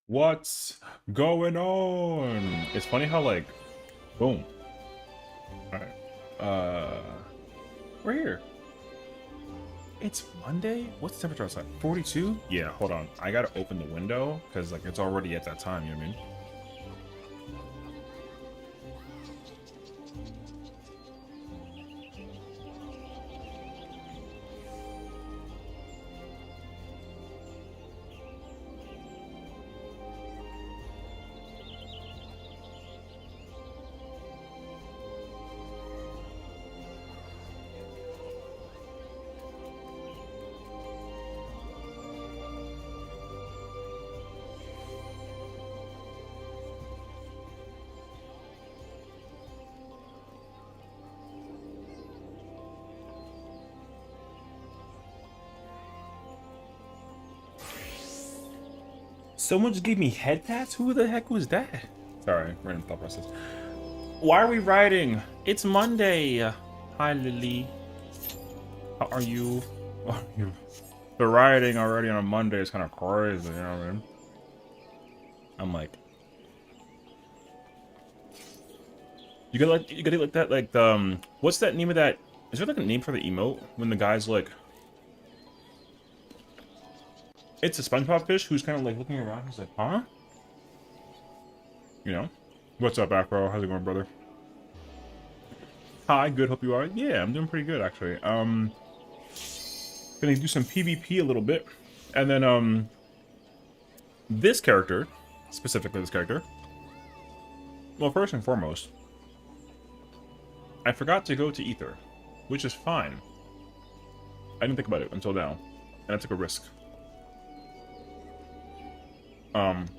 What's going on? It's funny how like, boom. All right. We're here. It's Monday. What's the temperature outside? 42? Yeah, hold on. I gotta open the window because like it's already at that time, you know what I mean? Someone just gave me head pats? Who the heck was that? Sorry, random thought process. Why are we riding? It's Monday. Hi, Lily. How are you? The rioting already on a Monday is kind of crazy, you know what I mean? I'm like, you gotta like that like the what's that name of that? Is there like a name for the emote when the guy's like, it's a SpongeBob fish who's kind of like looking around. He's like, huh? You know? What's up, Afro? How's it going, brother? Hi, good. Hope you are. Yeah, I'm doing pretty good actually. Gonna do some PvP a little bit, and then this character, specifically this character. Well, first and foremost, I forgot to go to Ether, which is fine. I didn't think about it until now, and I took a risk.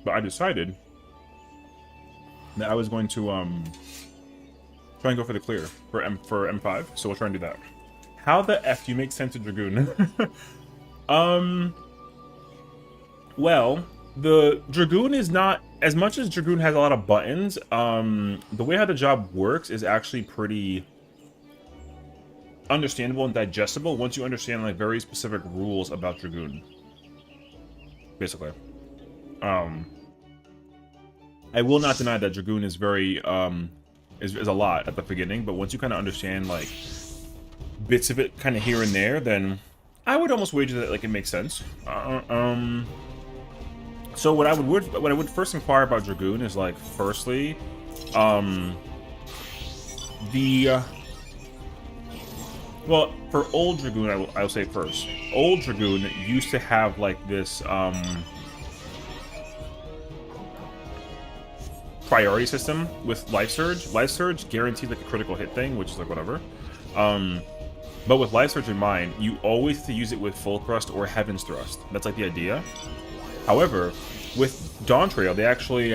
But I decided that I was going to try and go for the clear for M5, so we'll try and do that. How the F do you make sense of Dragoon? Well, the Dragoon is not, as much as Dragoon has a lot of buttons, the way how the job works is actually pretty understandable and digestible once you understand like very specific rules about Dragoon. Basically. I will not deny that Dragoon is very is a lot at the beginning, but once you kind of understand like bits of it kind of here and there, then I would almost wager that like it makes sense. So what I would first inquire about Dragoon is like, firstly, well, for old Dragoon, I will say first, old Dragoon used to have like this priority system with Life Surge. Life Surge guarantees like a critical hit thing, which is like whatever. But with Life Surge in mind, you always have to use it with Full Thrust or Heaven's Thrust. That's like the idea. However, with Dawn Trail, they actually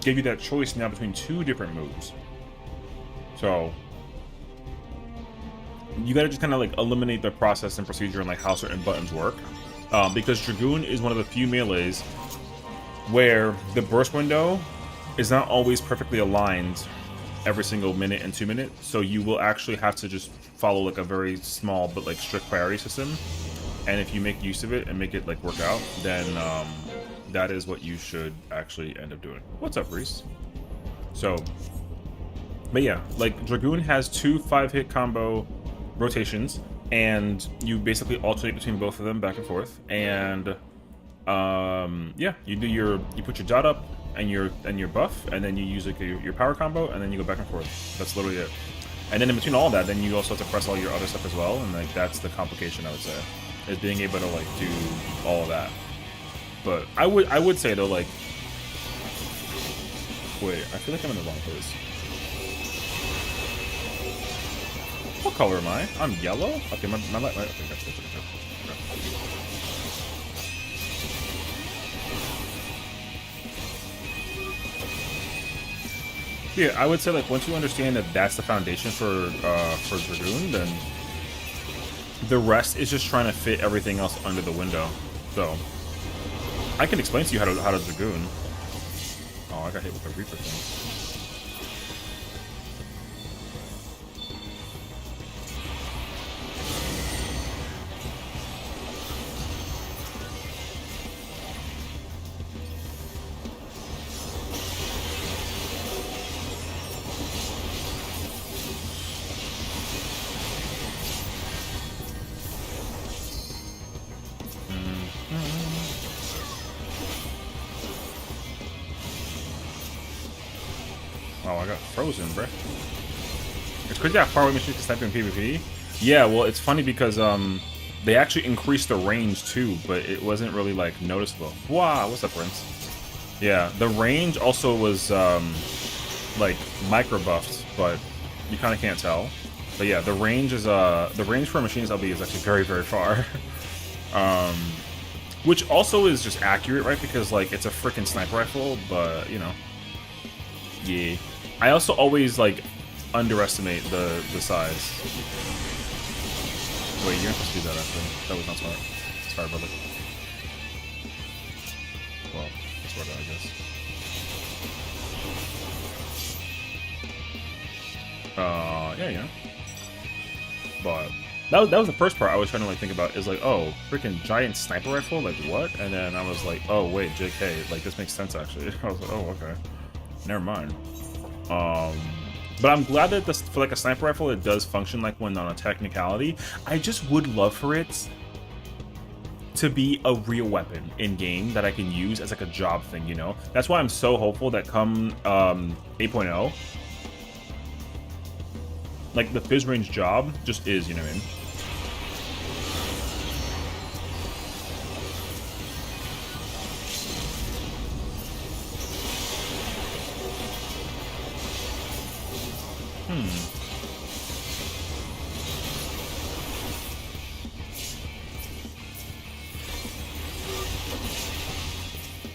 gave you that choice now between two different moves. So you gotta just kind of like eliminate the process and procedure and like how certain buttons work. Because Dragoon is one of the few melees where the burst window is not always perfectly aligned every single minute and 2 minutes, so you will actually have to just follow like a very small but like strict priority system. And if you make use of it and make it like work out, then that is what you should actually end up doing. What's up, Reese? So, but yeah, like Dragoon has 2 5-hit combo rotations, and you basically alternate between both of them back and forth. And yeah, you put your dot up and your buff, and then you use like your power combo, and then you go back and forth. That's literally it. And then in between all that, then you also have to press all your other stuff as well, and like that's the complication, I would say, is being able to like do all of that. But I would say though, like, wait, I feel like I'm in the wrong place. What color am I? I'm yellow. Okay, my light. Okay, gotcha. Yeah, I would say like once you understand that that's the foundation for Dragoon, then the rest is just trying to fit everything else under the window. So I can explain to you how to Dragoon. Oh, I got hit with the Reaper thing. Oh, I got frozen, bruh. It's crazy how far away machines can snipe in PvP. Yeah, well, it's funny because they actually increased the range too, but it wasn't really like noticeable. Wow, what's up, Prince? Yeah, the range also was like micro buffed, but you kind of can't tell. But yeah, the range is the range for machines LB is actually very, very far. Which also is just accurate, right? Because like it's a freaking sniper rifle, but you know, yeah. I also always like underestimate the size. Wait, you're not supposed to do that actually. That was not smart. Sorry, brother. Well, sort of, I guess. Yeah. But that was the first part I was trying to like think about is like, oh, freaking giant sniper rifle, like what? And then I was like, oh wait, JK, like this makes sense actually. I was like, oh okay, never mind. But I'm glad that this, for like a sniper rifle, it does function like one on a technicality. I just would love for it to be a real weapon in game that I can use as like a job thing, you know? That's why I'm so hopeful that come 8.0, like the phys range job just is, you know what I mean?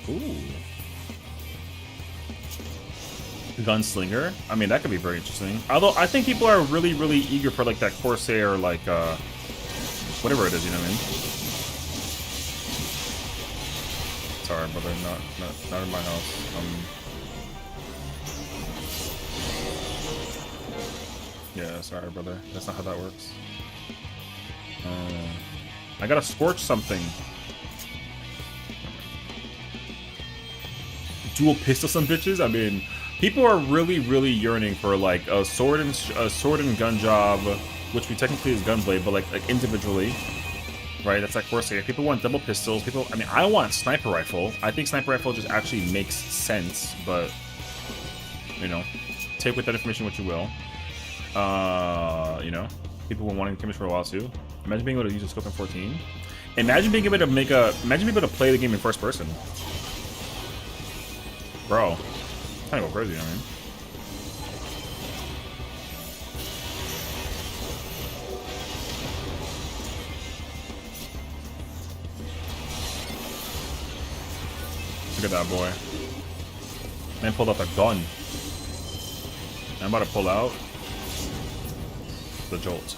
Ooh. Gunslinger? I mean, that could be very interesting. Although, I think people are really, really eager for, like, that Corsair, like, whatever it is, you know what I mean? Sorry, brother, not in my house. Yeah, sorry, brother. That's not how that works. I gotta scorch something. Dual pistol some bitches? I mean, people are really, really yearning for like a sword and gun job, which we technically is gunblade, but like individually, right? That's like Corsair. People want double pistols. People, I mean, I want sniper rifle. I think sniper rifle just actually makes sense, but you know, take with that information what you will. You know, people were wanting chemistry for a while too. Imagine being able to use a scope in 14. Imagine being able to imagine being able to play the game in first person. Bro, kind of go crazy, I mean. Look at that boy. Man pulled out a gun. I'm about to pull out the jolt.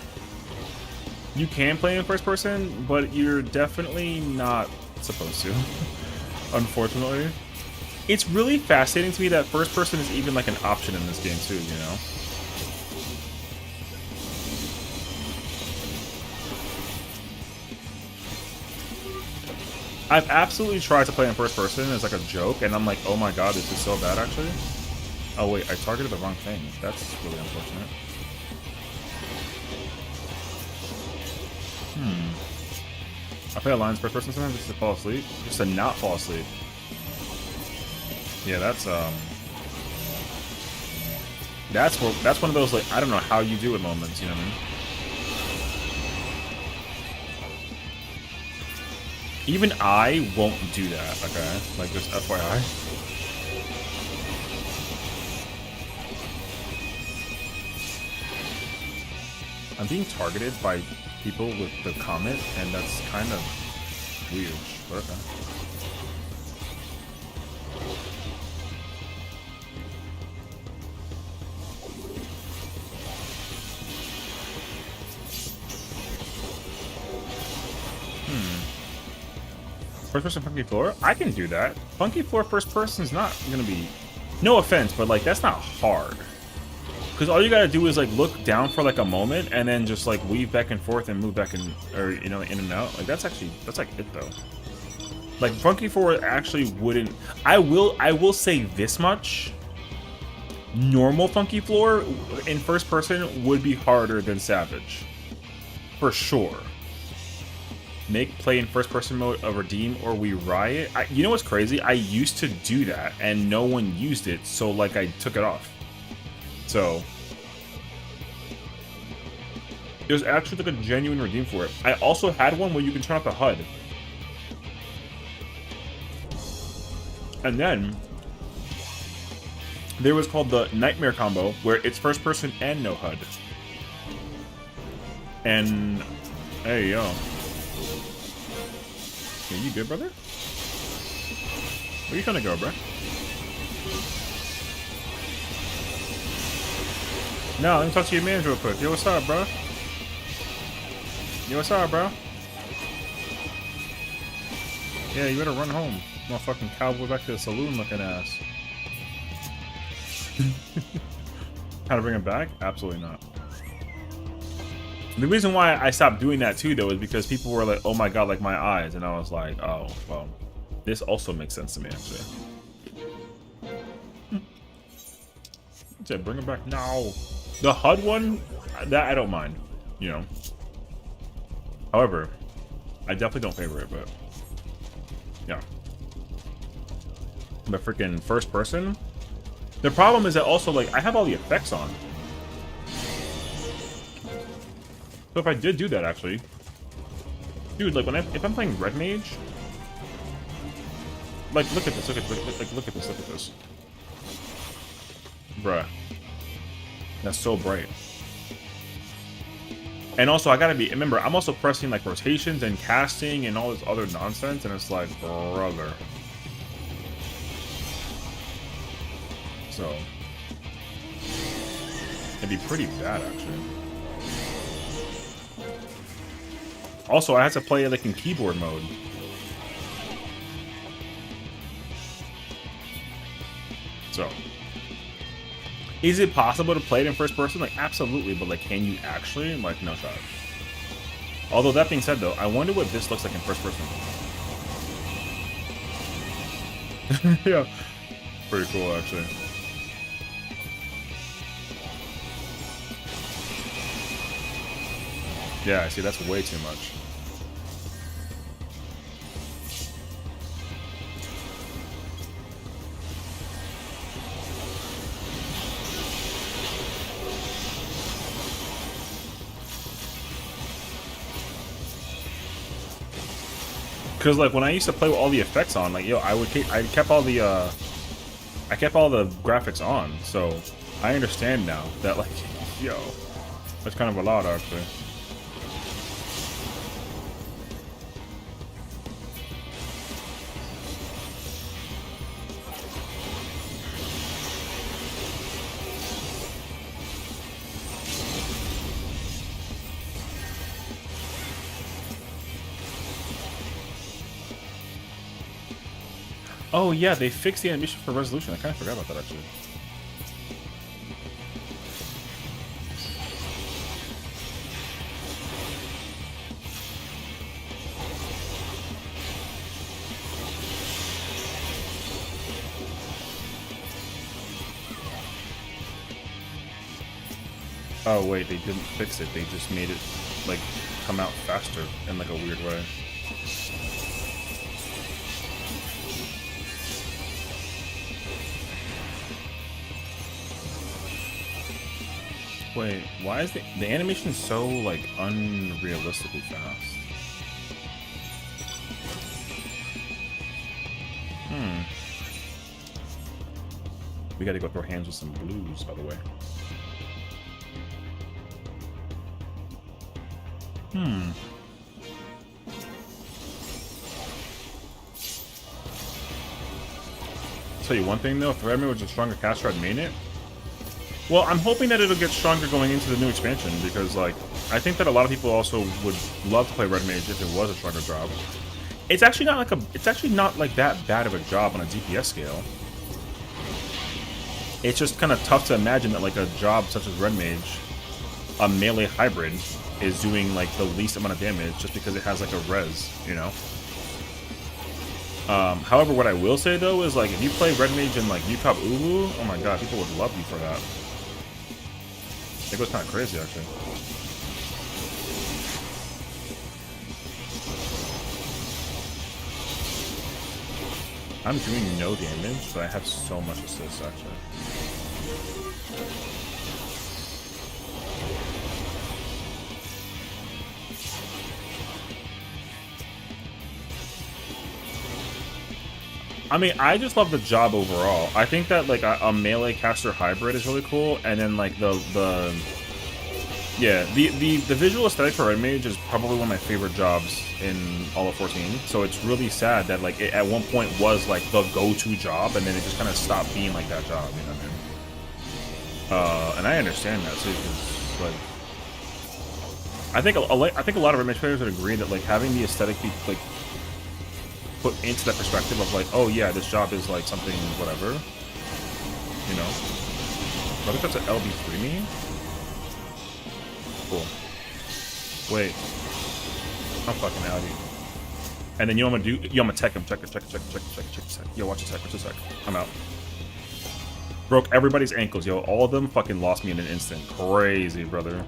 You can play in first person, but you're definitely not supposed to. Unfortunately. It's really fascinating to me that first person is even like an option in this game too, you know? I've absolutely tried to play in first person as like a joke, and I'm like, oh my god, this is so bad actually. Oh wait, I targeted the wrong thing. That's really unfortunate. I play Alliance first person sometimes just to fall asleep. Just to not fall asleep. Yeah, that's one of those like I don't know how you do it moments, you know what I mean? Even I won't do that, okay? Like just FYI. I'm being targeted by people with the comment, and that's kind of weird, but okay. First person funky floor? I can do that. Funky floor first person is not gonna be, no offense, but like that's not hard. Because all you gotta do is like look down for like a moment and then just like weave back and forth and move back in, or you know, in and out. Like that's like it though. Like funky floor actually wouldn't. I will say this much. Normal funky floor in first person would be harder than Savage, for sure. Make play in first person mode a redeem or we riot. You know what's crazy? I used to do that and no one used it, so like I took it off. So there's actually like a genuine redeem for it. I also had one where you can turn off the HUD. And then there was called the Nightmare combo, where it's first person and no HUD. And hey, yo. Yeah, you good, brother? Where you trying to go, bro? No, let me talk to your manager real quick. Yo, what's up, bro? Yo, what's up, bro? Yeah, you better run home. Motherfucking cowboy back to the saloon looking ass. How to bring him back? Absolutely not. The reason why I stopped doing that too, though, is because people were like, "Oh my god, like my eyes," and I was like, "Oh, well, this also makes sense to me, actually." I said, "Bring him back now." The HUD one, that I don't mind, you know. However, I definitely don't favor it, but yeah. The freaking first person. The problem is that also, like, I have all the effects on. So if I did do that, actually, dude, like if I'm playing Red Mage, like look at this, look at this, bruh, that's so bright. And also, I gotta be, remember, I'm also pressing like rotations and casting and all this other nonsense, and it's like, brother. So it'd be pretty bad, actually. Also, I had to play like in keyboard mode. So, is it possible to play it in first person? Like, absolutely, but like, can you actually? Like, no shot. Although, that being said, though, I wonder what this looks like in first person. Yeah, pretty cool, actually. Yeah, see, that's way too much. Because like when I used to play with all the effects on, like yo, I kept all the graphics on, so I understand now that like yo, that's kind of a lot actually. Oh yeah, they fixed the animation for resolution. I kind of forgot about that actually. Oh wait, they didn't fix it. They just made it like come out faster in like a weird way. Wait, why is the animation so like unrealistically fast? We gotta go throw hands with some blues, by the way. Tell you one thing though, if Redman was a stronger caster, I'd main it. Well, I'm hoping that it'll get stronger going into the new expansion because, like, I think that a lot of people also would love to play Red Mage if it was a stronger job. It's actually not like that bad of a job on a DPS scale. It's just kind of tough to imagine that like a job such as Red Mage, a melee hybrid, is doing like the least amount of damage just because it has like a res, you know. However, what I will say though is like if you play Red Mage in like UCOP Ulu, oh my god, people would love you for that. It goes kind of crazy, actually. I'm doing no damage, but I have so much assist, actually. I mean, I just love the job overall. I think that like a melee caster hybrid is really cool, and then like yeah, the visual aesthetic for Red Mage is probably one of my favorite jobs in all of 14. So it's really sad that like it at one point was like the go-to job, and then it just kind of stopped being like that job. You know what I mean? And I understand that too, because like I think a lot of Red Mage players would agree that like having the aesthetic be like put into that perspective of like, oh yeah, this job is like something whatever. You know? I think that's an LB3 me. Cool. Wait. I'm fucking out of here. And then you know what I'm gonna do? Yo, I'm gonna tech him. Check. Yo, watch the tech. I'm out. Broke everybody's ankles, yo. All of them fucking lost me in an instant. Crazy, brother.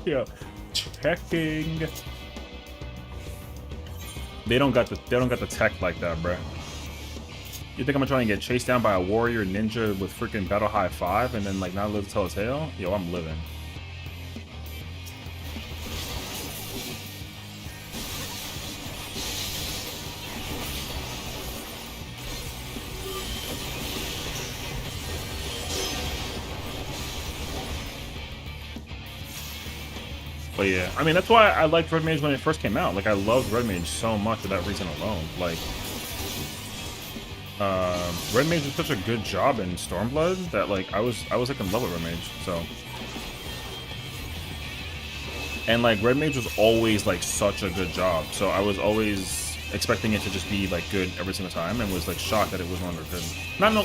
Yo. Checking. They don't got the tech like that, bruh. You think I'm gonna try and get chased down by a warrior ninja with freaking battle high 5 and then like not live to tell his tale? Yo, I'm living. But yeah, I mean, that's why I liked Red Mage when it first came out. Like, I loved Red Mage so much for that reason alone. Like, Red Mage did such a good job in Stormblood that, like, I was like in love with Red Mage, so. And, like, Red Mage was always, like, such a good job. So I was always expecting it to just be, like, good every single time and was, like, shocked that it was no longer good. Not no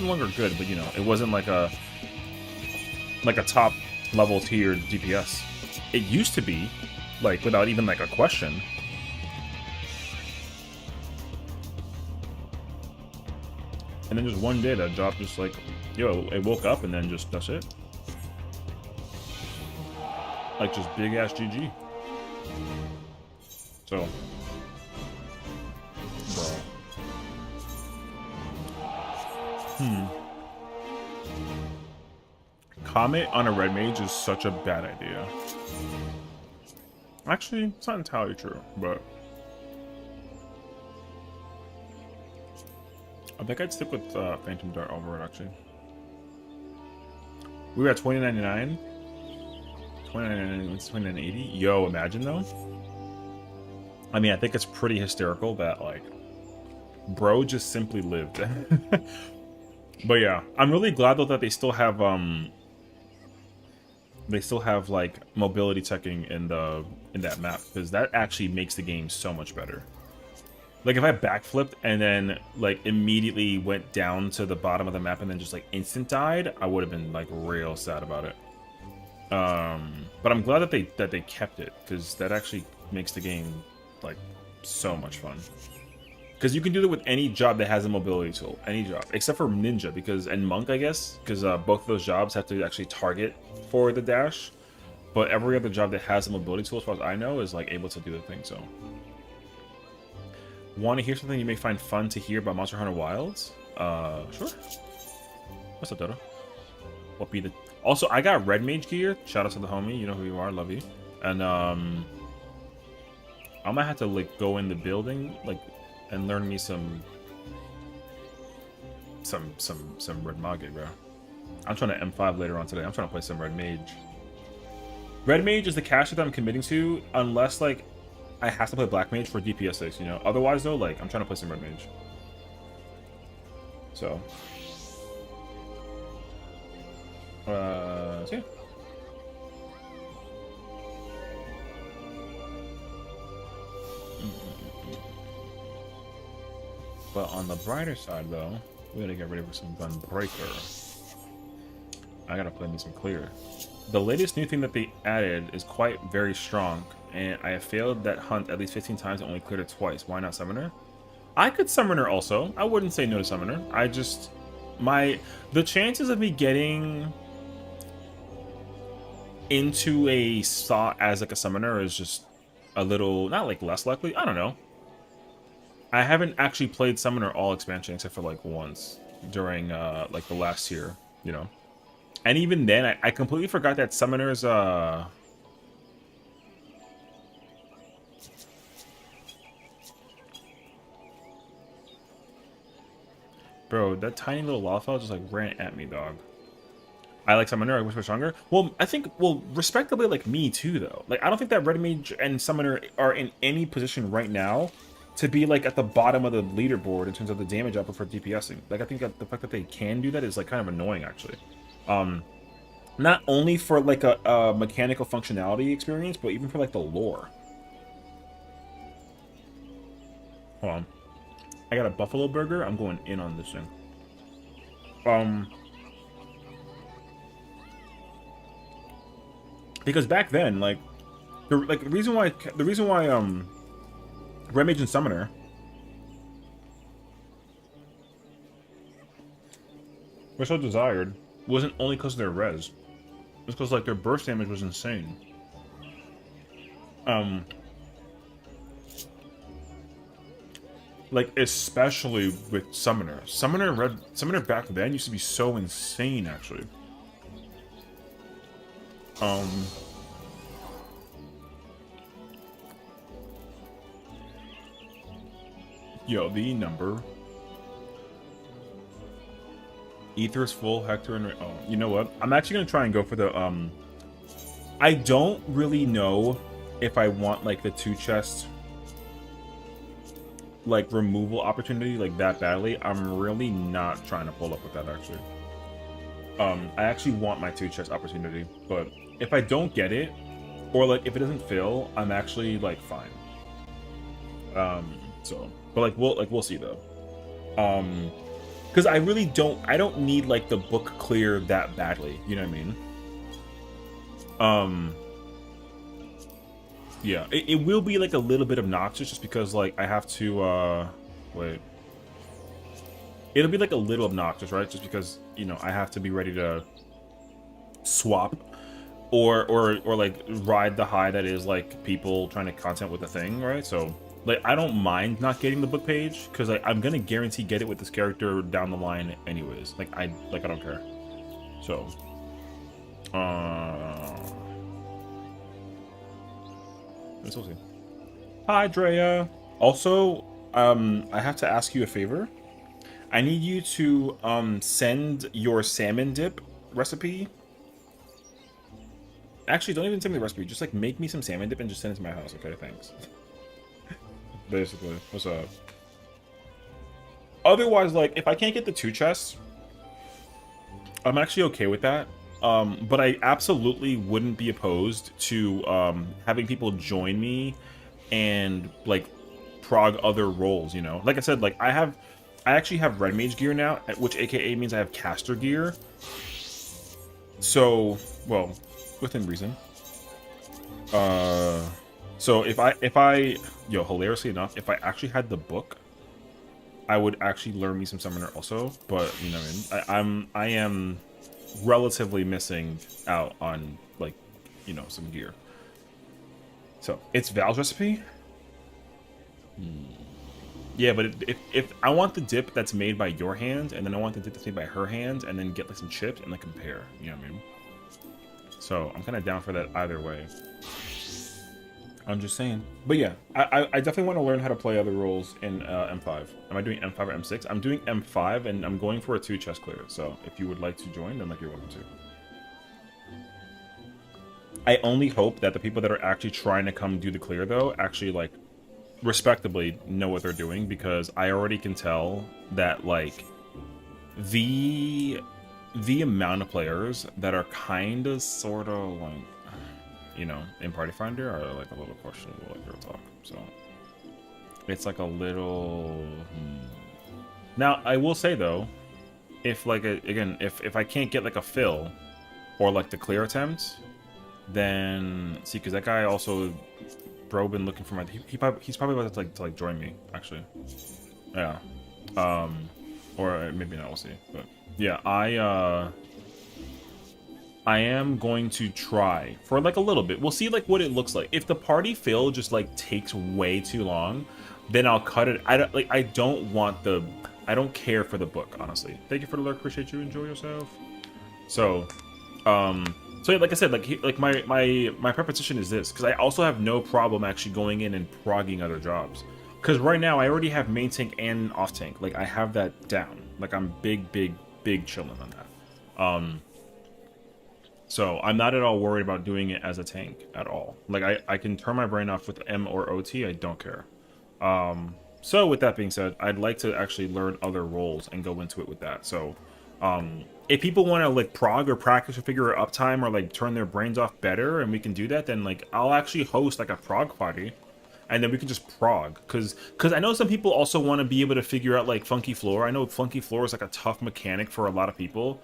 longer good, but, you know, it wasn't like a top level tier DPS. It used to be, like, without even, like, a question. And then just one day, that job just, like, yo, it woke up and then just, that's it. Like, just big-ass GG. So. Bro. Comment on a Red Mage is such a bad idea. Actually, it's not entirely true, but I think I'd stick with Phantom Dart over it, actually. We were at 2099. 2980. Yo, imagine though. I mean, I think it's pretty hysterical that like bro just simply lived. But yeah, I'm really glad though that they still have like mobility teching in that map, because that actually makes the game so much better. Like if I backflipped and then like immediately went down to the bottom of the map and then just like instant died, I would have been like real sad about it. But I'm glad that they kept it, because that actually makes the game like so much fun. Because you can do that with any job that has a mobility tool, any job, except for Ninja, and Monk, I guess, because both of those jobs have to actually target for the dash. But every other job that has a mobility tool, as far as I know, is like able to do the thing. So, want to hear something you may find fun to hear about Monster Hunter Wilds? Sure. What's up, Dodo? What be the? Also, I got Red Mage gear. Shout out to the homie. You know who you are. Love you. And I might have to like go in the building like and learn me some Red Mage, bro. I'm trying to M5 later on today. I'm trying to play some Red Mage. Red Mage is the caster that I'm committing to, unless like I have to play Black Mage for DPS 6, you know. Otherwise though, like I'm trying to play some Red Mage. So yeah. But on the brighter side though, we gotta get ready for some Gunbreaker. I gotta play me some Clear. The latest new thing that they added is quite very strong, and I have failed that hunt at least 15 times and only cleared it twice. Why not Summoner? I could Summoner also. I wouldn't say no to Summoner. I just... the chances of me getting into a slot as like a Summoner is just a little... not like less likely. I don't know. I haven't actually played Summoner all expansion except for like once during like the last year, you know. And even then, I completely forgot that Summoners, Bro, that tiny little Lothal just like ran at me, dog. I like Summoner, I wish we're stronger. Well, I think, well, respectably like me too, though. Like, I don't think that Red Mage and Summoner are in any position right now to be like at the bottom of the leaderboard in terms of the damage output for DPSing. Like, I think that the fact that they can do that is like kind of annoying, actually. Not only for like a mechanical functionality experience, but even for like the lore. Hold on. I got a buffalo burger. I'm going in on this thing. Because back then, like the reason why Red Mage and Summoner were so desired wasn't only because of their res. It's because like their burst damage was insane. Like especially with Summoner. Summoner back then used to be so insane, actually. Yo, the number. Ether is full, Hector and... Oh, you know what? I'm actually going to try and go for the... I don't really know if I want, like, the 2 chest, like, removal opportunity, like, that badly. I'm really not trying to pull up with that, actually. I actually want my 2 chest opportunity, but if I don't get it, or, like, if it doesn't fill, I'm actually, like, fine. So... But like we'll see though. Because I really don't need like the book clear that badly, you know what I mean? Yeah, it will be like a little bit obnoxious just because like I have to wait. It'll be like a little obnoxious, right? Just because, you know, I have to be ready to swap or like ride the high that is like people trying to content with the thing, right? So like, I don't mind not getting the book page, because like, I'm gonna guarantee get it with this character down the line anyways. Like, I don't care. So, let's see. Hi, Drea. Also, I have to ask you a favor. I need you to send your salmon dip recipe. Actually, don't even send me the recipe. Just like make me some salmon dip and just send it to my house. Okay, thanks. Basically, what's up? Otherwise, like, if I can't get the 2 chests, I'm actually okay with that. But I absolutely wouldn't be opposed to having people join me and like prog other roles. You know, like I said, like I actually have Red Mage gear now, which AKA means I have caster gear. So, well, within reason. So if I, yo, hilariously enough, if I actually had the book, I would actually learn me some Summoner also. But you know what I mean? I am relatively missing out on like, you know, some gear. So it's Val's recipe. Yeah, but if I want the dip that's made by your hand, and then I want the dip that's made by her hand, and then get like some chips and like compare. You know what I mean? So I'm kind of down for that either way. I'm just saying. But yeah, I definitely want to learn how to play other roles in M5. Am I doing M5 or M6? I'm doing M5, and I'm going for a 2 chest clear. So if you would like to join, then like you're welcome to. I only hope that the people that are actually trying to come do the clear, though, actually like respectably know what they're doing, because I already can tell that like the amount of players that are kind of sort of like, you know, in Party Finder are like a little questionable, like real talk. So it's like a little. Now I will say though, if like again, if I can't get like a fill or like the clear attempt, then see, because that guy also, bro, been looking for my. He's probably about to like join me actually. Yeah. Or maybe not. We'll see. But yeah, I am going to try for like a little bit. We'll see like what it looks like. If the party fill just like takes way too long, then I'll cut it. I don't care for the book, honestly. Thank you for the lurk. Appreciate you. Enjoy yourself. So, so yeah, like I said, like my proposition is this, because I also have no problem actually going in and progging other jobs, Because right now I already have main tank and off tank. Like I have that down. Like I'm big chilling on that. So I'm not at all worried about doing it as a tank at all. Like I can turn my brain off with M or OT. I don't care. So with that being said, I'd like to actually learn other roles and go into it with that. So if people want to like prog or practice or figure out uptime or like turn their brains off better and we can do that, then like I'll actually host like a prog party and then we can just prog because I know some people also want to be able to figure out like funky floor. I know funky floor is like a tough mechanic for a lot of people.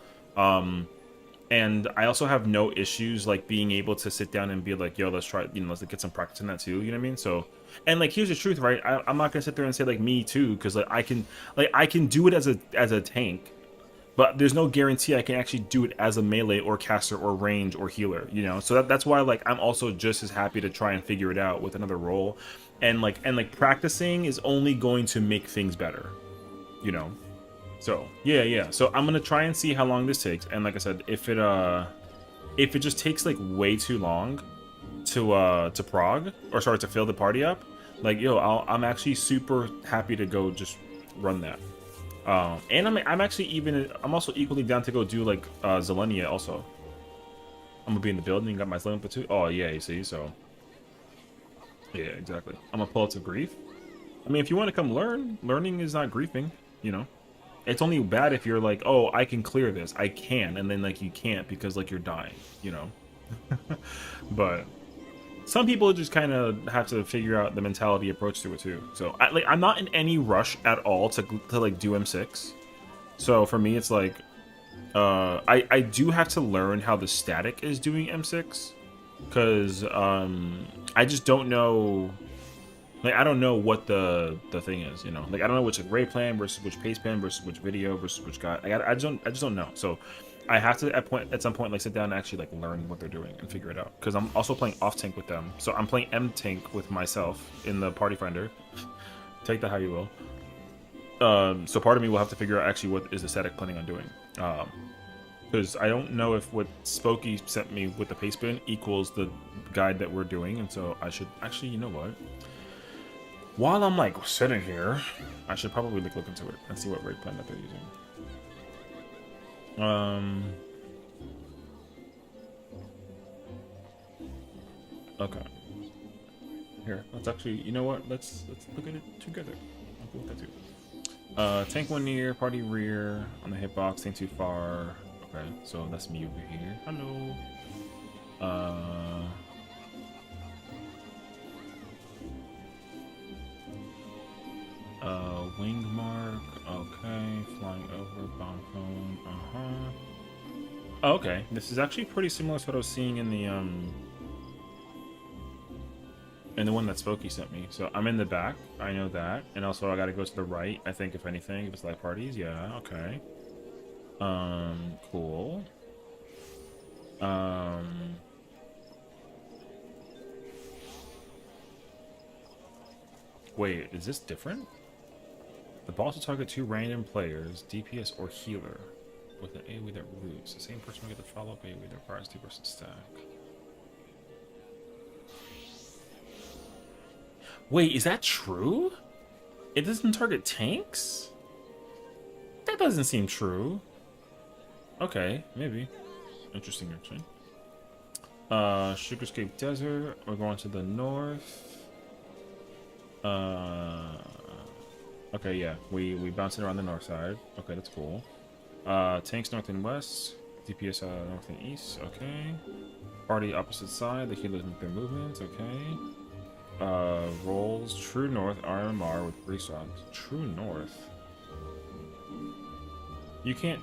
And I also have no issues like being able to sit down and be like, yo, let's try, let's get some practice in that too. You know what I mean? So, and like, here's the truth, right? I'm not gonna sit there and say like me too, because like I can do it as a tank, but there's no guarantee I can actually do it as a melee or caster or range or healer. So that's why like I'm also just as happy to try and figure it out with another role, and like practicing is only going to make things better. You know. So yeah. So I'm gonna try and see how long this takes, and like I said, if it just takes like way too long to prog or sorry to fill the party up, like yo, I'm actually super happy to go just run that. And I'm also equally down to go do like Zelenia also. I'm gonna be in the building. Got my Zelenia too. Oh yeah, you see. So yeah, exactly. I'm a pull up to grief. I mean, if you want to come learning is not griefing. It's only bad if you're like, oh, I can clear this. I can. And then, like, you can't because, like, you're dying, But some people just kind of have to figure out the mentality approach to it, too. So, I'm not in any rush at all to like, do M6. So, for me, it's like, I do have to learn how the static is doing M6. Because, I just don't know... Like, I don't know what the thing is, Like, I don't know which like, Ray plan versus which pace plan versus which video versus which guy. I just don't know. So I have to at some point like sit down and actually like learn what they're doing and figure it out. Because I'm also playing off tank with them. So I'm playing M tank with myself in the party finder. Take that how you will. So part of me will have to figure out actually what is the static planning on doing. Because I don't know if what Spokey sent me with the pace plan equals the guide that we're doing, and so I should actually, you know what? While I'm like sitting here, I should probably like look into it and see what raid plan that they're using. Okay. Here, let's actually, you know what? Let's look at it together. I'll go with that too. Tank one near, party rear, on the hitbox, tank too far. Okay, so that's me over here. Hello. Wing mark, okay, flying over, bomb cone, Oh, okay, this is actually pretty similar to what I was seeing in the one that Spokey sent me. So I'm in the back, I know that, and also I gotta go to the right, I think, if anything, if it's live parties, yeah, okay. Cool. Wait, is this different? The boss will target 2 random players, DPS or healer, with an AoE that roots. The same person will get the follow-up AoE that requires 2% stack. Wait, is that true? It doesn't target tanks? That doesn't seem true. Okay, maybe. Interesting, actually. Sugarscape Desert. We're going to the north. Okay, yeah. We bouncing around the north side. Okay, that's cool. Tanks north and west. DPS north and east. Okay. Party opposite side. The healers make their movements. Okay. Rolls. True north. RMR with reshots. True north. You can't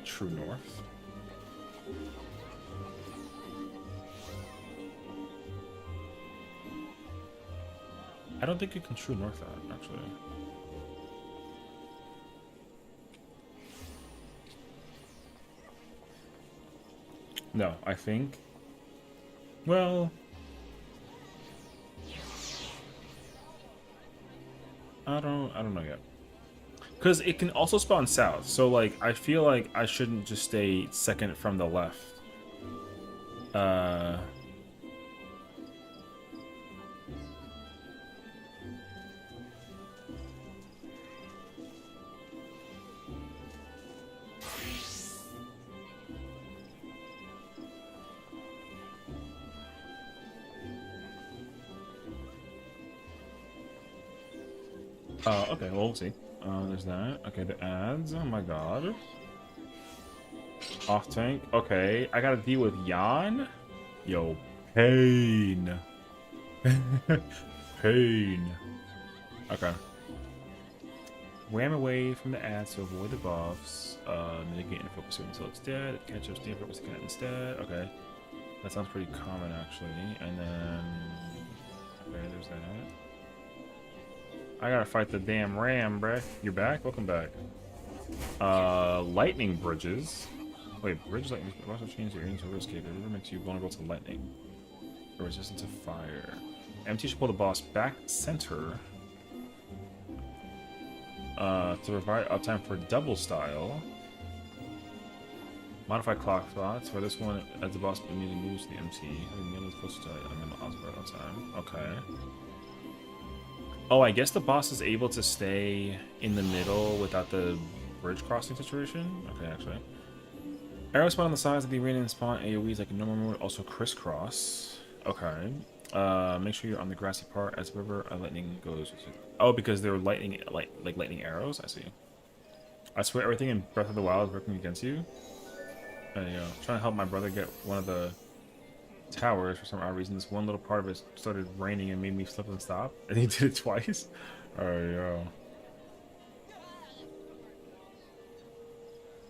true north. I don't think you can true north that, actually. No, I think... Well... I don't know yet. Because it can also spawn south, so like I feel like I shouldn't just stay second from the left. Okay, well, we'll see. There's that. Okay, the ads. Oh my god. Off tank. Okay, I gotta deal with Yan. Yo, pain. Pain. Okay. Ram away from the ads to avoid the buffs. Mitigate and focus until it's dead. Catch up, stay focus again instead. Okay. That sounds pretty common, actually. And then... Okay, there's that. I gotta fight the damn ram, bruh. You're back? Welcome back. Lightning bridges. Wait, bridge lightning also change your aim to risk it. It makes you vulnerable to lightning. Or resistant to fire. MT should pull the boss back center. To provide uptime for double style. Modify clock slots. For this one, as the boss immediately moves to the MT. Melee close to time. Okay. Oh, I guess the boss is able to stay in the middle without the bridge crossing situation? Okay, actually. Arrows spawn on the sides of the arena and spawn AoEs like a normal mode, also crisscross. Okay. Make sure you're on the grassy part as wherever a lightning goes. Oh, because they're lightning, like lightning arrows? I see. I swear everything in Breath of the Wild is working against you. Trying to help my brother get one of the towers for some odd reason. This one little part of it started raining and made me slip and stop. And he did it twice.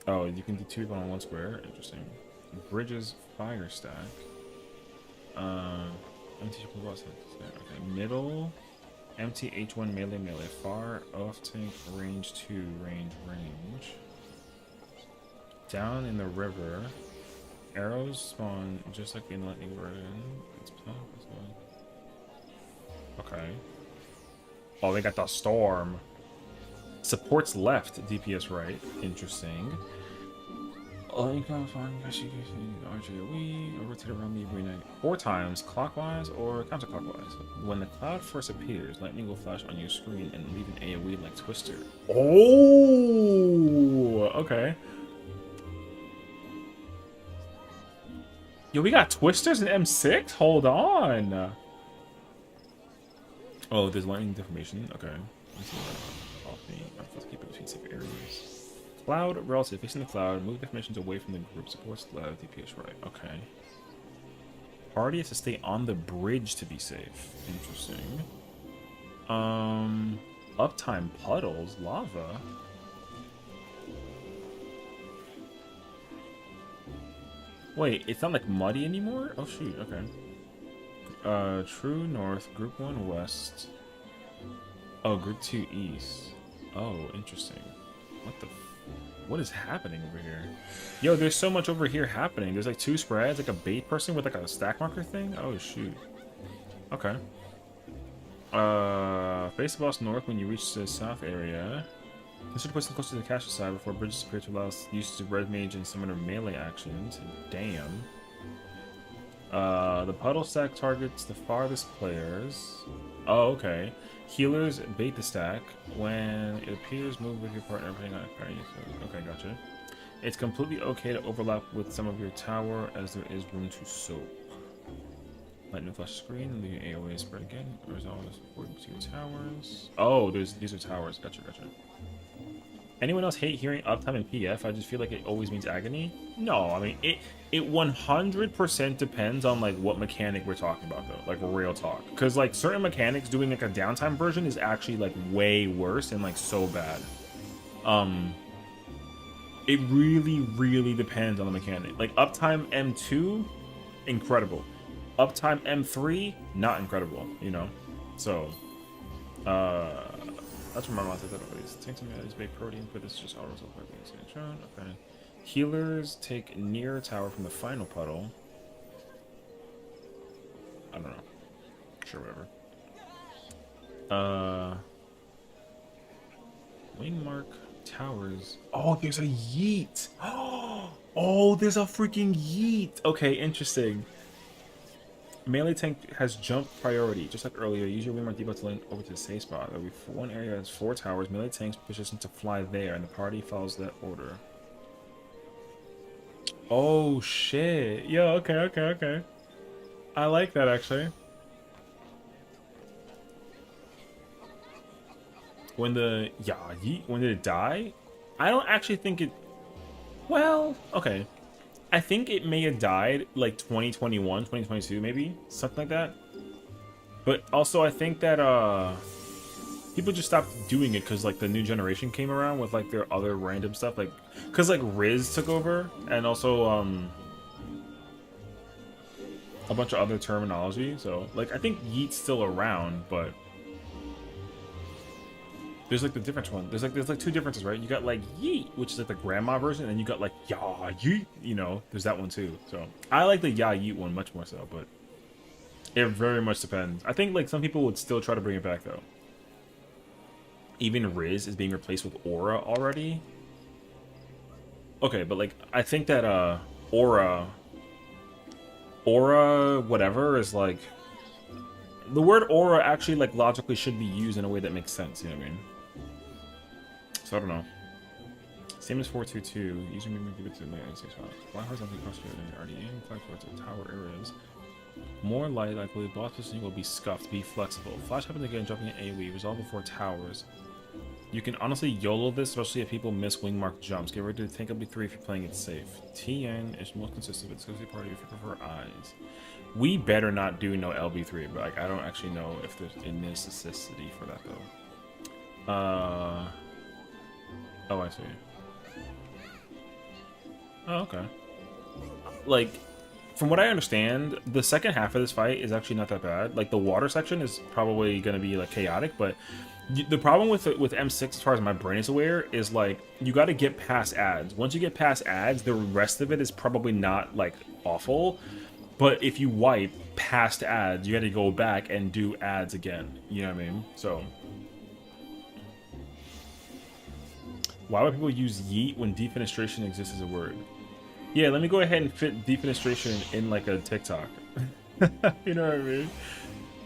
Oh, you can do 2 on 1 square. Interesting. Bridges fire stack. MT okay, middle. MT H1 melee. Far off tank range 2 range. Down in the river. Arrows spawn just like in lightning version. Okay. Oh, they got the storm. Supports left, DPS right. Interesting. You can find RGOE, rotate around the arena 4 times, clockwise or counterclockwise. When the cloud first appears, lightning will flash on your screen and leave an AoE like Twister. Oh, okay. Yo, we got Twisters in M6? Hold on. Oh, there's lightning deformation. Okay. I'm supposed to keep it between safe areas. Cloud relative, facing the cloud, move deformations away from the group, supports left, DPS right. Okay. Party has to stay on the bridge to be safe. Interesting. Uptime puddles, lava. Wait, it's not like muddy anymore? Oh shoot, okay. True north, group 1 west. Oh, group 2 east. Oh, interesting. What is happening over here? Yo, there's so much over here happening. There's like 2 spreads, like a bait person with like a stack marker thing. Oh shoot. Okay. Face the boss north when you reach the south area. Consider placing close to the caster side before bridges appear to allow use of red mage and summoner melee actions. Damn. The puddle stack targets the farthest players. Oh, okay. Healers bait the stack. When it appears, move with your partner. Okay, gotcha. It's completely okay to overlap with some of your tower as there is room to soak. Lightning flash screen, and the AoE spread again. Resolve this according to your towers. Oh, these are towers. Gotcha. Anyone else hate hearing uptime in PF? I just feel like it always means agony. No, I mean it 100% depends on like what mechanic we're talking about though, like real talk. Because like certain mechanics doing like a downtime version is actually like way worse and like so bad. It really depends on the mechanic. Like uptime M2, incredible. Uptime M3, not incredible. You know, so that's what my mom said that always. Take some of these big protein, but it's just auto self-replication. Okay. Healers take near tower from the final puddle. I don't know. Sure, whatever. Wing mark towers. Oh, there's a yeet. Oh, there's a freaking yeet. Okay, interesting. Melee tank has jump priority, just like earlier. Use your wingmark debuff to link over to the safe spot. There'll be one area that has 4 towers. Melee tanks positioned to fly there, and the party follows that order. Oh shit! Yo, okay. I like that actually. when the when did it die? I don't actually think it. Well, okay. I think it may have died like 2021, 2022, maybe something like that. But also, I think that people just stopped doing it because like the new generation came around with like their other random stuff, like because like Riz took over, and also a bunch of other terminology. So like I think Yeet's still around, but there's like the different one. There's like two differences, right? You got like Yeet, which is like the grandma version, and you got like Ya Yeet. You know, there's that one too. So I like the Ya Yeet one much more so, but it very much depends. I think like some people would still try to bring it back though. Even Riz is being replaced with Aura already. Okay, but like I think that Aura whatever is like the word Aura actually like logically should be used in a way that makes sense, you know what I mean? So I don't know. Same as 422. User movement give it to layer 6 spots. Fly horizontally across the already in, fly towards the tower areas. More light likely, boss positioning will be scuffed. Be flexible. Flash happens again, jumping at AoE. Resolve before towers. You can honestly YOLO this, especially if people miss wing mark jumps. Get ready to tank LB3 if you're playing it safe. TN is most consistent with Sessiion party if you prefer eyes. We better not do no LB3, but like I don't actually know if there's a necessity for that though. Oh, I see. Oh, okay. Like, from what I understand, the second half of this fight is actually not that bad. Like, the water section is probably going to be, like, chaotic, but the problem with M6, as far as my brain is aware, is, like, you got to get past ads. Once you get past ads, the rest of it is probably not, like, awful. But if you wipe past ads, you got to go back and do ads again. You know what I mean? So, why would people use yeet when defenestration exists as a word? Yeah, let me go ahead and fit defenestration in like a TikTok. You know what I mean?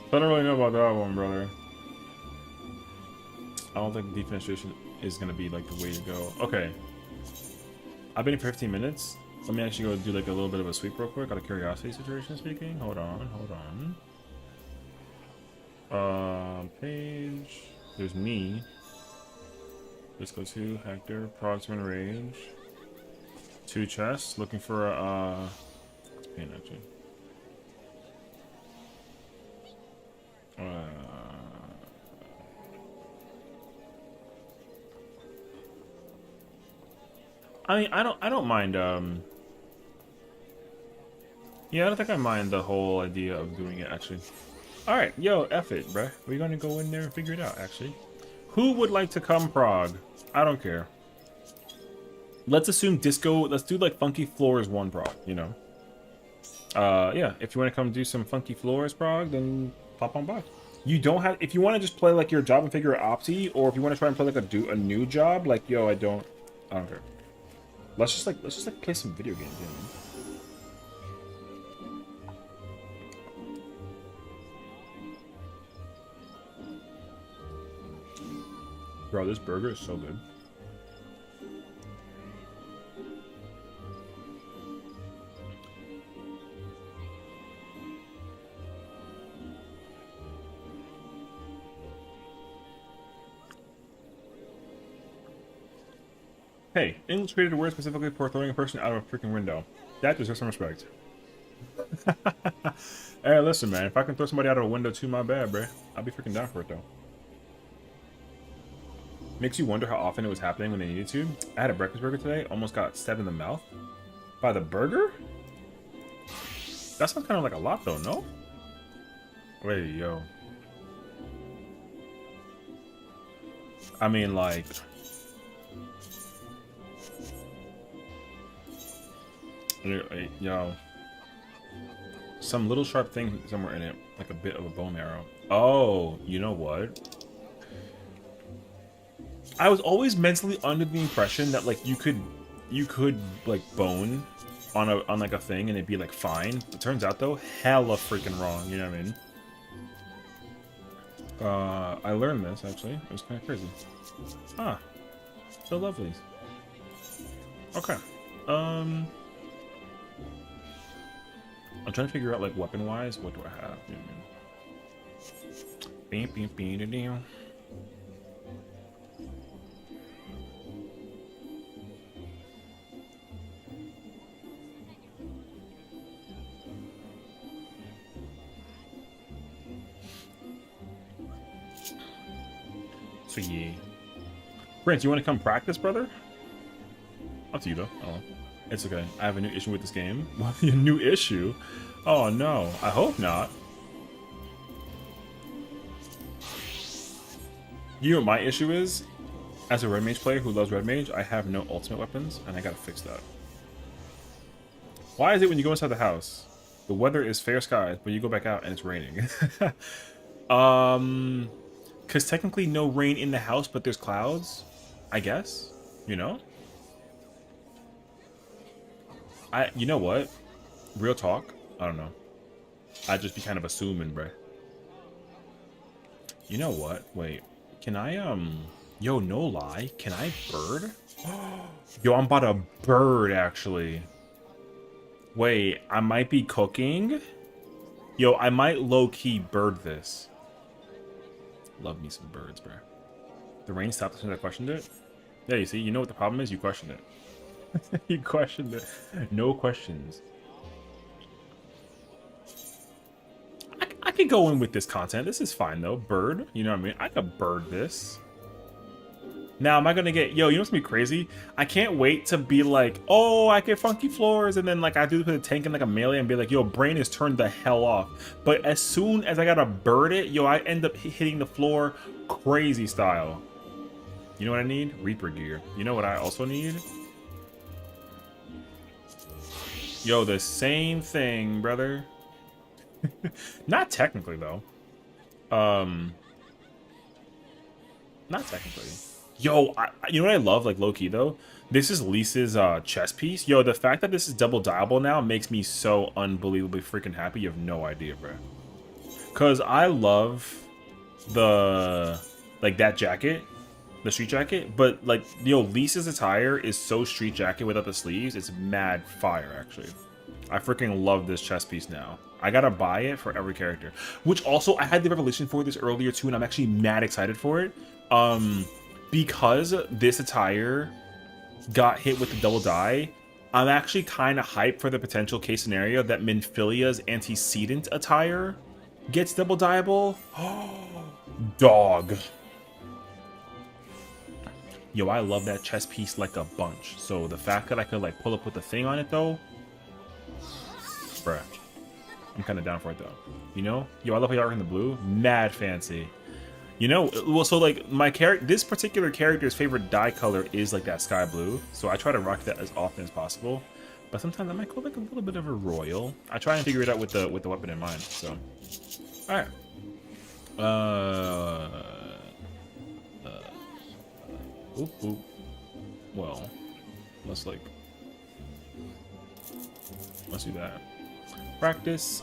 I don't really know about that one, brother. I don't think defenestration is gonna be like the way to go. Okay. I've been here for 15 minutes. Let me actually go do like a little bit of a sweep real quick out of curiosity situation speaking. Hold on. Page. There's me. Let's go to Hector, Progsman Rage. 2 chests, looking for a, it's pain actually. I mean, I don't mind, yeah, I don't think I mind the whole idea of doing it, actually. Alright, yo, F it, bruh. We're gonna go in there and figure it out, actually. Who would like to come prog? I don't care. Let's assume disco. Let's do like Funky Floors 1 prog, you know. Yeah, if you want to come do some Funky Floors prog, then pop on by. You don't have, if you want to just play like your job and figure opti, or if you want to try and play like a new job, like yo, I don't care. Let's just like play some video games, you know. Bro, this burger is so good. Hey, English created a word specifically for throwing a person out of a freaking window. That deserves some respect. Hey, listen, man. If I can throw somebody out of a window too, my bad, bruh. I'll be freaking down for it, though. Makes you wonder how often it was happening when they needed to. I had a breakfast burger today. Almost got stabbed in the mouth. By the burger? That sounds kind of like a lot, though, no? Wait, yo. I mean, like... Yo, some little sharp thing somewhere in it, like a bit of a bone marrow. Oh, you know what? I was always mentally under the impression that like you could like bone on like a thing and it'd be like fine. It turns out though, hella freaking wrong. You know what I mean? I learned this actually. It was kind of crazy. Ah, so lovely. Okay. I'm trying to figure out, like, weapon-wise, what do I have? So yeah. Prince, you want to come practice, brother? Up to you, though. Oh, it's okay. I have a new issue with this game. What? A new issue? Oh, no. I hope not. You know what my issue is? As a red mage player who loves red mage, I have no ultimate weapons, and I gotta fix that. Why is it when you go inside the house, the weather is fair skies, but you go back out and it's raining? Because technically no rain in the house, but there's clouds, I guess, you know? You know what? Real talk, I don't know. I'd just be kind of assuming, bruh. You know what? Wait, can I, yo, no lie, can I bird? Yo, I'm about to bird, actually. Wait, I might be cooking? Yo, I might low-key bird this. Love me some birds, bro. The rain stopped as soon as I questioned it? Yeah, you see, you know what the problem is? You questioned it. You questioned it. No questions. I could go in with this content. This is fine, though. Bird, you know what I mean? I could bird this. Now, am I gonna get... Yo, you know what's gonna be crazy? I can't wait to be like, oh, I get funky floors, and then, like, I do put a tank in, like, a melee and be like, yo, brain is turned the hell off. But as soon as I gotta bird it, yo, I end up hitting the floor crazy style. You know what I need? Reaper gear. You know what I also need? Yo, the same thing, brother. Not technically, though. Not technically. Yo, you know what I love, like, low-key, though? This is Lisa's chess piece. Yo, the fact that this is double dialable now makes me so unbelievably freaking happy. You have no idea, bro. Because I love the, like, that jacket, the street jacket. But, like, yo, Lisa's attire is so street jacket without the sleeves. It's mad fire, actually. I freaking love this chess piece now. I gotta buy it for every character. Which also, I had the revelation for this earlier, too, and I'm actually mad excited for it. Because this attire got hit with the double die, I'm actually kind of hyped for the potential case scenario that Minfilia's antecedent attire gets double dieable. Dog. Yo, I love that chess piece like a bunch. So the fact that I could, like, pull up with the thing on it, though, bruh, I'm kind of down for it, though. You know? Yo, I love how y'all are in the blue. Mad fancy. You know, well, so, like, this particular character's favorite dye color is, like, that sky blue. So I try to rock that as often as possible. But sometimes I might go, like, a little bit of a royal. I try and figure it out with the weapon in mind, so. Alright. Oop, oop. Well, let's do that. Practice,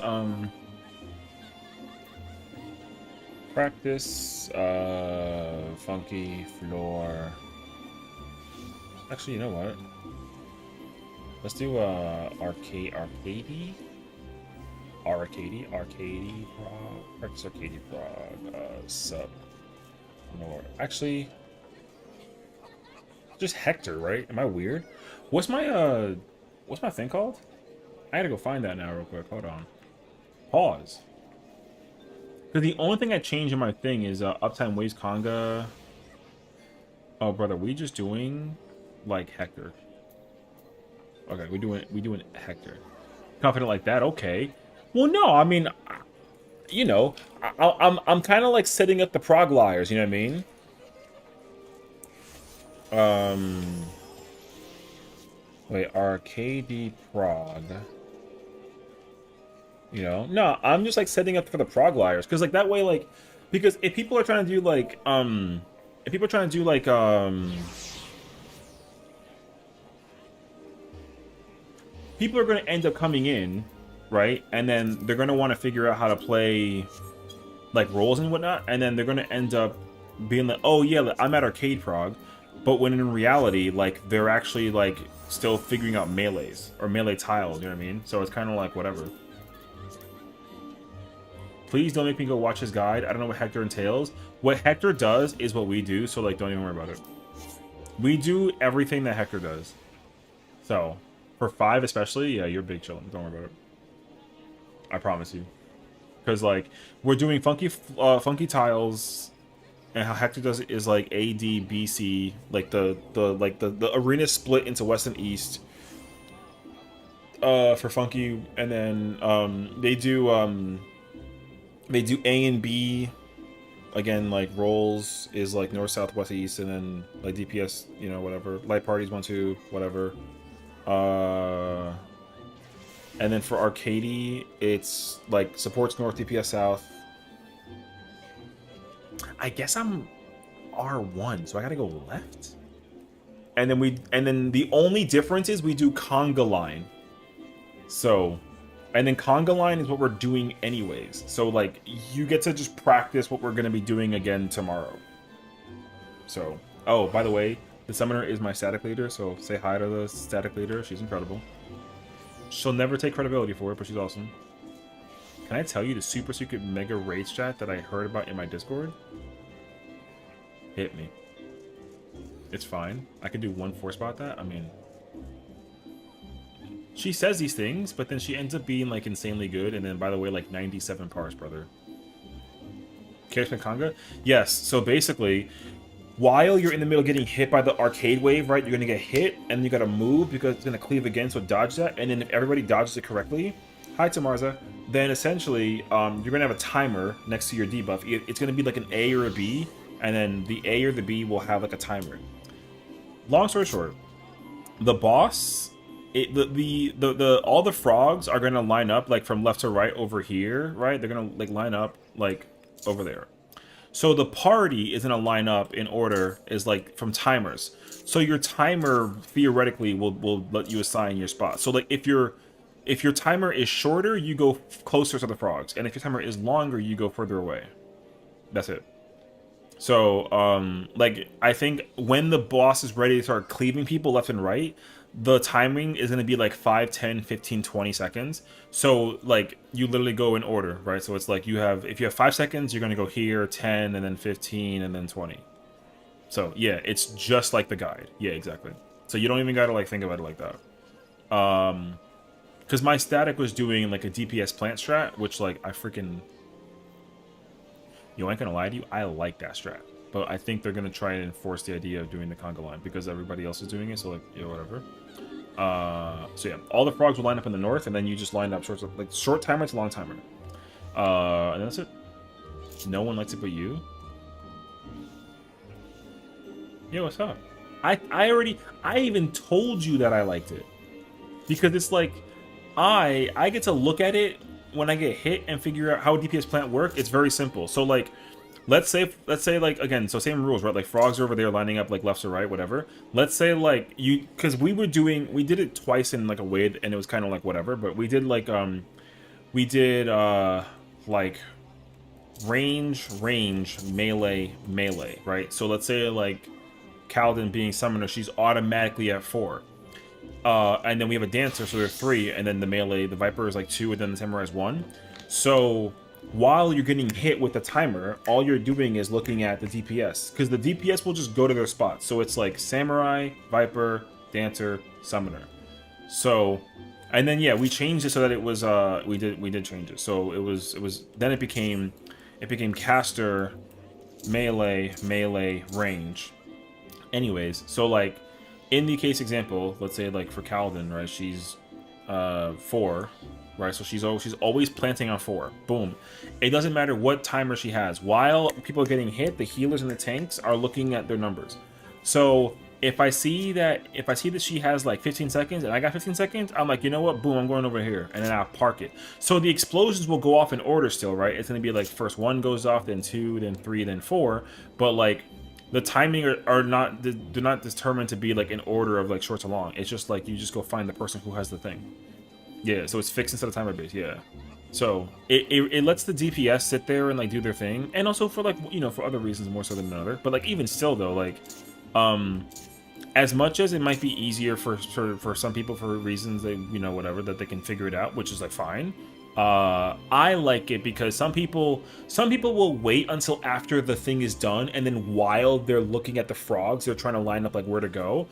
funky floor. Actually, you know what? Let's do arcade prog. Practice arcade prog. Sub. More. Actually, just Hector, right? Am I weird? What's my thing called? I gotta go find that now real quick. Hold on. Pause. Because the only thing I changed in my thing is Uptime Waves Conga. Oh, brother, we just doing like Hector. Okay, we doing Hector. Confident like that? Okay. Well, no, I mean, you know, I'm kind of like setting up the prog liars. You know what I mean? Wait, arcade prog. You know, no, I'm just like setting up for the prog liars, because like that way, like, because if people are trying to do like people are going to end up coming in, right, and then they're going to want to figure out how to play like roles and whatnot, and then they're going to end up being like, oh yeah, I'm at arcade prog, but when in reality, like, they're actually like still figuring out melees or melee tiles. You know what I mean? So it's kind of like whatever. Please don't make me go watch his guide. I don't know what Hector entails. What Hector does is what we do, so, like, don't even worry about it. We do everything that Hector does. So, for 5 especially, yeah, you're big chillin'. Don't worry about it. I promise you. Because, like, we're doing funky tiles And how Hector does it is like A, D, B, C, like the arena split into West and East for Funky, and then they do A and B again, like rolls is like north, south, west, east, and then like DPS, you know, whatever. Light parties 1, 2, whatever. And then for Arcady, it's like supports north, DPS south. I guess I'm R1, so I gotta go left. And then the only difference is we do conga line. So, and then conga line is what we're doing anyways. So like you get to just practice what we're gonna be doing again tomorrow. So, oh, by the way, the summoner is my static leader, so say hi to the static leader. She's incredible. She'll never take credibility for it, but she's awesome. Can I tell you the super secret mega raid strat that I heard about in my Discord? Hit me. It's fine. I can do 1 4 spot that. I mean, she says these things, but then she ends up being like insanely good. And then, by the way, like 97 parse, brother. Charisma Conga? Yes. So basically, while you're in the middle getting hit by the arcade wave, right, you're going to get hit, and then you got to move because it's going to cleave again, so dodge that. And then if everybody dodges it correctly, hi to Marza, then essentially you're going to have a timer next to your debuff. It's going to be like an A or a B, and then the A or the B will have like a timer. Long story short, the boss, all the frogs are going to line up like from left to right over here, right? They're going to like line up like over there. So the party is going to line up in order is like from timers. So your timer theoretically will let you assign your spot. So like if your timer is shorter, you go closer to the frogs, and if your timer is longer, you go further away. That's it. So like I think when the boss is ready to start cleaving people left and right, the timing is going to be like 5, 10, 15, 20 seconds. So like you literally go in order, right? So it's like if you have 5 seconds, you're going to go here, 10, and then 15, and then 20. So yeah, it's just like the guide. Yeah, exactly. So you don't even got to like think about it like that. Because my static was doing like a DPS plant strat, which like I freaking... Yo, I ain't gonna lie to you, I like that strat. But I think they're gonna try and enforce the idea of doing the conga line because everybody else is doing it, so like, yo, whatever. So yeah, all the frogs will line up in the north, and then you just line up short timer to long timer. And that's it. No one likes it but you. Yo, what's up? I even told you that I liked it. Because it's like, I get to look at it when I get hit and figure out how DPS plant work. It's very simple. So like, let's say like, again, so same rules, right? Like frogs are over there lining up like left to right, whatever. Let's say like because we did it twice in like a way, and it was kind of like whatever, but we did like like range melee, right? So let's say like Kaladin being summoner, she's automatically at 4. And then we have a dancer, so there's 3, and then the melee, the Viper is like 2, and then the Samurai is 1. So while you're getting hit with the timer, all you're doing is looking at the DPS, because the DPS will just go to their spots. So it's like Samurai, Viper, Dancer, Summoner. So, and then yeah, we changed it so that it was we did change it. So it was then it became caster, melee, range. Anyways, so like in the case example, let's say like for Kaladin, right? She's 4, right? So she's always planting on 4. Boom. It doesn't matter what timer she has. While people are getting hit, the healers and the tanks are looking at their numbers. So if I see that she has like 15 seconds and I got 15 seconds, I'm like, you know what? Boom, I'm going over here, and then I'll park it. So the explosions will go off in order still, right? It's gonna be like first 1 goes off, then 2, then 3, then 4. But like the timing they're not determined to be like in order of like short to long. It's just like you just go find the person who has the thing. Yeah, so it's fixed instead of timer based. Yeah, so it lets the DPS sit there and like do their thing, and also for like, you know, for other reasons more so than another. But like even still though, like as much as it might be easier for some people for reasons they, you know, whatever, that they can figure it out, which is like fine. I like it because some people will wait until after the thing is done, and then while they're looking at the frogs, they're trying to line up like where to go.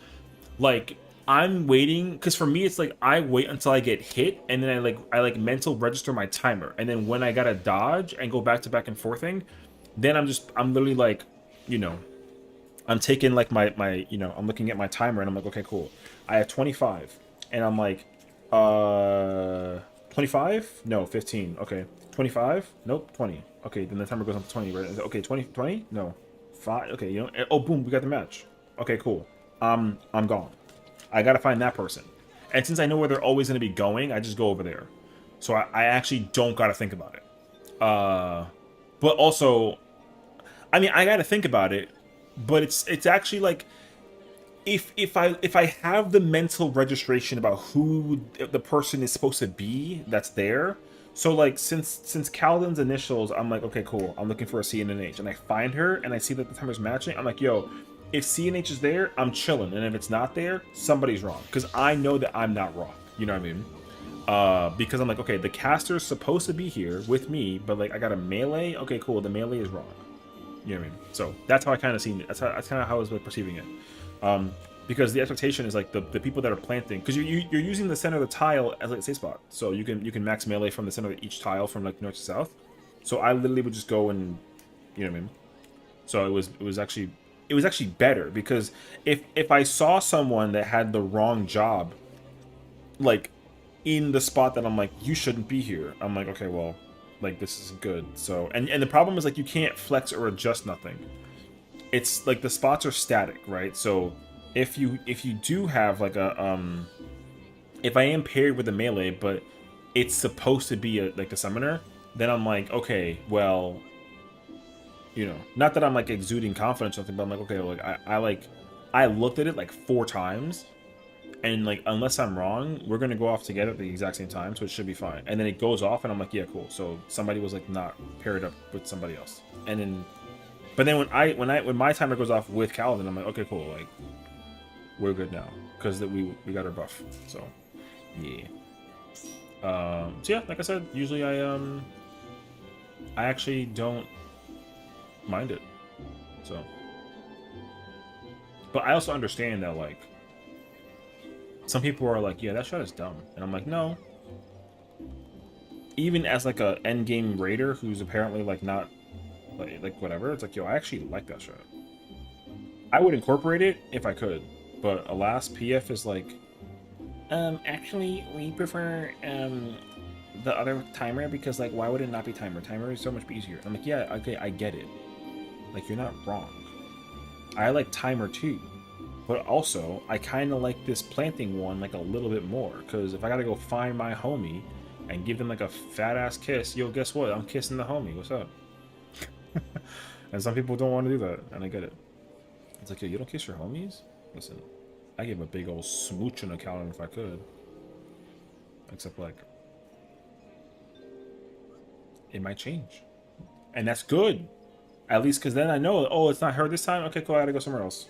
Like I'm waiting, because for me it's like I wait until I get hit, and then I mental register my timer, and then when I gotta dodge and go back to back and forthing, then I'm literally like you know, I'm taking like my I'm looking at my timer and I'm like, okay, cool. I have 25, and I'm like, 25? No, 15. Okay, 25? Nope, 20. Okay, then the timer goes up to 20. Right? Okay, 20, 20? No, 5. Okay, oh, boom, we got the match. Okay, cool. I'm gone. I gotta find that person, and since I know where they're always gonna be going, I just go over there. So I actually don't gotta think about it. But also, I mean, I gotta think about it, but it's actually like if I have the mental registration about who the person is supposed to be that's there. So like since Calden's initials, I'm like, okay, cool. I'm looking for a CNH, and I find her, and I see that the timer's matching. I'm like, yo, if CNH is there, I'm chilling, and if it's not there, somebody's wrong, because I know that I'm not wrong. You know what I mean? Because I'm like, okay, the caster's supposed to be here with me, but like I got a melee. Okay, cool. The melee is wrong. You know what I mean? So that's how I kind of seen it. That's kind of how I was like, perceiving it. Because the expectation is like the people that are planting, because you're using the center of the tile as like a safe spot, so you can max melee from the center of each tile from like north to south. So I literally would just go and, you know what I mean. So it was actually better, because if I saw someone that had the wrong job, like in the spot that I'm like, you shouldn't be here, I'm like, okay, well, like this isn't good. So and the problem is like you can't flex or adjust nothing. It's like the spots are static, right? So if you do have like a if I am paired with a melee, but it's supposed to be like a summoner, then I'm like, okay, well, not that I'm like exuding confidence or something, but I'm like, okay, like I looked at it like 4 times, and like unless I'm wrong, we're gonna go off together at the exact same time, so it should be fine. And then it goes off, and I'm like, yeah, cool. So somebody was like not paired up with somebody else, and then. But then when my timer goes off with Kaladin, I'm like, okay, cool, like we're good now, because that we got our buff. So yeah. So yeah, like I said, usually I actually don't mind it. So, but I also understand that like some people are like, yeah, that shot is dumb, and I'm like, no. Even as like a end game raider who's apparently like not like whatever, it's like, yo, I actually like that shot. I would incorporate it if I could, but alas, PF is like, actually, we prefer the other timer, because like, why would it not be timer? Timer is so much easier. I'm like, yeah, okay, I get it. Like, you're not wrong. I like timer too, but also I kind of like this planting one like a little bit more, because if I gotta go find my homie and give them like a fat ass kiss, yo, guess what? I'm kissing the homie. What's up? And some people don't want to do that, and I get it. It's like, yo, you don't kiss your homies? Listen, I give a big old smooch on a calendar if I could. Except, like, it might change. And that's good. At least, because then I know, oh, it's not her this time? Okay, cool, I gotta go somewhere else.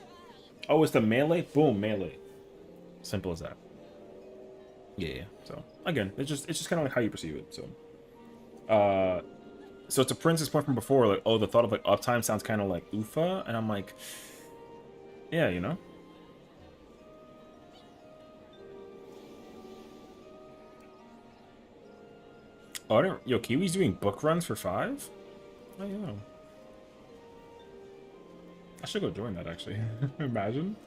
Oh, it's the melee? Boom, melee. Simple as that. Yeah, so, again, it's just kind of like how you perceive it, so. So to Prince's point from before, like, oh, the thought of like uptime sounds kind of like oofa, and I'm like, yeah, Oh, I don't, yo, Kiwi's doing book runs for 5? Oh yeah. I should go join that actually. Imagine.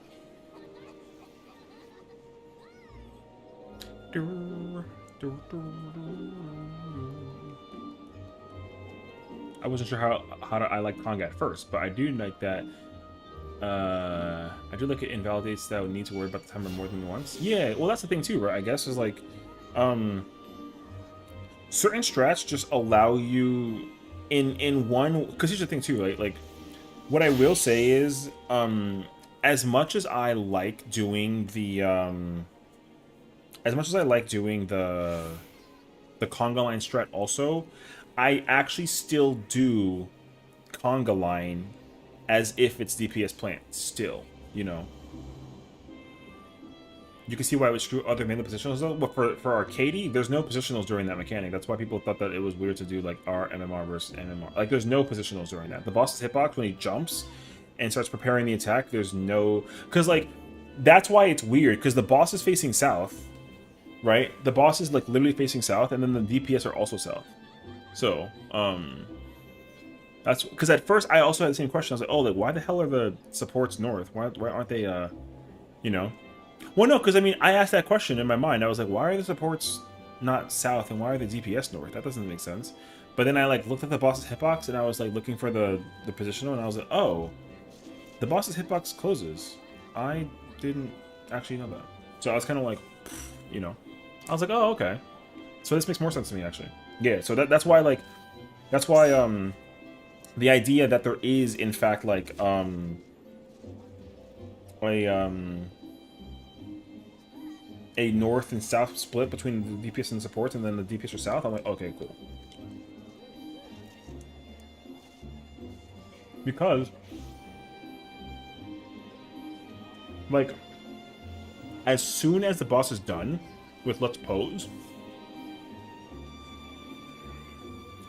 I wasn't sure how I like Konga at first, but I do like that. I do like it invalidates that I would need to worry about the timer more than once. Yeah, well that's the thing too, right? I guess is like, certain strats just allow you in one. Because here's the thing too, right? Like, what I will say is, as much as I like doing the conga line strat also, I actually still do conga line as if it's DPS plant still, You can see why I would screw other melee positionals though, but for Arcady, there's no positionals during that mechanic. That's why people thought that it was weird to do like our MMR versus MMR. Like, there's no positionals during that. The boss's hitbox, when he jumps and starts preparing the attack, there's no... Because, like, that's why it's weird, because the boss is facing south, right? The boss is, like, literally facing south, and then the DPS are also south. So, That's because at first I also had the same question. I was like, oh, like why the hell are the supports north? Why aren't they you know? Well, no, because I mean I asked that question in my mind. I was like, why are the supports not south and why are the DPS north? That doesn't make sense. But then I like looked at the boss's hitbox and I was like looking for the positional and I was like, oh, the boss's hitbox closes. I didn't actually know that. So I was kind of like, you know, I was like, oh, okay. So this makes more sense to me actually. Yeah. So that's why like that's why the idea that there is in fact like a north and south split between the DPS and supports and then the DPS are south, I'm like, okay, cool. Because like as soon as the boss is done with Let's Pose,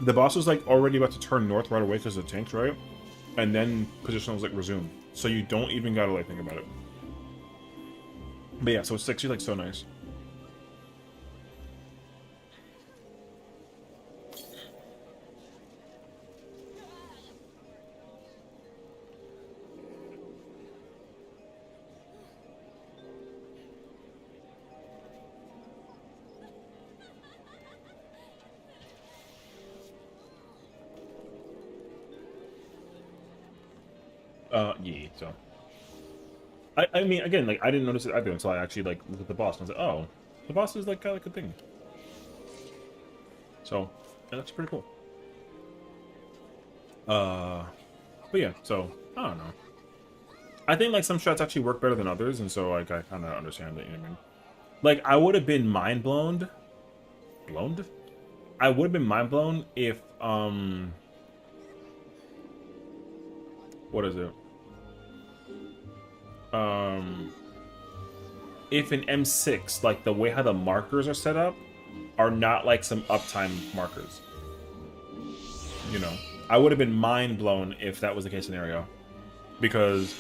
the boss is like already about to turn north right away because of the tanks, right? And then positionals like resume. So you don't even gotta like think about it. But yeah, so it's actually like so nice. Yeah, so. I mean, again, like, I didn't notice it either until I actually, like, looked at the boss, and I was like, oh, the boss is, like, got, like, a thing. So, yeah, that's pretty cool. But yeah, so, I don't know. I think, like, some strats actually work better than others, and so, like, I kind of understand it, you know what I mean? Like, I would have been mind-blown. Blown? I would have been mind-blown if, what is it? If an M6, like the way how the markers are set up, are not like some uptime markers. You know, I would have been mind blown if that was the case scenario, because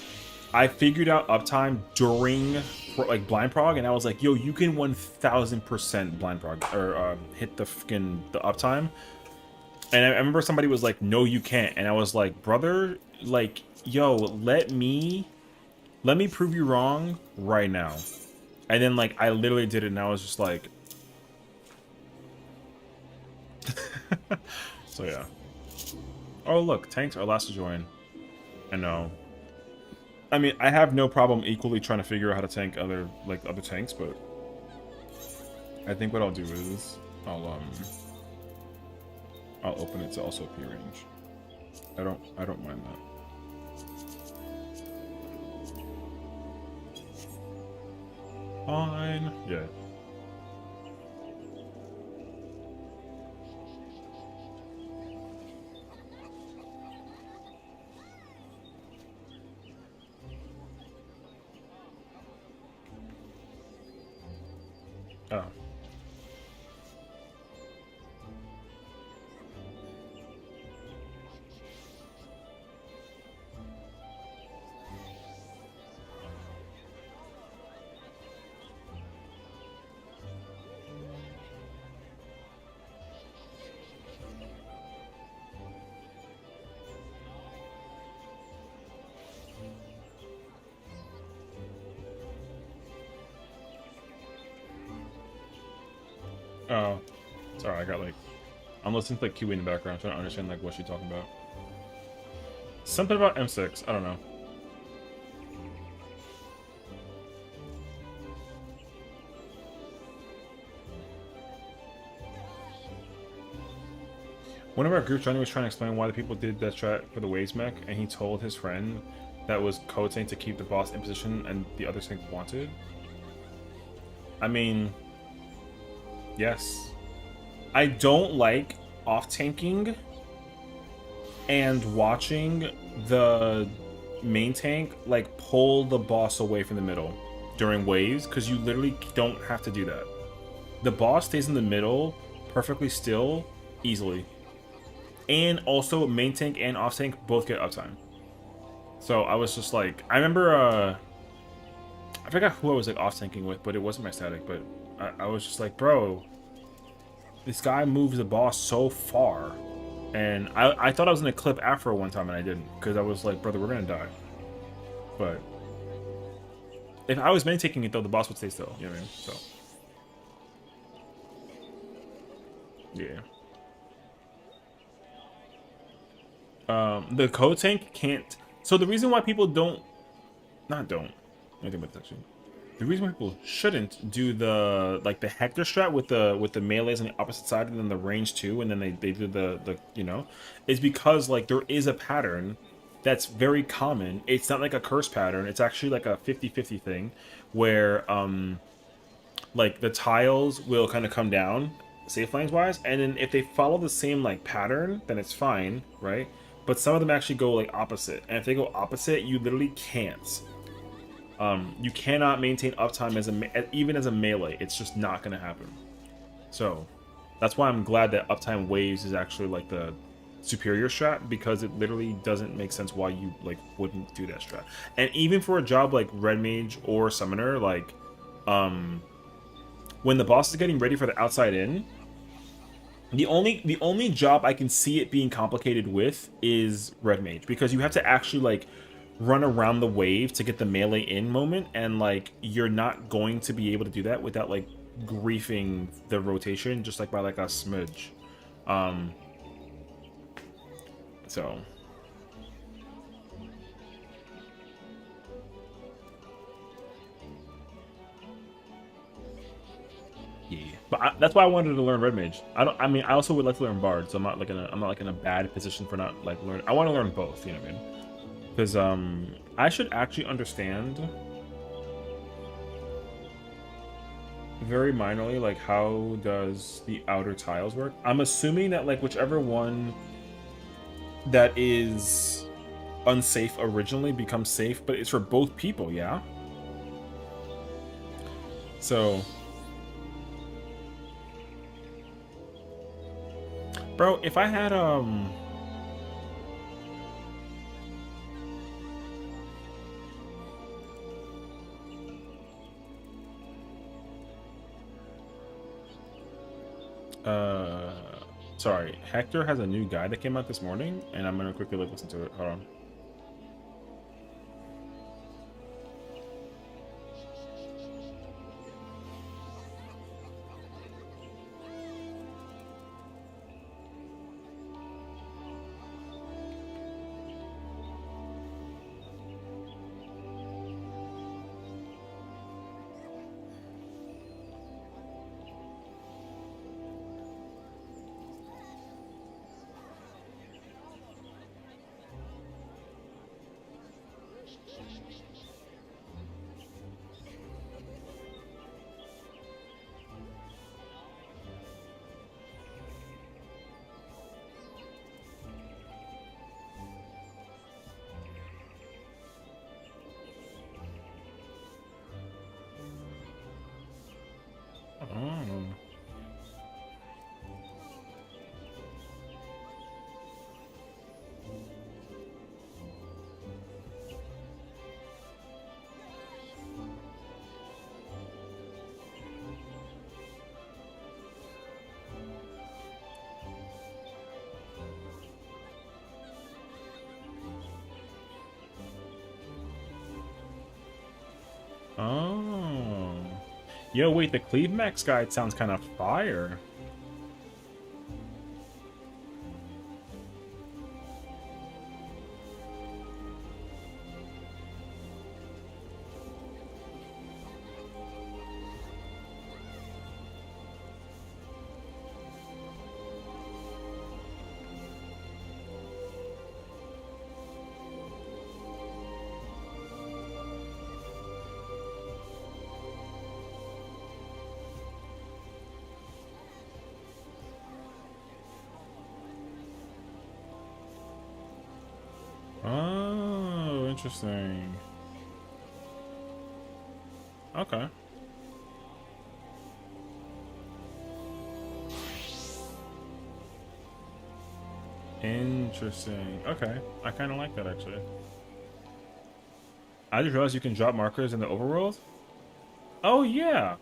I figured out uptime during like blind prog, and I was like, yo, you can 1000% blind prog or hit the uptime. And I remember somebody was like, no, you can't, and I was like, brother, like, yo, let me prove you wrong right now. And then, like, I literally did it, and I was just like... So, yeah. Oh, look, tanks are last to join. I know. I mean, I have no problem equally trying to figure out how to tank other tanks, but... I think what I'll do is... I'll open it to also P range. I don't mind that. Fine. Yeah. Oh. Oh. Sorry, I got like... I'm listening to like QE in the background, trying to understand like what she's talking about. Something about M6, I don't know. One of our group Johnny was trying to explain why the people did that strat for the waves mech, and he told his friend that was code saying to keep the boss in position and the other thing wanted. I mean, yes. I don't like off-tanking and watching the main tank like pull the boss away from the middle during waves, because you literally don't have to do that. The boss stays in the middle perfectly still easily. And also, main tank and off tank both get uptime. So I was just like, I remember, I forgot who I was like off tanking with, but it wasn't my static. But I was just like, bro, this guy moves the boss so far. And I thought I was gonna clip Afro one time and I didn't, because I was like, brother, we're gonna die. But if I was main taking it though, the boss would stay still. You know what I mean? So yeah. The code tank can't. So the reason why people don't, not don't, let me think about this actually. The reason why people shouldn't do the like the Hector strat with the melees on the opposite side and then the range too, and then they do the you know, is because like there is a pattern that's very common. It's not like a curse pattern. It's actually like a 50-50 thing where like the tiles will kind of come down safe lines wise, and then if they follow the same like pattern, then it's fine, right? But some of them actually go like opposite, and if they go opposite, you literally can't. You cannot maintain uptime as even as a melee. It's just not going to happen. So that's why I'm glad that uptime waves is actually like the superior strat, because it literally doesn't make sense why you like wouldn't do that strat. And even for a job like red mage or summoner, like when the boss is getting ready for the outside in, the only job I can see it being complicated with is red mage, because you have to actually like run around the wave to get the melee in moment, and like you're not going to be able to do that without like griefing the rotation just like by like a smidge. Um so yeah, but that's why I wanted to learn red mage. I mean I also would like to learn bard, so I'm not like in a bad position for not like learning. I want to learn both, you know what I mean? Because I should actually understand very minorly like how does the outer tiles work. I'm assuming that like whichever one that is unsafe originally becomes safe, but it's for both people, yeah? So bro, if I had sorry, Hector has a new guide that came out this morning, and I'm gonna quickly like listen to it. Hold on. Oh. Oh. Yo, wait, the Cleve Max guide sounds kind of fire. Oh, interesting. Okay. Interesting. Okay. I kind of like that, actually. I just realized you can drop markers in the overworld. Oh, yeah.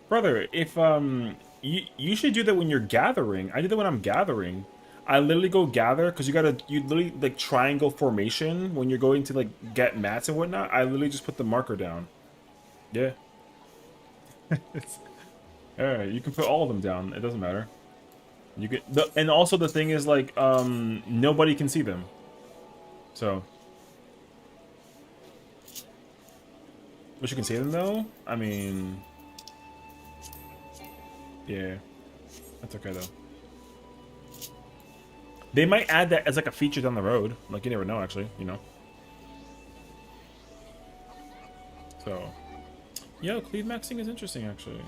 Brother, if, you should do that when you're gathering. I do that when I'm gathering. I literally go gather because you literally like triangle formation when you're going to like get mats and whatnot. I literally just put the marker down. Yeah. All right, you can put all of them down. It doesn't matter. You get and also the thing is like nobody can see them. So, but you can see them though. I mean, yeah, that's okay though. They might add that as like a feature down the road. Like you never know, actually. You know. So, yo, cleave maxing is interesting actually.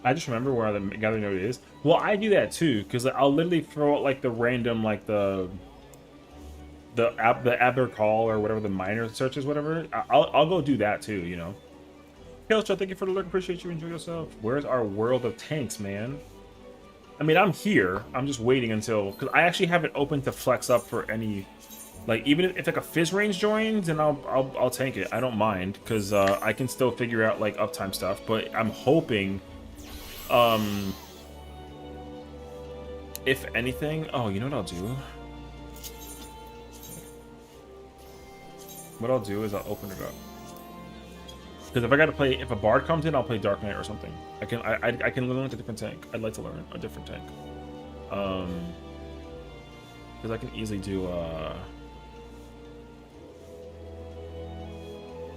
I just remember where the gathering node is. Well, I do that too, because I'll literally throw out like the random, like the Aber call or whatever the miner searches, whatever. I'll go do that too, you know. Killshot, thank you for the lurk. Appreciate you. Enjoy yourself. Where's our world of tanks, man? I mean, I'm here. I'm just waiting until because I actually have it open to flex up for any, like even if like a fizz range joins, then I'll tank it. I don't mind because I can still figure out like uptime stuff. But I'm hoping. If anything, oh, you know what I'll do? What I'll do is I'll open it up. Because if I gotta play, if a bard comes in, I'll play Dark Knight or something. I can learn a different tank. I'd like to learn a different tank. Because I can easily do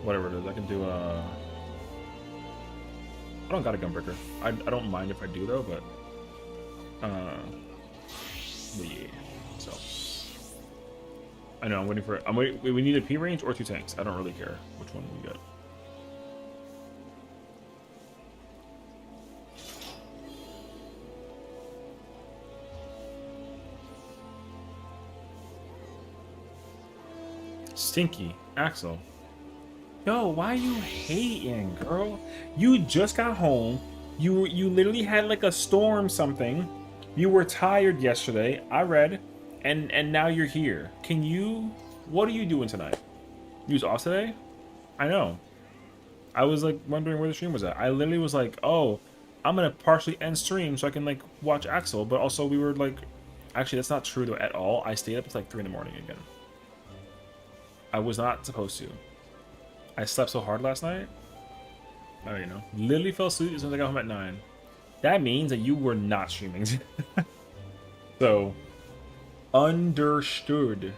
whatever it is. I can do I don't got a Gunbreaker. I don't mind if I do though, but yeah. So I know I'm waiting for. We need a P range or 2 tanks. I don't really care which one we get. Stinky Axel. Yo, why are you hating, girl? You just got home. You literally had like a storm something. You were tired yesterday. I read, and now you're here. Can you? What are you doing tonight? You was off today? I know. I was like wondering where the stream was at. I literally was like, oh, I'm gonna partially end stream so I can like watch Axel. But also we were like, actually that's not true though at all. I stayed up until like 3 in the morning again. I was not supposed to. I slept so hard last night. Oh, you know, literally fell asleep as soon as I got home at 9. That means that you were not streaming. So, understood.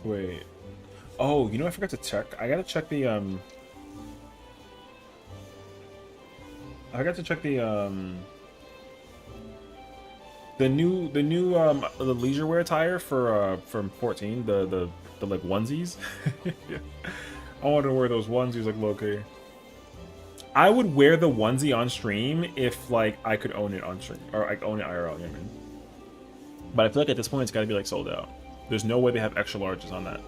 Wait. Oh, you know, I forgot to check. I gotta check the I got to check the new the leisure wear attire for from 14, the like onesies. Yeah. I want to wear those onesies like Loki. I would wear the onesie on stream if like I could own it on stream or like own it IRL, you know what I mean? But I feel like at this point it's got to be like sold out. There's no way they have extra larges on that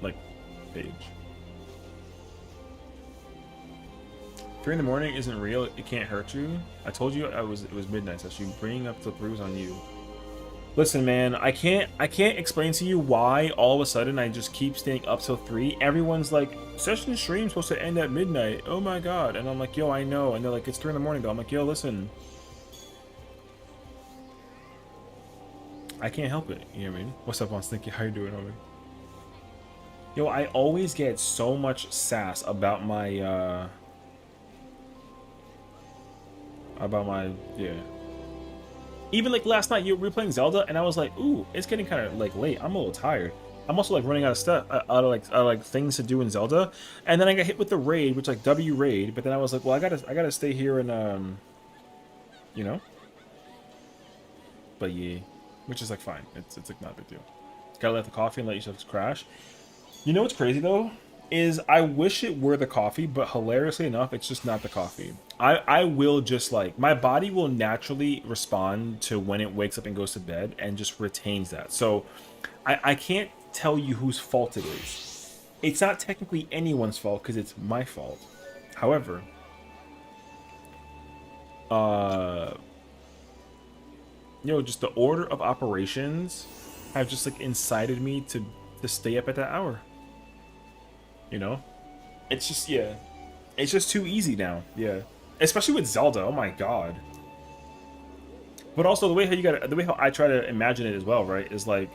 like page. 3 in the morning isn't real. It can't hurt you. I told you it was midnight. So you bringing up the bruise on you. Listen, man. I can't explain to you why all of a sudden I just keep staying up till 3. Everyone's like, session stream's supposed to end at midnight. Oh my god. And I'm like, yo, I know. And they're like, it's 3 in the morning though. I'm like, yo, listen. I can't help it. You know what I mean? What's up, on Stinky? How you doing, homie? Yo, I always get so much sass about my yeah. Even like last night, you were playing Zelda, and I was like, "Ooh, it's getting kind of like late. I'm a little tired. I'm also like running out of stuff, out of like things to do in Zelda." And then I got hit with the raid, which like W raid. But then I was like, "Well, I gotta stay here and you know." But yeah, which is like fine. It's like not a big deal. Gotta let the coffee and let yourself crash. You know what's crazy though? Is I wish it were the coffee, but hilariously enough, it's just not the coffee. I will just like, my body will naturally respond to when it wakes up and goes to bed and just retains that. So I can't tell you whose fault it is. It's not technically anyone's fault because it's my fault. However, just the order of operations have just like incited me to stay up at that hour. It's just, yeah, it's just too easy now. Yeah, especially with Zelda. Oh my god. But also the way how I try to imagine it as well, right? Is like,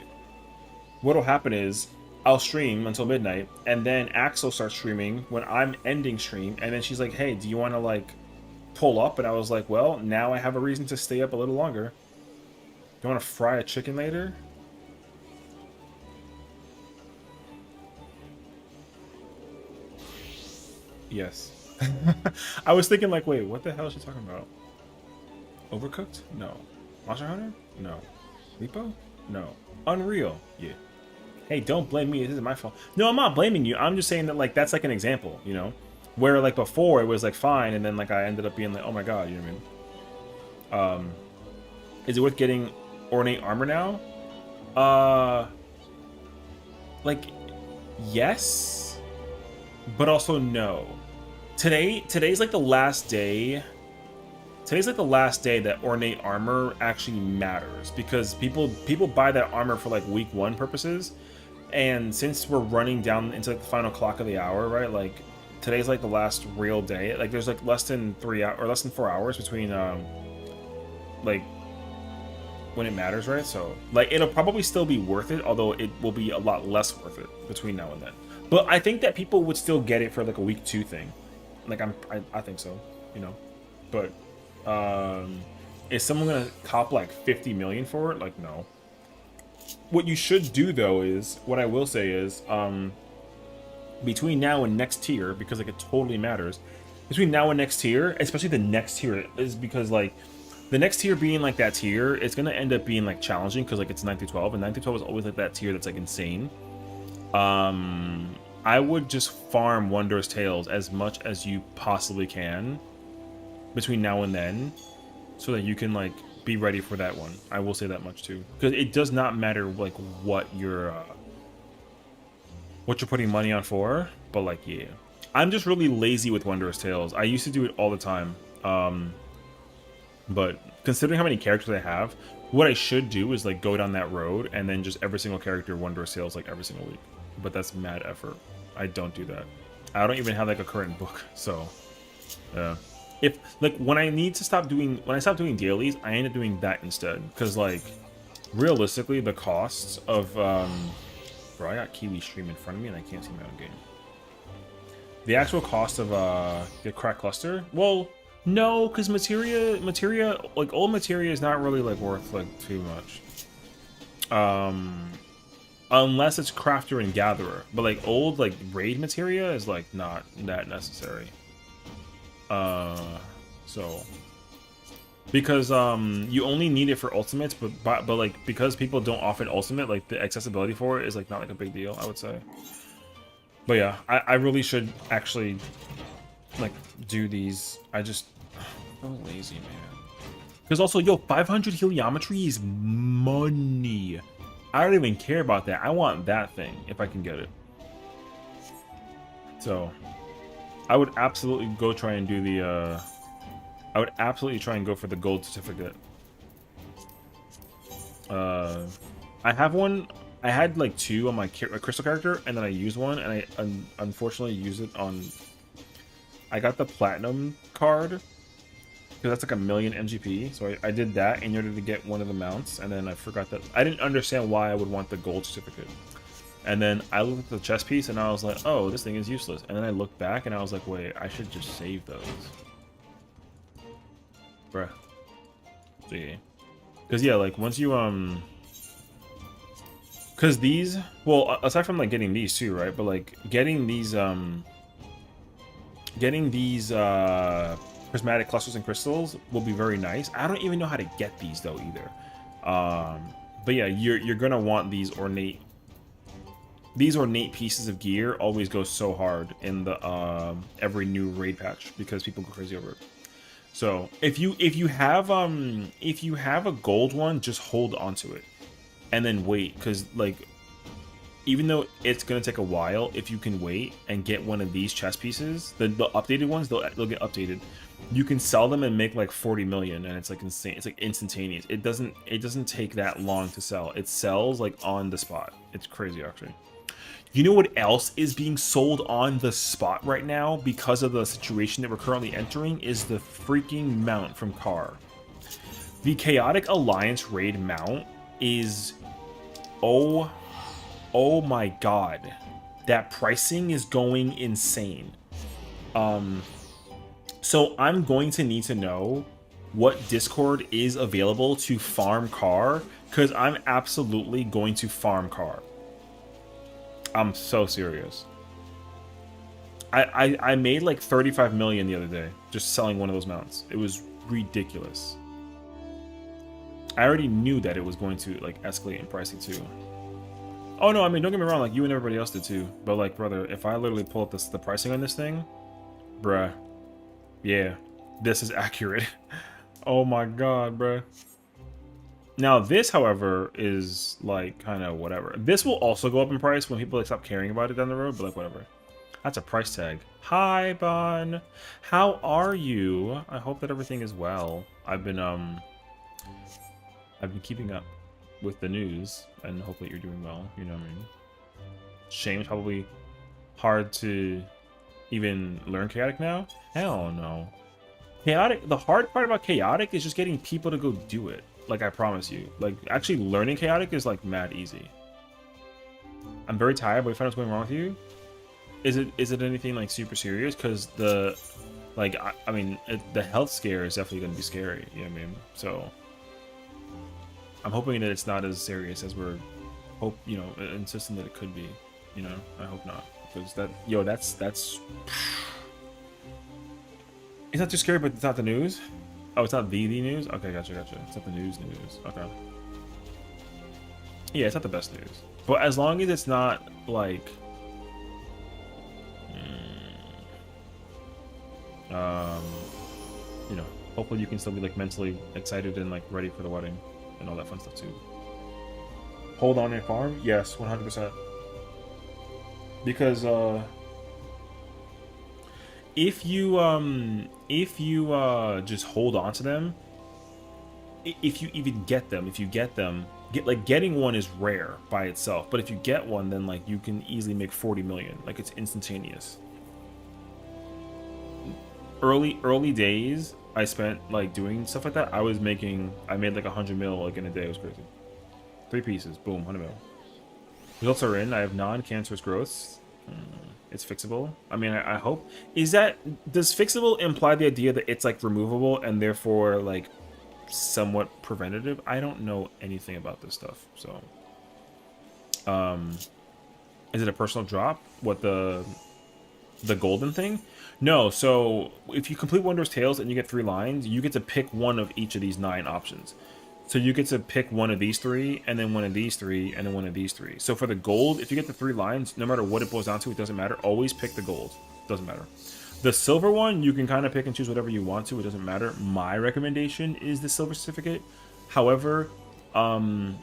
what'll happen is I'll stream until midnight, and then Axel starts streaming when I'm ending stream, and then she's like, "Hey, do you want to like pull up?" And I was like, "Well, now I have a reason to stay up a little longer. You want to fry a chicken later?" Yes. I was thinking like, wait, what the hell is she talking about? Overcooked? No. Monster Hunter? No. Lipo? No. Unreal? Yeah. Hey, don't blame me. This isn't my fault. No, I'm not blaming you. I'm just saying that like that's like an example, where like before it was like fine, and then like I ended up being like, oh my god, you know what I mean? Is it worth getting ornate armor now? Like, yes, but also no. Today's like the last day. Today's like the last day that ornate armor actually matters, because people buy that armor for like week 1 purposes, and since we're running down into like the final clock of the hour, right? Like today's like the last real day. Like there's like less than 3 hours or less than 4 hours between like when it matters, right? So like it'll probably still be worth it, although it will be a lot less worth it between now and then. But I think that people would still get it for like a week 2 thing. Like I think so, But is someone gonna cop like 50 million for it? Like, no. What you should do though is, what I will say is, between now and next tier, because like it totally matters, between now and next tier, especially the next tier, is because like the next tier being like that tier, it's gonna end up being like challenging because like it's 9 through 12, and 9 through 12 is always like that tier that's like insane. I would just farm Wondrous Tales as much as you possibly can between now and then, so that you can like be ready for that one. I will say that much too, because it does not matter like what you're putting money on for, but like, yeah, I'm just really lazy with Wondrous Tales. I used to do it all the time, but considering how many characters I have, what I should do is like go down that road and then just every single character Wondrous Tales like every single week. But that's mad effort. I don't do that. I don't even have like a current book, so yeah. If like when I stop doing dailies, I end up doing that instead, because like realistically the costs of bro, I got Kiwi stream in front of me and I can't see my own game. The actual cost of the crack cluster, well, no, because materia like old materia is not really like worth like too much, unless it's crafter and gatherer. But like old like raid materia is like not that necessary. So because you only need it for ultimates, but like because people don't often ultimate, like the accessibility for it is like not like a big deal, I would say. But yeah, I really should actually like do these. I'm so lazy, man. Because also, yo, 500 heliometry is money. I don't even care about that. I want that thing if I can get it. So I would absolutely go try and do the I would absolutely try and go for the gold certificate. I have one. I had like 2 on my crystal character, and then I used one, and I unfortunately used it on. I got the platinum card because that's like 1,000,000 MGP. So I did that in order to get one of the mounts, and then I forgot that I didn't understand why I would want the gold certificate. And then I looked at the chest piece, and I was like, "Oh, this thing is useless." And then I looked back, and I was like, "Wait, I should just save those." Bruh. See. Because, yeah, like, once you, because these, well, aside from, like, getting these too, right? But, like, getting these prismatic clusters and crystals will be very nice. I don't even know how to get these, though, either. But, yeah, you're gonna want these ornate pieces of gear always go so hard in the, every new raid patch, because people go crazy over it. So if you have a gold one, just hold onto it, and then wait, because like even though it's gonna take a while, if you can wait and get one of these chess pieces, the updated ones, they'll get updated. You can sell them and make like 40 million, and it's like insane. It's like instantaneous. It doesn't take that long to sell. It sells like on the spot. It's crazy, actually. You know what else is being sold on the spot right now because of the situation that we're currently entering is the freaking mount from Carr. The Chaotic Alliance raid mount is, oh my god, that pricing is going insane. So I'm going to need to know what Discord is available to farm Carr, because I'm absolutely going to farm Carr. I'm so serious. I made like 35 million the other day just selling one of those mounts. It was ridiculous. I already knew that it was going to like escalate in pricing too. Oh no, I mean, don't get me wrong, like you and everybody else did too. But like, brother, if I literally pull up the pricing on this thing, bruh, yeah, this is accurate. Oh my god, bruh. Now this, however, is like kind of whatever. This will also go up in price when people like stop caring about it down the road, but like whatever. That's a price tag. Hi, Bon. How are you? I hope that everything is well. I've been keeping up with the news and hope that you're doing well. You know what I mean? Shame is probably hard to even learn Chaotic now. Hell no. Chaotic. The hard part about Chaotic is just getting people to go do it. Like, I promise you. Like, actually learning Chaotic is, like, mad easy. I'm very tired, but we found what's going wrong with you. Is it anything, like, super serious? Because the, like, I mean, the health scare is definitely going to be scary. You know what I mean? So, I'm hoping that it's not as serious as we're, insisting that it could be. You know? I hope not. Because that, that's... It's not too scary, but it's not the news? Oh, it's not the news? Okay, gotcha. It's not the news. Okay. Yeah, it's not the best news. But as long as it's not, like... hopefully you can still be, like, mentally excited and, like, ready for the wedding. And all that fun stuff, too. Hold on and farm? Yes, 100%. Because, if you just hold on to them, if you even get them, getting one is rare by itself, but if you get one, then like you can easily make 40 million. Like, it's instantaneous. Early days I spent like doing stuff like that. I made like 100 mil like in a day. It was crazy. 3 pieces, boom, 100 mil. Results are in. I have non-cancerous growths. It's fixable. I mean, I hope. Does fixable imply the idea that it's like removable and therefore like somewhat preventative? I don't know anything about this stuff. So, is it a personal drop? What the golden thing? No. So if you complete Wondrous Tales and you get 3 lines, you get to pick one of each of these 9 options. So you get to pick one of these 3, and then one of these 3, and then one of these 3. So for the gold, if you get the 3 lines, no matter what it boils down to, it doesn't matter. Always pick the gold. Doesn't matter. The silver one, you can kind of pick and choose whatever you want to. It doesn't matter. My recommendation is the silver certificate. However, heliometry,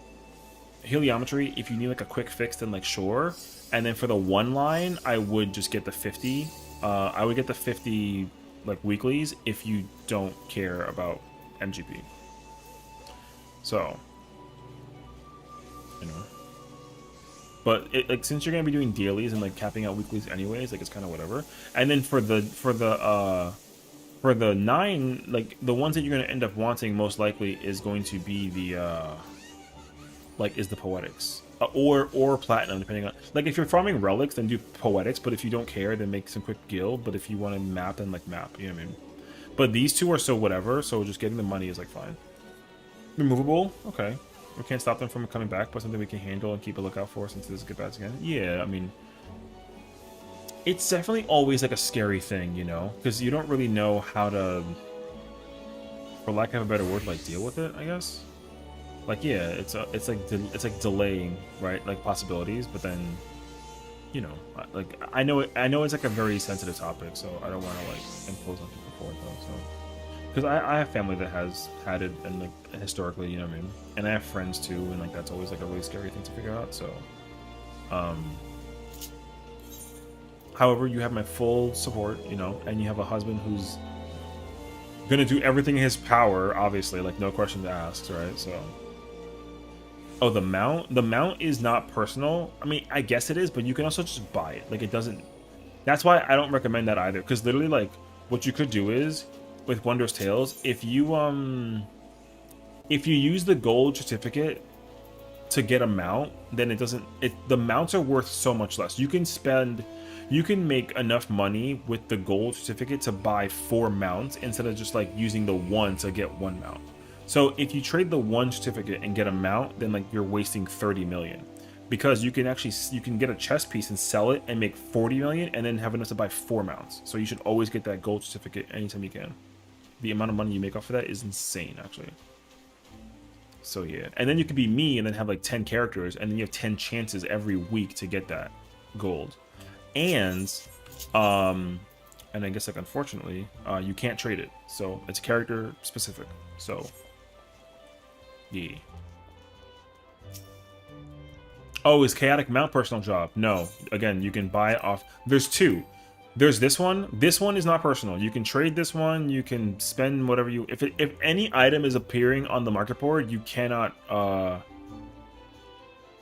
if you need like a quick fix, then like sure. And then for the 1 line, I would just get the 50. I would get the 50 like weeklies if you don't care about MGP. So, but like since you're gonna be doing dailies and like capping out weeklies anyways, like it's kind of whatever. And then for the 9, like the ones that you're gonna end up wanting most likely is going to be the is the poetics or platinum, depending on like if you're farming relics, then do poetics. But if you don't care, then make some quick guild. But if you want to map, then like map. You know what I mean? But these 2 are so whatever. So just getting the money is like fine. Removable? Okay. We can't stop them from coming back, but something we can handle and keep a lookout for since this get bad again. Yeah, I mean, it's definitely always like a scary thing, because you don't really know how to, for lack of a better word, like deal with it, I guess. Like, yeah, it's like delaying, right? Like possibilities, but then, like I know it's like a very sensitive topic, so I don't want to like impose on people for it though. So. Because I have family that has had it, and like historically, you know what I mean? And I have friends too, and like that's always like a really scary thing to figure out, so However, you have my full support, you know, and you have a husband who's gonna do everything in his power, obviously, like no questions asked, right? So, oh, the mount. The mount is not personal. I mean, I guess it is, but you can also just buy it. Like, it doesn't. That's why I don't recommend that either. Because literally, like, what you could do is with Wondrous Tales, if you use the gold certificate to get a mount, then it doesn't. The mounts are worth so much less. You can make enough money with the gold certificate to buy 4 mounts instead of just like using the 1 to get 1 mount. So if you trade the 1 certificate and get a mount, then like you're wasting 30 million, because you can get a chess piece and sell it and make 40 million and then have enough to buy 4 mounts. So you should always get that gold certificate anytime you can. The amount of money you make off of that is insane, actually. So yeah, and then you could be me and then have like 10 characters, and then you have 10 chances every week to get that gold. And I guess like unfortunately, you can't trade it, so it's character specific. So yeah. Oh, is chaotic mount personal job? No. Again, you can buy it off. There's 2. There's this one. This one is not personal. You can trade this one. You can spend whatever you. If any item is appearing on the market board, you cannot.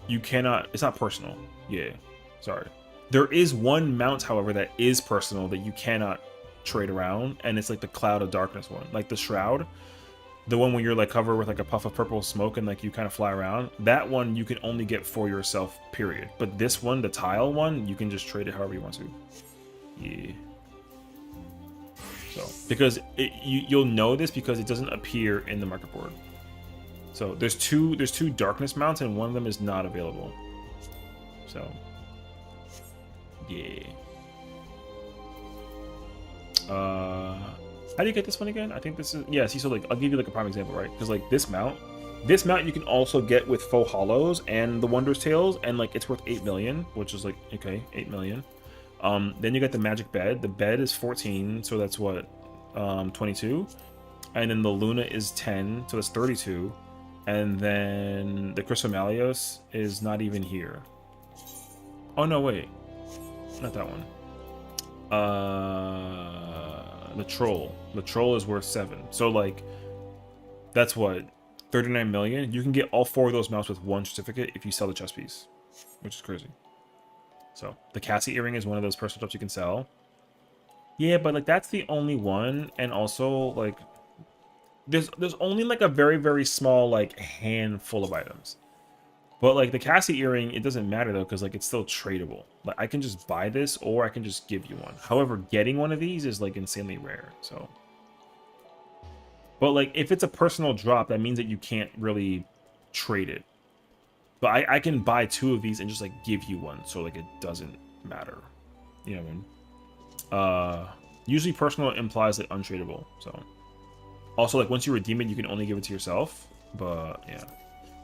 It's not personal. Yeah. Sorry. There is one mount, however, that is personal that you cannot trade around, and it's like the Cloud of Darkness one, like the Shroud, the one where you're like covered with like a puff of purple smoke and like you kind of fly around. That one you can only get for yourself, period. But this one, the tile one, you can just trade it however you want to. Yeah. So because you'll know this because it doesn't appear in the market board. So there's two darkness mounts and one of them is not available. So yeah. How do you get this one again? I think this is, yeah, see, so like I'll give you like a prime example, right? Because like this mount you can also get with faux hollows and the Wondrous Tales, and like it's worth 8 million, which is like, okay, 8 million. Then you get the magic bed. The bed is 14, so that's what, 22. And then the Luna is 10, so that's 32. And then the Crystal Malios is not even here. Oh no, wait. Not that one. The Troll. The Troll is worth 7. So like, that's what, 39 million? You can get all 4 of those mounts with 1 certificate if you sell the chess piece, which is crazy. So the Cassie earring is one of those personal stuff you can sell. Yeah, but like that's the only one, and also like there's only like a very, very small like handful of items. But like the Cassie earring, it doesn't matter though, because like it's still tradable. Like I can just buy this or I can just give you one. However, getting one of these is like insanely rare. So, but like if it's a personal drop, that means that you can't really trade it. But I can buy 2 of these and just like give you one, so like it doesn't matter. You know what I mean? Usually personal implies like untradeable. So also like once you redeem it, you can only give it to yourself. But yeah.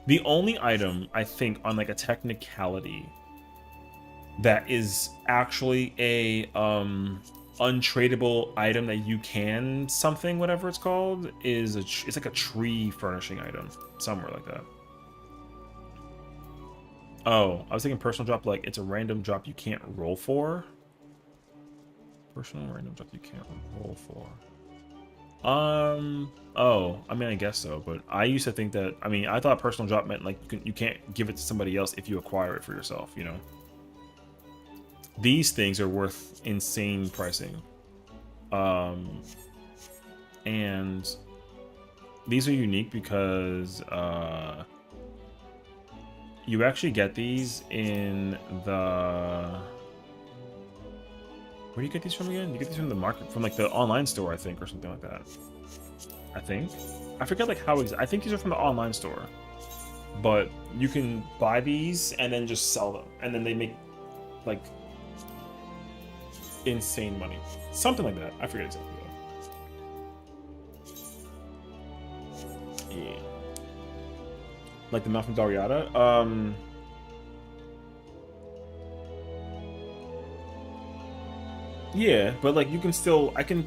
The only item, I think, on like a technicality that is actually a untradeable item that you can something, whatever it's called, is it's like a tree furnishing item, somewhere like that. Oh, I was thinking personal drop, like it's a random drop you can't roll for. Personal random drop you can't roll for. Oh, I mean, I guess so, but I used to think that, I mean, I thought personal drop meant like you can't give it to somebody else if you acquire it for yourself, you know? These things are worth insane pricing. And these are unique because, you actually get these in the... Where do you get these from again? You get these from the market, from like the online store, I think, or something like that. I think. I forget like how I think these are from the online store. But you can buy these and then just sell them. And then they make like insane money. Something like that. I forget exactly though. Yeah. Like the mount from Dariata. Yeah, but like you can still, I can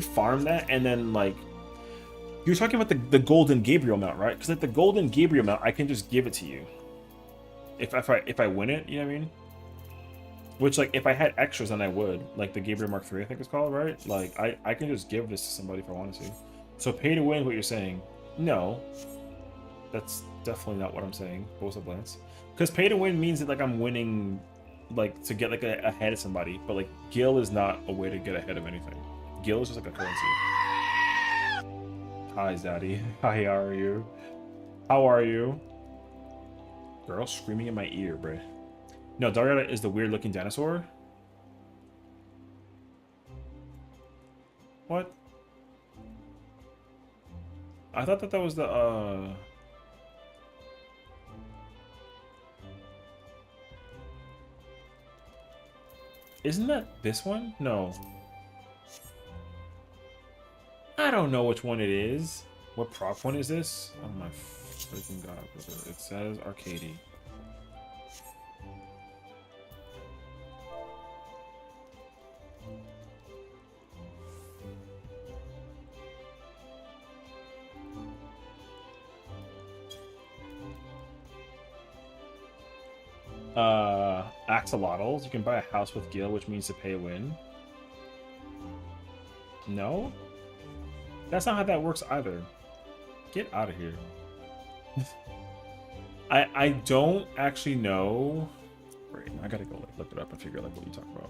farm that, and then like you're talking about the golden Gabriel mount, right? Because like the golden Gabriel mount, I can just give it to you. if I win it, you know what I mean? Which, like, if I had extras, then I would. Like the Gabriel Mark III, I think it's called, right? Like, I can just give this to somebody if I wanted to. So pay to win, what you're saying? No, that's definitely not what I'm saying. What's up, Lance? Because pay to win means that like I'm winning, like to get like ahead of somebody. But like Gil is not a way to get ahead of anything. Gil is just like a currency. Hi, Zaddy. Hi, how are you? How are you? Girl screaming in my ear, bruh. No, Daryata is the weird-looking dinosaur. What? I thought that was the, Isn't that this one? No. I don't know which one it is. What prop one is this? Oh my freaking god. It says Arcady. Axolotls. You can buy a house with Gil, which means to pay a win. No? That's not how that works either. Get out of here. I don't actually know. Right, I gotta go like look it up and figure out like what you talk about.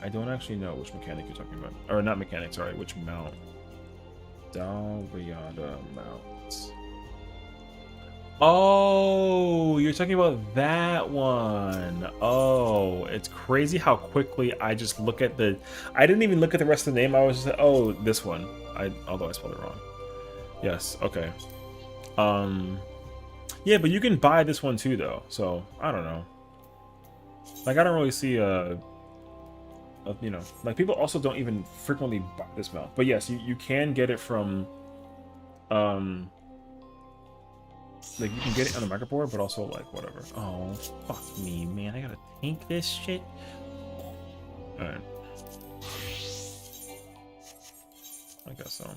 I don't actually know which mechanic you're talking about. Or not mechanic, sorry, which mount. Daryata mounts. Oh, you're talking about that one. Oh, it's crazy how quickly I just look at the... I didn't even look at the rest of the name. I was just like, oh, this one. Although I spelled it wrong. Yes, okay. Yeah, but you can buy this one too, though. So, I don't know. Like, I don't really see you know, like people also don't even frequently buy this mount. But yes, you can get it from... like, you can get it on the microboard, but also, like, whatever. Oh, fuck me, man. I gotta tank this shit. Alright. I guess so.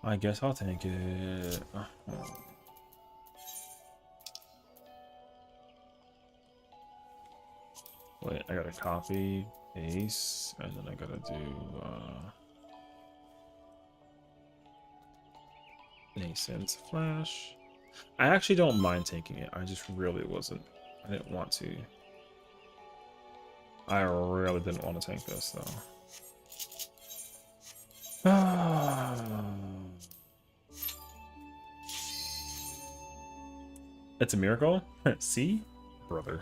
I guess I'll tank it. Wait, I gotta copy, paste, and then I gotta do, nascent flash. I actually don't mind taking it. I just really wasn't. I didn't want to. I really didn't want to tank this though. It's a miracle. See, brother.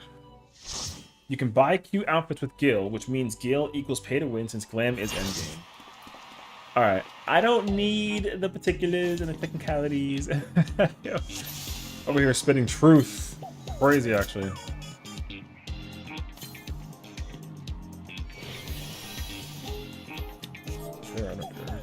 You can buy cute outfits with Gil, which means Gil equals pay to win since glam is endgame. Alright, I don't need the particulars and the technicalities. Over here spitting truth. Crazy, actually. Sure, I don't care.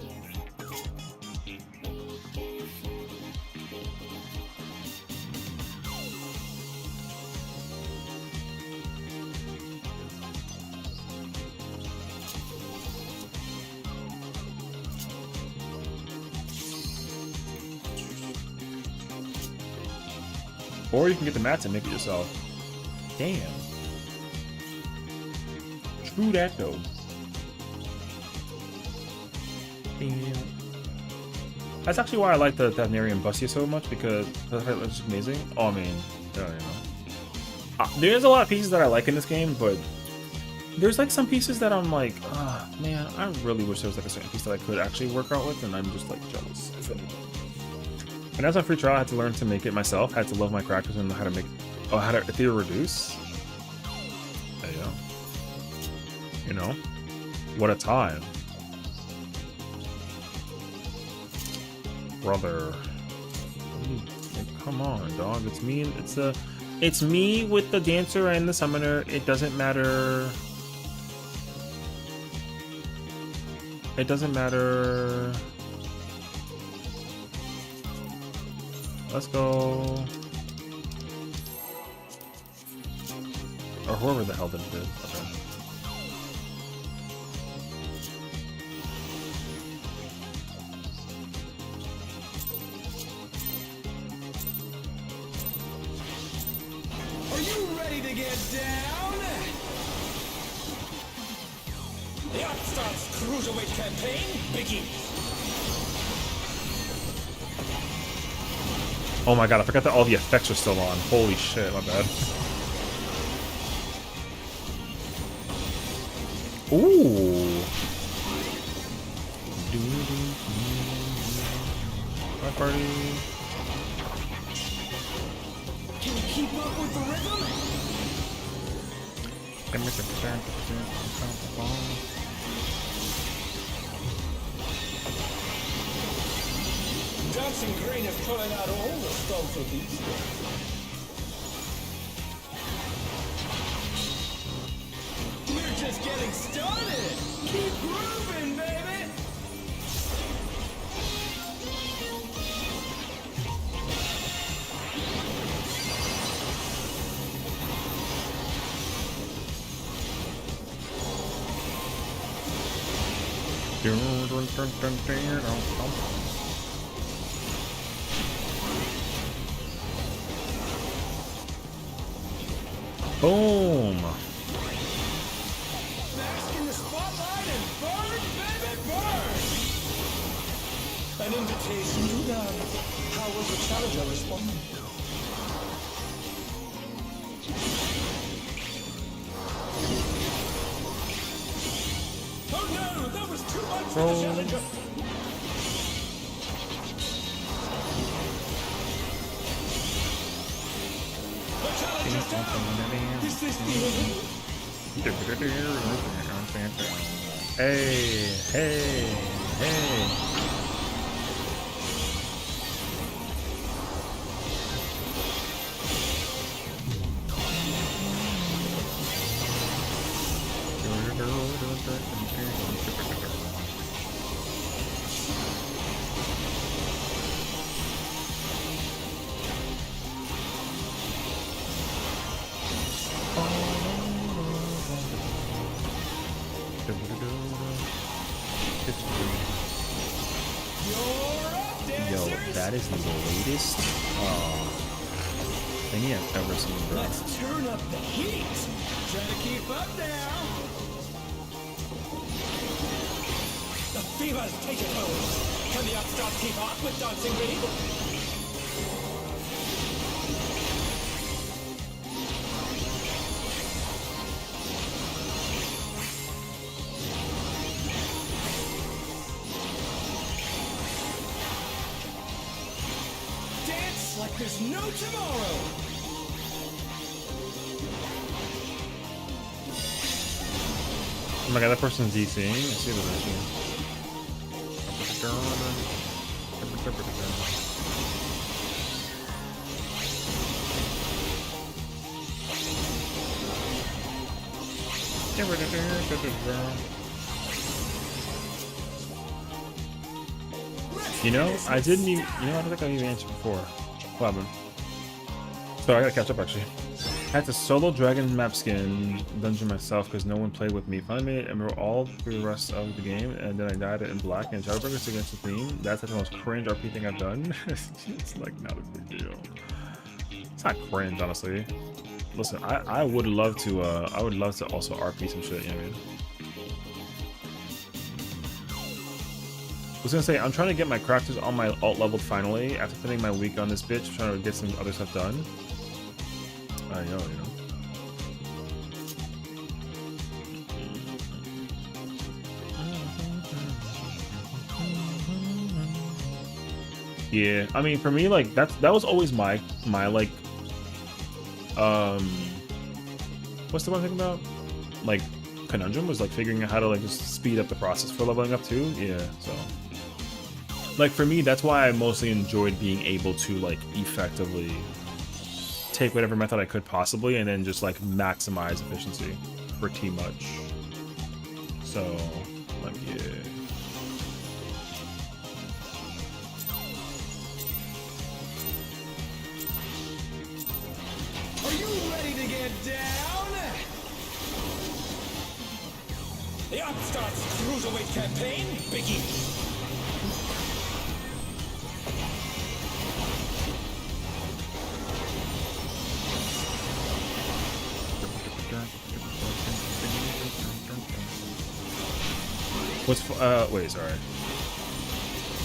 Or you can get the mats and make it yourself. Damn. True that, though. Damn. That's actually why I like the Thavnarian Bustia so much, because that's just amazing. Oh, I mean, you know. There's a lot of pieces that I like in this game, but there's like some pieces that I'm like, ah, oh, man, I really wish there was like a certain piece that I could actually work out with, and I'm just like jealous. And as a free trial, I had to learn to make it myself. I had to love my characters and know how to make, how to ethereal reduce. There you go. You know, what a time, brother. Come on, dog. It's me. It's me with the dancer and the summoner. It doesn't matter. It doesn't matter. Let's go. Or whoever the hell did it is. Okay. ready to get down? The Upstarts Cruiserweight campaign begins. Oh my god, I forgot that all the effects are still on. Holy shit, my bad. Ooh. My party. Can you keep up with the rhythm? Dancing Green is pulling out all the stops of these days. We're just getting started. Keep grooving, baby. Boom. Bask in the spotlight and burn, baby, burn. An invitation to dance. How will the challenger respond? Oh no, that was too much for the challenger. The challenger's down. Is this the end? Hey, hey, hey. Yo, that is the latest thing I've ever seen, bro. Let's turn up the heat. Try to keep up now. The fever's taking hold. Can the Upstarts keep up with Dancing Green? Dance like there's no tomorrow. Oh my god, that person's DCing. I see the issue. You know, I didn't even. You know, I don't think I even answered before. What happened? So I gotta catch up actually. I had to solo dragon map skin dungeon myself because no one played with me. Finally made it and we're all through the rest of the game, and then I died in black and Shadowbringers against the theme. That's like the most cringe RP thing I've done. It's like not a big deal. It's not cringe, honestly. Listen, I would love to also RP some shit, you know what I mean? I was gonna say, I'm trying to get my crafters on my alt leveled finally. After spending my week on this bitch, I'm trying to get some other stuff done. I know, you know. Yeah, I mean, for me, like, that was always my like, what's the one thing about? Like, conundrum was, like, figuring out how to, like, just speed up the process for leveling up, too. Yeah, so. Like, for me, that's why I mostly enjoyed being able to, like, effectively take whatever method I could possibly and then just, like, maximize efficiency pretty much. So, like, yeah. Are you ready to get down? The Upstarts Cruiserweight campaign begins. Wait, sorry.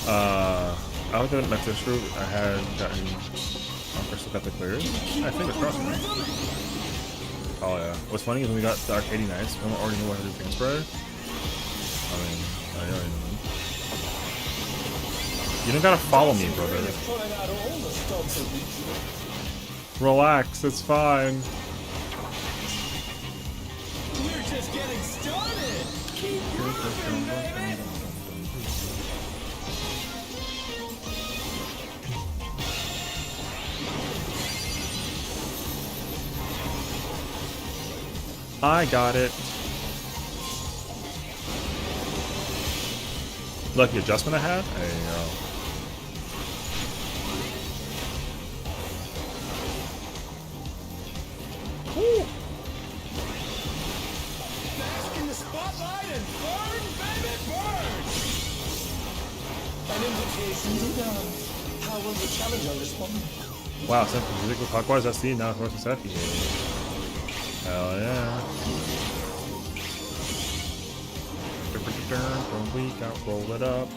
I looked at my first group. I had gotten. First got the clears. I think it's crossing me. Oh yeah. What's funny is when we got the Arcady Knights, we already knew how to do ping spread. I mean, I already know. You don't gotta follow me, brother. Relax, it's fine. We're just getting started. Keep moving, baby. I got it. Lucky adjustment I had? There you go. Woo. Bask in the spotlight and burn, baby, burn! An invitation to dance. How will the challenger respond? Wow, since music with clockwise, Sessiion now versus Sessiion. Hell yeah. We got roll it up.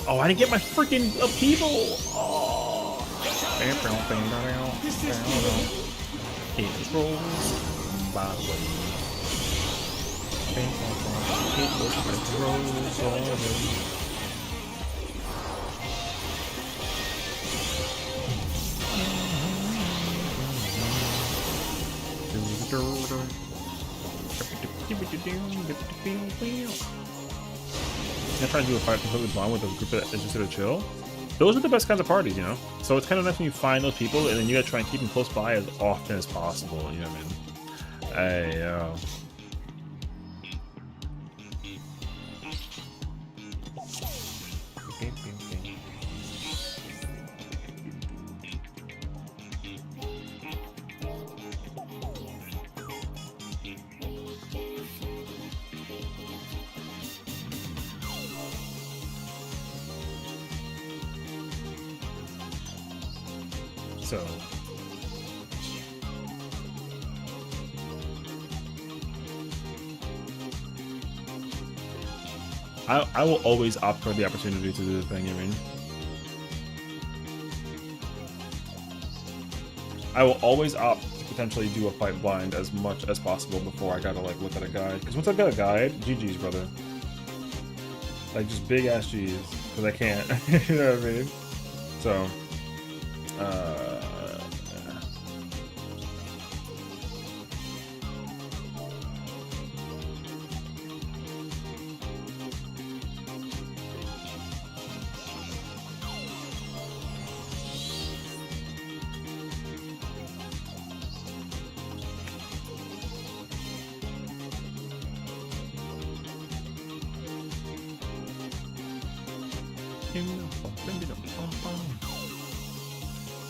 Oh, I didn't get my freaking upheaval. Oh. It rolls by the way. It rolls all the way. I'm trying to do a fight completely blind with a group that is just to chill. Those are the best kinds of parties, you know? So it's kind of nice when you find those people and then you gotta try and keep them close by as often as possible, you know what I mean? Hey, yo. So I will always opt for the opportunity to do the thing, I mean. I will always opt to potentially do a fight blind as much as possible before I gotta like look at a guide. Because once I got a guide, GG's, brother. Like just big ass G's. Because I can't. You know what I mean? So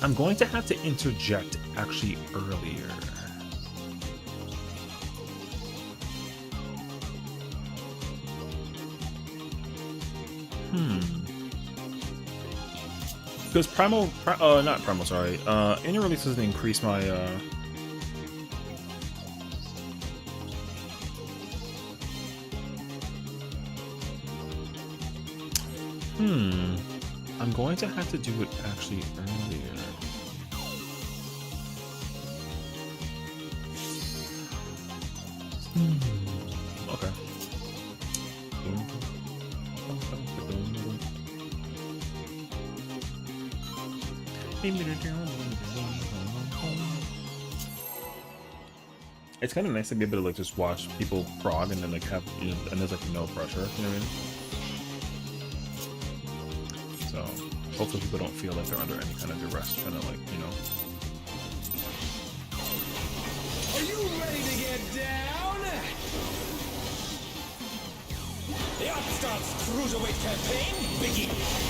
I'm going to have to interject actually earlier. Because not Primal, sorry. Inner release doesn't increase my, I'm going to have to do it actually earlier. Okay. It's kind of nice to be able to like just watch people prog and then like have, you know, and there's like no pressure, you know what I mean? So hopefully people don't feel like they're under any kind of duress trying to like, you know. Are you ready to get down? The Upstart's Cruiserweight campaign begins.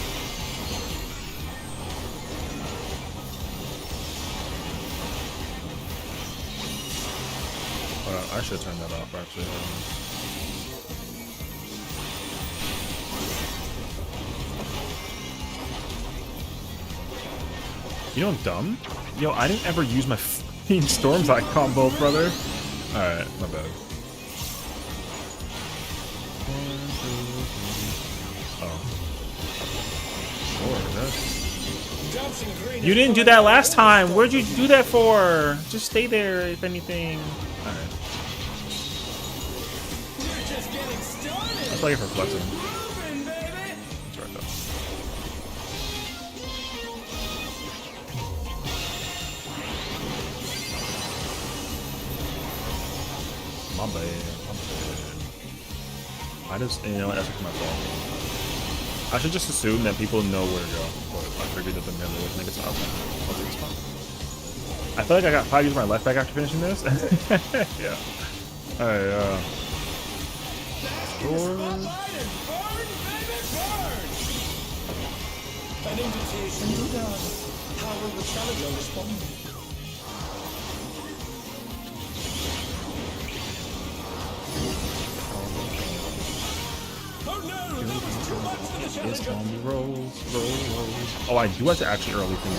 I should turn that off actually. You know I'm dumb? Yo, I didn't ever use my f***ing Storm's Eye combo, brother. Alright, my bad. Oh. Sure, that's... Dancing green You is didn't do coming that out last all time. Where'd you the do that for? Just stay there, if anything. Alright. We're just getting started. That's like it for flexing. Moving, baby. That's right, though. My bad. My bad. I just, you know what, that's my fault. I should just assume that people know where to go, but I figured that the melee would make it so I'll take this spot. I feel like I got 5 use my left back after finishing this. Yeah. Alright, Spotlight and burn, baby, burn. An invitation to dance. How will the challenger respond? Oh no, that was too much for the it's challenger. on the rolls. Oh, I do have to actually early thing.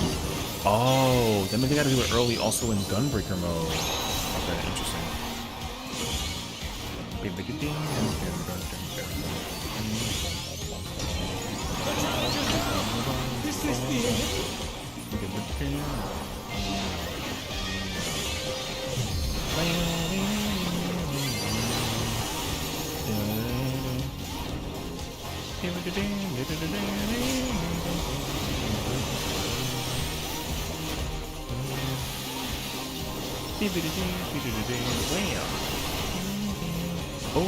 Oh, that means I gotta do it early also in Gunbreaker mode. Okay, interesting. Is this the end? Boom.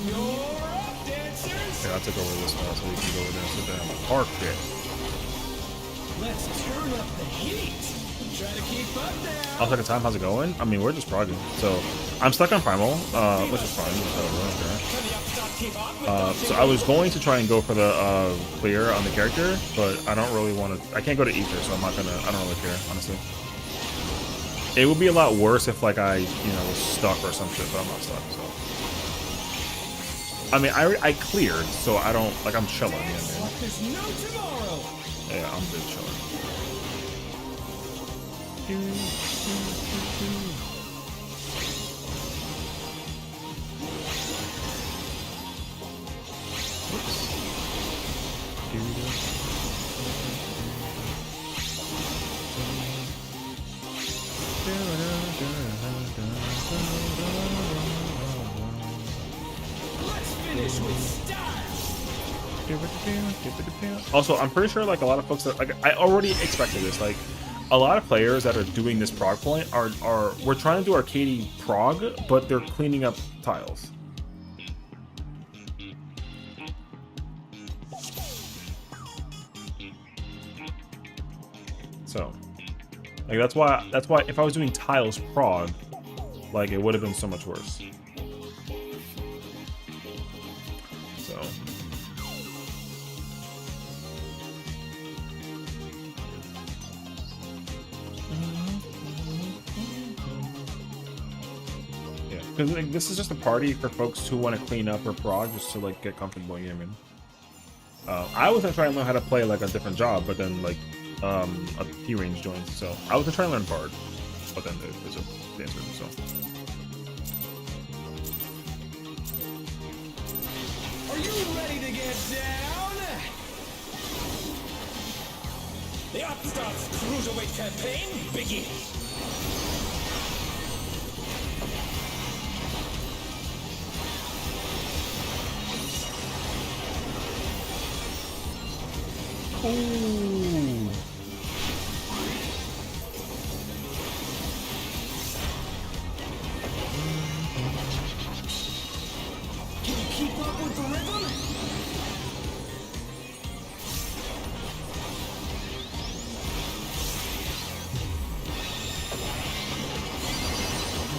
You're up, dancers. Yeah, I took over this one so we can go over there and sit down and park it. Let's turn up the heat. Try to keep up now. I'll take a time. How's it going? I mean, we're just progging. So I'm stuck on Primal, which is fine. Okay. Can the upstart keep up with So I was going to try and go for the clear on the character, but I don't really want to. I can't go to Ether, so I'm not gonna. I don't really care, honestly. It would be a lot worse if like I, was stuck or some shit, but I'm not stuck. So I mean, I cleared, so I don't like. I'm chilling. Yeah, man. like there's no tomorrow. Yeah, I'm big chilling. Let's finish with style. Also, I'm pretty sure like a lot of folks that like I already expected this. Like a lot of players that are doing this prog point are we're trying to do arcadey prog, but they're cleaning up tiles. So, like that's why if I was doing tiles prog, like it would have been so much worse. So. Yeah, because like, this is just a party for folks who want to clean up or prog just to like get comfortable in gaming. I was gonna try and learn how to play like a different job, but then like a P range joined, so I was gonna try and learn Bard, but then it's a dancer, so. Are you ready to get down? The Upstarts Cruiserweight campaign begins. Ooh. Can you keep up with the rhythm?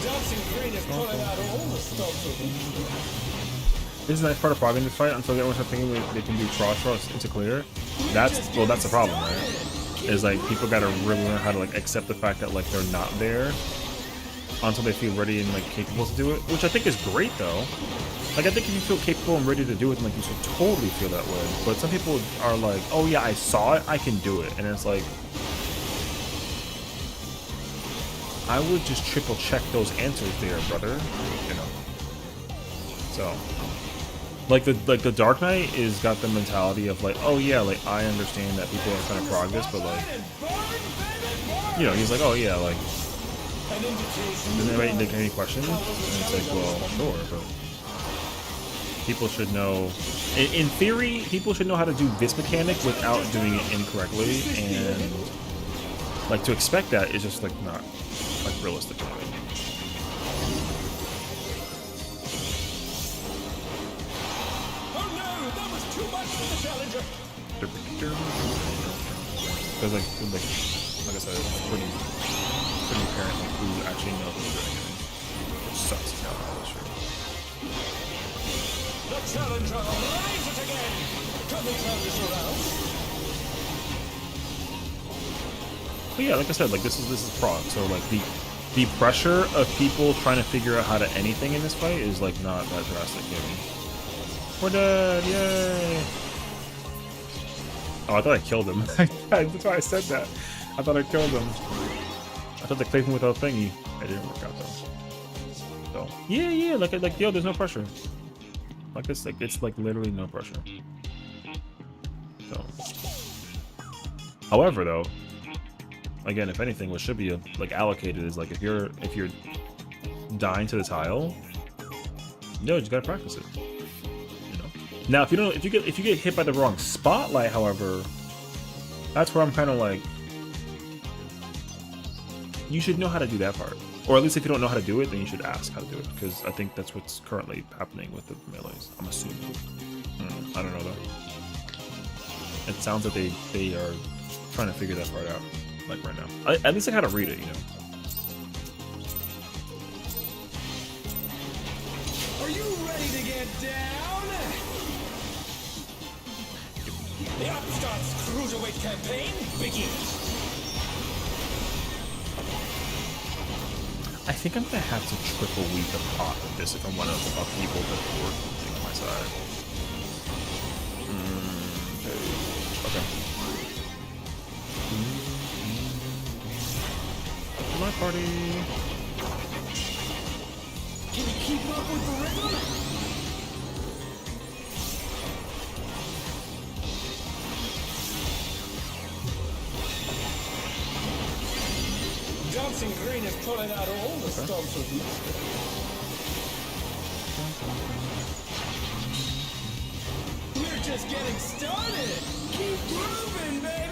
Dancing Green is pulling out all the stops of This is a nice part of progging this fight until everyone starts thinking they can do cross rolls into clear. That's the problem, right? Is like people gotta really learn how to like accept the fact that like they're not there until they feel ready and like capable to do it, which I think is great though. Like I think if you feel capable and ready to do it, then like you should totally feel that way. But some people are like, oh yeah, I saw it, I can do it, and it's like I would just triple check those answers there, brother. You know. So, like the Dark Knight is got the mentality of like, oh yeah, like I understand that people are trying to prog this, but like, you know, he's like, oh yeah, like, does anybody like any questions? And it's like, well, sure, but people should know. In theory, people should know how to do this mechanic without doing it incorrectly, and like to expect that is just like not like realistic. To me. Because like I said, it's pretty apparent like who actually knows what they're doing. Which sucks. Yeah, that's true. The challenger rises it again. Can they turn this around? But yeah, like I said, like this is prog, so like the pressure of people trying to figure out how to anything in this fight is like not that drastic. We're dead, yay! Oh, I thought I killed him. That's why I said that. I thought I killed him. I thought the clicking without thingy. It didn't work out though. So yeah, like yo, there's no pressure. Like it's like literally no pressure. So, however, though, again, if anything, what should be like allocated is like if you're dying to the tile, no, you just gotta practice it. Now, if you get hit by the wrong spotlight, however, that's where I'm kind of like, you should know how to do that part, or at least if you don't know how to do it, then you should ask how to do it, because I think that's what's currently happening with the melees. I'm assuming. I don't know though. It sounds like they are trying to figure that part out, like right now. At least I gotta read it, you know. Are you ready to get down? The Upstart's Cruiserweight campaign begins. I think I'm gonna have to triple weed the pot with this if I want to upheaval the board thing on my side. Okay. My party. Can you keep up with the rhythm? Dancing Green is pulling out all the stops with you. We're just getting started. Keep grooving, baby.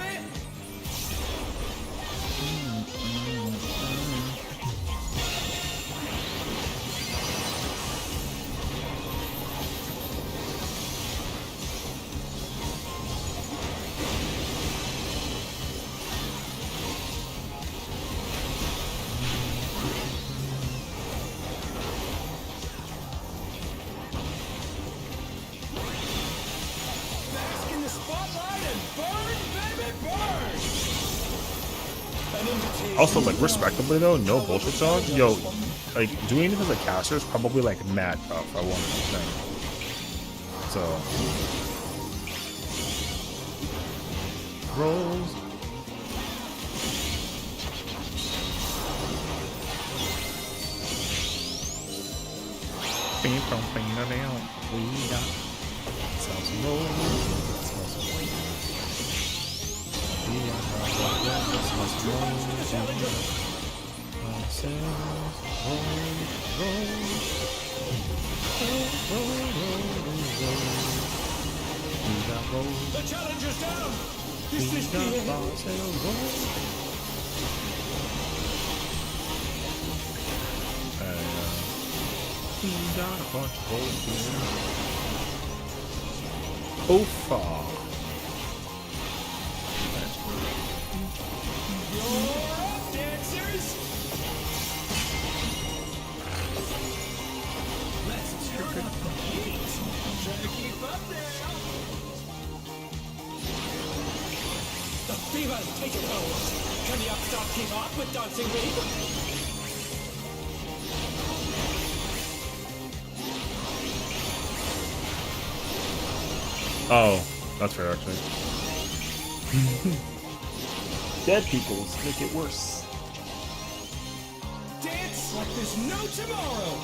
Also, like, respectably though, no bullshit dog. Yo, like, doing this as a caster is probably like mad tough. I wanted to think. So, rolls. Bing, bong, bing, da, down. We got some rolls. The challenger's down. Is this the end? We got a bunch of holes here. Oh, far. Fever's taken hold. Can the Upstart keep up with Dancing Green? Oh, that's fair, actually. Dead peoples make it worse. like there's no tomorrow.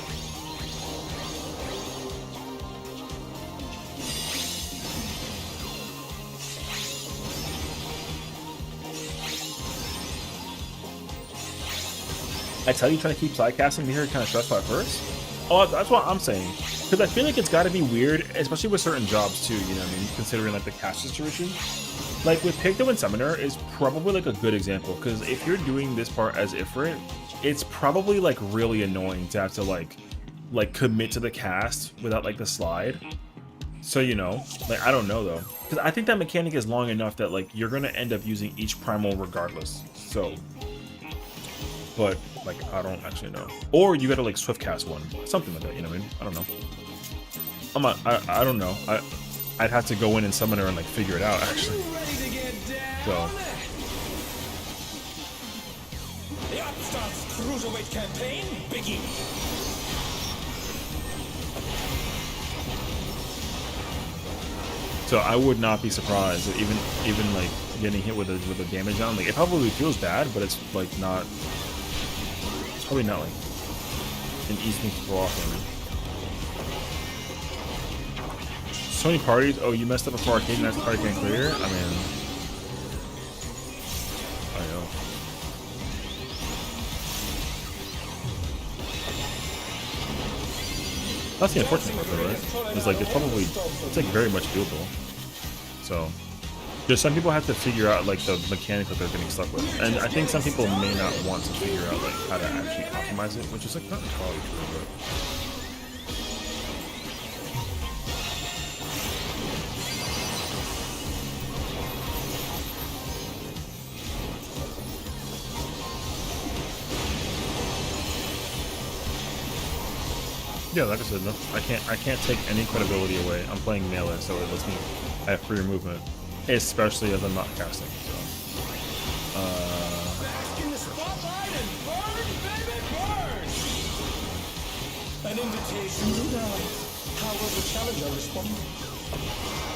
I tell you, trying to keep sidecasting me here kind of stressful at first. Oh, that's what I'm saying. Because I feel like it's got to be weird, especially with certain jobs too. You know what I mean? Considering like the cash situation. Like with Picto and Summoner is probably like a good example. Because if you're doing this part as Ifrit, it's probably like really annoying to have to like commit to the cast without like the slide. So you know, like I don't know though. Because I think that mechanic is long enough that like you're gonna end up using each primal regardless. So. But like I don't actually know. Or you gotta like swift cast one, something like that. You know what I mean? I don't know. I don't know. I'd have to go in and summon her and like figure it out actually. So. The Upstarts Cruiserweight campaign begins. So I would not be surprised that even like getting hit with a damage down. Like it probably feels bad, but it's like not. Probably not like an easy thing to pull off. So many parties. Oh, you messed up before arcade and that's party can't clear? I mean, I know. That's the unfortunate part though, right? It's like it's like very much doable. So just some people have to figure out like the mechanics that they're getting stuck with, and I think some people may not want to figure out like how to actually optimize it, which is like not entirely true, but yeah, like I said, no, I can't take any credibility away. I'm playing melee, so it lets me have freer movement. Especially as I'm not casting. So. Bask in the spotlight and burn, baby, burn! An invitation to dance. How will the challenger respond?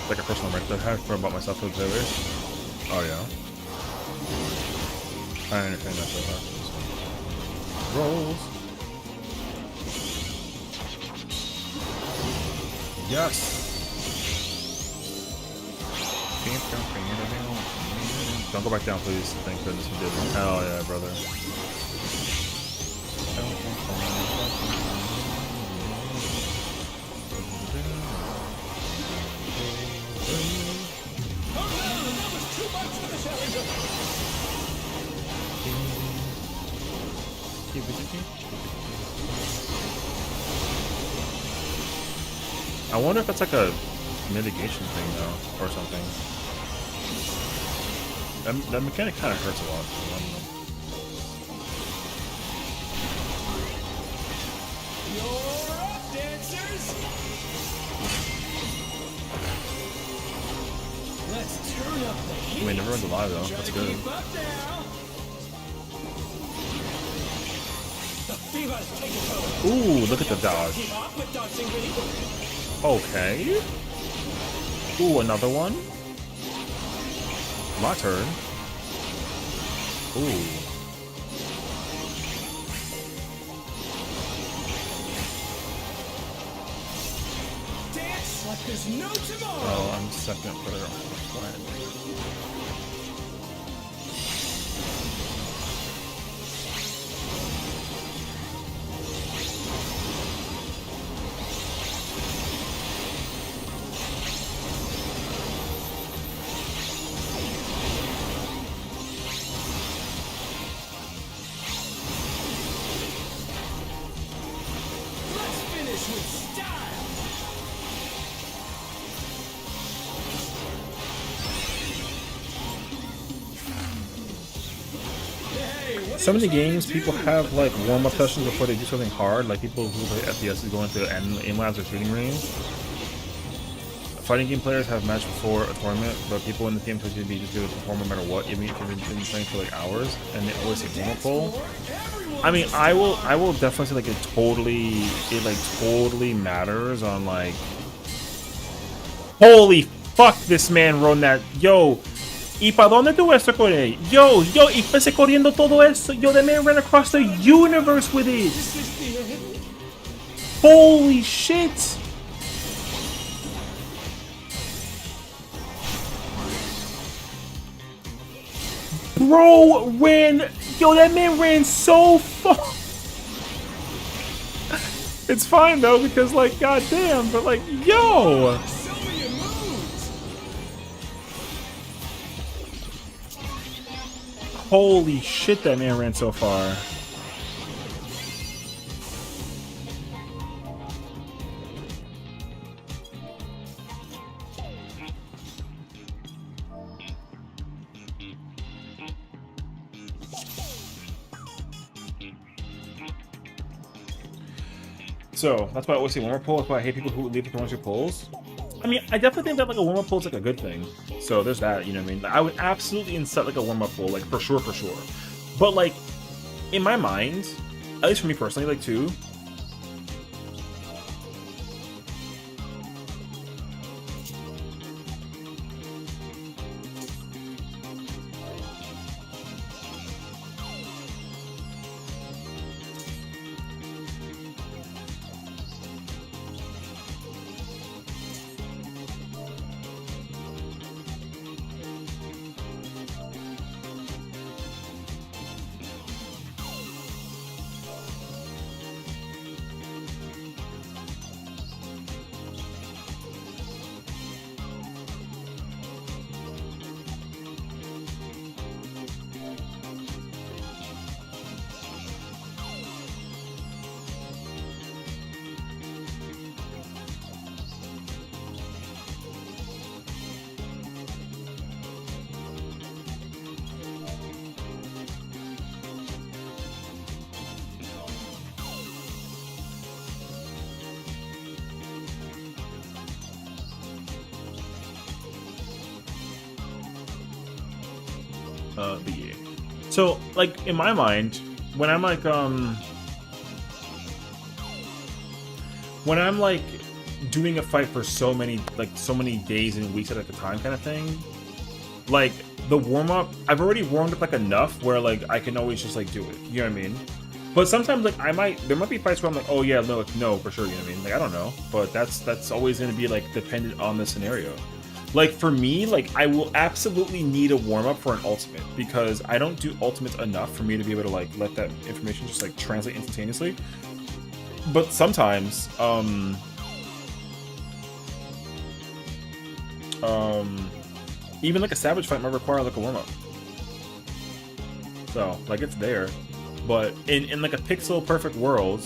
Like a personal rant that I have about myself for the players. Oh yeah. I understand that so far. Rolls. Yes. Don't go back down, please. Thank goodness you did. Hell yeah, brother. I wonder if that's like a mitigation thing though, or something. That mechanic kind of hurts a lot. So I don't know. You're up, dancers! Let's turn up the heat. I mean, everyone's alive though. That's good. Keep up now. The fever's taking over. Ooh, look at the dodge. Keep up with dodging me. Okay. Ooh, another one. My turn. Ooh. Dance like there's no tomorrow. Oh, I'm second for their own. Let's finish with style. So many games, people have like warm-up sessions before they do something hard. Like people who play FPS go into aim labs or shooting range. Fighting game players have matched before a tournament, but people in the game tend to be just do it perform no matter what, even if you've been playing for like hours, and they always say warm-up pull. I mean, I will definitely say like it totally matters on like. Holy fuck! This man run that. Yo, ¿Y para dónde tú vas a correr? Yo, y empecé corriendo todo eso. Yo, the man ran across the universe with it. This is the end. Holy shit. Bro ran. Yo, that man ran so far. It's fine though, because like, goddamn, but like, yo. Show me your moves. Holy shit, that man ran so far. So that's why I always say warm-up pull. That's why I hate people who leave the commercial pulls. I mean, I definitely think that like a warm-up pull is like a good thing. So there's that, you know what I mean? I would absolutely insert like a warm-up pull, like for sure. But like, in my mind, at least for me personally, like too, but yeah. So like in my mind, when I'm like doing a fight for so many days and weeks at a time kind of thing, like the warm-up, I've already warmed up like enough where like I can always just like do it, you know what I mean? But sometimes like there might be fights where I'm like, oh yeah, no for sure, you know what I mean? Like I don't know, but that's always going to be like dependent on the scenario. Like for me, like I will absolutely need a warm-up for an ultimate because I don't do ultimates enough for me to be able to like let that information just like translate instantaneously. But sometimes even like a savage fight might require like a warm-up. So like it's there. But in like a pixel perfect world,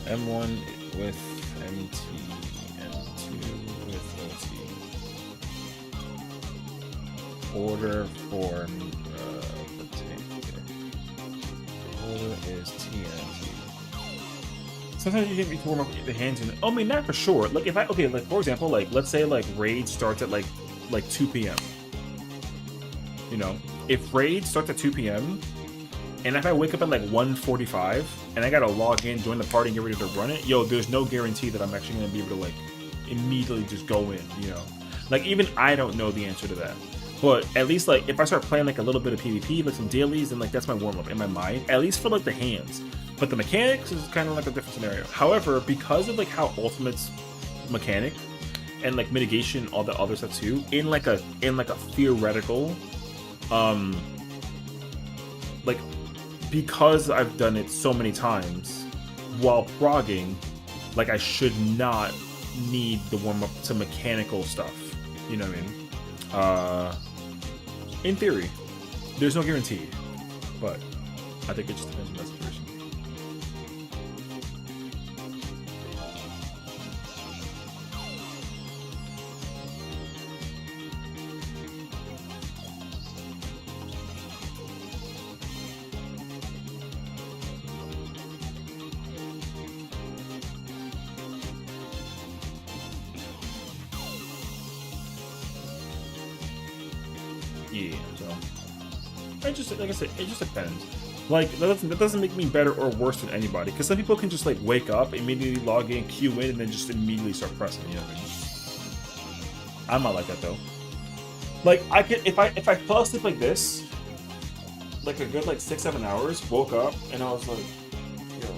M1 with MT, M2 with OT. Order for order is TNT. Sometimes you can warm up the hands in. I mean, not for sure. Like if like for example, like let's say like raid starts at like 2 p.m. You know, if raid starts at 2 p.m. and if I wake up at like 1:45 and I gotta log in, join the party, and get ready to run it, yo, there's no guarantee that I'm actually gonna be able to like immediately just go in, you know? Like even I don't know the answer to that. But at least like if I start playing like a little bit of PvP, like some dailies, then like that's my warm-up in my mind, at least for like the hands. But the mechanics is kind of like a different scenario. However, because of like how Ultimate's mechanic and like mitigation, all the other stuff too, in like a theoretical, like because I've done it so many times while progging, like I should not need the warm-up to mechanical stuff. You know what I mean? In theory, there's no guarantee, but I think it just depends on that situation. Yeah, so it just, like I said, it just depends. Like, that doesn't make me better or worse than anybody. Because some people can just, like, wake up, immediately log in, queue in, and then just immediately start pressing, you know what I mean? I'm not like that, though. Like, I could, if I fell asleep like this, like a good, like, 6-7 hours, woke up, and I was like, yo.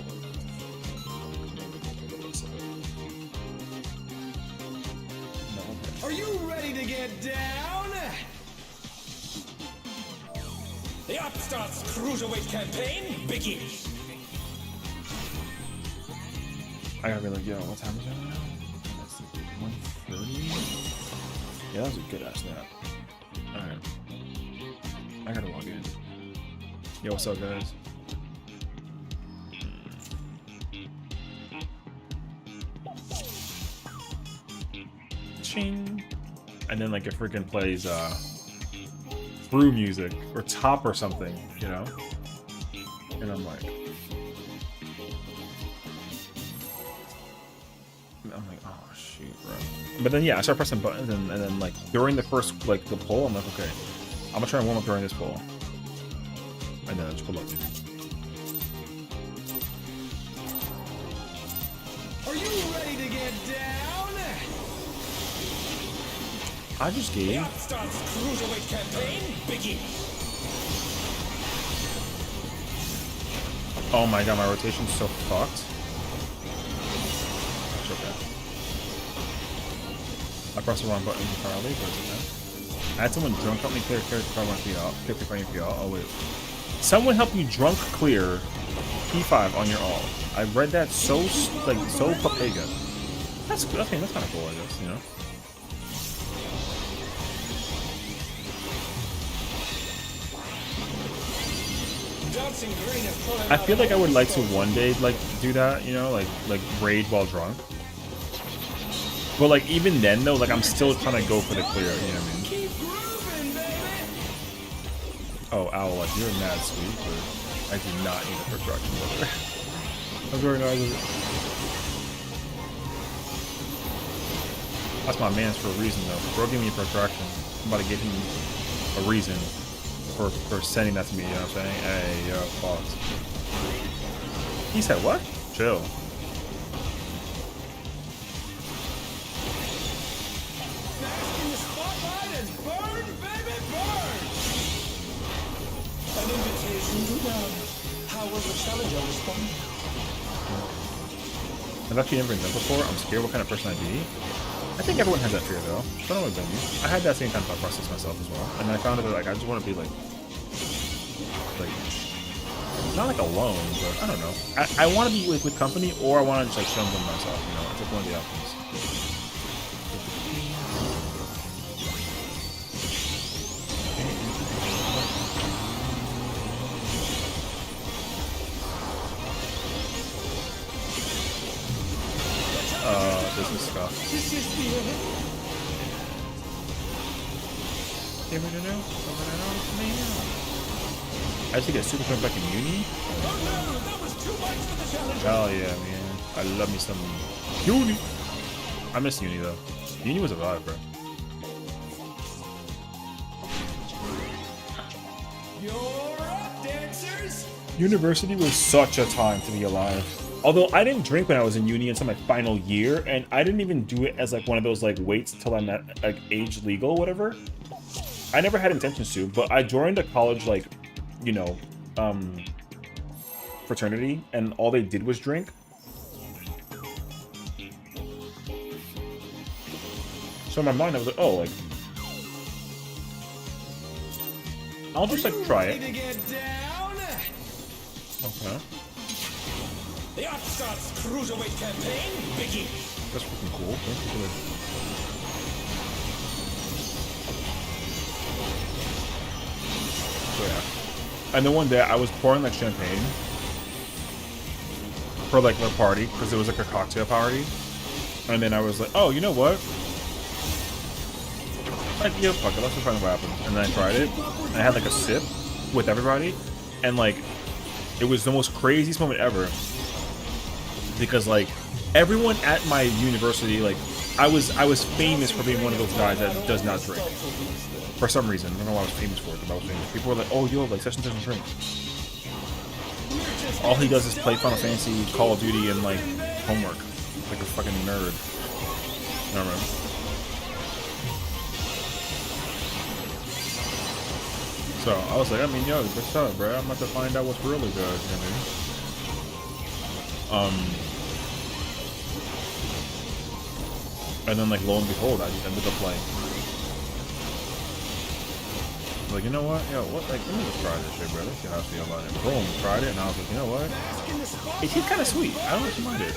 Are you ready to get down? The Upstarts Cruiserweight campaign begins. I gotta be like, yo, what time is it now? That's like 1:30? Yeah, that was a good ass nap. Alright. I gotta log in. Yo, what's up, guys? Ching. And then, like, it freaking plays, through music or top or something, you know? And I'm like, oh shoot, bro. But then yeah, I start pressing buttons and then like during the first like the poll, I'm like, okay, I'm gonna try and warm up during this poll. And then I just pull up. Are you ready to get down? I just The gave. Upstarts Cruiserweight campaign begins. Oh my god, my rotation's so fucked. It's okay. I pressed the wrong button entirely, but it's okay. I had someone drunk help me clear character card one PL. Oh wait. Someone help you drunk clear P5 on your all. I read that so like so papega. That's good. I think that's kind of cool, I guess, you know. I feel like I would like to one day like do that, you know, like raid while drunk. But like even then though, like I'm still trying to go for the clear, you know what I mean? Keep grooving, baby. Oh, owl, like you're mad sweet, but I do not need a protraction brother. I'm very nice. That's my man's for a reason though. Bro, give me a protraction. I'm about to give him a reason for sending that to me, you know what I'm saying? Hey, yo, pause. He said what? Chill. Bask in the spotlight and burn, baby, burn. An invitation to love. How will the challenger respond? I've actually never been done before. I'm scared what kind of person I'd be. I think everyone has that fear though. I don't know what I had that same kind of thought process myself as well. And I found that like I just want to be like not like alone, but I don't know. I want to be with company, or I want to just like film them myself. You know, it's like one of the options. This is stuff. This is the end. I used to get super fun back in uni. Oh no, that was too much for the challenger. Hell yeah, man. I love me some uni. I miss uni though. Uni was a vibe, bro. You're up, dancers. University was such a time to be alive. Although I didn't drink when I was in uni until my final year, and I didn't even do it as like one of those like waits until I'm at like age legal, whatever. I never had intentions to, but I joined a college like, you know, fraternity, and all they did was drink. So in my mind I was like, oh, like I'll just like try it. Ready to get down? Okay. The Upstarts Cruiserweight campaign begins. That's freaking cool. Thank you for the... So yeah. And then one day I was pouring like champagne for like the party, because it was like a cocktail party. And then I was like, oh, you know what? Like, yeah, fuck it, let's just find out what happens. And then I tried it, and I had like a sip with everybody, and like, it was the most craziest moment ever. Because like everyone at my university, like I was famous for being one of those guys that does not drink for some reason. I don't know why I was famous for it, but I was famous. People were like, "Oh, yo, like Sessiion doesn't drink." all he does is play Final Fantasy, Call of Duty, and like homework, like a fucking nerd. Never mind. So I was like, I mean, yo, what's up, bro? I'm about to find out what's really good. You know what I mean? And then like lo and behold, I just ended up like, you know what? Yo, what? Like, let me just try this shit, bro. Let's see how I feel about it. Boom, tried it, and I was like, you know what? It tastes kind of sweet. I don't know if you mind it.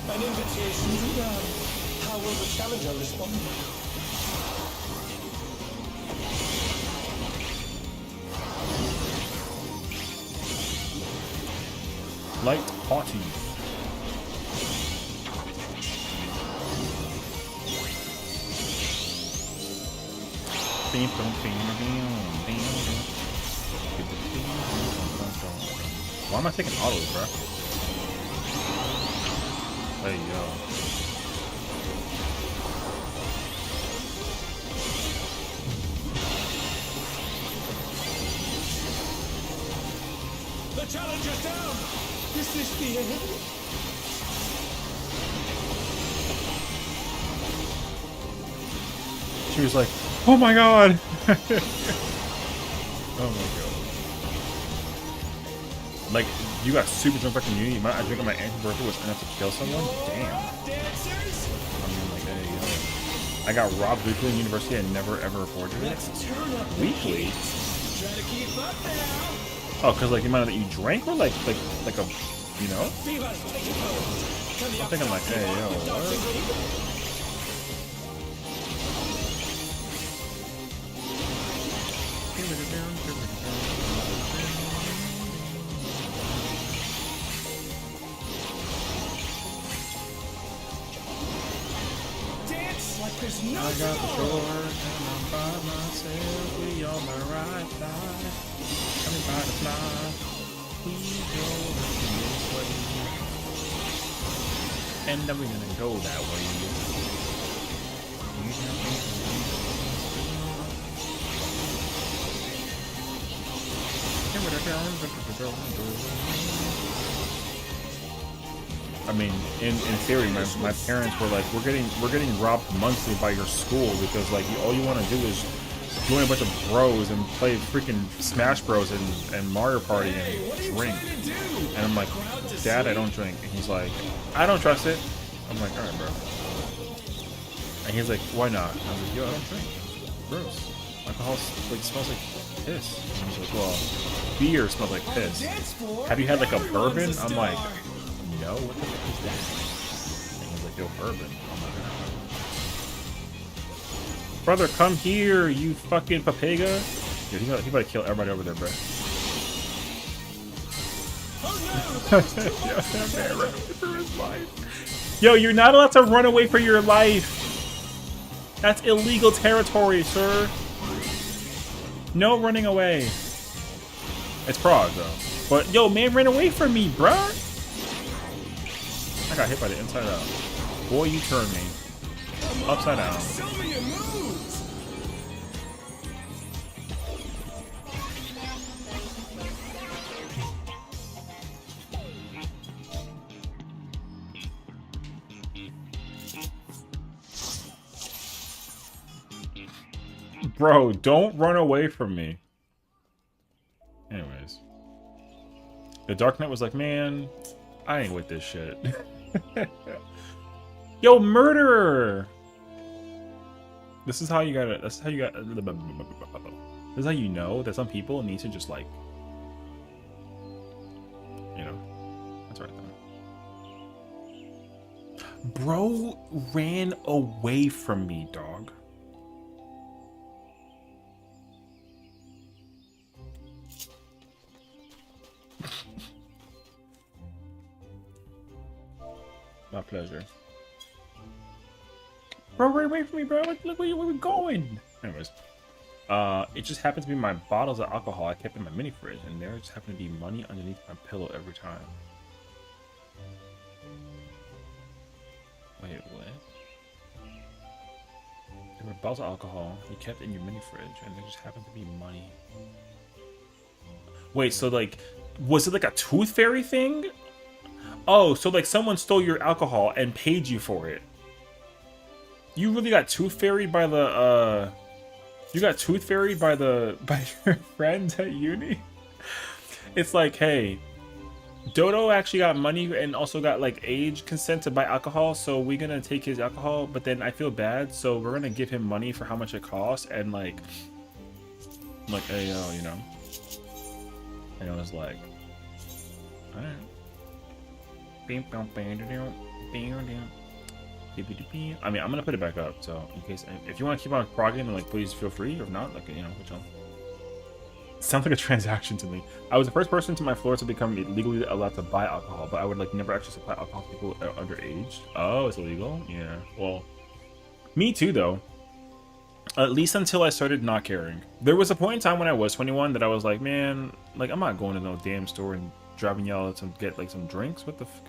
An invitation to dance. How will the challenger respond? Light party. Why am I taking autos, bro? Hey, yo. The challenger's down! Is this the end? She was like, oh my god! Oh my god. Like, you got super drunk back in uni, I drink on my aunt's birthday was enough to kill someone? Damn. I mean, like, hey, yo. I got robbed weekly in university, I never ever reported it. Weekly? Oh, cause like the amount that you drank, or like a, you know? I'm thinking like, hey, yo, what? There's no I got the shores and I'm by myself. We on the right side. Coming by the fly. We go this way. And then we're gonna go that way. I mean, in theory, my parents were like, we're getting robbed monthly by your school because like all you want to do is join a bunch of bros and play freaking Smash Bros and Mario Party and drink. And I'm like, Dad, I don't drink. And he's like, I don't trust it. I'm like, all right, bro. And he's like, why not? And I was like, yo, I don't drink. Gross. Alcohol like smells like piss. And he's like, well, beer smells like piss. Have you had like a bourbon? I'm like, no, what the fuck is that? And he's like, yo, bourbon. I'm like, brother, come here, you fucking papega. Yo, he about to kill everybody over there, bro. Yo, you're not allowed to run away for your life. That's illegal territory, sir. No running away. It's Prague, though. But, yo, man ran away from me, bruh. I got hit by the inside out. Boy, you turned me. Upside down. Bro, don't run away from me. Anyways. The Dark Knight was like, man, I ain't with this shit. Yo, murderer! This is how you gotta, this is how you got, this is how you know that some people need to just like, you know, that's right though. Bro ran away from me, dog. My pleasure. Bro, ran away from me, bro. Look where we going. Anyways, it just happened to be my bottles of alcohol I kept in my mini fridge, and there just happened to be money underneath my pillow every time. Wait, what? There were bottles of alcohol you kept in your mini fridge, and there just happened to be money. Wait, so like, was it like a tooth fairy thing? Oh, so like someone stole your alcohol and paid you for it. You really got tooth fairied by the you got tooth fairied by your friends at uni? It's like, hey, Dodo actually got money and also got like age consent to buy alcohol, so we're gonna take his alcohol, but then I feel bad, so we're gonna give him money for how much it costs, and like hey, yo, you know. And it was like, alright. I mean, I'm gonna put it back up, so in case if you want to keep on progging, then like please feel free. If not, like, you know, which one. Sounds like a transaction to me. I was the first person to my floor to become legally allowed to buy alcohol, but I would like never actually supply alcohol to people that are underage. Oh, it's illegal? Yeah. Well, me too, though. At least until I started not caring. There was a point in time when I was 21 that I was like, man, like, I'm not going to no damn store and driving y'all to get like some drinks. What the f,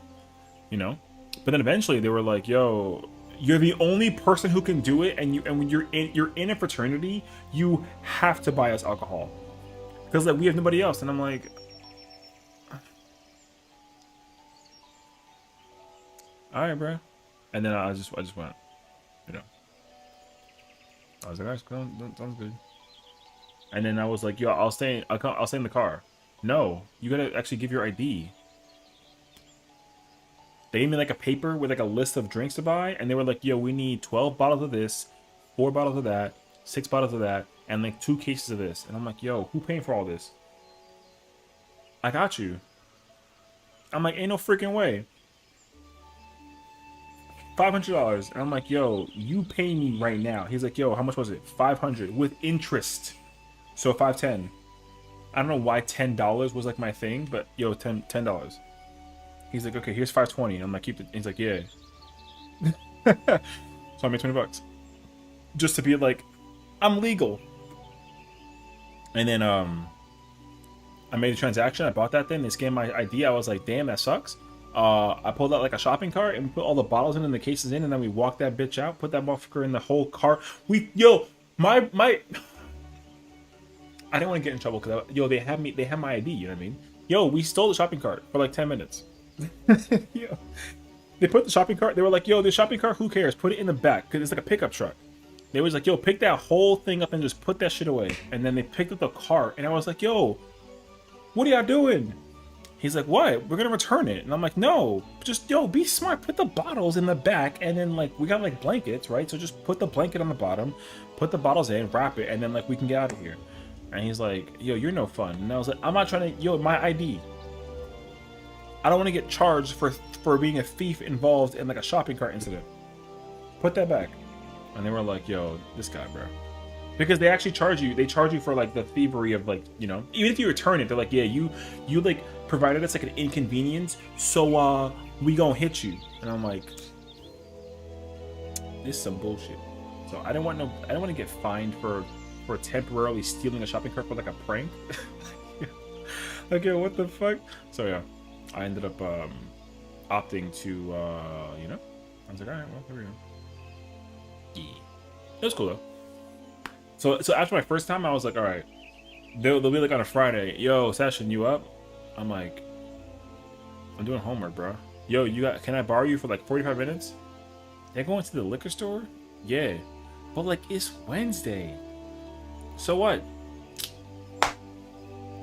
you know? But then eventually they were like, yo, you're the only person who can do it, and when you're in a fraternity, you have to buy us alcohol. Because like we have nobody else, and I'm like, all right, bro. And then I just went, you know. I was like, all right, sounds good. And then I was like, yo, I'll stay in the car. No, you gotta actually give your ID. They gave me like a paper with like a list of drinks to buy, and they were like, yo, we need 12 bottles of this, 4 bottles of that, 6 bottles of that, and like 2 cases of this. And I'm like, yo, who paying for all this? I got you. I'm like, ain't no freaking way. $500. And I'm like, yo, you pay me right now. He's like, yo, how much was it? $500 with interest. So $510. I don't know why $10 was like my thing, but yo, $10. He's like, okay, here's $520. And I'm like, keep it. He's like, yeah. So I made $20. Just to be like, I'm legal. And then I made a transaction. I bought that thing. They scanned my ID. I was like, damn, that sucks. I pulled out like a shopping cart and we put all the bottles in and the cases in, and then we walked that bitch out. Put that motherfucker in the whole car. My I didn't want to get in trouble because they had my ID. You know what I mean? Yo, we stole the shopping cart for like 10 minutes. Yo, they put the shopping cart. They were like, yo, the shopping cart. Who cares? Put it in the back because it's like a pickup truck. They was like, yo, pick that whole thing up and just put that shit away. And then they picked up the cart, and I was like, yo, what are y'all doing? He's like, what? We're gonna return it. And I'm like, no, just, yo, be smart. Put the bottles in the back, and then like we got like blankets, right? So just put the blanket on the bottom, put the bottles in, wrap it, and then like we can get out of here. And he's like, yo, you're no fun. And I was like, I'm not trying to, yo, my ID. I don't want to get charged for being a thief involved in like a shopping cart incident. Put that back. And they were like, yo, this guy, bro. Because they actually charge you. They charge you for like the thievery of like, you know, even if you return it, they're like, yeah, you like provided us like an inconvenience, so we gonna hit you. And I'm like, this is some bullshit. So I didn't want to get fined for temporarily stealing a shopping cart for like a prank. Like, yo, what the fuck? So yeah, I ended up opting to you know, I was like, all right, well, here we go. Yeah. It was cool though. So after my first time, I was like, all right, they'll be like on a Friday, yo, Sessiion, you up? I'm like, I'm doing homework, bro. Yo, can I borrow you for like 45 minutes? They're going to the liquor store? Yeah, but like it's Wednesday. So what?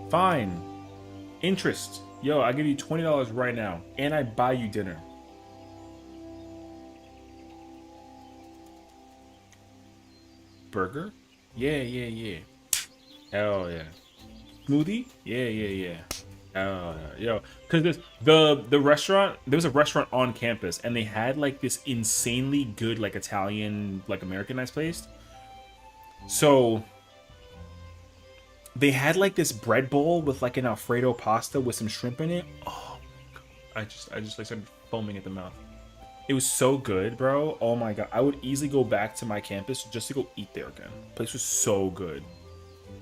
Fine. Interest. Yo, I give you $20 right now, and I buy you dinner. Burger? Yeah. Hell yeah. Smoothie? Yeah. Hell yeah. Yo, because the restaurant, there was a restaurant on campus, and they had like this insanely good like Italian, like Americanized place. So they had like this bread bowl with like an Alfredo pasta with some shrimp in it. Oh, I just like started foaming at the mouth. It was so good, bro. Oh my god. I would easily go back to my campus just to go eat there again. The place was so good.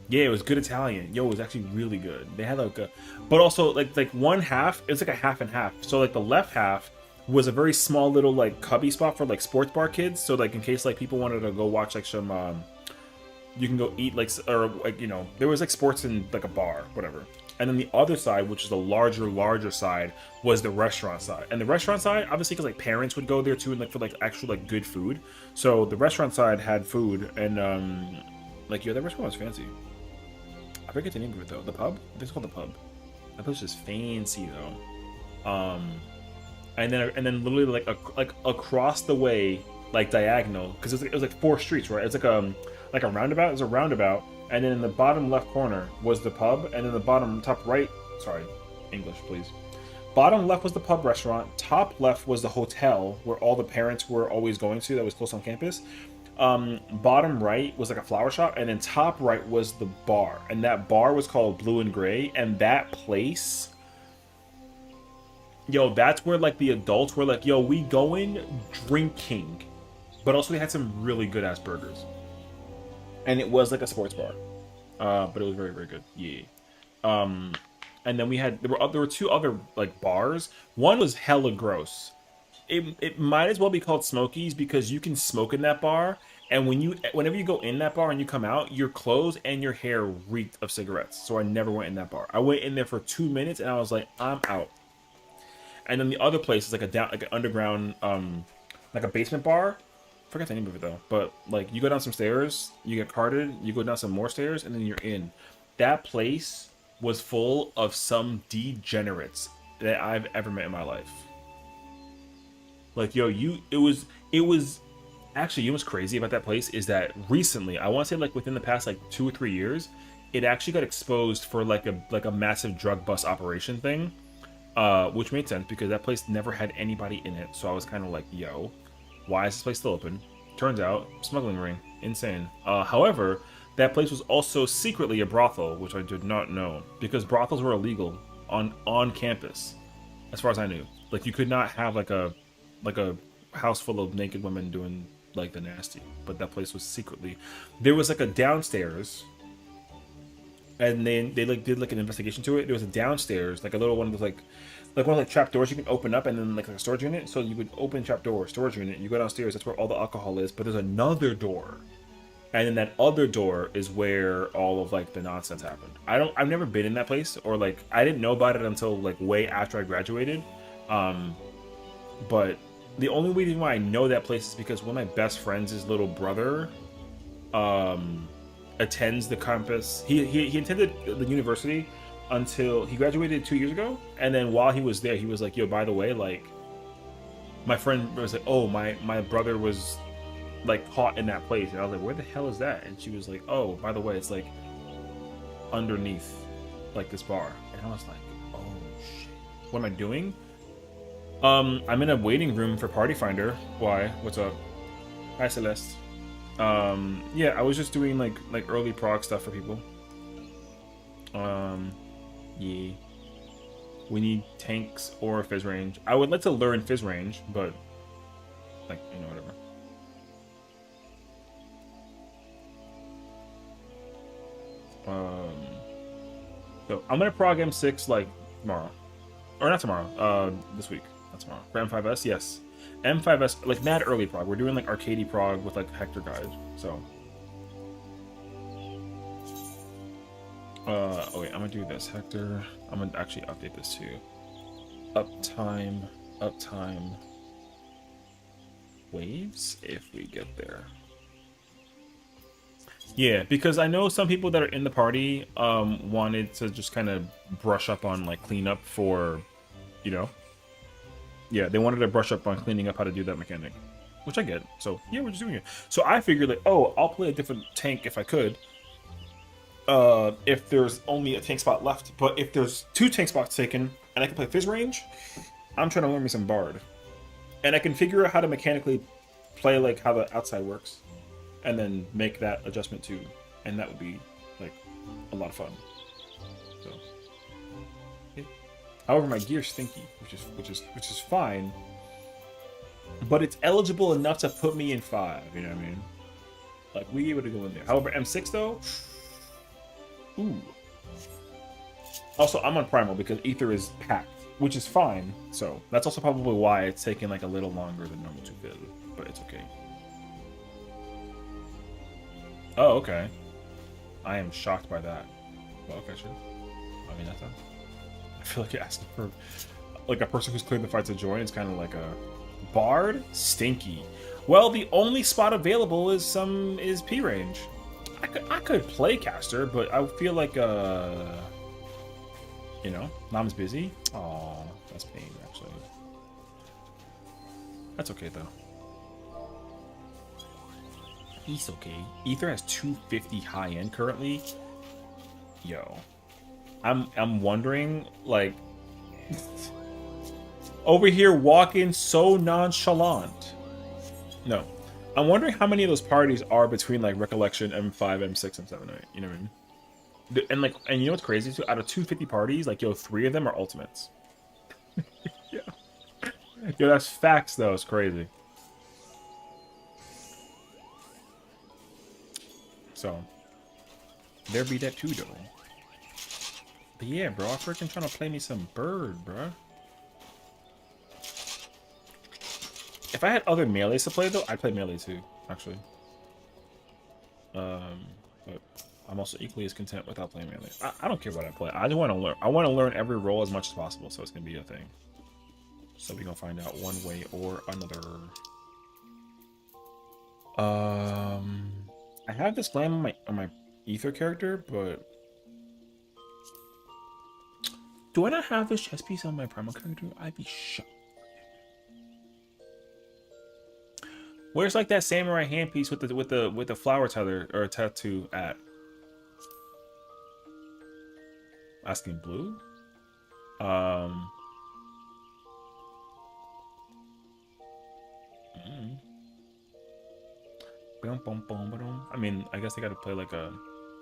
Yeah, it was good Italian. Yo, it was actually really good. They had like a, but also like one half, it was like a half and half. So like the left half was a very small little like cubby spot for like sports bar kids. So like in case like people wanted to go watch like some, you can go eat like, or like, you know, there was like sports in like a bar, whatever. And then the other side, which is the larger side, was the restaurant side. And the restaurant side, obviously, because like parents would go there too, and like for like actual like good food. So the restaurant side had food, and like that restaurant was fancy. I forget the name of it though. The pub? I think it's called the pub. That place is fancy though. And then literally like across the way, like diagonal, because it was like 4 streets, right? It's like a roundabout. It was a roundabout. And then in the bottom left corner was the pub, and then the bottom top right, sorry, English please. Bottom left was the pub restaurant. Top left was the hotel where all the parents were always going to. That was close on campus. Bottom right was like a flower shop, and then top right was the bar, and that bar was called Blue and Gray. And that place, yo, that's where like the adults were like, yo, we going drinking, but also they had some really good ass burgers. And it was like a sports bar, but it was very, very good. Yeah. And then there were 2 other like bars. One was hella gross. It might as well be called Smokies because you can smoke in that bar, and whenever you go in that bar and you come out, your clothes and your hair reeked of cigarettes. So I never went in that bar. I went in there for 2 minutes and I was like, I'm out. And then the other place is like an underground, like a basement bar. Forget the name of it though, but like you go down some stairs, you get carded, you go down some more stairs, and then you're in. That place was full of some degenerates that I've ever met in my life. Like, yo, it was actually, you know what's crazy about that place is that recently, I want to say like within the past like 2 or 3 years, it actually got exposed for like a massive drug bust operation thing, which made sense because that place never had anybody in it. So I was kind of like, yo, why is this place still open? Turns out, smuggling ring. Insane. However, that place was also secretly a brothel, which I did not know, because brothels were illegal on campus, as far as I knew. Like, you could not have like a house full of naked women doing like the nasty, but that place was secretly. There was like a downstairs, and then they like did like an investigation to it. There was a downstairs, like a little one of those like one of like trap doors you can open up, and then like a storage unit. So you would open trap door, storage unit, you go downstairs, that's where all the alcohol is. But there's another door, and then that other door is where all of like the nonsense happened. I've never been in that place, or like I didn't know about it until like way after I graduated. But the only reason why I know that place is because one of my best friends' little brother attends the campus. He attended the university until he graduated 2 years ago, and then while he was there, he was like, yo, by the way, like my friend was like, oh, my brother was like caught in that place. And I was like, where the hell is that? And she was like, oh, by the way, it's like underneath like this bar. And I was like, oh shit, what am I doing? I'm in a waiting room for Party Finder. Why? What's up? Hi, Celeste. Yeah, I was just doing like early prog stuff for people. Yeah. We need tanks or fizz range. I would like to learn fizz range, but like, you know, whatever. So I'm gonna prog M6 like tomorrow, or not tomorrow. This week. Not tomorrow. For M5S, yes. M5S, like mad early prog. We're doing like arcadey prog with like Hector guide. So. Oh wait, I'm gonna do this, Hector. I'm gonna actually update this too. Uptime, waves, if we get there. Yeah, because I know some people that are in the party wanted to just kind of brush up on like cleanup for, you know. Yeah, they wanted to brush up on cleaning up how to do that mechanic, which I get. So yeah, we're just doing it. So I figured like, oh, I'll play a different tank if I could. If there's only a tank spot left, but if there's 2 tank spots taken and I can play fizz range, I'm trying to learn me some bard, and I can figure out how to mechanically play like how the outside works, and then make that adjustment too, and that would be like a lot of fun. So, yeah. However, my gear's stinky, which is fine, but it's eligible enough to put me in 5. You know what I mean? Like we able to go in there. However, M6 though. Ooh. Also, I'm on primal because ether is packed, which is fine. So that's also probably why it's taking like a little longer than normal to build, but it's okay. Oh, okay. I am shocked by that. Well, okay, sure. I mean, that's not... I feel like you're asking for like a person who's cleared the fight to join. It's kind of like a bard. Stinky. Well, the only spot available is P range. I could play caster, but I feel like you know, Nam's busy. Oh, that's pain actually. That's okay though. He's okay. Ether has 250 high end currently. Yo, I'm wondering, like, over here walking so nonchalant. No, I'm wondering how many of those parties are between like Recollection, M5, M6, M7, right? You know what I mean? And you know what's crazy too? Out of 250 parties, like, yo, 3 of them are ultimates. Yeah. Yo, that's facts though. It's crazy. So there be that too, though. But yeah, bro, I'm freaking trying to play me some bird, bro. If I had other melees to play though, I'd play melee too, actually. But I'm also equally as content without playing melee. I don't care what I play. I just want to learn. I want to learn every role as much as possible, so it's gonna be a thing. So we're gonna find out one way or another. I have this glam on my ether character, but do I not have this chest piece on my primal character? I'd be shocked. Where's like that samurai handpiece with the flower tether or tattoo at? Asking blue. I mean, I guess I gotta play like a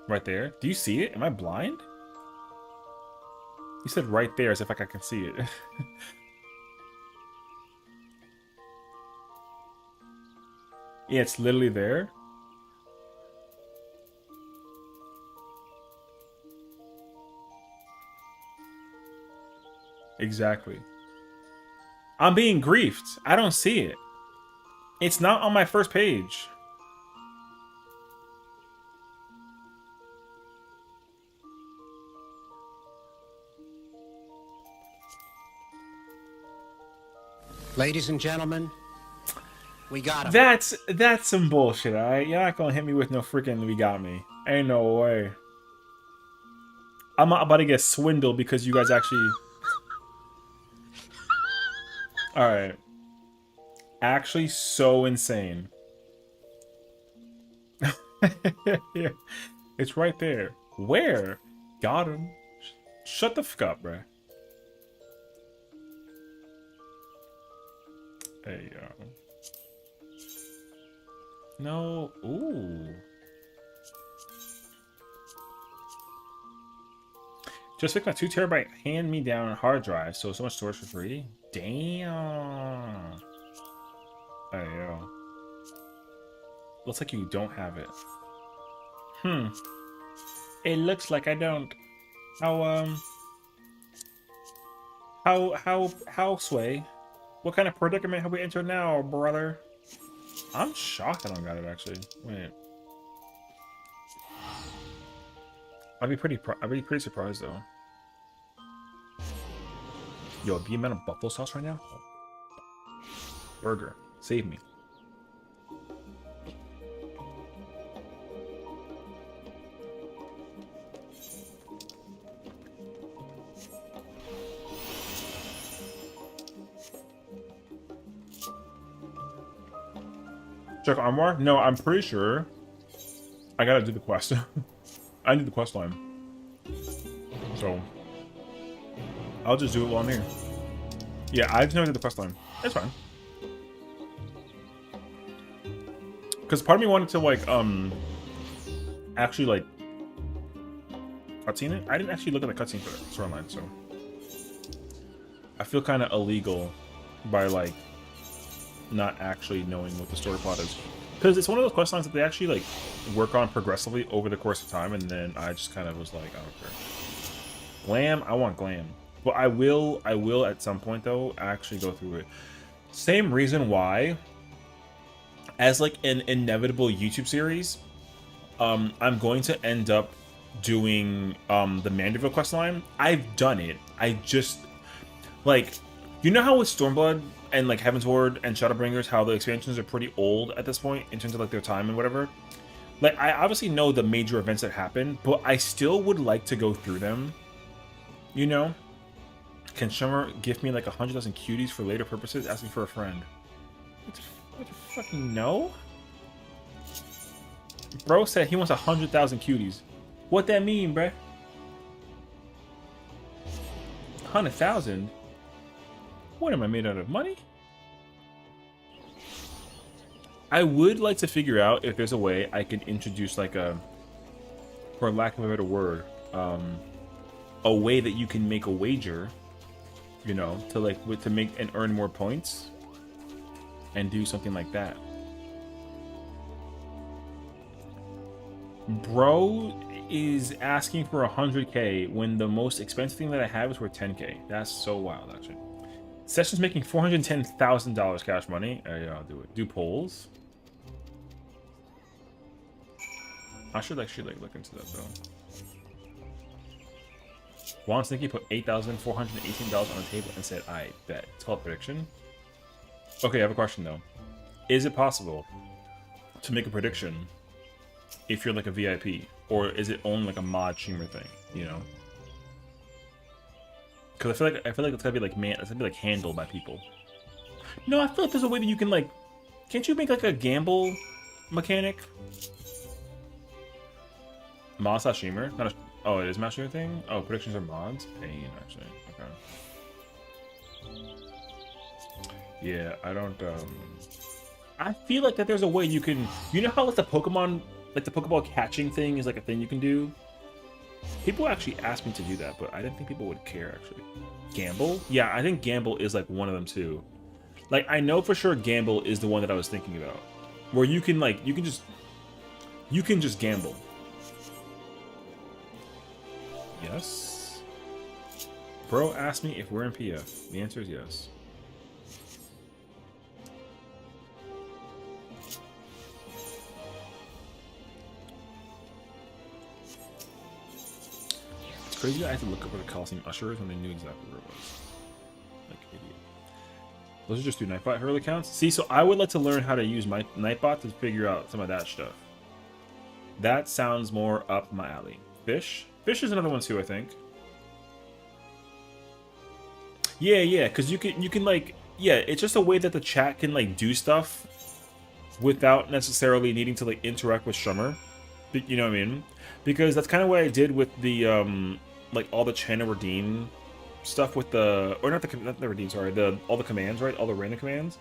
right there. Do you see it? Am I blind? You said right there as if like I can see it. Yeah, it's literally there. Exactly. I'm being griefed. I don't see it. It's not on my first page. Ladies and gentlemen, we got him. That's some bullshit, alright? You're not gonna hit me with no freaking "we got me." Ain't no way. I'm not about to get swindled because you guys actually... Alright. Actually so insane. Yeah. It's right there. Where? Got him. Shut the fuck up, bruh. There you go. No. Ooh. Just like my 2 terabyte hand-me-down hard drive, so much storage for free. Damn. There you go. Looks like you don't have it. It looks like I don't. How Sway? What kind of predicament have we entered now, brother? I'm shocked I don't got it, actually. Wait. I'd be pretty surprised though. Yo, be a man of buffalo sauce right now? Burger. Save me. Check armor? No, I'm pretty sure I gotta do the quest. I need the quest line. So I'll just do it while I'm here. Yeah, I just know I did the quest line. It's fine. Because part of me wanted to like actually like cutscene it. I didn't actually look at the cutscene for the storyline, so I feel kind of illegal by like not actually knowing what the story plot is, because it's one of those quest lines that they actually like work on progressively over the course of time, and then I just kind of was like, I don't care. Glam, I want glam, but I will at some point though actually go through it. Same reason why, as like an inevitable YouTube series, I'm going to end up doing the Mandeville quest line. I've done it. I just like, you know how with Stormblood and like Heaven's Ward and Shadowbringers, how the expansions are pretty old at this point in terms of like their time and whatever. Like, I obviously know the major events that happen, but I still would like to go through them. You know? Can Shummer gift me like 100,000 cuties for later purposes? Asking for a friend. What the fucking no? Bro said he wants 100,000 cuties. What that mean, bruh? 100,000? What am I made out of? Money? I would like to figure out if there's a way I can introduce like a, for lack of a better word, a way that you can make a wager, you know, to like to make and earn more points, and do something like that. Bro is asking for 100K when the most expensive thing that I have is worth 10K. That's so wild, actually. Session's making $410,000 cash money. Yeah, I'll do it. Do polls. I should actually like look into that though. Juan Sneaky put $8,418 on the table and said, "I bet." It's called prediction. Okay, I have a question though. Is it possible to make a prediction if you're like a VIP, or is it only like a mod streamer thing? You know. Because I feel like it's gotta be like it's gotta be like handled by people. No, I feel like there's a way that you can like, can't you make like a gamble mechanic? Mod slash streamer? Not a, oh, it is mod streamer thing? Oh, predictions are mods? Pain, actually. Okay. Yeah, I don't, I feel like that there's a way you can, you know how like the Pokemon, like the Pokeball catching thing is like a thing you can do? People actually asked me to do that, but I didn't think people would care, actually. Gamble? Yeah, I think Gamble is like one of them, too. Like, I know for sure Gamble is the one that I was thinking about. Where you can, like, you can just gamble. Yes? Bro asked me if we're in PF. The answer is yes. It's crazy that I had to look up what the Coliseum Ushers when they knew exactly where it was. Like an idiot. Those are just two Nightbot hurdle accounts. See, so I would like to learn how to use my Nightbot to figure out some of that stuff. That sounds more up my alley. Fish? Fish is another one too, I think. Yeah, because you can like, yeah, it's just a way that the chat can like do stuff without necessarily needing to like interact with Shummer. You know what I mean? Because that's kind of what I did with the like all the channel redeem stuff with the, or not the redeem, sorry, all the commands, right? All the random commands.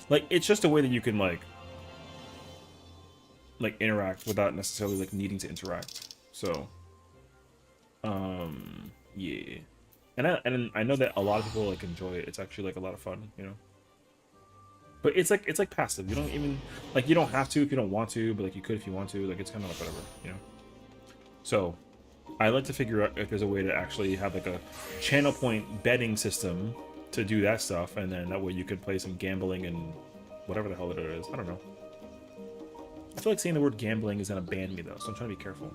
Like, it's just a way that you can like interact without necessarily like needing to interact. So yeah. And I know that a lot of people like enjoy it. It's actually like a lot of fun, you know. But it's like passive. You don't even like, you don't have to if you don't want to, but like you could if you want to. Like, it's kind of like whatever, you know. So I like to figure out if there's a way to actually have like a channel point betting system to do that stuff, and then that way you could play some gambling and whatever the hell it is. I don't know. I feel like saying the word gambling is gonna ban me though, so I'm trying to be careful.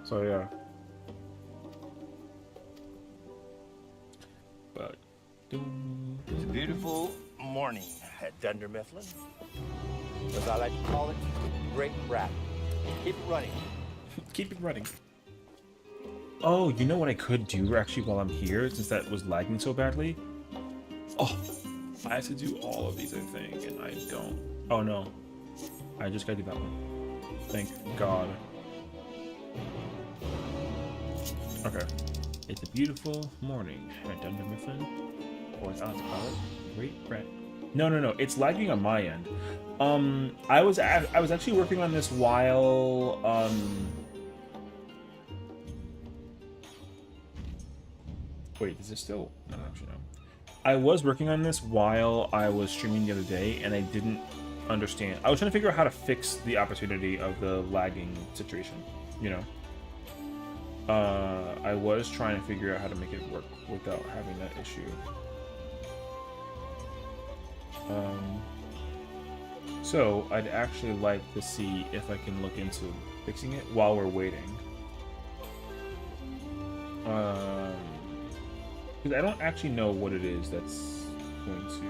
So yeah. But It's a beautiful morning at Dunder Mifflin. As I like to call it, great rap. Keep it running. keep it running. Oh, you know what I could do actually while I'm here, since that was lagging so badly? Oh, I have to do all of these, I think, and I don't. Oh no, I just gotta do that one. Thank God. Okay. It's a beautiful morning at Dunder Mifflin, or as I like to call it, Great Brett. No. It's lagging on my end. I was actually working on this while Wait, is it still? No, actually no. I was working on this while I was streaming the other day, and I didn't understand. I was trying to figure out how to fix the opportunity of the lagging situation, you know. I was trying to figure out how to make it work without having that issue. So I'd actually like to see if I can look into fixing it while we're waiting. Because I don't actually know what it is that's going to.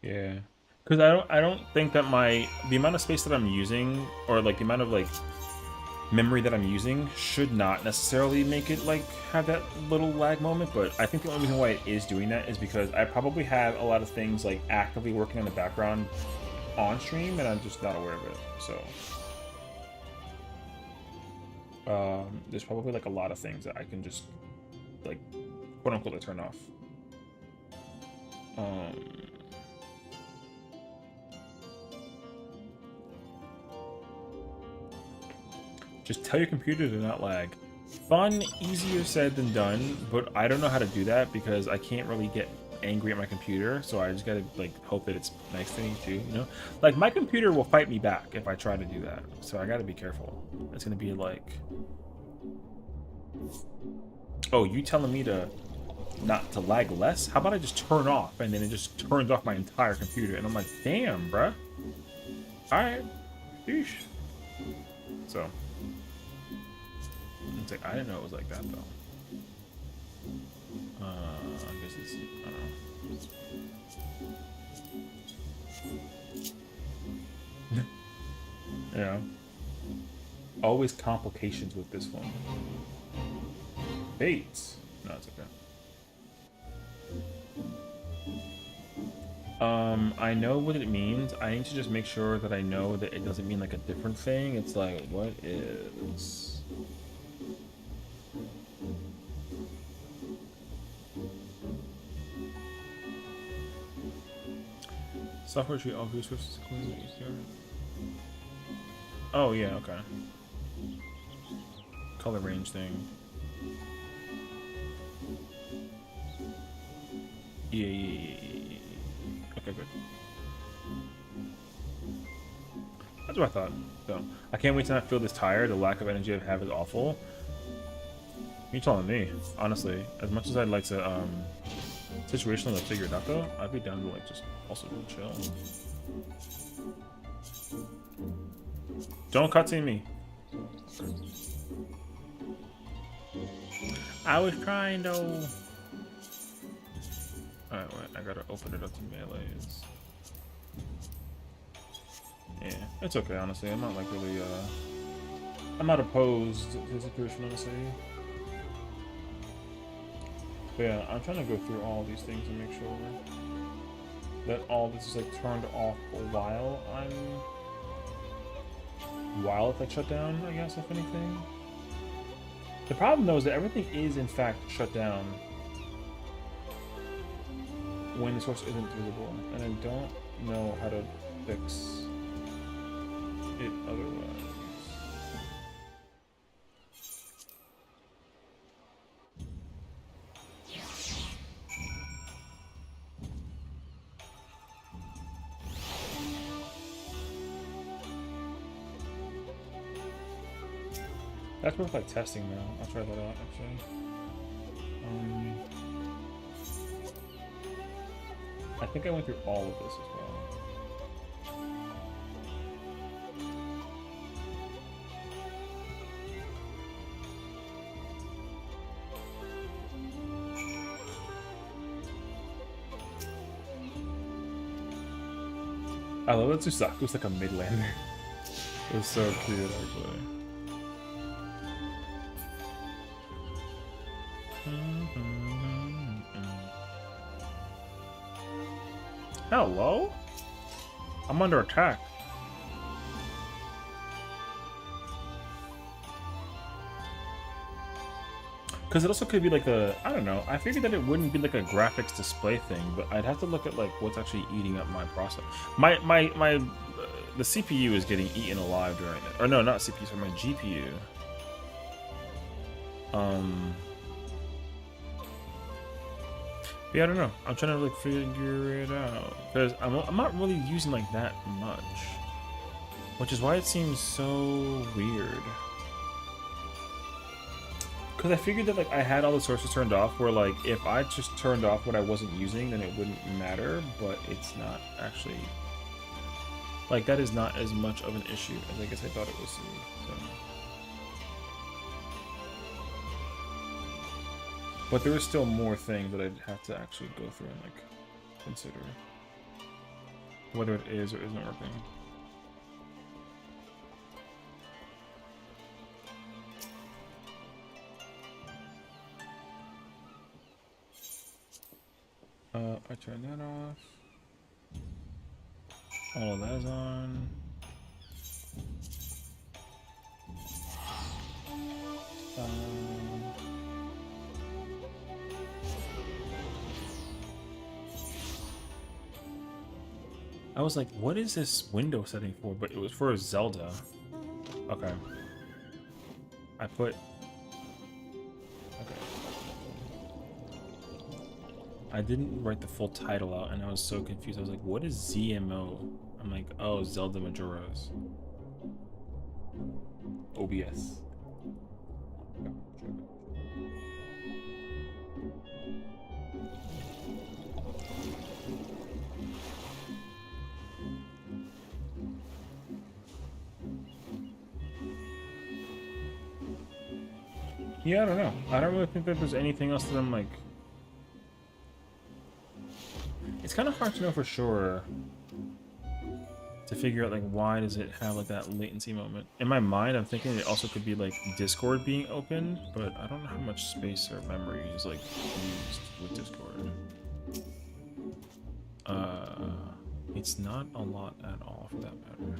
Yeah, because I don't think that the amount of space that I'm using, or like the amount of like memory that I'm using, should not necessarily make it like have that little lag moment. But I think the only reason why it is doing that is because I probably have a lot of things like actively working in the background on stream, and I'm just not aware of it. So there's probably like a lot of things that I can just like quote unquote turn off. Just tell your computer to not lag. Fun, easier said than done, but I don't know how to do that because I can't really get angry at my computer, so I just gotta like hope that it's nice to me too, you know? Like my computer will fight me back if I try to do that, so I gotta be careful. It's gonna be like, oh, you telling me to not to lag less? How about I just turn off and then it just turns off my entire computer? And I'm like, damn, bruh. Alright. Sheesh. So it's like, I didn't know it was like that though. I guess it's, I don't know. Yeah. Always complications with this one. Bates. No, it's okay. I know what it means. I need to just make sure that I know that it doesn't mean like a different thing. It's like, what is... Software tree all resources. Oh yeah, okay. Color range thing. Yeah. Okay, good. That's what I thought. So I can't wait to not feel this tired. The lack of energy I have is awful. You're telling me, honestly. As much as I'd like to situationally like figure it out though, I'd be down to like just also chill. Don't cutscene me. I was trying to. Alright, wait, I gotta open it up to melees. Yeah, it's okay, honestly. I'm not like really, I'm not opposed to the situation, honestly. But yeah, I'm trying to go through all these things and make sure that all this is like turned off while it's like shut down, I guess, if anything. The problem though is that everything is in fact shut down when the source isn't visible, and I don't know how to fix it otherwise. That's worth like testing now. I'll try that out actually. I think I went through all of this as well. I love that Susaku's like a mid-lander. It was so cute actually. Hello? I'm under attack. Because it also could be like a, I don't know, I figured that it wouldn't be like a graphics display thing, but I'd have to look at like what's actually eating up my process. The CPU is getting eaten alive during it. Or no, not CPU, sorry, my GPU. Yeah, I don't know. I'm trying to like figure it out because I'm not really using like that much, which is why it seems so weird. Because I figured that like I had all the sources turned off, where like if I just turned off what I wasn't using, then it wouldn't matter. But it's not actually like that is not as much of an issue as I guess I thought it was. So. But there is still more things that I'd have to actually go through and like consider whether it is or isn't working. I turn that off. All of that is on. I was like, what is this window setting for? But it was for Zelda. Okay. I put... Okay. I didn't write the full title out, and I was so confused. I was like, what is ZMO? I'm like, oh, Zelda Majora's. OBS. Yeah, I don't know. I don't really think that there's anything else that I'm like... It's kind of hard to know for sure. To figure out like why does it have like that latency moment. In my mind, I'm thinking it also could be like Discord being open, but I don't know how much space or memory is like used with Discord. It's not a lot at all for that matter.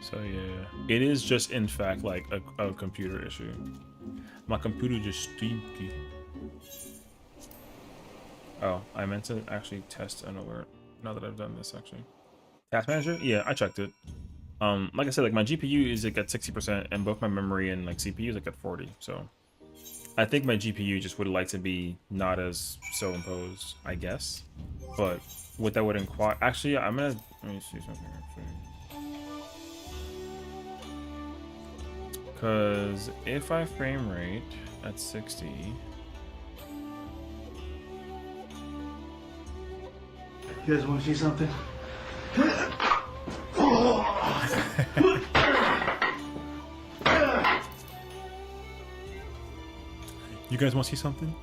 So yeah, it is just in fact like a computer issue. My computer just stinky. Oh, I meant to actually test an alert now that I've done this actually. Task manager? Yeah, I checked it. Like I said, like my GPU is like at 60% and both my memory and like CPU is like at 40. So I think my GPU just would like to be not as so imposed, I guess. But what that would inquire, actually, I'm gonna let me see something actually. Because if I frame rate at 60, you guys want to see something? You guys want to see something?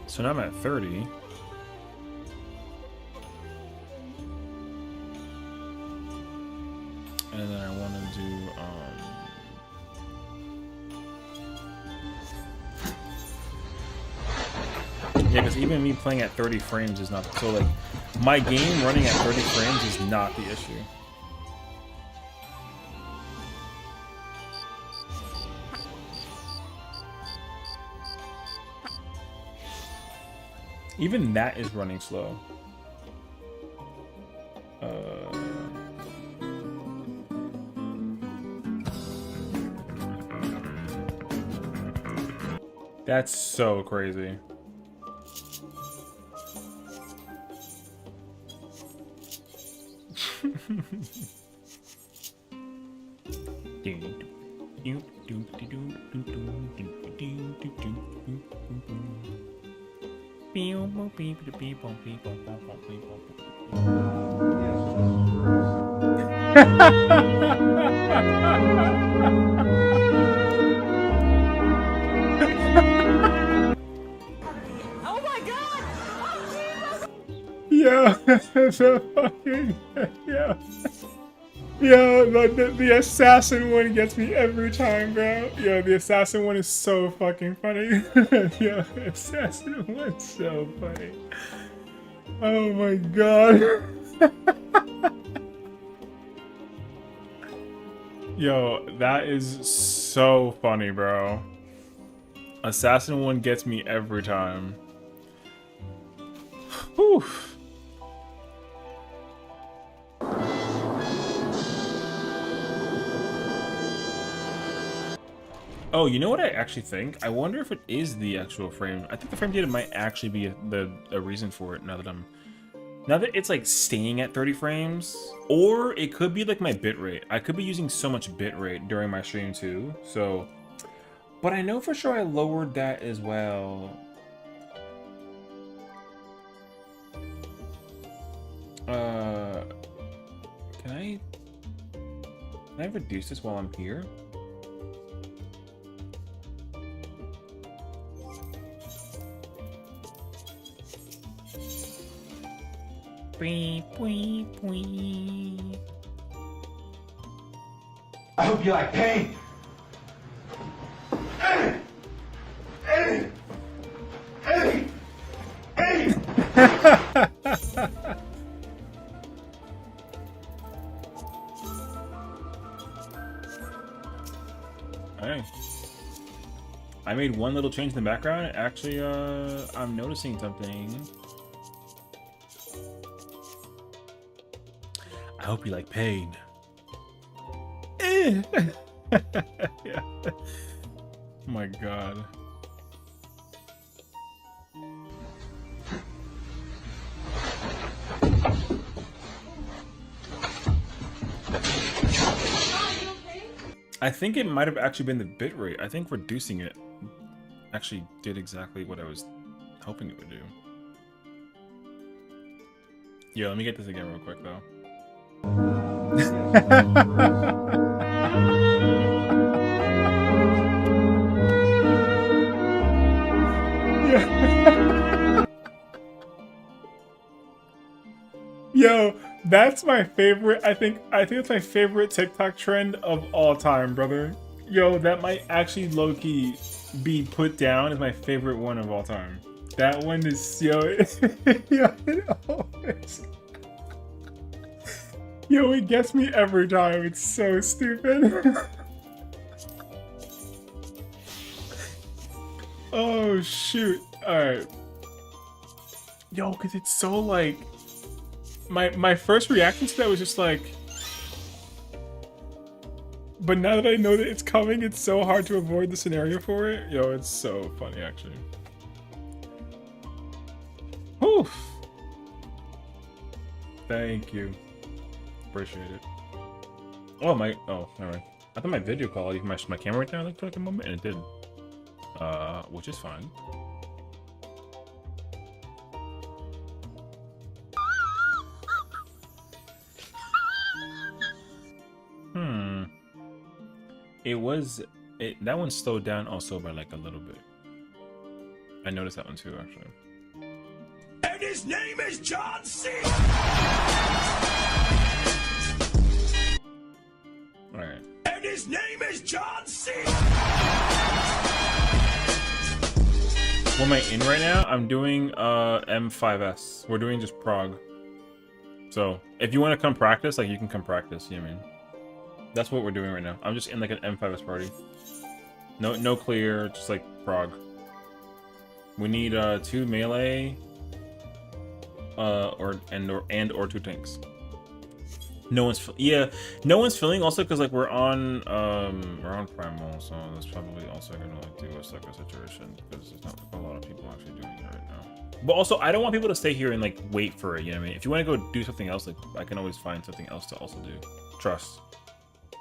So now I'm at 30. And then I want to do yeah, because even me playing at 30 frames is not so like my game running at 30 frames is not the issue. Even that is running slow. That's so crazy. Oh my god! Yeah, the fucking yeah. Yo, the assassin one gets me every time, bro. Yo, the assassin one is so fucking funny. Yo, the assassin one's so funny. Oh my god. Yo, that is so funny, bro. Assassin one gets me every time. Whew. Oh, you know what I actually think? I wonder if it is the actual frame. I think the frame data might actually be a reason for it now that it's like staying at 30 frames. Or it could be like my bitrate. I could be using so much bitrate during my stream too. So, but I know for sure I lowered that as well. Can I reduce this while I'm here? I hope you like pain. Alright. I made one little change in the background. Actually, I'm noticing something. I hope you like pain. Yeah. Oh my god. I think it might have actually been the bitrate. I think reducing it actually did exactly what I was hoping it would do. Yeah, let me get this again real quick though. Yo, that's my favorite. I think it's my favorite TikTok trend of all time, brother. Yo, that might actually low-key be put down as my favorite one of all time. That one is yo, yo, it always. Yo, it gets me every time. It's so stupid. Oh shoot! All right. Yo, cause it's so like. My first reaction to that was just like, but now that I know that it's coming, it's so hard to avoid the scenario for it. Yo, it's so funny actually. Oof. Thank you. Appreciate it. Oh my. Oh, all right. I thought my video quality, my camera right there, like for like a moment, and it didn't. Which is fine. That one slowed down also by like a little bit. I noticed that one too, actually. And his name is John C. Alright. And his name is John C. What am I in right now? I'm doing M5S. We're doing just prog. So if you want to come practice, like you can come practice, you know what I mean? That's what we're doing right now. I'm just in like an M5S party. No clear, just like prog. We need 2 melee or 2 tanks. No one's filling also because like we're on primal, so that's probably also gonna like do a sucker situation because there's not a lot of people actually doing it right now. But also I don't want people to stay here and like wait for it, you know what I mean? If you want to go do something else, like I can always find something else to also do. Trust.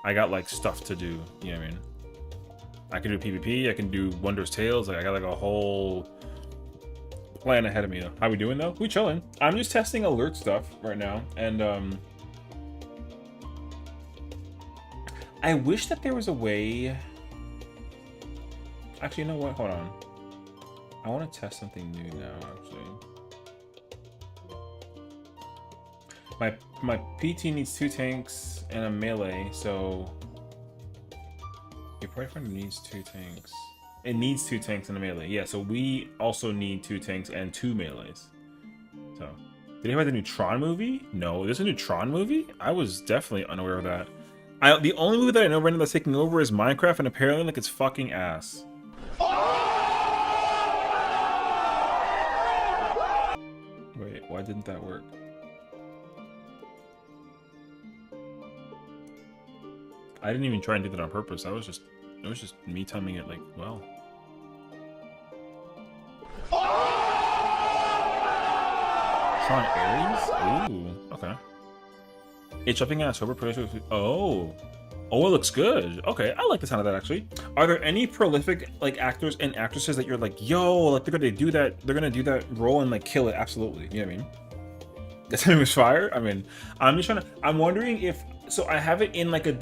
I got like stuff to do, you know what I mean? I can do PvP, I can do Wondrous Tales, like I got like a whole plan ahead of me. How we doing though? We chilling. I'm just testing alert stuff right now, and I wish that there was a way. Actually, you know what? Hold on. I want to test something new now, actually. My PT needs 2 tanks and a melee, so your boyfriend needs 2 tanks. It needs 2 tanks and a melee. Yeah, so we also need 2 tanks and 2 melees. So, did you hear about the new Tron movie? No, there's a new Tron movie? I was definitely unaware of that. The only movie that I know right now that's taking over is Minecraft, and apparently like it's fucking ass. Wait, why didn't that work? I didn't even try and do that on purpose. I was just It was just me timing it like well. Sean Aries? Ooh, okay. It's jumping in October. Oh. Oh, it looks good. Okay, I like the sound of that actually. Are there any prolific like actors and actresses that you're like, yo, like they're gonna do that role and like kill it? Absolutely. You know what I mean? That something was fire. I mean, I'm wondering if so I have it in like a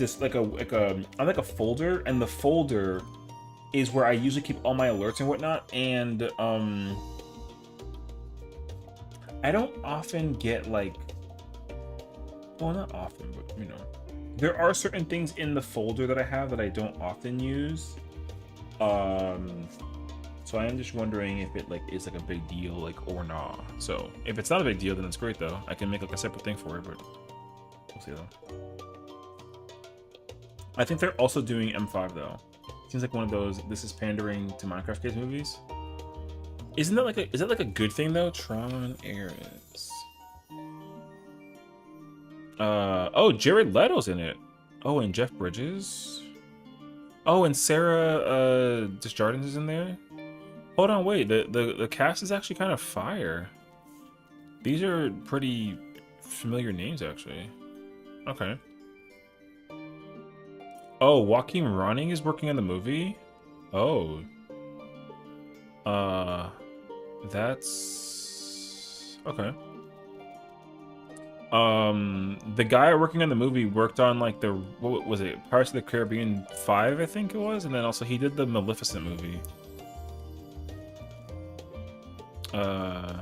folder, and the folder is where I usually keep all my alerts and whatnot, and I don't often get like, well, not often, but you know, there are certain things in the folder that I have that I don't often use. So I am just wondering if it like is like a big deal, like or not. So if it's not a big deal, then it's great though. I can make like a separate thing for it, but we'll see though. I think they're also doing M5 though. Seems like one of those this is pandering to Minecraft kids movies. Isn't that like is that like a good thing though? Tron Ares. Oh, Jared Leto's in it. Oh, and Jeff Bridges. Oh, and Sarah Desjardins is in there. Hold on, wait. The cast is actually kind of fire. These are pretty familiar names actually. Okay. Oh, Joaquin Ronning is working on the movie. Oh. That's okay. The guy working on the movie worked on like the what was it, Pirates of the Caribbean 5, I think it was, and then also he did the Maleficent movie. I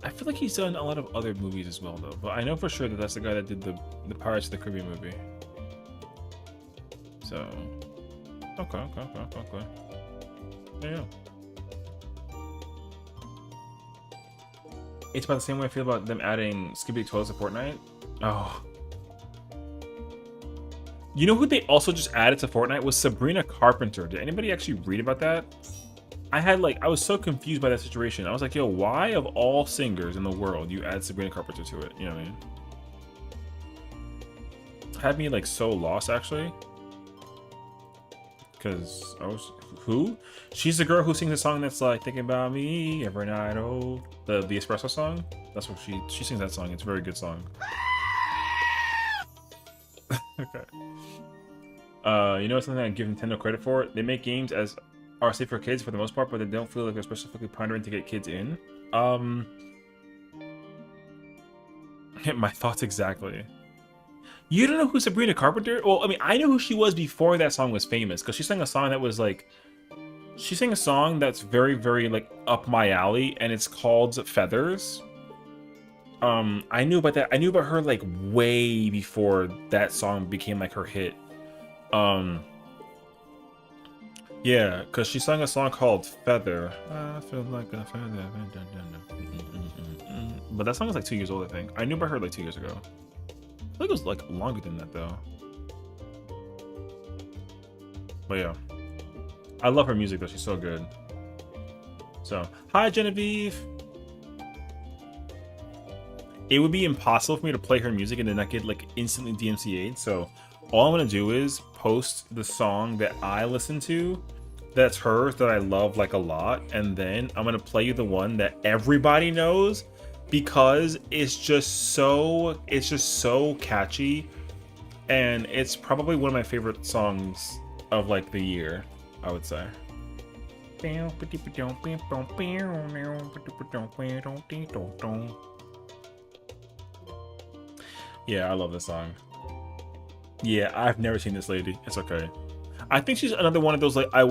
feel like he's done a lot of other movies as well though, but I know for sure that that's the guy that did the Pirates of the Caribbean movie. So okay. Yeah. It's about the same way I feel about them adding Skibidi Toilets to Fortnite. Oh. You know who they also just added to Fortnite was Sabrina Carpenter. Did anybody actually read about that? I was so confused by that situation. I was like, yo, why of all singers in the world you add Sabrina Carpenter to it? You know what I mean? Had me like so lost actually. Because I was who? She's the girl who sings a song that's like thinking about me every night. Oh, the Espresso song. That's what she sings that song. It's a very good song. Okay. You know something I give Nintendo credit for? They make games as are safe for kids for the most part, but they don't feel like they're specifically pondering to get kids in. My thoughts exactly. You don't know who Sabrina Carpenter? Well, I mean, I know who she was before that song was famous, because she sang a song that was like, she sang a song that's very, very like up my alley, and it's called Feathers. I knew about that. I knew about her like way before that song became like her hit. Yeah, because she sang a song called Feather. I feel like a feather. But that song was like 2 years old, I think. I knew about her like 2 years ago. I think it was like longer than that though. But yeah, I love her music though. She's so good. So hi Genevieve. It would be impossible for me to play her music and then not get like instantly DMCA'd. So all I'm gonna do is post the song that I listen to that's hers that I love like a lot, and then I'm gonna play you the one that everybody knows because it's just so catchy, and it's probably one of my favorite songs of like the year, I would say. Yeah, I love this song. Yeah, I've never seen this lady. It's okay. I think she's another one of those like I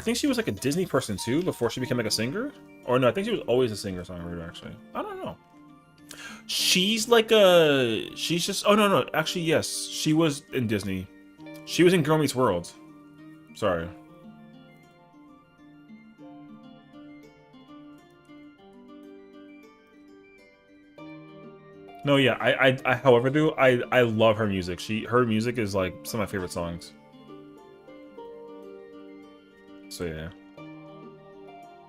think she was like a Disney person too before she became like a singer. Or no, I think she was always a singer-songwriter actually. I don't know. She's just oh no, actually yes, she was in Disney. She was in Girl Meets World. Sorry. No, yeah, I however do I love her music. Her music is like some of my favorite songs. So yeah.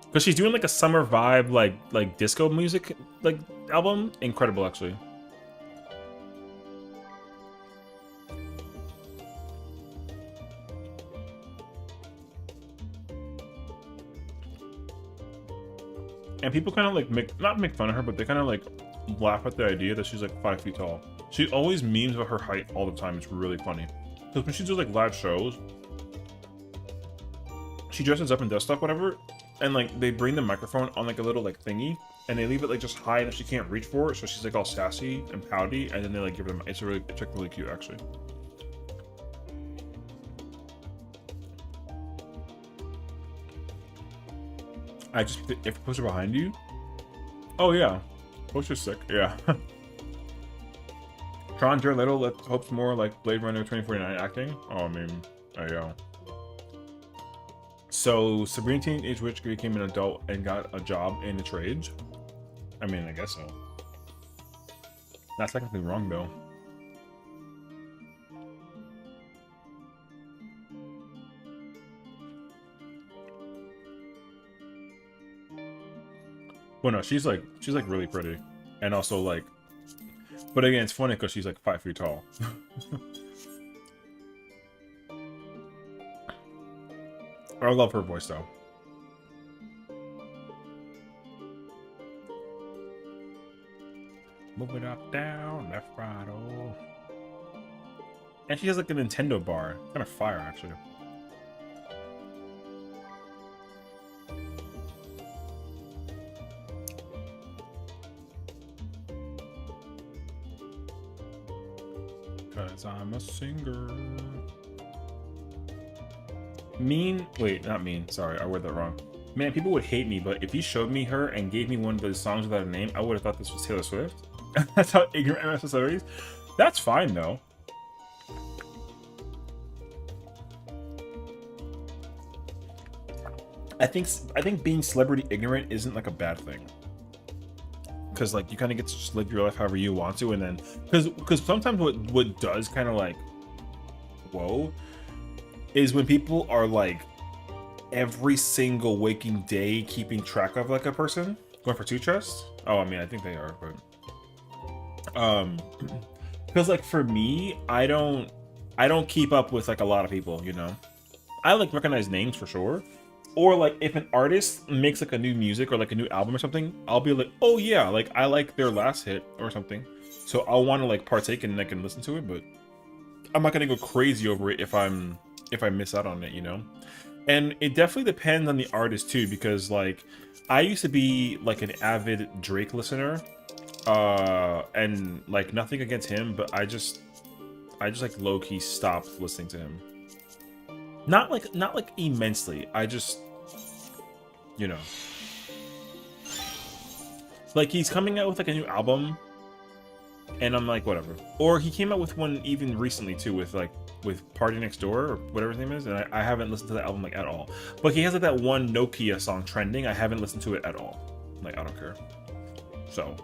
Because she's doing like a summer vibe like disco music like album. Incredible actually. And people kind of like not make fun of her, but they kind of like laugh at the idea that she's like 5 feet tall. She always memes about her height all the time. It's really funny. Because when she does like live shows, she dresses up and does stuff, whatever, and like they bring the microphone on like a little like thingy, and they leave it like just high that she can't reach for it, so she's like all sassy and pouty, and then they like give her the it's like really cute actually. I just if poster behind you. Oh yeah, poster's sick. Yeah. Tron Jared Leto hopes more like Blade Runner 2049 acting. Oh, I mean, yeah. So Sabrina Teenage Witch became an adult and got a job in the trades. I mean, I guess so. Not technically wrong though. Well, no, she's like really pretty, and also like, but again, it's funny because she's like 5 feet tall. I love her voice though. Move it up, down, left, right, oh. And she has like a Nintendo bar. Kind of fire, actually. Cause I'm a singer. Mean? Wait, not mean. Sorry, I worded that wrong. Man, people would hate me, but if you showed me her and gave me one of those songs without a name, I would have thought this was Taylor Swift. That's how ignorant MSSR is. That's fine though. I think being celebrity ignorant isn't like a bad thing. Because like you kind of get to just live your life however you want to, and then because sometimes what does kind of like whoa is when people are like every single waking day keeping track of like a person going for two chests. Oh, I mean I think they are, but because like for me I don't keep up with like a lot of people, you know. I like recognize names for sure. Or like if an artist makes like a new music or like a new album or something, I'll be like, oh yeah, like I like their last hit or something, so I'll want to like partake in it and listen to it, but I'm not gonna go crazy over it if I miss out on it, you know. And it definitely depends on the artist too, because like I used to be like an avid Drake listener, and like nothing against him, but I just like low-key stopped listening to him. Not like immensely. I just, you know, like he's coming out with like a new album and I'm like, whatever. Or he came out with one even recently too with Party Next Door or whatever his name is, and I haven't listened to that album like at all. But he has like that one Nokia song trending. I haven't listened to it at all. Like I don't care. So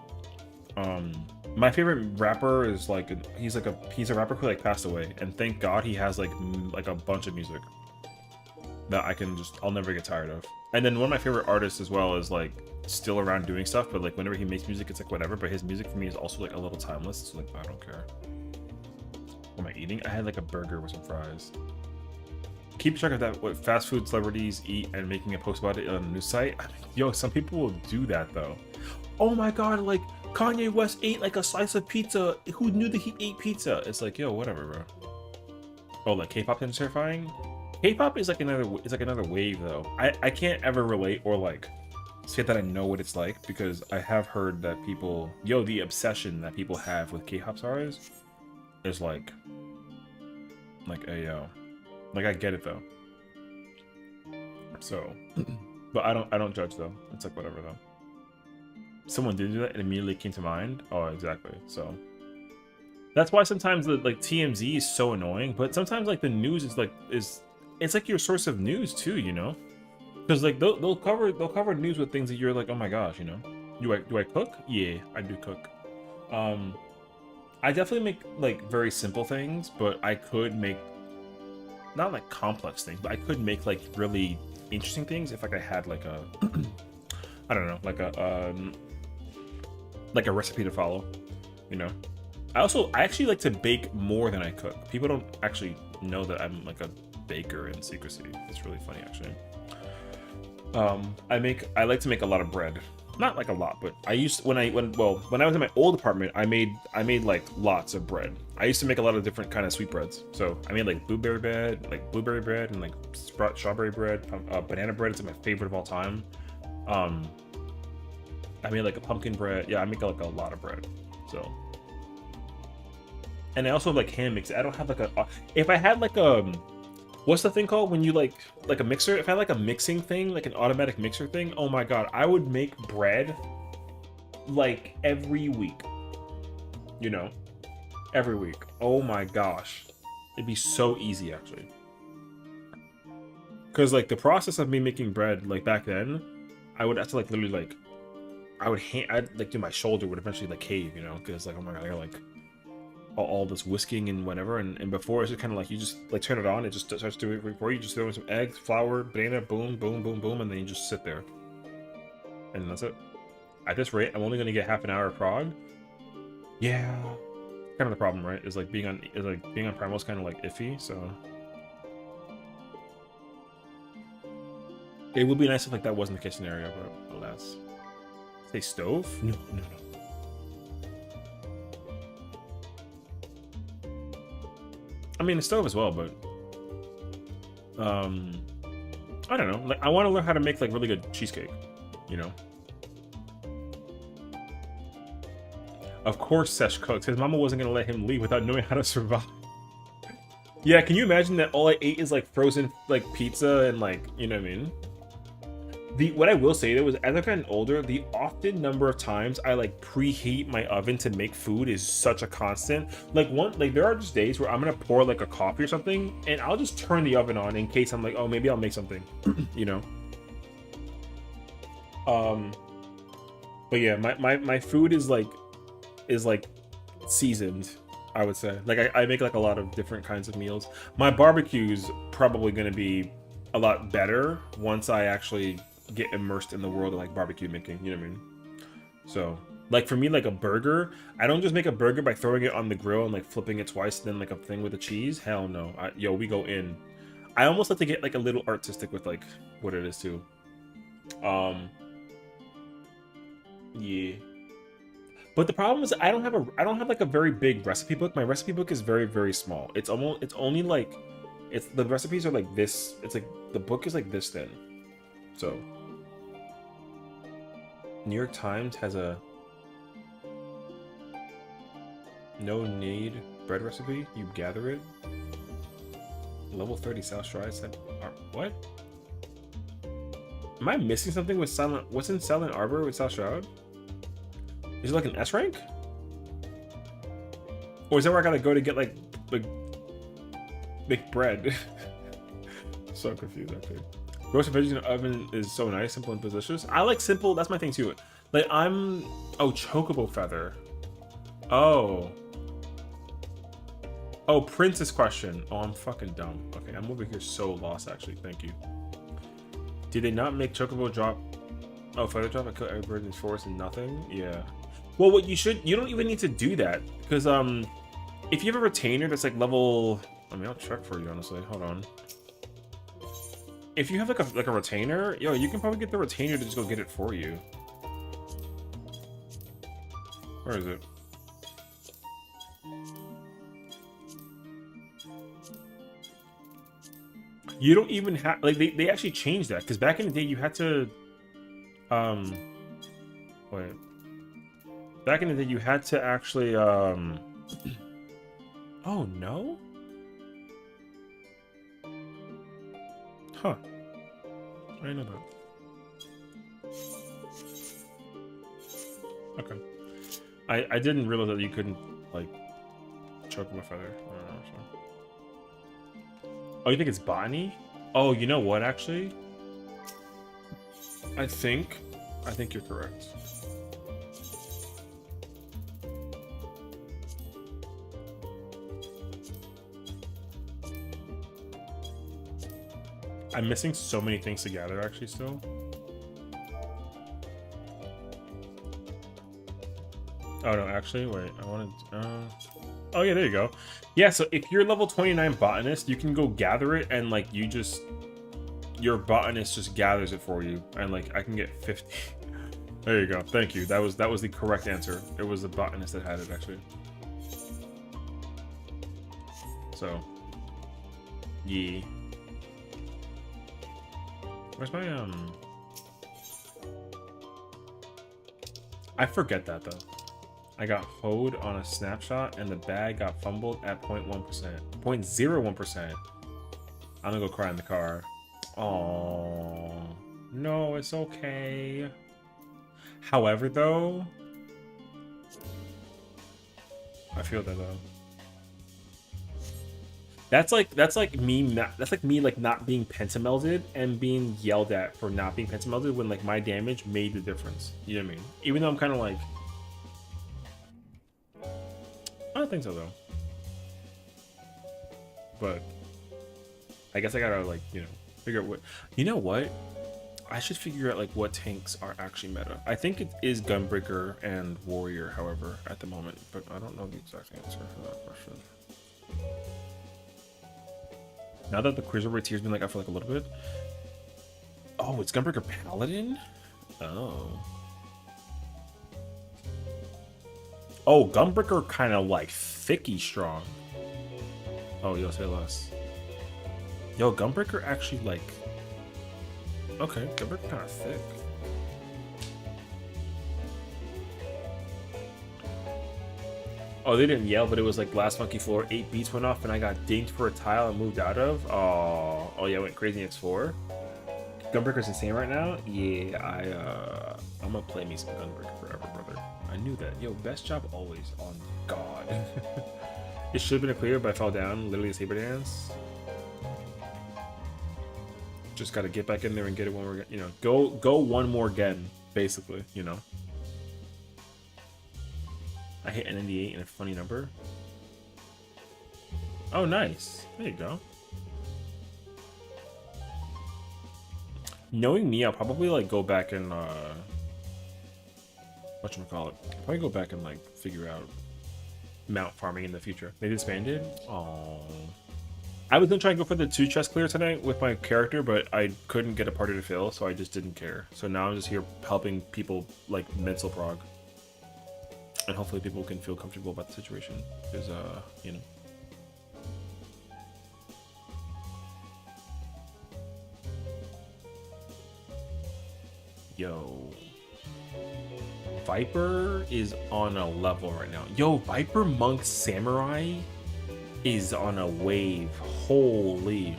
my favorite rapper is like he's a rapper who like passed away, and thank God he has like a bunch of music that I'll never get tired of. And then one of my favorite artists as well is like still around doing stuff, but like whenever he makes music it's like whatever, but his music for me is also like a little timeless, so like I don't care. What am I eating? I had like a burger with some fries. Keep track of that, what fast food celebrities eat and making a post about it on a news site. I mean, yo, some people will do that though. Oh my god, like Kanye West ate like a slice of pizza. Who knew that he ate pizza? It's like, yo, whatever, bro. Oh, like K-pop is terrifying? K-pop is like another wave though. I can't ever relate or like say that I know what it's like, because I have heard that people, the obsession that people have with K-pop stars is like a like I get it though. So, but I don't judge though. It's like whatever though. Someone did do that, it immediately came to mind. Oh, exactly. So that's why sometimes the like TMZ is so annoying, but sometimes like the news is it's like your source of news too, you know? Because like they'll cover news with things that you're like, oh my gosh, you know? Do I cook? Yeah, I do cook. I definitely make like very simple things, but I could make not like complex things, but I could make like really interesting things if like I had like a I don't know, like a recipe to follow, you know? I actually like to bake more than I cook. People don't actually know that I'm like a baker in secrecy. It's really funny actually. I like to make a lot of bread. not like a lot, but I used when I was in my old apartment, I made like lots of bread. I used to make a lot of different kind of sweet breads. So I made like blueberry bread, and like strawberry bread, banana bread. It's like my favorite of all time. I made like a pumpkin bread. Yeah, I make like a lot of bread. So, and I also have like hand mix. I don't have like a. If I had like what's the thing called when you like a mixer? If I had like a mixing thing, like an automatic mixer thing, oh my god, I would make bread like every week. You know, every week. Oh my gosh, it'd be so easy actually. Because like the process of me making bread, like back then, I would have to like literally like, I'd like do my shoulder would eventually like cave, you know, because like oh my god, I got like all this whisking and whatever, and before it's just kind of like you just like turn it on, it just starts doing it for you. You just throw in some eggs, flour, banana, boom, boom, boom, boom, and then you just sit there, and that's it. At this rate, I'm only gonna get half an hour of prog. Yeah, kind of the problem, right? Is like being on Primal is kind of like iffy, so it would be nice if like that wasn't the case scenario, but alas. Say stove? No. I mean, a stove as well, but I don't know. Like, I want to learn how to make like really good cheesecake, you know. Of course, Sesh cooks. His mama wasn't gonna let him leave without knowing how to survive. Yeah, can you imagine that all I ate is like frozen like pizza and like, you know what I mean? What I will say though is, as I've gotten older, the often number of times I like preheat my oven to make food is such a constant. Like there are just days where I'm gonna pour like a coffee or something, and I'll just turn the oven on in case I'm like, oh, maybe I'll make something, you know. But yeah, my food is like seasoned, I would say. Like I make like a lot of different kinds of meals. My barbecue's probably gonna be a lot better once I actually get immersed in the world of like barbecue making, you know what I mean? So like for me, like a burger, I don't just make a burger by throwing it on the grill and like flipping it twice and then like a thing with the cheese. Hell no. We go in. I almost like to get like a little artistic with like what it is too. Yeah. But the problem is I don't have like a very big recipe book. My recipe book is very, very small. The recipes are like this. It's like the book is like this thin. So New York Times has a no need bread recipe. You gather it. Level 30 South Stride said, what? Am I missing something with Silent? What's in Silent Arbor with South Shroud? Is it like an S rank? Or is that where I gotta go to get like make bread? So confused actually. Roast veggies in the oven is so nice, simple and delicious. I like simple. That's my thing too. Like chocobo feather. Oh, princess question. Oh, I'm fucking dumb. Okay, I'm over here so lost actually. Thank you. Did they not make chocobo drop? Oh, feather drop. I killed every bird in this forest and nothing. Yeah. Well, you don't even need to do that because if you have a retainer that's like level, I mean, I'll check for you honestly. Hold on. If you have like a retainer, you can probably get the retainer to just go get it for you. Where is it? You don't even have like they actually changed that because back in the day you had to wait. Back in the day you had to actually oh no? Huh. I didn't know that. Okay. I didn't realize that you couldn't, like, choke my feather. I don't know, so. Oh, you think it's botany? Oh, you know what, actually? I think you're correct. I'm missing so many things to gather, actually, still. Oh, no, actually, wait. I wanted... Oh, yeah, there you go. Yeah, so if you're level 29 botanist, you can go gather it, and, like, you just... Your botanist just gathers it for you, and, like, I can get 50... There you go. Thank you. That was the correct answer. It was the botanist that had it actually. So, yeah. Where's my I forget that though. I got hoed on a snapshot and the bag got fumbled at 0.1%. 0.01%. I'm gonna go cry in the car. Oh no, it's okay. However, though, I feel that though. That's like me like not being pentamelded and being yelled at for not being pentamelded when like my damage made the difference. You know what I mean? Even though I'm kind of like, I don't think so though. But I guess I gotta like, you know, figure out what, you know what? I should figure out like what tanks are actually meta. I think it is Gunbreaker and Warrior, however, at the moment, but I don't know the exact answer for that question. Now that the Cruiserweight tier's been like up for like a little bit. Oh, it's Gunbreaker Paladin? Oh. Oh, Gunbreaker kind of like thicky strong. Oh, you'll say less. Yo, Gunbreaker actually like. Okay, Gunbreaker kind of thick. Oh, they didn't yell, but it was like last funky floor. 8 beats went off, and I got dinged for a tile and moved out of. Oh yeah, I went crazy in X4. Gunbreaker's insane right now. Yeah, I'm gonna play me some Gunbreaker forever, brother. I knew that. Yo, best job always on God. It should have been a clear, but I fell down. Literally a saber dance. Just gotta get back in there and get it one more. You know, go one more again, basically. You know. I hit an 98 in a funny number. Oh, nice. There you go. Knowing me, I'll probably like go back and whatchamacallit. Probably go back and like figure out mount farming in the future. They disbanded? Oh. I was gonna try and go for the 2 chest clear tonight with my character, but I couldn't get a party to fill, so I just didn't care. So now I'm just here helping people like mental prog. And hopefully people can feel comfortable about the situation, because, you know. Yo. Viper is on a level right now. Yo, Viper Monk Samurai is on a wave. Holy.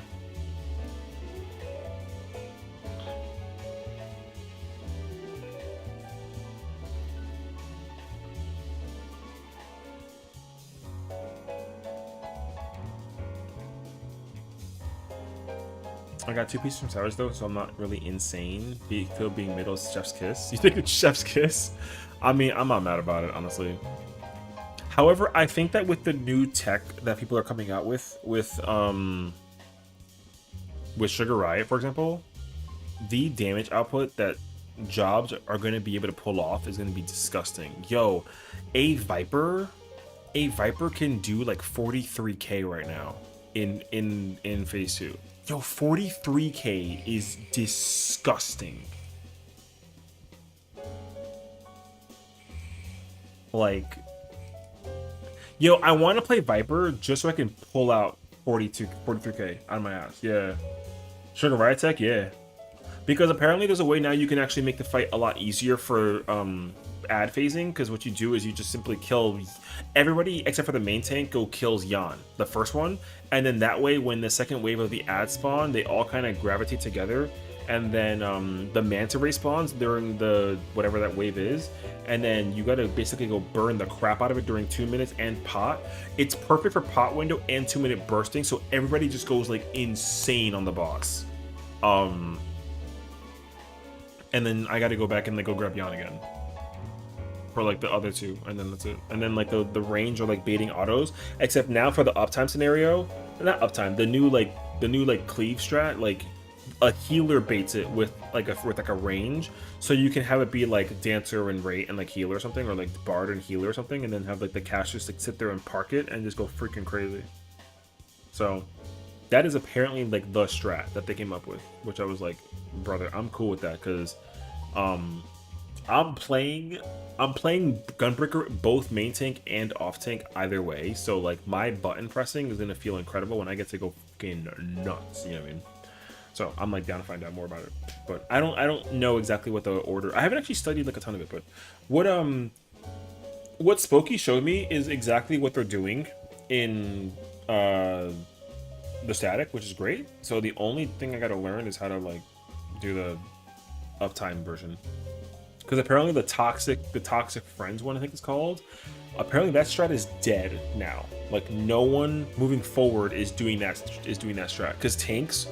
I got 2 pieces from Sours though, so I'm not really insane. Phil being middle is Chef's Kiss. You think it's Chef's Kiss? I mean, I'm not mad about it, honestly. However, I think that with the new tech that people are coming out with Sugar Riot, for example, the damage output that jobs are going to be able to pull off is going to be disgusting. Yo, a Viper can do like 43k right now in phase 2. Yo, 43k is disgusting. Like, yo, I want to play Viper just so I can pull out 43k out of my ass. Yeah. Sugar Riot Tech, yeah. Because apparently there's a way now you can actually make the fight a lot easier for ad phasing, because what you do is you just simply kill everybody except for the main tank kills Yan, the first one, and then that way when the second wave of the ad spawn, they all kind of gravitate together, and then the manta ray spawns during the whatever that wave is, and then you gotta basically go burn the crap out of it during 2 minutes and pot. It's perfect for pot window and 2-minute bursting, so everybody just goes like insane on the boss. And then I gotta go back and like go grab Yan again for like the other 2, and then that's it. And then like the range are like baiting autos, except now for the uptime scenario, not uptime, the new cleave strat, like a healer baits it with like a range, so you can have it be like dancer and rate and like healer or something, or like bard and healer or something, and then have like the casters like sit there and park it and just go freaking crazy. So that is apparently like the strat that they came up with, which I was like, brother, I'm cool with that, because I'm playing Gunbreaker both main tank and off tank either way. So like my button pressing is gonna feel incredible when I get to go fucking nuts. You know what I mean? So I'm like down to find out more about it. But I don't know exactly what the order. I haven't actually studied like a ton of it. But what Spooky showed me is exactly what they're doing in the static, which is great. So the only thing I gotta learn is how to like do the uptime version. Because apparently the toxic friends one, I think it's called. Apparently that strat is dead now. Like no one moving forward is doing that strat. Because tanks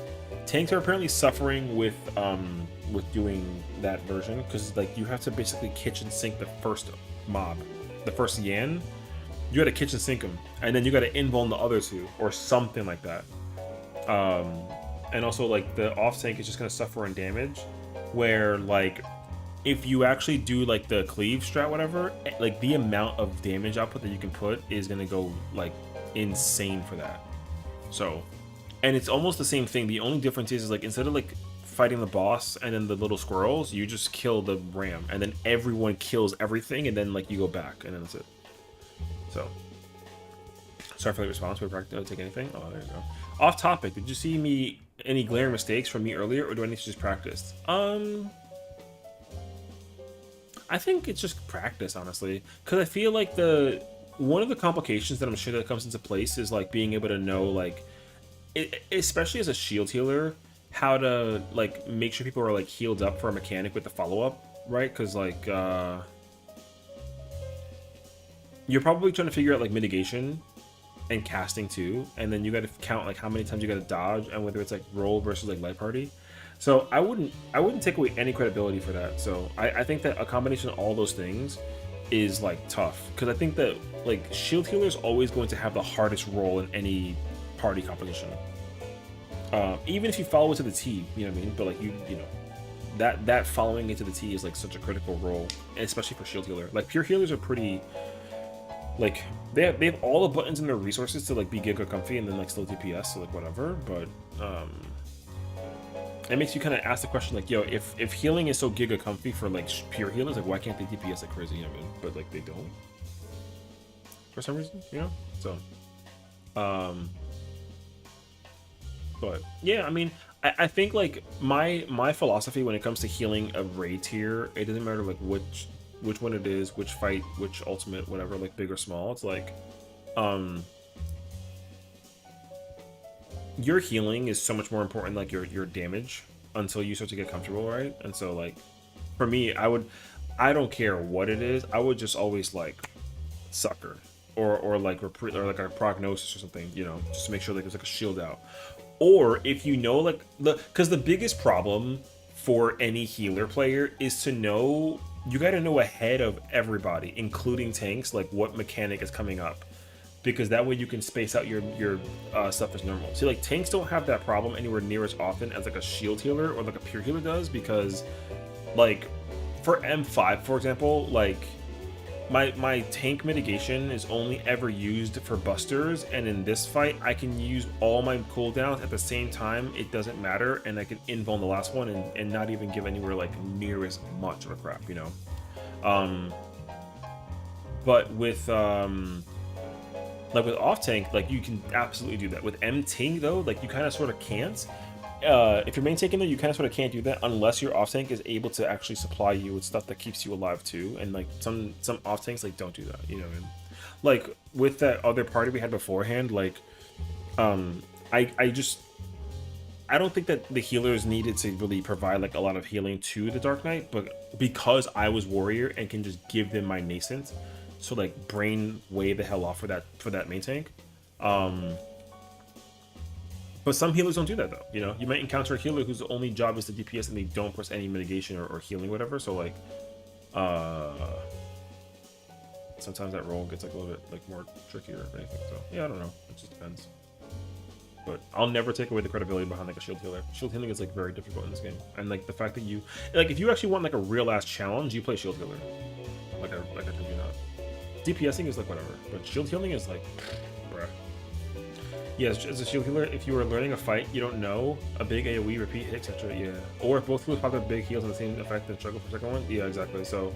are apparently suffering with doing that version. Because like you have to basically kitchen sink the first mob, the first Yan. You got to kitchen sink them, and then you got to invuln the other two or something like that. And also like the off tank is just gonna suffer on damage, where like if you actually do like the cleave strat, whatever, like the amount of damage output that you can put is gonna go like insane for that. So, and it's almost the same thing. The only difference is like instead of like fighting the boss and then the little squirrels, you just kill the ram, and then everyone kills everything, and then like you go back, and then that's it. So, sorry for the response. We're practicing. Take anything. Oh, there you go. Off topic. Did you see me any glaring mistakes from me earlier, or do I need to just practice? I think it's just practice, honestly, because I feel like one of the complications that I'm sure that comes into place is like being able to know like, especially as a shield healer, how to like make sure people are like healed up for a mechanic with the follow up, right? Because like you're probably trying to figure out like mitigation and casting too, and then you got to count like how many times you got to dodge and whether it's like roll versus like light party. So I wouldn't take away any credibility for that. So I think that a combination of all those things is like tough, because I think that like shield healer is always going to have the hardest role in any party composition. Even if you follow it to the T, you know what I mean? But like you know that following it to the T is like such a critical role, especially for shield healer. Like pure healers are pretty like they have all the buttons in their resources to like be giga comfy and then like still DPS, so like whatever. But it makes you kind of ask the question like, yo, if healing is so giga comfy for like pure healers, like why can't they DPS like crazy? You know what I mean? But like they don't for some reason, you know. So but yeah, I mean, I think like my philosophy when it comes to healing a raid tier, it doesn't matter like which one it is, which fight, which ultimate, whatever, like big or small. It's like your healing is so much more important, like your damage, until you start to get comfortable, right? And so like for me, I don't care what it is, I would just always like sucker or like or like a prognosis or something, you know, just to make sure like there's like a shield out. Or if you know like because the biggest problem for any healer player is to know, you got to know ahead of everybody, including tanks, like what mechanic is coming up, because that way you can space out your stuff as normal. See, like tanks don't have that problem anywhere near as often as like a shield healer or like a pure healer does, because like for M5, for example, like my tank mitigation is only ever used for busters, and in this fight I can use all my cooldowns at the same time. It doesn't matter, and I can invuln the last one and not even give anywhere like near as much of a crap, you know. But with like with off tank, like you can absolutely do that. With M tank though, like you kind of sort of can't. If you're main tanking though, you kind of sort of can't do that unless your off tank is able to actually supply you with stuff that keeps you alive too. And like some off tanks like don't do that, you know what I mean? Like with that other party we had beforehand, like I don't think that the healers needed to really provide like a lot of healing to the Dark Knight, but because I was warrior and can just give them my nascent, so like brain way the hell off for that main tank. But some healers don't do that though, you know. You might encounter a healer whose only job is to DPS and they don't press any mitigation or healing, whatever. So like, sometimes that role gets like a little bit like more trickier or anything. So yeah, I don't know. It just depends. But I'll never take away the credibility behind like a shield healer. Shield healing is like very difficult in this game, and like the fact that you like if you actually want like a real ass challenge, you play shield healer. Like I told you not. DPSing is like whatever, but shield healing is like, bruh. Yes, as a shield healer, if you are learning a fight you don't know, a big AoE, repeat hit, etc. Yeah. Or if both healers pop up big heals on the same effect and struggle for the second one. Yeah, exactly. So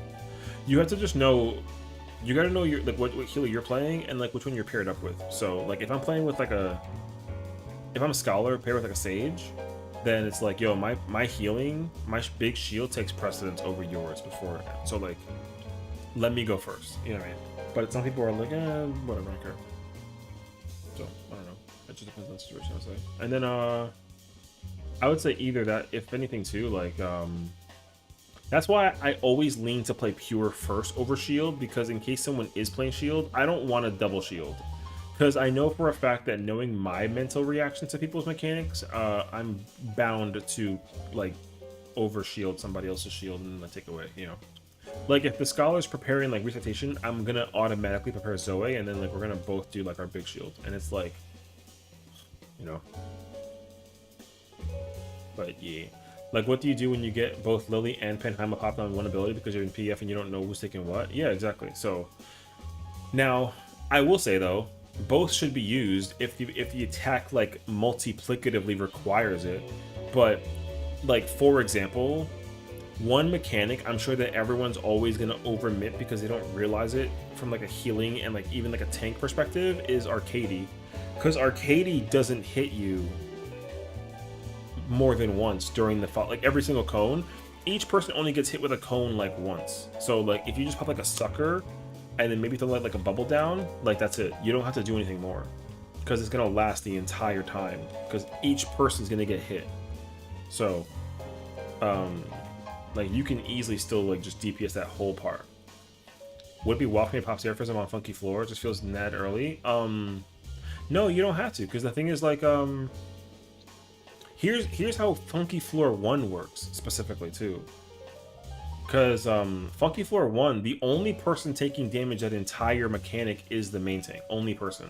you have to just know, you gotta know your like what healer you're playing and like which one you're paired up with. So like if I'm playing with like if I'm a scholar paired with like a sage, then it's like, yo, my healing, my big shield takes precedence over yours before. So like, let me go first. You know what I mean? But some people are like, whatever, I don't care. So I don't know. It just depends on the situation, I would say. And then I would say either that, if anything too, like that's why I always lean to play pure first over shield, because in case someone is playing shield, I don't want to double shield. Because I know for a fact that knowing my mental reaction to people's mechanics, I'm bound to like over shield somebody else's shield and then take away, you know. Like if the scholar's preparing like recitation, I'm gonna automatically prepare Zoe, and then like we're gonna both do like our big shield, and it's like, you know. But yeah, like what do you do when you get both Lily and Penheima popped on one ability because you're in PF and you don't know who's taking what? Yeah, exactly. So now I will say though, both should be used if the attack like multiplicatively requires it. But like for example, one mechanic I'm sure that everyone's always gonna overmit because they don't realize it from like a healing and like even like a tank perspective is Arcady, because Arcady doesn't hit you more than once during the fight. Like every single cone, each person only gets hit with a cone like once. So like if you just pop like a sucker and then maybe they'll let like a bubble down, like that's it. You don't have to do anything more because it's gonna last the entire time because each person's gonna get hit. So like you can easily still like just DPS that whole part. Would it be welcome to pop Seraphim on funky floor? It just feels mad early. No, you don't have to, because the thing is like here's how funky floor 1 works specifically too. Because funky floor 1, the only person taking damage that entire mechanic is the main tank. Only person.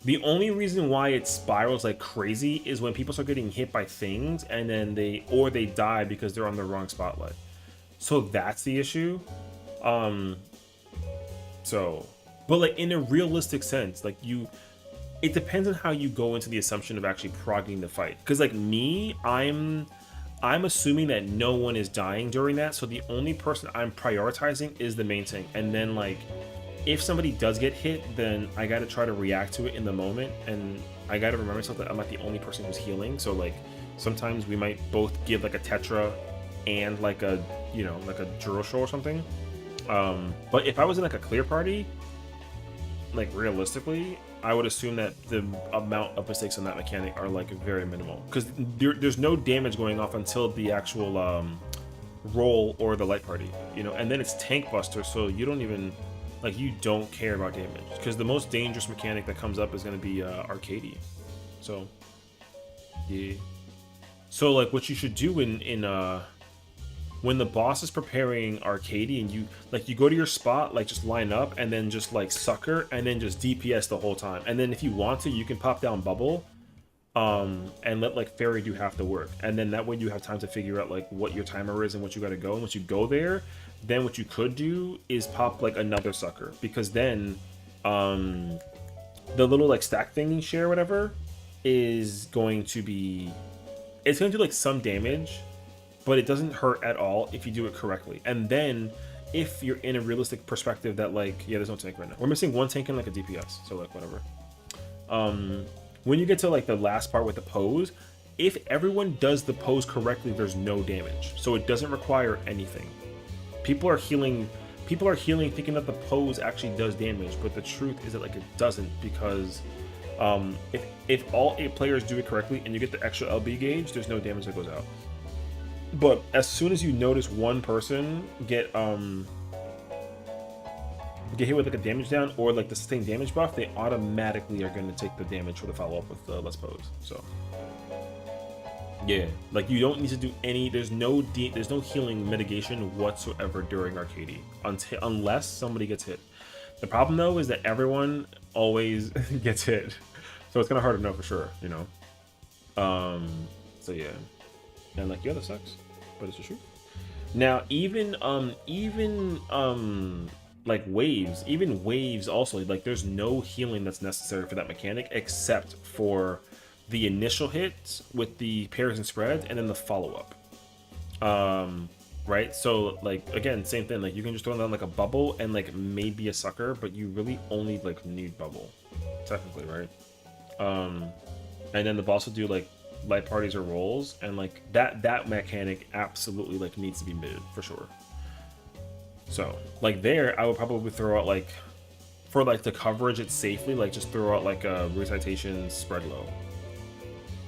The only reason why it spirals like crazy is when people start getting hit by things and then they die because they're on the wrong spotlight. So that's the issue. So, but like in a realistic sense, like it depends on how you go into the assumption of actually progging the fight. Because like me, I'm assuming that no one is dying during that, so the only person I'm prioritizing is the main tank. And then like if somebody does get hit, then I gotta try to react to it in the moment, and I gotta remember myself that I'm not the only person who's healing. So like sometimes we might both give like a Tetra and like a, you know, like a Duroshow or something. But if I was in like a clear party, like realistically, I would assume that the amount of mistakes on that mechanic are like very minimal, because there's no damage going off until the actual roll or the light party, you know, and then it's tank buster, so you don't even like, you don't care about damage, because the most dangerous mechanic that comes up is going to be Arcady. So yeah, so like what you should do in when the boss is preparing Arcady and you go to your spot, like just line up and then just like sucker and then just DPS the whole time. And then if you want to, you can pop down bubble and let like Fairy do half the work. And then that way you have time to figure out like what your timer is and what you got to go. And once you go there, then what you could do is pop like another sucker, because then the little like stack thing you share or whatever is going to be, it's going to do like some damage, but it doesn't hurt at all if you do it correctly. And then if you're in a realistic perspective that like, yeah, there's no tank right now. We're missing one tank and like a DPS, so like whatever. When you get to like the last part with the pose, if everyone does the pose correctly, there's no damage. So it doesn't require anything. People are healing thinking that the pose actually does damage, but the truth is that like it doesn't, because if all 8 players do it correctly and you get the extra LB gauge, there's no damage that goes out. But as soon as you notice one person get hit with like a damage down or like the sustained damage buff, they automatically are going to take the damage for the follow-up with Let's Pose. So yeah, like you don't need to do any, there's no healing mitigation whatsoever during Arcady unless somebody gets hit. The problem though is that everyone always gets hit, so it's kind of hard to know for sure, you know. So yeah. And like, yeah, that sucks, but it's the truth. Now, even like waves, even waves also, like there's no healing that's necessary for that mechanic except for the initial hit with the pairs and spreads and then the follow-up. Right, so like again, same thing, like you can just throw down like a bubble and like maybe a sucker, but you really only like need bubble technically, right? And then the boss will do like light parties or rolls, and like that mechanic absolutely like needs to be mid for sure. So like there I would probably throw out like, for like to coverage it safely, like just throw out like a recitation spread low,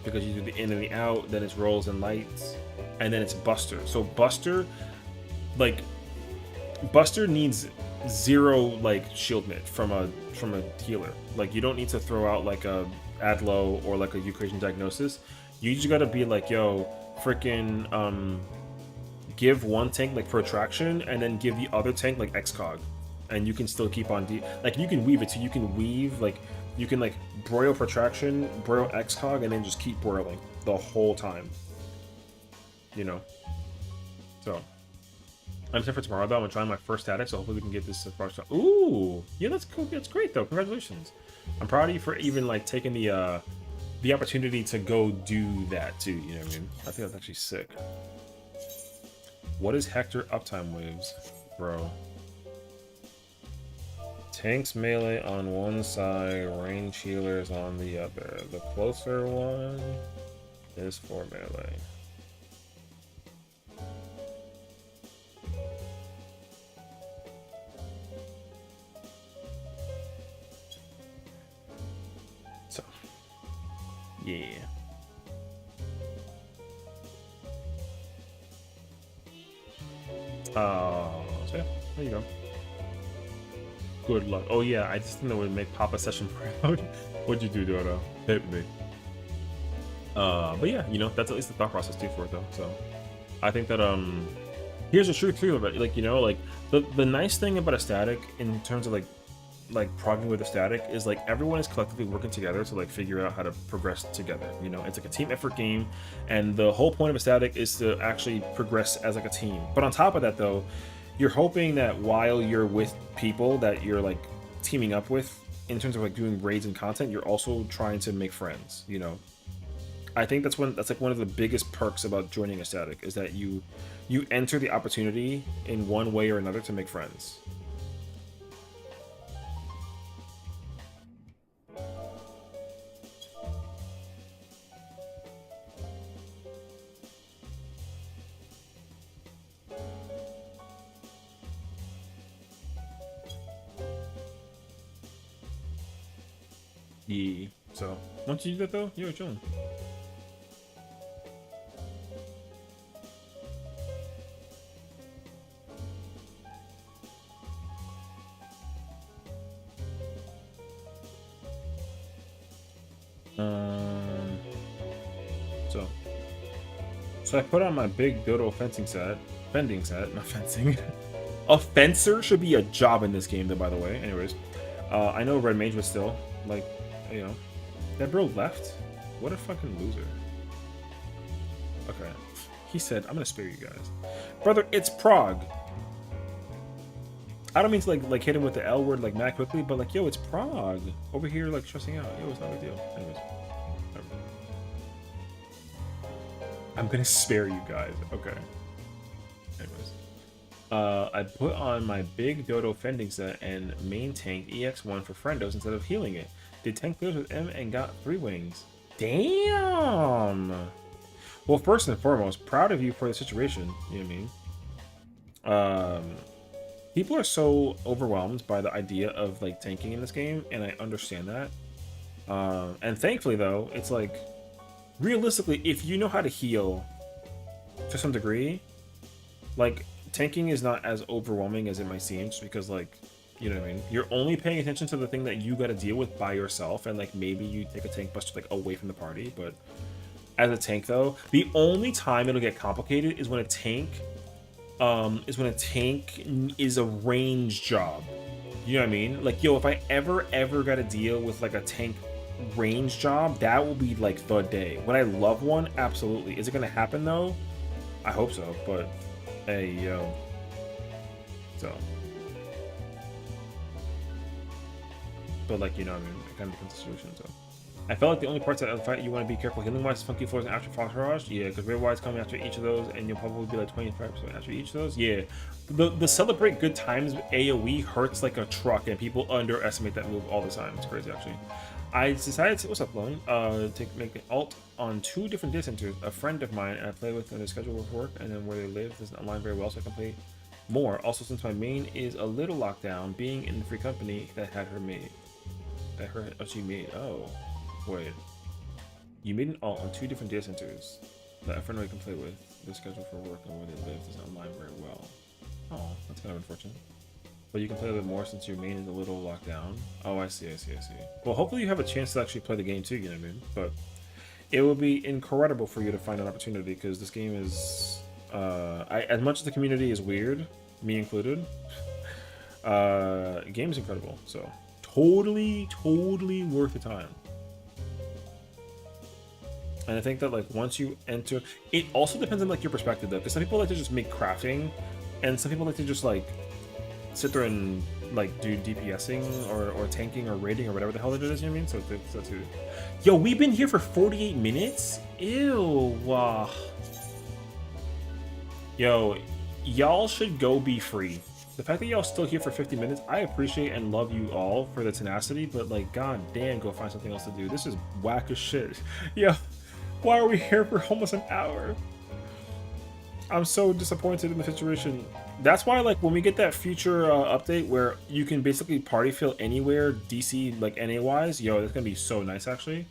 because you do the in and the out, then it's rolls and lights, and then it's Buster. So Buster needs 0 like shield mid from a healer. Like you don't need to throw out like a add low or like a Eucrasian diagnosis. You just gotta be like, yo, freaking give one tank like protraction and then give the other tank like excog, and you can still keep on like you can weave it, so you can weave like you can like broil protraction, broil excog, and then just keep broiling the whole time, you know. So I'm excited for tomorrow though. I'm gonna try my first static, so hopefully we can get this first. Ooh, yeah, that's cool. That's great though. Congratulations. I'm proud of you for even like taking the opportunity to go do that too. You know what I mean? I think that's actually sick. What is Hector uptime waves, bro? Tanks melee on one side, range healers on the other. The closer one is for melee. So, yeah. So yeah, there you go. Good luck. Oh yeah, I just think that would make Papa Session proud. What'd you do, Dodo? Hit me. But yeah, you know, that's at least the thought process too for it though. So I think that here's the truth too about it. Like, you know, like the nice thing about a static in terms of like progging with a static is like everyone is collectively working together to like figure out how to progress together. You know, it's like a team effort game, and the whole point of a static is to actually progress as like a team. But on top of that though, you're hoping that while you're with people that you're like teaming up with in terms of like doing raids and content, you're also trying to make friends, you know. I think that's like one of the biggest perks about joining a static is that you enter the opportunity in one way or another to make friends. Yeah. So once you do that though, you're chilling. So I put on my big dodo fending set, not fencing. A fencer should be a job in this game though, by the way. Anyways, I know Red Mage was still like, you know, that bro left. What a fucking loser. Okay, he said, I'm gonna spare you guys, brother. It's Prague. I don't mean to like hit him with the L word like mad quickly, but like, yo, it's Prague over here like stressing out. Yo, it's not a big deal. Anyways. I'm gonna spare you guys. Okay. Anyways. I put on my big dodo fending set and main tank EX1 for friendos instead of healing it. Did tank clears with M and got 3 wings. Damn! Well, first and foremost, proud of you for the situation. You know what I mean? People are so overwhelmed by the idea of like tanking in this game, and I understand that. And thankfully though, it's like, realistically, if you know how to heal to some degree, like tanking is not as overwhelming as it might seem, just because like, you know what I mean, you're only paying attention to the thing that you got to deal with by yourself, and like maybe you take a tank buster like away from the party. But as a tank though, the only time it'll get complicated is when a tank is a range job. You know what I mean? Like, yo, if I ever got to deal with like a tank range job, that will be like the day. Would I love one? Absolutely. Is it gonna happen though? I hope so, but hey, yo. So but like, you know, I mean, it kind of becomes a solution. So I felt like the only parts that the fight you want to be careful healing wise, funky floors and after Fox Rush. Yeah, because Red Wide's coming after each of those, and you'll probably be like 25% after each of those. Yeah, the celebrate good times AoE hurts like a truck, and people underestimate that move all the time. It's crazy actually. I decided to, what's up, Lone? To make an alt on 2 different data centers. A friend of mine and I play with, and their schedule of work, and then where they live doesn't align very well, so I can play more. Also, since my main is a little locked down, being in the free company that had her made, she made. Oh, wait, you made an alt on 2 different data centers that a friend of mine can play with. Their schedule for work and where they live doesn't align very well. Oh, that's kind of unfortunate. But you can play a bit more since your main is a little locked down. Oh, I see. Well, hopefully you have a chance to actually play the game too, you know what I mean? But it would be incredible for you to find an opportunity, because this game is, as much as the community is weird, me included, game is incredible. So totally worth the time. And I think that like once you enter, it also depends on like your perspective though, because some people like to just make crafting, and some people like to just like sit there and like do DPSing or tanking or raiding or whatever the hell it is, you know what I mean? So that's it. Yo, we've been here for 48 minutes? Ew. Yo, y'all should go be free. The fact that y'all still here for 50 minutes, I appreciate and love you all for the tenacity, but like, god damn, go find something else to do. This is whack as shit. Yo, why are we here for almost an hour? I'm so disappointed in the situation. That's why, like, when we get that future update where you can basically party fill anywhere DC, like, NA-wise, yo, that's gonna be so nice, actually.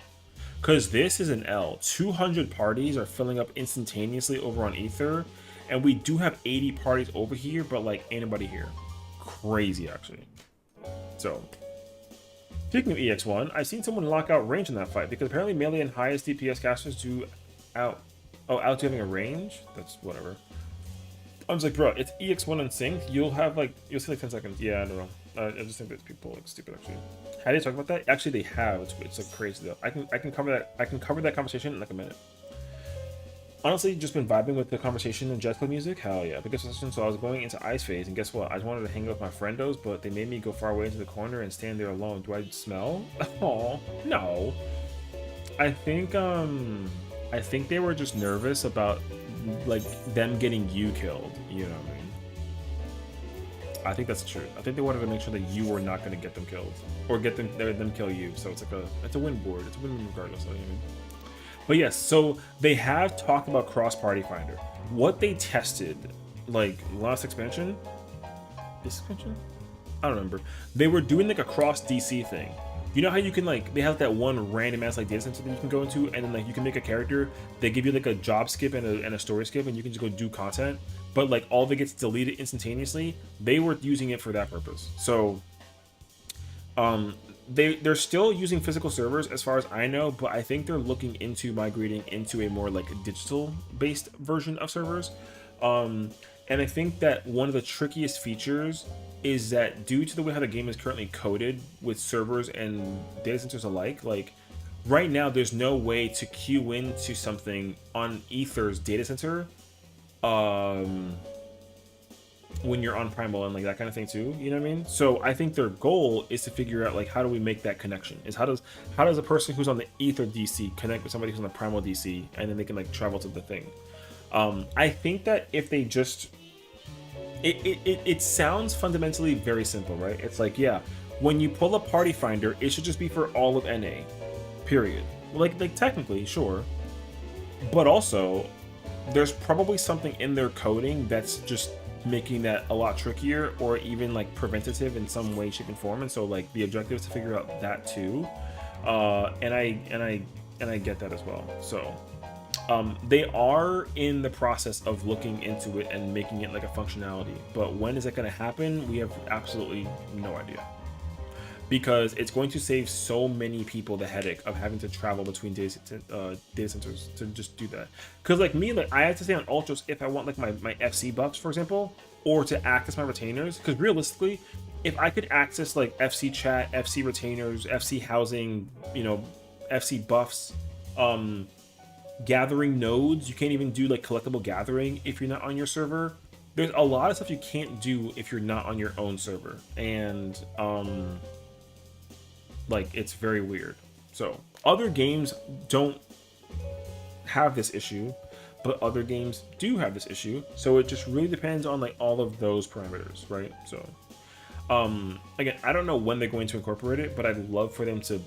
Because this is an L. 200 parties are filling up instantaneously over on Ether, and we do have 80 parties over here, but, like, ain't nobody here. Crazy, actually. So, speaking of EX1, I've seen someone lock out range in that fight, because apparently melee and highest DPS casters do out to having a range. That's whatever. I was like, bro, it's EX1 and sync. You'll see like 10 seconds. Yeah, I don't know. I just think that people are like stupid actually. How do you talk about that? Actually, they have. It's like crazy though. I can cover that. I can cover that conversation in like a minute. Honestly, just been vibing with the conversation and Jet Club music. Hell yeah. Because so I was going into ice phase, and guess what? I just wanted to hang out with my friendos, but they made me go far away into the corner and stand there alone. Do I smell? Oh no. I think they were just nervous about like them getting you killed, you know what I mean? I think that's true. I think they wanted to make sure that you were not going to get them killed or get them kill you. So it's like it's a win board. It's a win regardless. You know what I mean? But yes, so they have talked about cross party finder. What they tested, like last expansion, this expansion, I don't remember. They were doing like a cross DC thing. You know how you can like, they have that one random ass like data center that you can go into, and then like you can make a character, they give you like a job skip and a story skip, and you can just go do content, but like all of it gets deleted instantaneously. They were using it for that purpose. So they're still using physical servers as far as I know, but I think they're looking into migrating into a more like digital based version of servers. And I think that one of the trickiest features is that due to the way how the game is currently coded with servers and data centers alike, like right now there's no way to queue into something on Ether's data center when you're on Primal and like that kind of thing too, you know what I mean? So I think their goal is to figure out like how do we make that connection, is how does a person who's on the Ether DC connect with somebody who's on the Primal DC, and then they can like travel to the thing. I think that if they just it sounds fundamentally very simple, right? It's like, yeah, when you pull a party finder, it should just be for all of NA, period. Like technically, sure, but also there's probably something in their coding that's just making that a lot trickier, or even like preventative in some way, shape, and form. And so like the objective is to figure out that too, and I get that as well. So they are in the process of looking into it and making it like a functionality, but when is it going to happen? We have absolutely no idea, because it's going to save so many people the headache of having to travel between data centers to just do that. Because like me, like I have to stay on Ultras if I want like my FC buffs, for example, or to access my retainers. Because realistically, if I could access like FC chat, FC retainers, FC housing, you know, FC buffs, gathering nodes, you can't even do like collectible gathering if you're not on your server. There's a lot of stuff you can't do if you're not on your own server, and Like, it's very weird. So other games don't have this issue, but other games do have this issue. So it just really depends on like all of those parameters, right? So again, I don't know when they're going to incorporate it, but I'd love for them to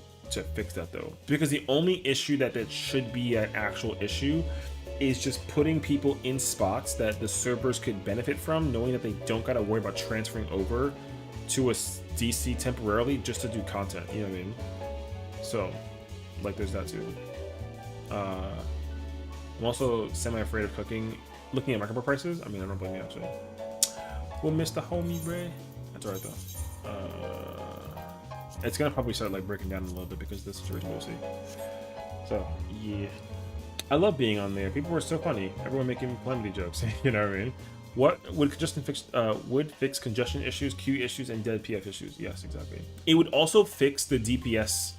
fix that though, because the only issue that should be an actual issue is just putting people in spots that the servers could benefit from, knowing that they don't gotta worry about transferring over to a DC temporarily just to do content, you know what I mean? So like there's that too. I'm also semi-afraid of looking at micro prices. I mean, I don't blame you actually. We'll miss the homie, bruh. That's alright though. It's gonna probably start like breaking down a little bit because this situation we'll see. So yeah, I love being on there. People were so funny. Everyone making calamity jokes. You know what I mean? What would fix congestion issues, queue issues, and dead PF issues? Yes, exactly. It would also fix the DPS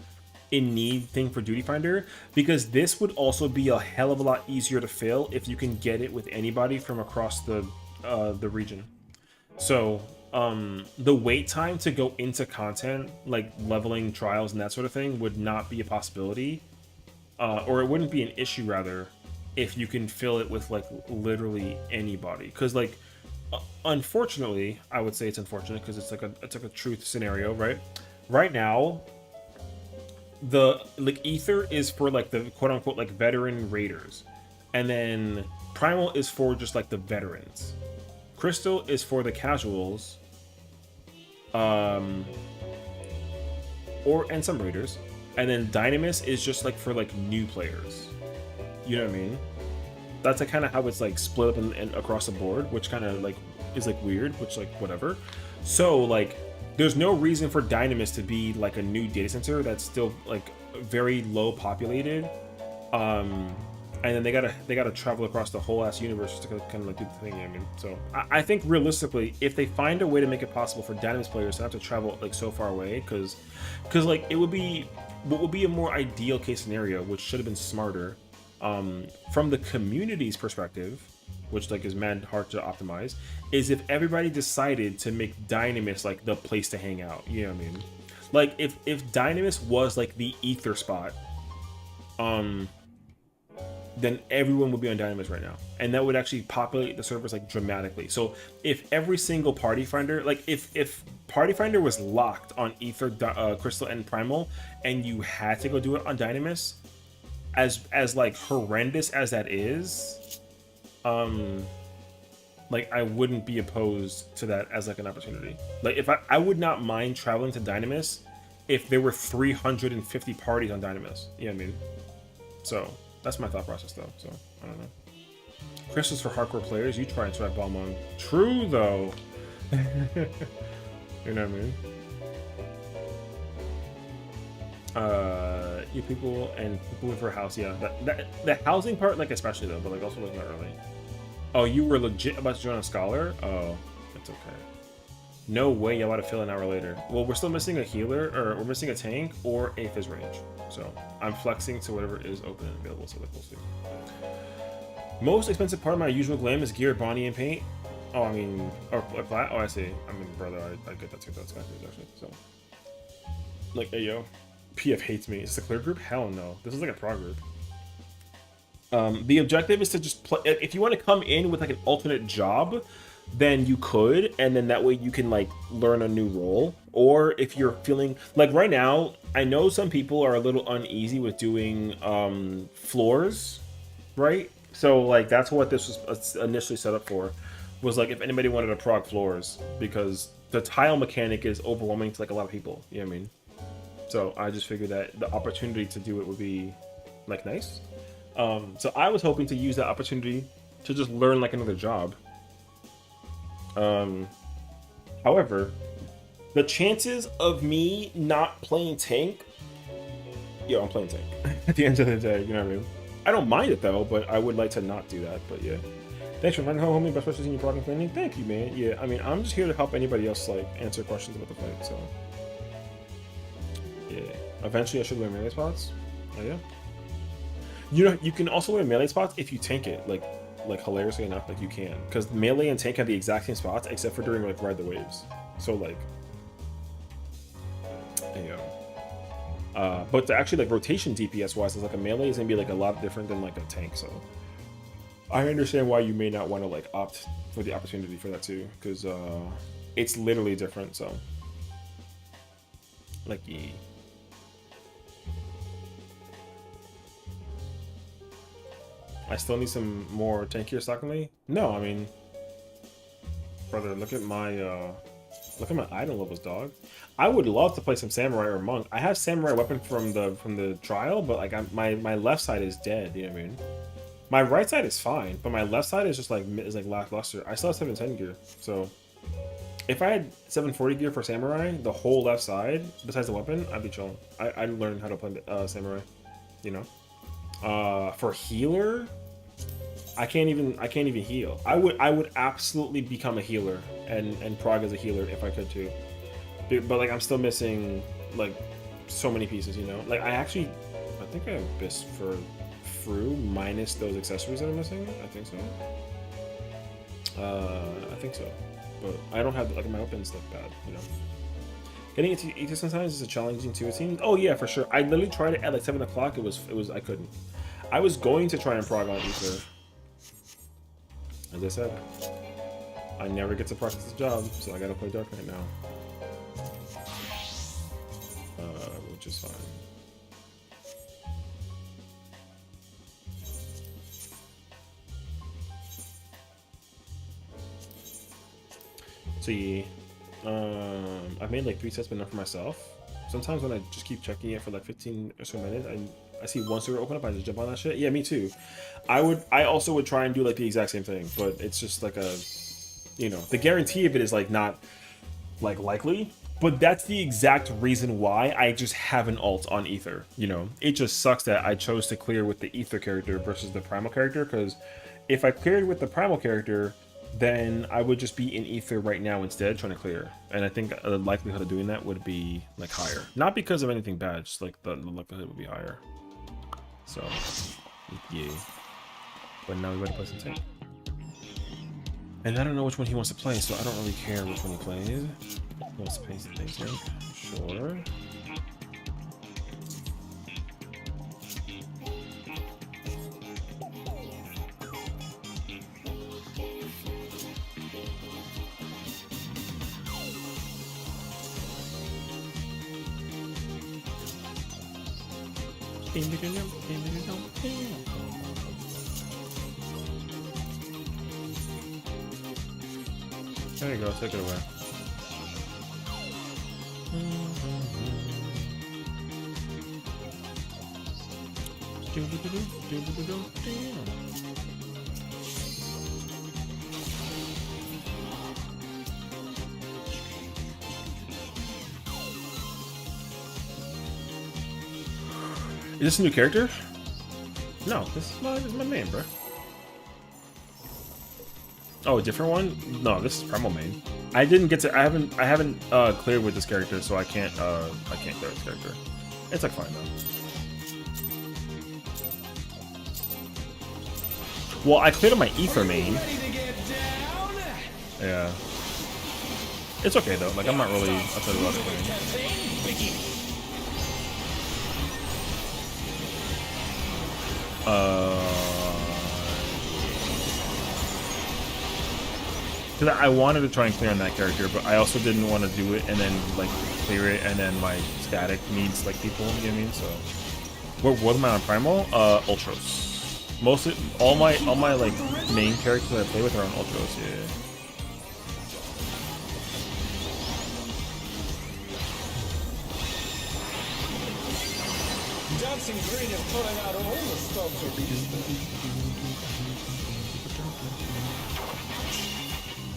in need thing for Duty Finder, because this would also be a hell of a lot easier to fill if you can get it with anybody from across the region. So the wait time to go into content like leveling trials and that sort of thing would not be a possibility, or it wouldn't be an issue rather, if you can fill it with like literally anybody. Because like unfortunately, I would say it's unfortunate because it's like a truth scenario, right? Right now the like ether is for like the quote unquote like veteran raiders, and then primal is for just like the veterans, crystal is for the casuals, and some raiders, and then dynamis is just like for like new players, you know what I mean? That's like kind of how it's like split up and across the board, which kind of like is like weird, which like whatever. So like there's no reason for dynamis to be like a new data center that's still like very low populated, and then they gotta travel across the whole ass universe to kind of like do the thing, you know what I mean? So I think realistically, if they find a way to make it possible for dynamis players to have to travel like so far away, because like it would be what would be a more ideal case scenario, which should have been smarter, from the community's perspective, which like is mad hard to optimize, is if everybody decided to make dynamis like the place to hang out, you know what I mean? Like if dynamis was like the ether spot, then everyone would be on dynamis right now, and that would actually populate the servers like dramatically. So if every single party finder, like if party finder was locked on ether, crystal, and primal, and you had to go do it on dynamis, as like horrendous as that is, like I wouldn't be opposed to that as like an opportunity. Like if I would not mind traveling to dynamis if there were 350 parties on dynamis, you know what I mean? So that's my thought process though. So I don't know. Crystals for hardcore players. You try and try Balmung. True though. You know what I mean? You people and people for a house, yeah. The housing part, like especially though, but like also like not really. Oh, you were legit about to join a scholar? Oh, that's okay. No way you're about to fill an hour later. Well, we're still missing a healer, or we're missing a tank, or a fizz range. So I'm flexing to whatever is open and available, so we'll see. Most expensive part of my usual glam is gear, Bonnie, and paint. Oh, I mean, or flat. Oh, I see. I mean, brother, I get that too. That's kind of actually. So, like, hey yo, PF hates me. Is this a clear group? Hell no. This is like a prog group. The objective is to just play. If you want to come in with like an alternate job, then you could, and then that way you can like learn a new role. Or if you're feeling like right now, I know some people are a little uneasy with doing floors, right? So like that's what this was initially set up for, was like if anybody wanted to prog floors, because the tile mechanic is overwhelming to like a lot of people, you know what I mean? So I just figured that the opportunity to do it would be like nice. So I was hoping to use that opportunity to just learn like another job. However, the chances of me not playing tank, yo, I'm playing tank at the end of the day, you know what I mean? I don't mind it though, but I would like to not do that, but yeah. Thanks for running home, homie. Best wishes in your prog planning. Thank you, man. Yeah, I mean, I'm just here to help anybody else like answer questions about the fight, so. Yeah. Eventually I should wear melee spots. Oh yeah. You know, you can also wear melee spots if you tank it, like hilariously enough, like you can, because melee and tank have the exact same spots except for during like ride the waves. So like, hey yo, But the actually like rotation DPS wise is like a melee is gonna be like a lot different than like a tank. So I understand why you may not want to like opt for the opportunity for that too, because it's literally different. So like yeah. I still need some more tankier secondly. No, I mean, brother, look at my item levels, dog. I would love to play some samurai or monk. I have samurai weapon from the trial, but like my left side is dead. You know what I mean? My right side is fine, but my left side is just like lackluster. I still have 710 gear, so if I had 740 gear for samurai, the whole left side besides the weapon, I'd be chilling. I'd learn how to play samurai. You know. For healer, I can't even heal. I would absolutely become a healer and prog as a healer if I could too. But like I'm still missing like so many pieces, you know. Like I think I have Abyss for Fru minus those accessories that I'm missing. I think so. I think so. But I don't have like my weapons that bad, you know. Getting into Ether sometimes is a challenging too, it seems. Oh yeah, for sure. I literally tried it at like 7 o'clock. It was I couldn't. I was going to try and prog on Ether. As I said, I never get to practice the job, so I gotta play Dark Knight now. Which is fine. See, I've made like 3 sets, but not for myself. Sometimes when I just keep checking it for like 15 or so minutes, I see one server open up, I just jump on that shit. Yeah, me too. I also would try and do like the exact same thing, but it's just like a, you know, the guarantee of it is like not like likely, but that's the exact reason why I just have an alt on Ether. You know, it just sucks that I chose to clear with the Ether character versus the Primal character, because if I cleared with the Primal character, then I would just be in Ether right now instead trying to clear. And I think the likelihood of doing that would be like higher. Not because of anything bad, just like the likelihood would be higher. So, yeah. But now we gotta play some tank. And I don't know which one he wants to play, so I don't really care which one he plays. He wants to play some tank, sure. There you go, take it away. Is this a new character? No, this is my main, bro. Oh, a different one? No, this is Primal main. I didn't get to. I haven't cleared with this character, so I can't clear this character. It's like fine though. Well, I cleared on my Ether main. Yeah. It's okay though. Like I'm not really upset about it. Because I wanted to try and clear on that character, but I also didn't want to do it and then like clear it and then my static needs like people, you know what I mean? So what am I on Primal? Ultros. Mostly all my like main characters that I play with are on Ultros, yeah. Dancing Green is pulling out all the stops of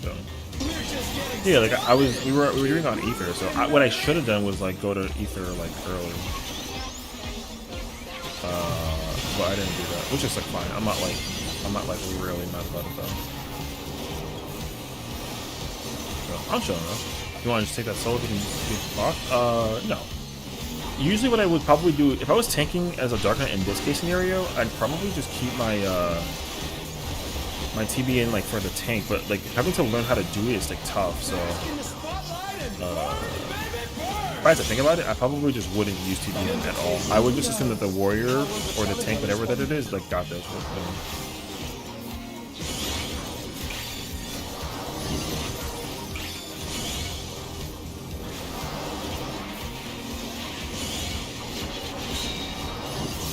So. Yeah, like we were doing on Ether, so what I should have done was like go to Ether like early. But I didn't do that, which is like fine. I'm not like really mad about it though. So I'm chilling though. You want to just take that solo if you can block? No. Usually what I would probably do, if I was tanking as a Dark Knight in this case scenario, I'd probably just keep my my TB in like for the tank, but like having to learn how to do it is like tough, so if I had to think about it, I probably just wouldn't use TDM at all. I would just assume that the warrior or the tank, whatever that it is, like got this work done.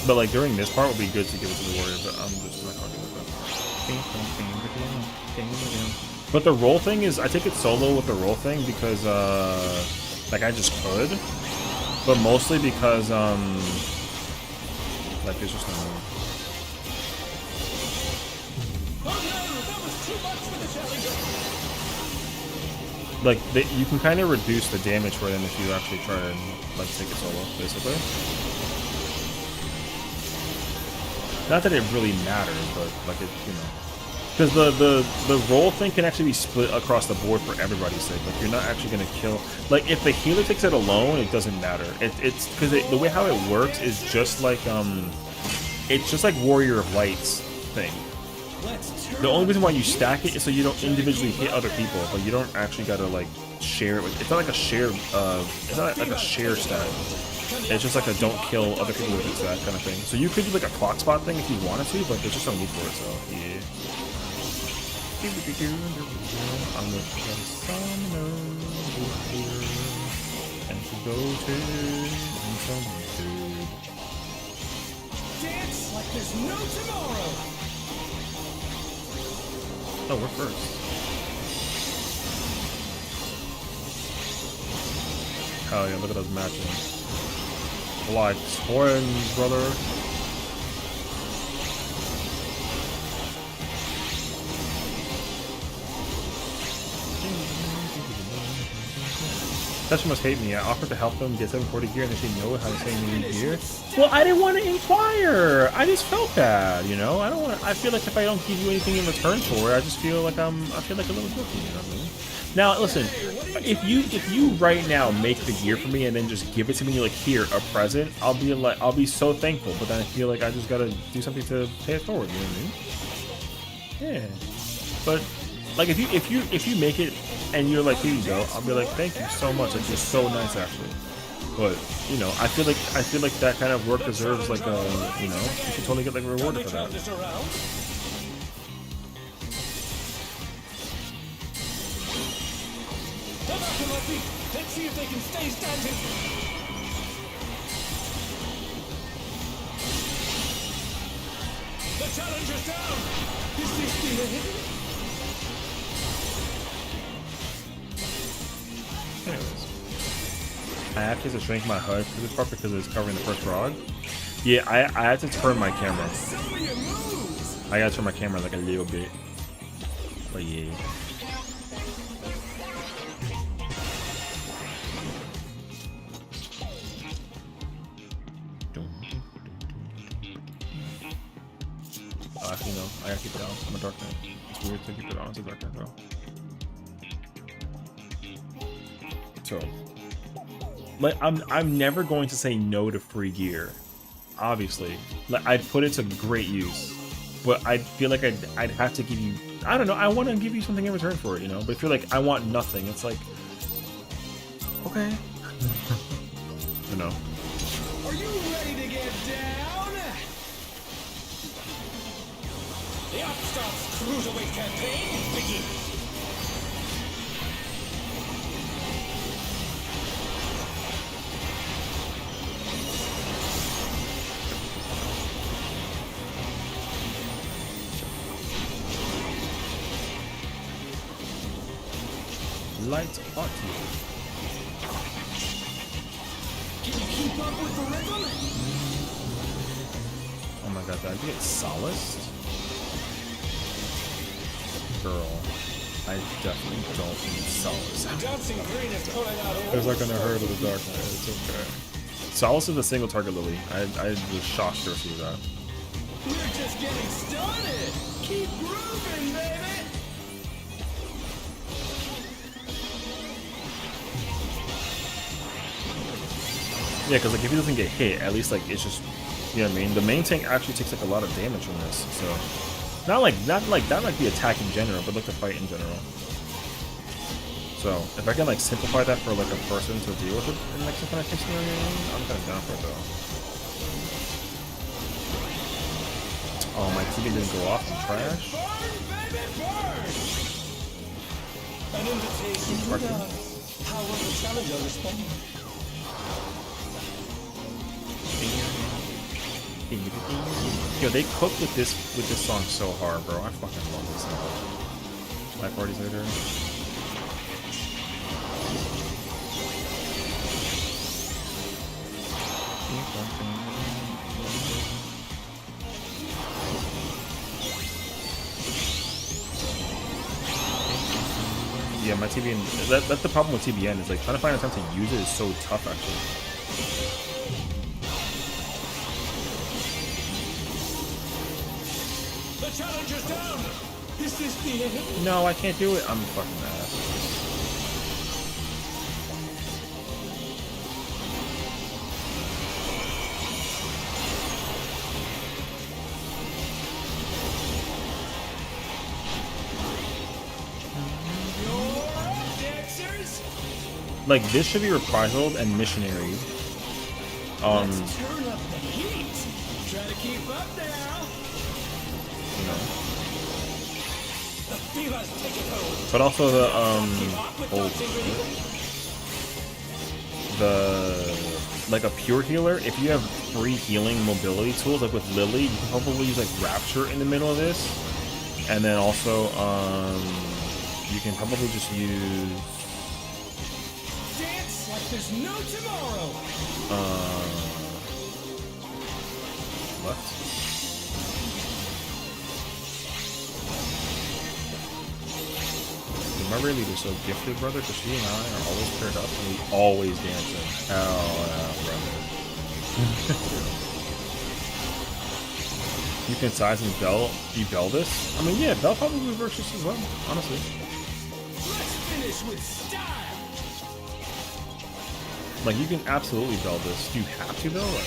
But like during this part would be good to give it to the warrior, but I'm just not gonna do it. But the roll thing is, I take it solo with the roll thing because like I just could, but mostly because like there's just no move. Like you can kind of reduce the damage for them if you actually try and like take it solo, basically. Not that it really matters, but like it, you know, because the roll thing can actually be split across the board for everybody's sake. Like you're not actually gonna kill. Like if the healer takes it alone, it doesn't matter. It's because the way how it works is just like it's just like Warrior of Light's thing. The only reason why you stack it is so you don't individually hit other people, but you don't actually gotta like share it with. It's not like a share. It's not like a share stat. It's just like a don't kill other people with it stat kind of thing. So you could do like a clock spot thing if you wanted to, but there's just no need for it. So yeah. I'm with the summoner here, and to go to and someone food. Dance like there's no tomorrow. Oh, we're first. Oh yeah, look at those matching. Like twins, brother. Sessiion must hate me. I offered to help them get 740 gear and they say no, how to say they need gear. Well, I didn't want to inquire. I just felt bad, you know? I don't want to, I feel like if I don't give you anything in return for it, I just feel like I feel like a little guilty, you know what I mean? Now, listen, if you right now make the gear for me and then just give it to me like here, a present, I'll be so thankful, but then I feel like I just gotta do something to pay it forward, you know what I mean? Yeah. But like if you make it and you're like, here you go, I'll be like, thank you so much. Like you're so nice actually. But you know, I feel like that kind of work deserves like a, you know, you should totally get like rewarded for that. Let's see if they can stay standing. The challenger's down. Is this the end? Anyways, I actually have to shrink my HUD for this part because it's covering the first rod. Yeah, I had to turn my camera. I gotta turn my camera like a little bit. But yeah. Actually, no, I gotta keep it on. I'm a Dark Knight. It's weird to keep it on. It's a Dark Knight, though. So, like, I'm never going to say no to free gear. Obviously, like I'd put it to great use, but I feel like I'd have to give you. I don't know. I want to give you something in return for it, you know. But if you're like, I want nothing, it's like, okay, you know. Are you ready to get down? The Upstart's Cruiserweight campaign begins! Lights hot here. Can you keep up with the rhythm? Oh my god, did I get solaced? Girl, I definitely don't need solace. Dancing green is pulling out all. There's like an herd of the Dark Knight. It's okay. Solace is a single target lily. I was shocked to see that. We're just getting started. Keep grooving, baby. Yeah, because like if he doesn't get hit, at least like it's just, you know what I mean. The main tank actually takes like a lot of damage from this, so not like that like the attack in general, but like the fight in general. So if I can like simplify that for like a person to deal with it in like some kind of scenario, I'm kind of down for it though. Oh, my TV didn't go off. I'm trash. Burn, baby, burn! An invitation to dance. How will the challenger respond? Yo, they cooked with this song so hard, bro. I fucking love this song. My parties later. Yeah, my TBN. That's the problem with TBN. Is like trying to find a time to use it is so tough, actually. The challenger's down! Is this the end? No, I can't do it. I'm fucking ass. Like, this should be reprisal and missionary. Let's turn up the heat. Try to keep up now. You know. The fever's taking hold. But also the like a pure healer, if you have free healing mobility tools, like with Lily, you can probably use like Rapture in the middle of this. And then also you can probably just use like there's no tomorrow. What? Remember, Lee was so gifted, brother, because she and I are always paired up and we always dancing. Hell yeah, brother. You can size and bell. You bell this? I mean, yeah, bell probably works just as well, honestly. Let's finish with style. Like, you can absolutely bell this. Do you have to, though? Like,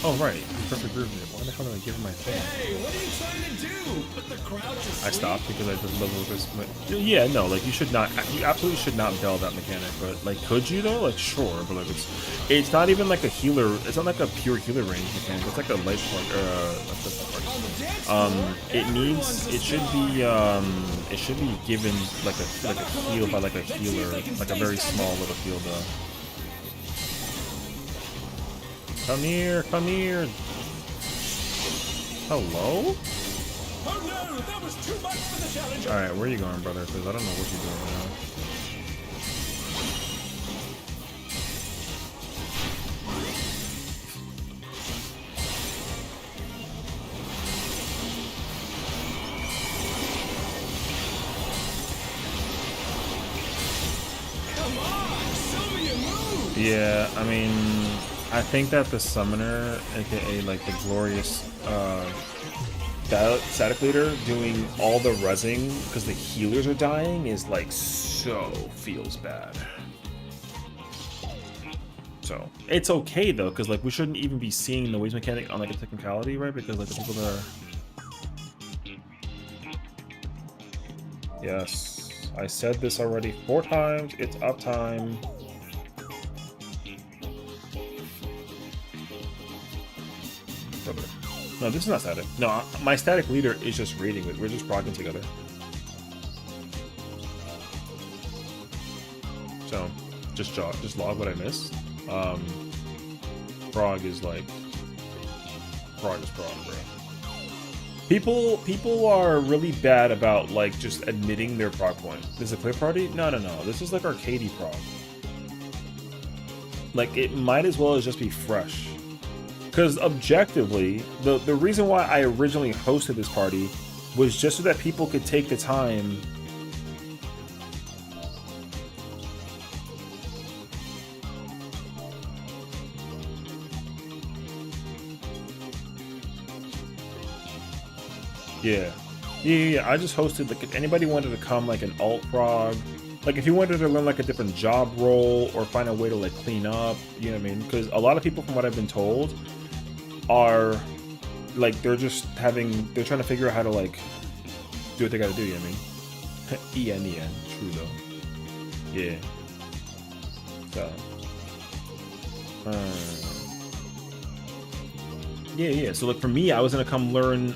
oh, right. Perfect groove. Why the hell did I give her my thing? Hey, what are you trying to do? Put the crowd to sleep? I stopped because I just love this. Yeah, no, like, you should not. You absolutely should not bell that mechanic. But, like, could you, though? Like, sure. But, like, it's not even like a healer. It's not like a pure healer range mechanic. It's like a life part. It should be given like a heal by like a healer, like a very small little heal though. Come here, come here. Hello? Oh no, that was too much for the challenger. All right, where are you going, brother? Because I don't know what you're doing right now. Yeah, I mean, I think that the summoner, aka like the glorious static leader, doing all the rezzing because the healers are dying is like so feels bad. So it's okay though, because like we shouldn't even be seeing the waves mechanic on like a technicality, right? Because like the people that are. Yes, I said this already 4 times. It's uptime. No, this is not static. No, my static leader is just reading it. We're just progging together. So, just log what I missed. Prog is like... Prog is prog, bro. People are really bad about, like, just admitting their prog point. This is a clear party? No. This is like arcadey prog. Like, it might as well as just be fresh. Because objectively, the reason why I originally hosted this party was just so that people could take the time Yeah. I just hosted, like, if anybody wanted to come, like, an alt prog, like, if you wanted to learn, like, a different job role or find a way to, like, clean up, you know what I mean? Because a lot of people, from what I've been told, are like they're trying to figure out how to like do what they gotta do, you know what I mean? EN, true though. Yeah. So. Yeah. So like for me, I was gonna come learn.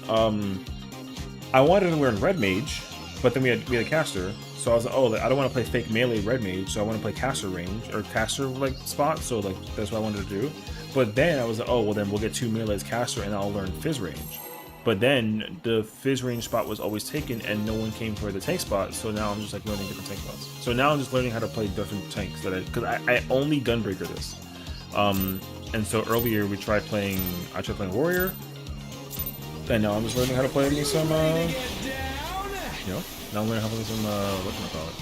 I wanted to learn Red Mage, but then we had a caster. So I was like, oh, I don't want to play fake melee Red Mage, so I want to play caster range or caster like spot. So like that's what I wanted to do. But then I was like, oh, well then we'll get 2 melees caster and I'll learn Fizz range. But then the Fizz range spot was always taken and no one came for the tank spot. So now I'm just like learning different tank spots. So now I'm just learning how to play different tanks because I only Gunbreaker this. And so earlier I tried playing Warrior. And now I'm just learning how to play me some, now I'm learning how to play some, whatchamacallit.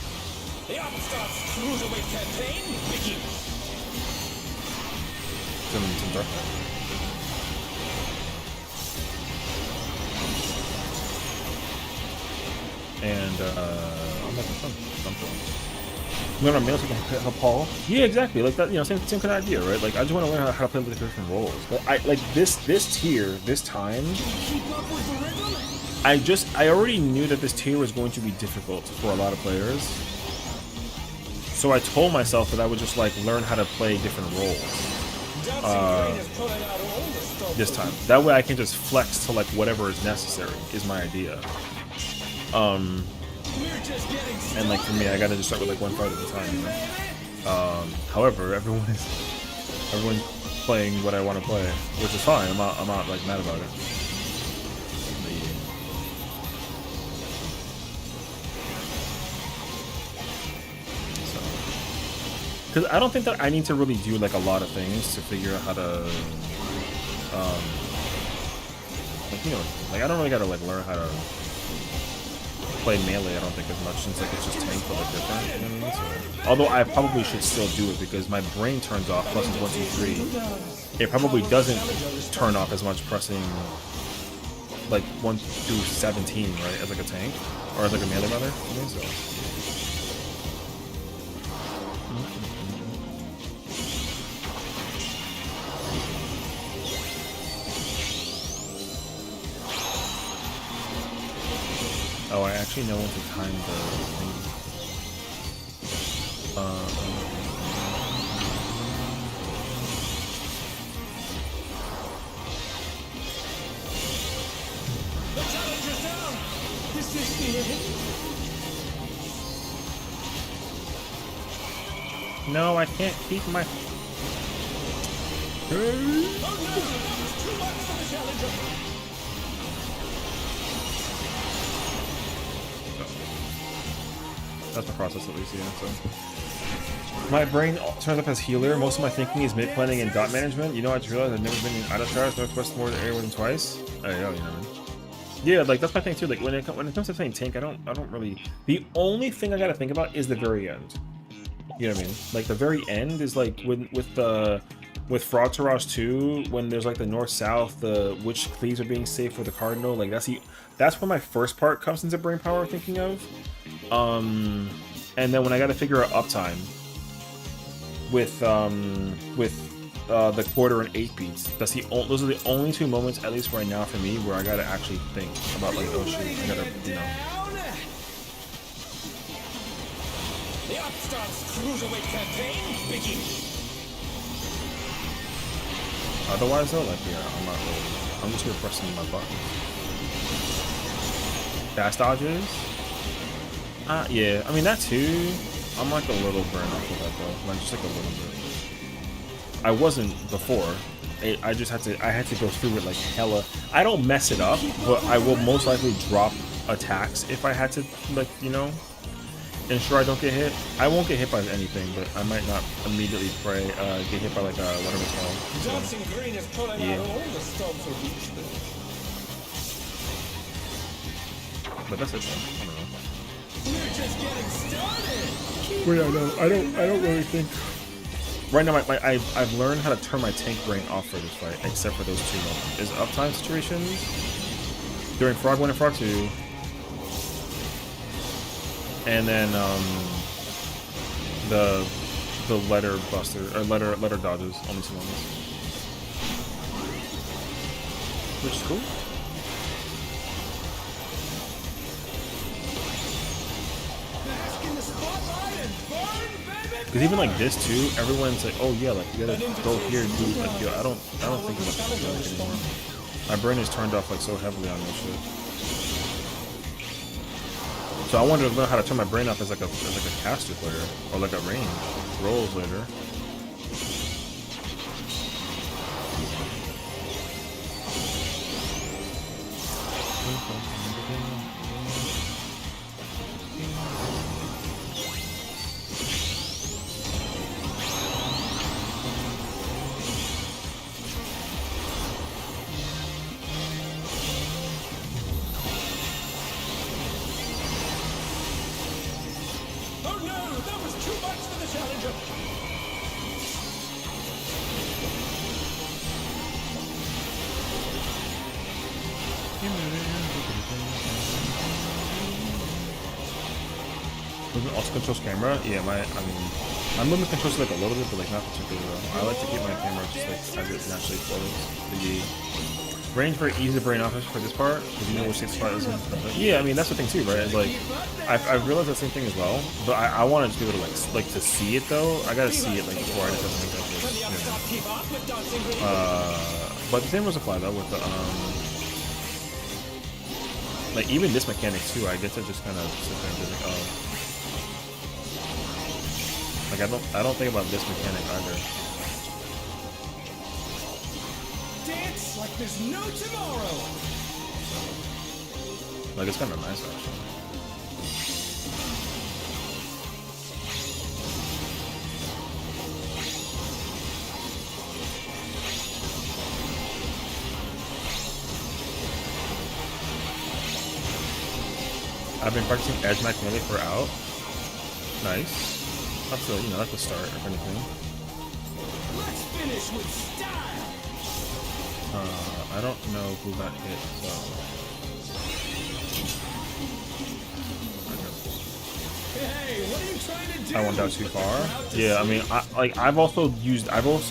The Upstart's Cruiserweight campaign begins. Some Dark. And, I'm having fun. Learn on melee so I can help Paul. Yeah, exactly. Like that, same kind of idea, right? Like I just want to learn how to play with different roles. But I like this tier, this time. I already knew that this tier was going to be difficult for a lot of players. So I told myself that I would just like learn how to play different roles. This time. That way I can just flex to like whatever is necessary is my idea. And like for me, I gotta just start with like one fight at a time, however, everyone's playing what I want to play, which is fine. I'm not like mad about it. So, because I don't think that I need to really do like a lot of things to figure out how to, like I don't really gotta like learn how to play melee, I don't think as much, since like it's just tank but like different. You know what I mean? So, although I probably should still do it because my brain turns off plus 1, 2, 3. It probably doesn't turn off as much pressing like 1 through 17, right? As like a tank or as like a melee rather. You know, so. Oh, I actually know when to time the thing. The challenge is down. Is this the end? No, I can't keep my. Oh no, that was too much for the challenger. That's my process at least, yeah. So my brain turns up as healer. Most of my thinking is mid planning and dot management. You know, I just realized I've never been in Ida Stars, no quest more than area than twice. Oh, you know, man. Yeah, like that's my thing too. Like when it comes to playing tank, I don't really. The only thing I gotta think about is the very end. You know what I mean? Like the very end is like with Frog Taraj 2, when there's like the north-south, which cleaves are being saved for the Cardinal. Like that's where my first part comes into brain power thinking of. And then when I got to figure out uptime with the quarter and 8 beats, those are the only 2 moments, at least right now for me, where I gotta actually think about like, oh shit, I gotta, you know. The Upstart's Cruiserweight campaign begins. Otherwise though, like yeah, I'm just here pressing my button. Fast dodges. Yeah, I mean that too. I'm like a little burnt off with that though, like just like a little bit. I wasn't before. I had to go through it like hella. I don't mess it up, but I will most likely drop attacks if I had to, like, you know, ensure I don't get hit. I won't get hit by anything, but I might not immediately get hit by like whatever it's called. Dancing Green is pulling out all the stops of each. But that's it. Then. I don't know. We're just getting started. Wait, I don't really think. Right now, I've learned how to turn my tank brain off for this fight, except for those 2 moments. Is uptime situations during Frog 1 and Frog 2, and then the letter buster or letter dodges, only 2 moments, which is cool. Bask in the spotlight and burn, Because even like this too, everyone's like, oh yeah, like you gotta go here and do like yo. I don't think about this anymore. My brain is turned off like so heavily on this shit. So I wanted to learn how to turn my brain off as like a caster player or like a range rolls later. Oh no, that was too much for the challenger. Movement also controls camera. Yeah, my movement controls like a little bit, but like not particularly well. I like to keep my camera just like as it naturally flows. The range very easy to brain off for this part because you know which spot is. Yeah, I mean that's the thing too, right? It's like I've realized the same thing as well, but I want to just be able to like to see it though. I gotta see it like before I just have to make that choice. But the same was apply though with the like even this mechanic too. I get to just kind of sit there and be like, oh. Like I don't think about this mechanic either. Dance like there's no tomorrow. Like it's kind of nice actually. I've been practicing edge knife melee for out. Nice. That's a, you know, that's a start, if anything. Let's finish with style. I don't know who got hit, so. Hey, what are you trying to do? I went down too far. Yeah, I mean, I've also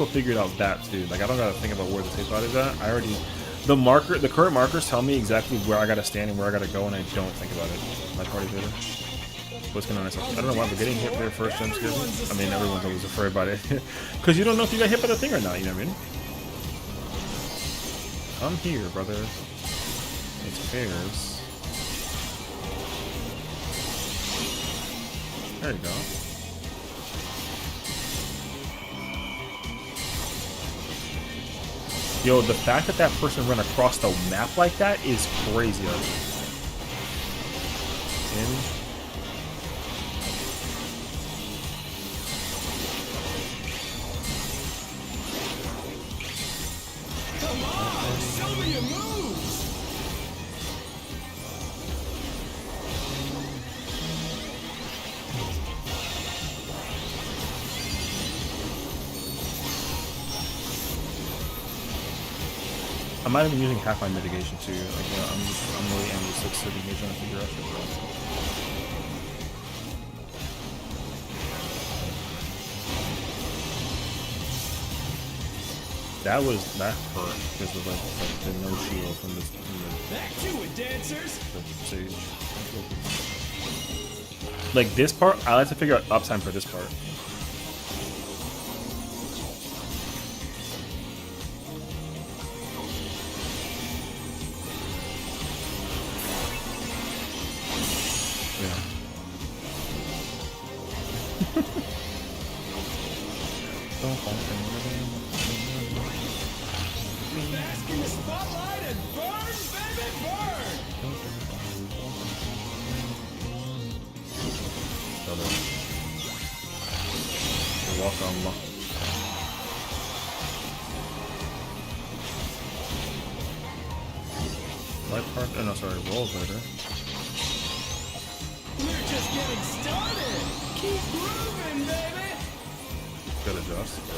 figured out that too. Like I don't gotta think about where the safe spot is at. I already, the current markers tell me exactly where I gotta stand and where I gotta go, and I don't think about it. My party leader. What's going on? I don't know why, but getting hit there first jump scares me. I mean, everyone's always afraid about it. Because you don't know if you got hit by the thing or not, you know what I mean? Come here, brother. It's fairs. There you go. Yo, the fact that that person ran across the map like that is crazy. Come on, show me your moves. I'm not even using half my mitigation too. Like, I'm really just sitting here trying to figure out shit, bro. That hurt because of like the no shield from this. Back to it, dancers. Sage. Like this part, I like to figure out uptime for this part. Bask in the spotlight and burn, baby, burn. You're welcome. Light part? Oh no, sorry, rolls later. We're just getting started. Keep grooving, baby. Gotta adjust, bro.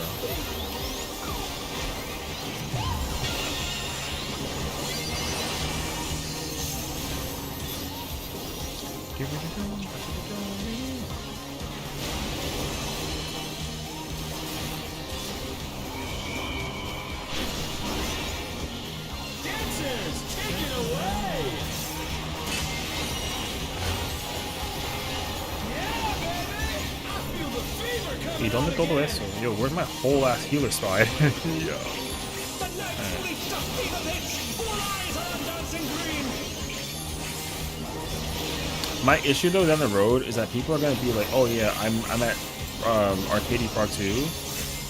Give it a go. Dancers, take it away. Hey, don't let todo eso. Yo, where's my whole ass healer slide? Yo. The night leaps to fever pitch. All eyes are on dancing green. My issue though down the road is that people are gonna be like, oh yeah, I'm at Arcady Park 2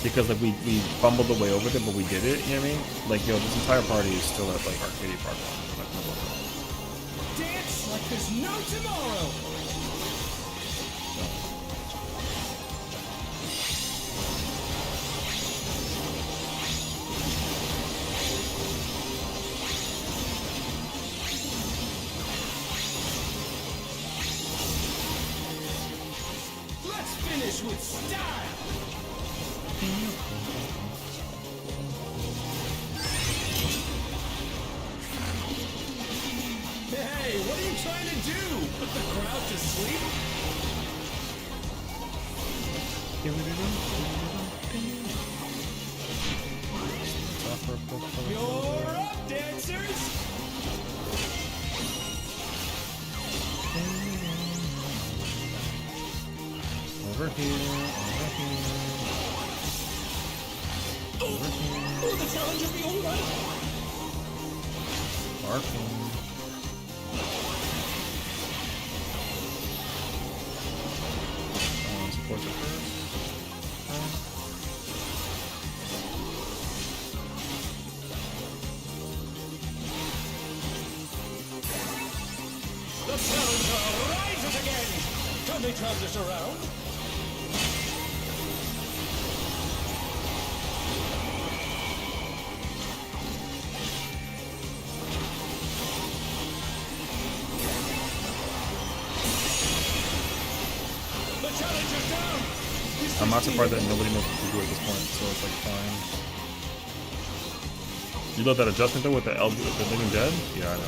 because like we fumbled the way over there, but we did it. You know what I mean? Like, yo, this entire party is still at like Arcady Park 1. Like, Dance like there's no tomorrow. Let's finish with style. Hey, what are you trying to do? Put the crowd to sleep? You're up, dancers! over here, over here. Oh, the challenge will be alright! Barking. Support it first. The challenger rises again! Can they turn this around? The challenger's down! I'm not surprised that nobody knows what to do at this point, so it's like fine. You love that adjustment though with the Living Dead? Yeah, I know.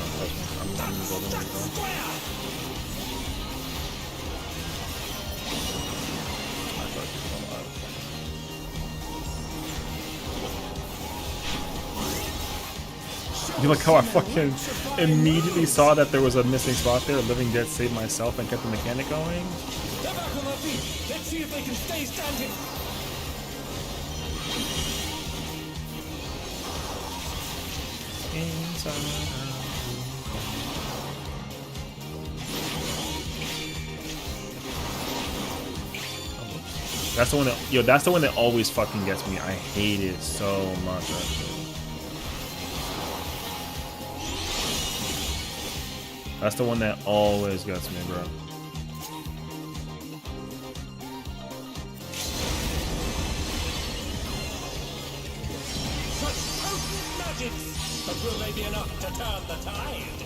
I'm building it though. You like how I fucking immediately saw that there was a missing spot there. Living Dead saved myself and kept the mechanic going. They're back on their feet. Let's see if they can stay standing. That's the one that, yo, that's the one that always fucking gets me. I hate it so much, actually. That's the one that always gets me, bro. Such potent magics! But will they be enough to turn the tide?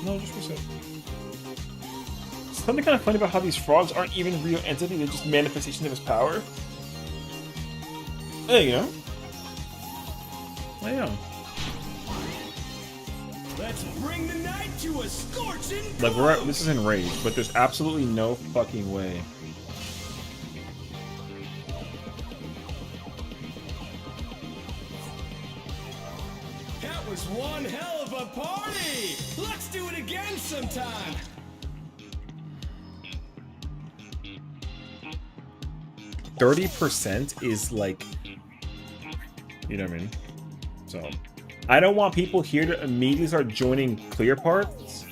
No, just reset. Something kind of funny about how these frogs aren't even real entity, they're just manifestations of his power. There you go. There you go. Let's bring the night to a scorching Like, we're at, this is in Rage, but there's absolutely no fucking way. That was one hell of a party! Let's do it again sometime! 30% is like, you know what I mean? So, I don't want people here to immediately start joining clear parts.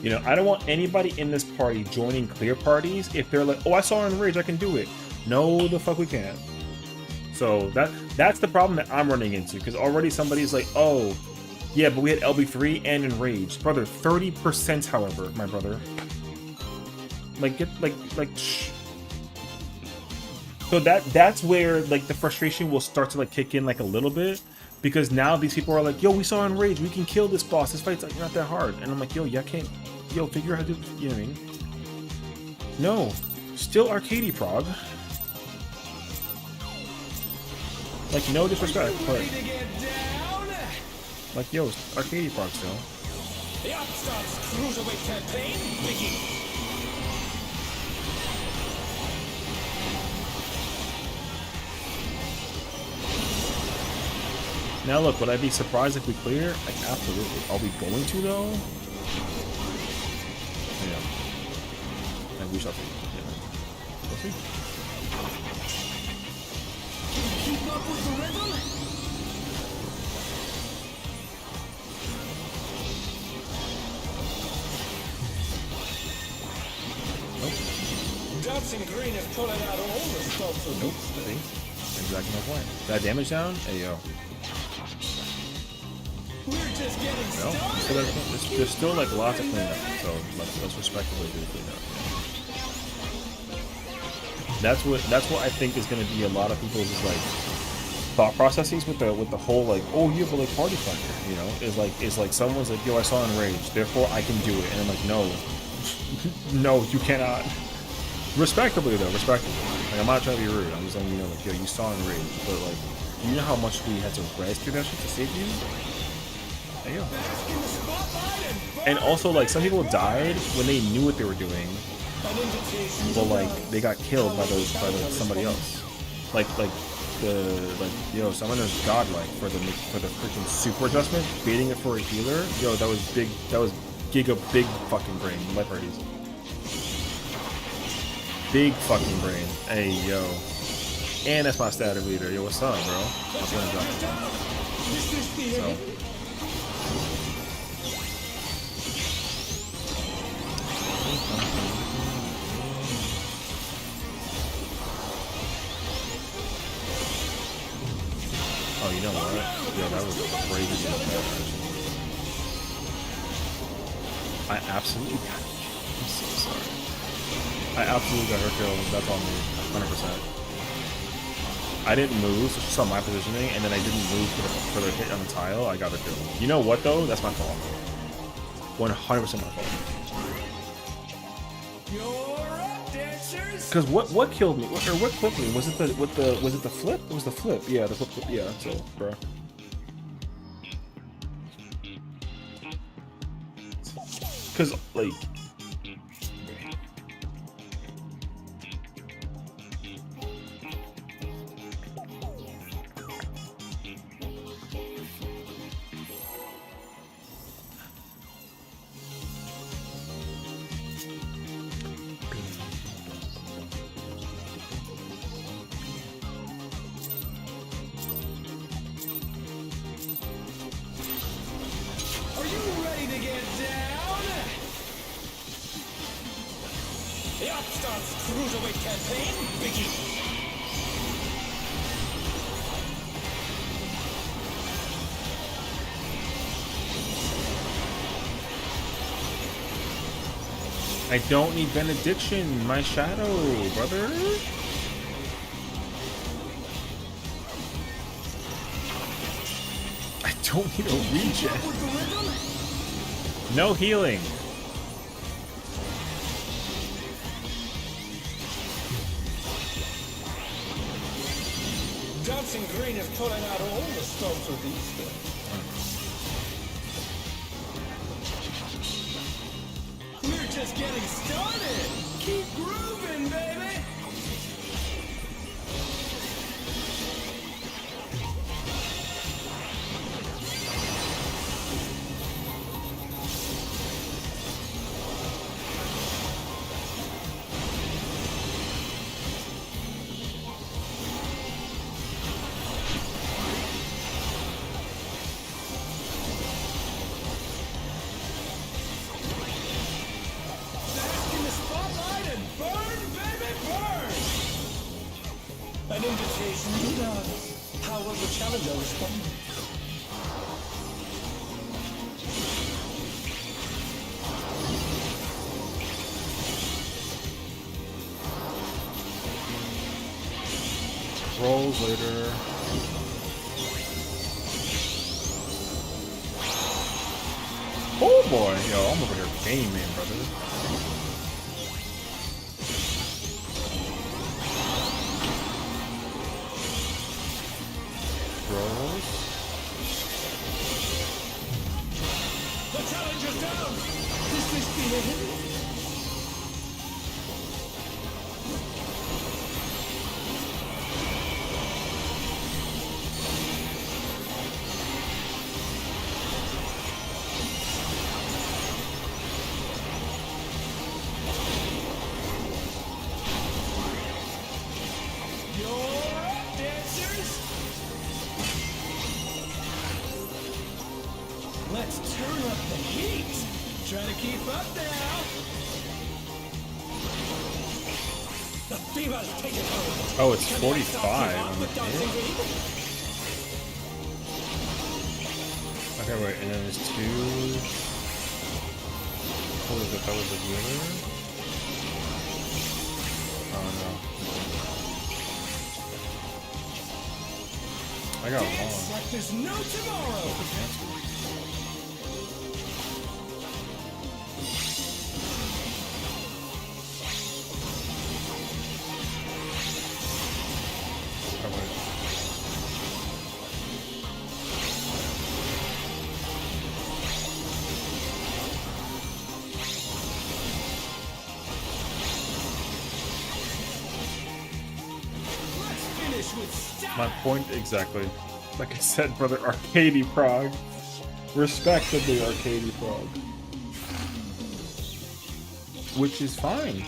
You know, I don't want anybody in this party joining clear parties if they're like, oh, I saw her in Rage, I can do it. No, the fuck we can't. So that's the problem that I'm running into, because already somebody's like, oh, yeah, but we had LB3 and in Rage. Brother, 30%, however, my brother. Like, get, shh. So that's where, like, the frustration will start to, like, kick in, like, a little bit. Because now these people are like, yo, we saw in Rage, we can kill this boss. This fight's like not that hard. And I'm like, yo, yeah, I can't. Yo, figure out how to do. You know what I mean? No, still Arcady Prog. Like, no disrespect, but like, yo, Arcady Prog still. The Upstart's cruiserweight campaign begins. Now look, would I be surprised if we clear? Like, absolutely. Are we going to though? Yeah. And we shall see. Yeah. We'll see. Keep up with the rhythm. Dancing Green is pulling out all the stops of Nope. See? Exactly my point. That damage down? Hey yo. We're just getting No. started. There's still like lots of cleanup, so let's respectively do the cleanup. That's what I think is going to be a lot of people's like thought processes with the whole like, oh, you have a like party fighter, you know, is like someone's like, yo, I saw Enraged, therefore I can do it, and I'm like, no, no, you cannot. Respectably though, respectably. Like, I'm not trying to be rude. I'm just letting you know, like, yo, you saw Enraged, but like, you know how much we had to res through that shit to save you? There you go. And also, like, some people died when they knew what they were doing, but like they got killed by somebody else. Like yo, someone is godlike for the freaking super adjustment, baiting it for a healer. Yo, that was big. That was giga big fucking brain. My parties. Big fucking brain. Hey yo. And that's my static leader. Yo, what's up, bro? I'm gonna drop it. So. Oh, you know what? Yeah, that was crazy. I absolutely got it. I'm so sorry. I absolutely got her killed. That's on me. 100%. I didn't move, so she saw my positioning, and then I didn't move for the hit on the tile. I got her killed. You know what, though? That's my fault. 100% my fault. Because what killed me, or what clipped me? Was it the flip? It was the flip. Yeah, the flip. Yeah. So, bro. Because like. The Upstart's cruiserweight campaign begins. I don't need benediction, my shadow, brother. I don't need a regen. No healing. Dancing Green is pulling out all the stops with these things. We're just getting started. Keep grooving, baby. An invitation to dance. How will the challenger respond? Rolls later. Oh boy, yo, I'm over here gaming, brother. The challenger's down! Fevers taken hold. Oh, it's Can I 45 start you on off the with dancing hit. feet? Okay, wait, and then there's 2. What was it? That was the healer? Oh no. I got Dance long. like there's no tomorrow. Oh, wait. Let's finish with style. My point exactly. Like I said, brother, Arcady Prague. Respectively, Arcady Prague. Which is fine.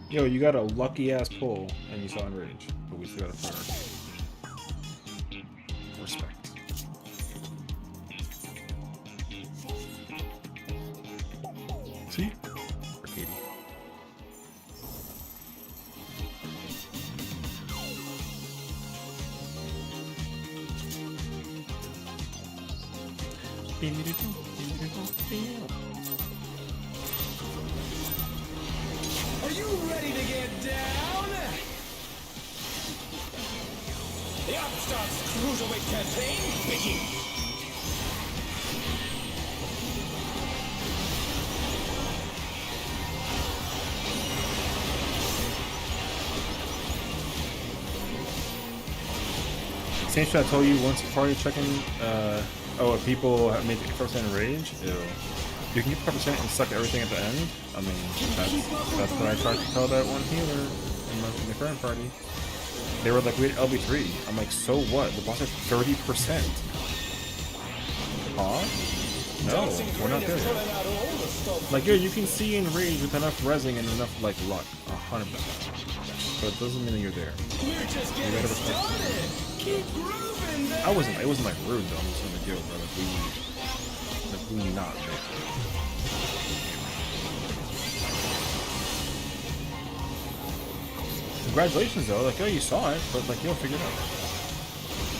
Yo, you got a lucky ass pull, and you saw Enrage, but we still got a player. Respect. See? Arcady. Are you ready to get down? The Upstarts Cruiserweight campaign begins. Same shit I told you once before you checking, if people have made 50% rage, ew. You can get 50% and suck everything at the end. I mean, that's what I tried to tell that one healer in the current party. They were like, we had LB3. I'm like, so what? The boss has 30%. Huh? No, we're not there yet. Like, yo, you can see in rage with enough resin and enough, like, luck. 100%. But it doesn't mean that you're there. We're just You getting gotta respect started. Keep grooving, baby. it wasn't like rude though. I'm just gonna deal, bro. We not. Congratulations though. Like, yo, you saw it, but like, yo, figure it out.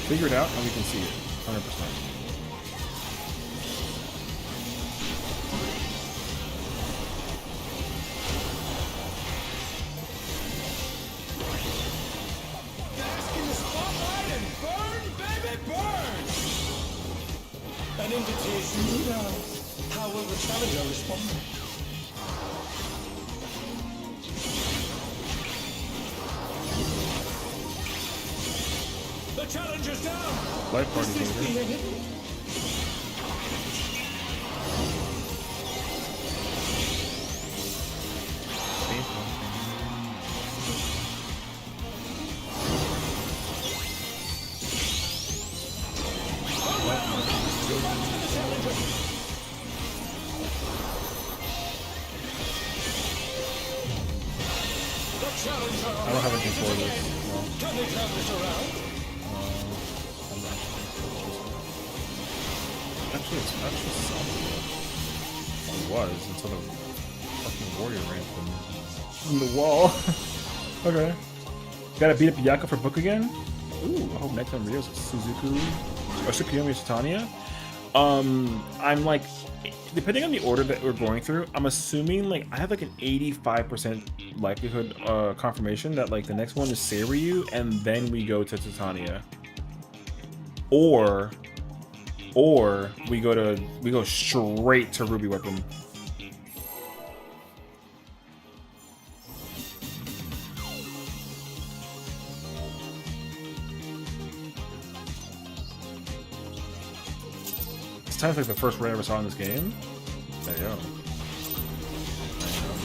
Figure it out, and we can see it. 100%. Bask in the spotlight and burn, baby, burn. An invitation to dance. How will the challenger respond? The challenger's down. Life party Is this leader. the end? I don't have a control of this. No. Can they turn this around? I'm not sure. Actually, it's actually something. It was until the fucking warrior ran from the wall. Okay. Gotta beat up Yaka for book again? Ooh, I hope next time Rio's Suzuku or Tsukuyomi Titania. I'm like, depending on the order that we're going through, I'm assuming like I have like an 85% likelihood confirmation that like the next one is Seiryu and then we go to Titania. Or we go straight to Ruby Weapon. It's time like the first raid I ever saw in this game. Hey yo.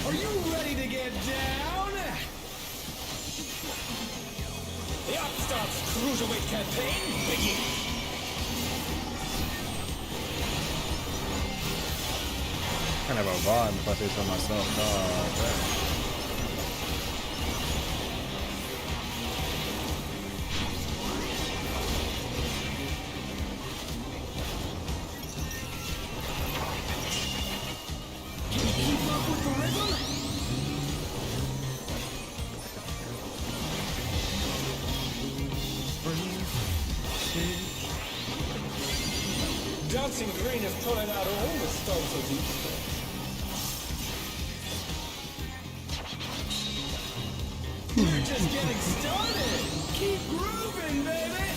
Are you ready to get down? The Upstarts Cruiserweight campaign begins. Kind of a vibe if I say so myself. Oh, Keep up with the rhythm? dancing green has tried out all the styles of these. You're just getting started. Keep grooving, baby.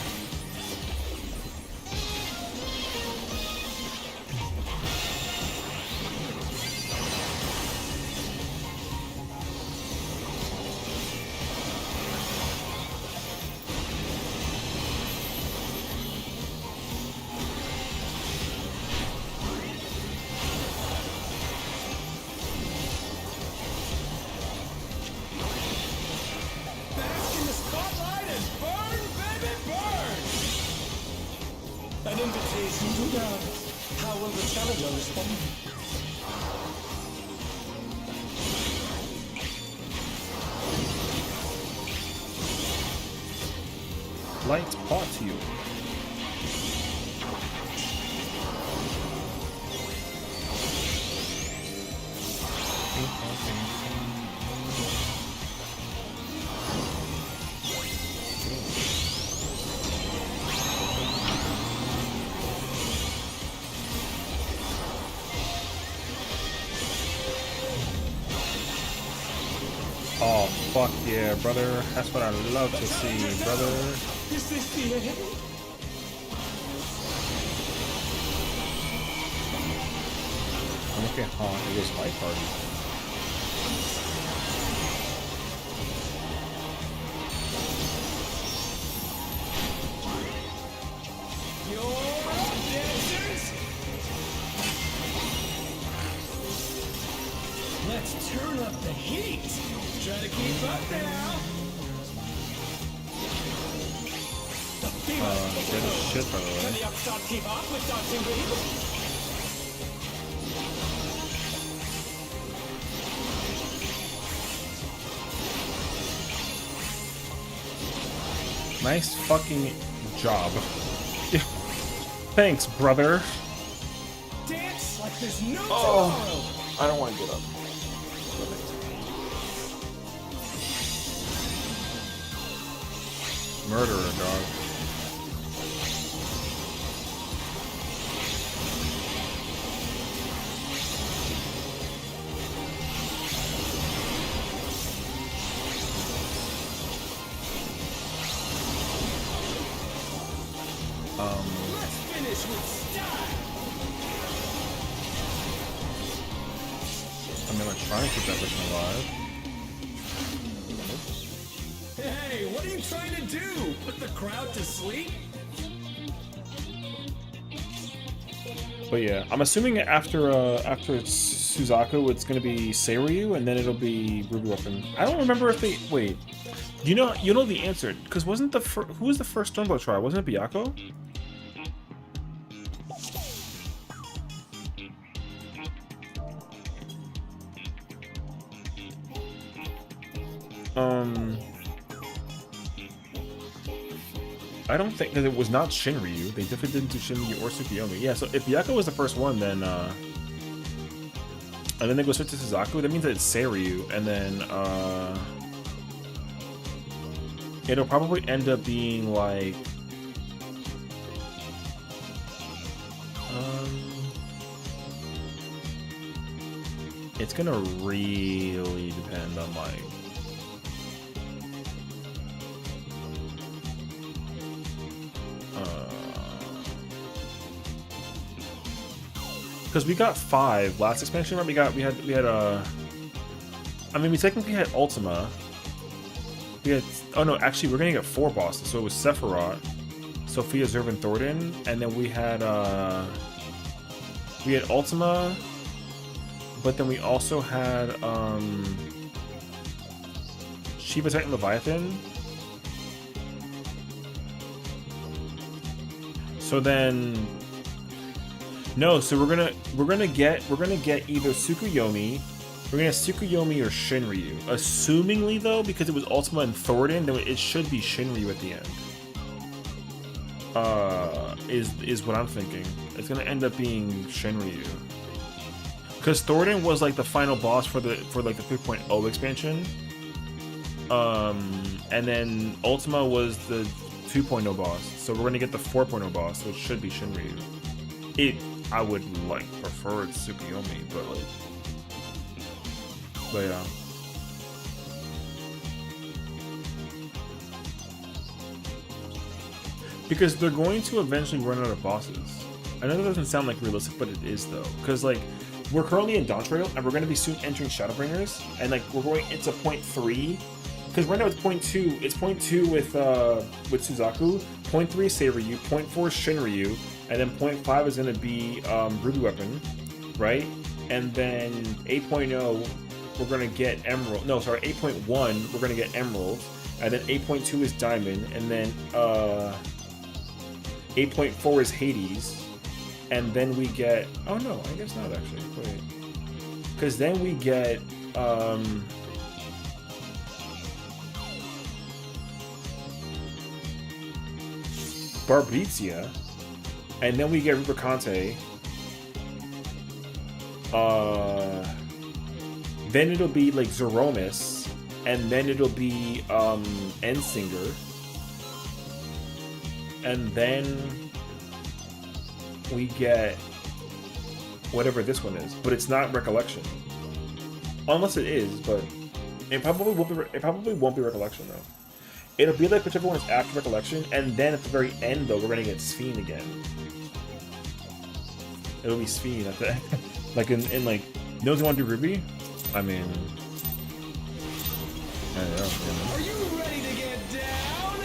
An invitation to dance. How will the challenger respond? Light pot you. Oh, fuck yeah, brother. That's what I love to see, brother. Is this the end? I'm looking at it was my party. Your dancers! Let's turn up the heat. Try to keep up now. Get a shit, by the Can way. the upstart keep up with dancing green? Nice fucking job. Thanks, brother. Dance like there's no tomorrow. I don't want to get up. Murderer, dog. Let's finish with style. I'm gonna try and keep that person alive. Hey, what are you trying to do? Put the crowd to sleep? But yeah, I'm assuming after it's Suzaku, it's gonna be Seiryu, and then it'll be Ruby Weapon. I don't remember if they wait. You know the answer, because wasn't the who was the first Stormblood trial? Wasn't it Byakuo? I don't think that it was not Shinryu. They definitely didn't do Shinryu or Tsukuyomi. Yeah, so if Byakuo was the first one, then and then they go straight to Suzaku, that means that it's Seiryu, and then it'll probably end up being like it's gonna really depend on like because we got 5 last expansion, right? We had I mean, we technically had Ultima. We had, oh no, actually we're gonna get 4 bosses. So it was Sephiroth, Sophia, Zerv, and Thornton, and then we had Ultima, but then we also had Shiva, Titan, Leviathan. So then no, so we're gonna get either Tsukuyomi, we're gonna get Tsukuyomi or Shinryu. Assumingly though, because it was Ultima and Thornton, then it should be Shinryu at the end. Is what I'm thinking. It's gonna end up being Shinryu. Because Thornton was like the final boss for like the 3.0 expansion. And then Ultima was the 2.0 boss. So we're gonna get the 4.0 boss, so it should be Shinryu. I would like prefer it Tsukuyomi, but yeah. Because they're going to eventually run out of bosses. I know that doesn't sound like realistic, but it is though. Because like we're currently in Dawn Trail, and we're going to be soon entering Shadowbringers, and like we're going into point 3. Because right now it's point 2. It's point 2 with Suzaku. Point 3 is Seiryu. Point 4 is Shinryu, and then point 5 is going to be Ruby Weapon, right? And then 8.0 we're going to get Emerald. No, sorry, 8.1 we're going to get Emerald, and then 8.2 is Diamond, and then 8.4 is Hades, and then we get... Oh no, I guess not actually. Wait. Because then we get... Barbizia, and then we get Rubicante. Then it'll be like Zeromus, and then it'll be Endsinger. And then we get whatever this one is, but it's not Recollection, unless it is. But it probably won't be. It probably won't be Recollection though. It'll be like whichever one is after Recollection, and then at the very end though, we're gonna get Sphene again. It'll be Sphene at the like in like. No one want to do Ruby? I mean, I don't know. Are you ready to get down?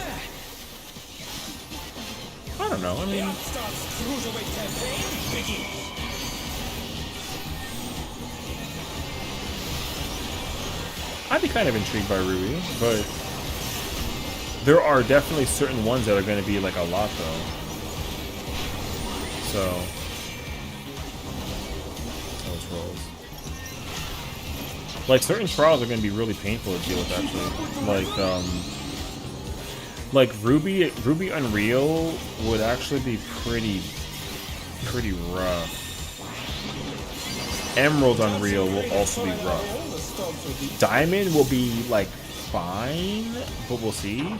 I don't know. I mean, Upstart's cruiserweight campaign begins. I'd be kind of intrigued by Ruby, but there are definitely certain ones that are going to be like a lot though. So, those rolls. Like certain trials are going to be really painful to deal with actually. Like Ruby Unreal would actually be pretty rough. Emerald Unreal will also be rough. Diamond will be like fine, but we'll see. We're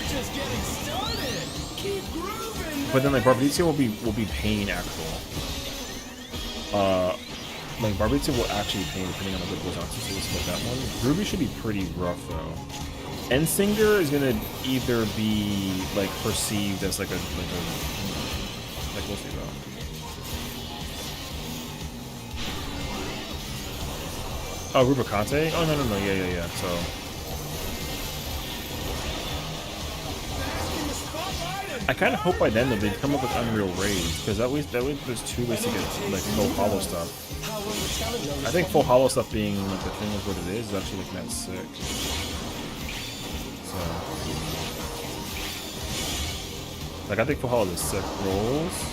just getting started. Keep grooving. But then like Barbizia will be pain actual. Like Barbizia will actually be pain depending on what goes on. So let's look at that one. Ruby should be pretty rough though. Endsinger is gonna either be like perceived as like we'll see though. Oh, Rubicante? Oh, no, yeah. So... I kind of hope by then that they'd come up with Unreal Rage, because that way there's 2 ways to get, like, full hollow stuff. I think full hollow stuff being, like, the thing of what it is actually, like, mad sick. So... Like, I think full hollow is sick. Rolls...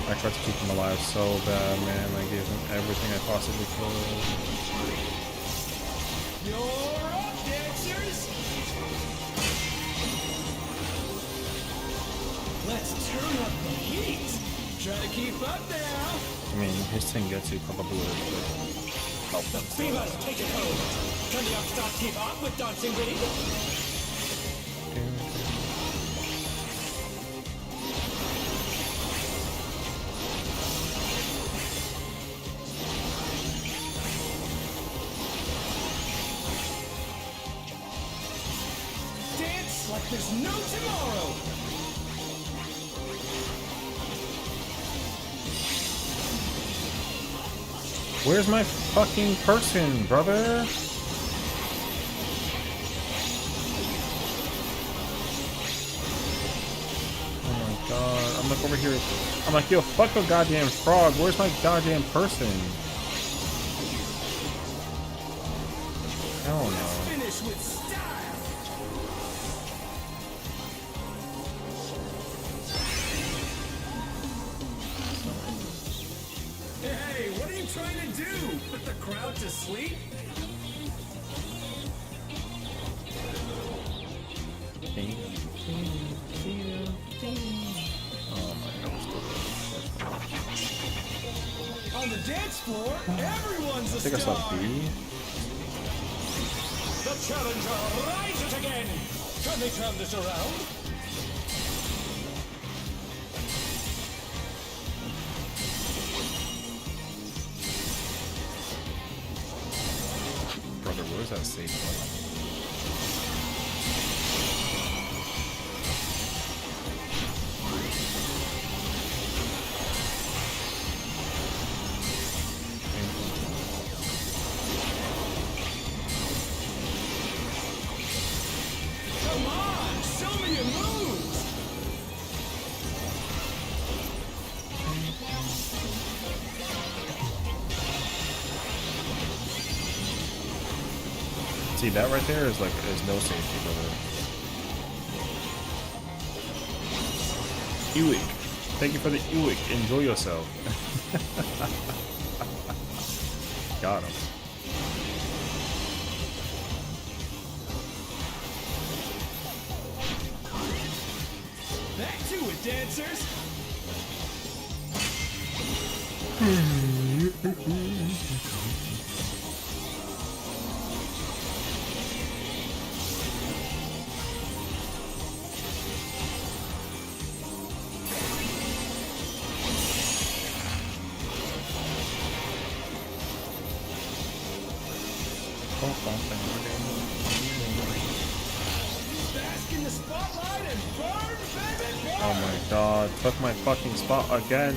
I tried to keep him alive so bad, man. I gave him everything I possibly could. You're up, dancers. Let's turn up the heat. Try to keep up now. I mean, his Tengetsu probably would have helped The him. fever take it home. Can the upstart keep up with dancing Willie? Like there's no tomorrow. Where's my fucking person, brother? Oh my god. I'm like over here. I'm like, yo, fuck a goddamn frog. Where's my goddamn person? do? Put the crowd to sleep? Oh my god. On the dance floor, everyone's a I think I star. saw B. The challenger rises again. Can they turn this around? Brother, where's that safe button? Come on, show me your moves. See, that right there is like, there's no safety, brother. Ewig. Thank you for the Ewig. Enjoy yourself. Got him. Back to it, dancers. Bask in the spotlight and burn, baby, burn. Oh my god, took my fucking spot again.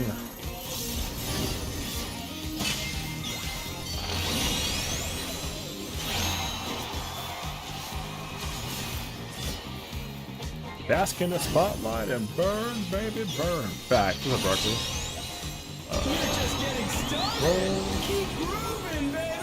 Bask in the spotlight and burn, baby, burn. Back. What's up, Barkley? We're just getting started. Keep grooving, baby.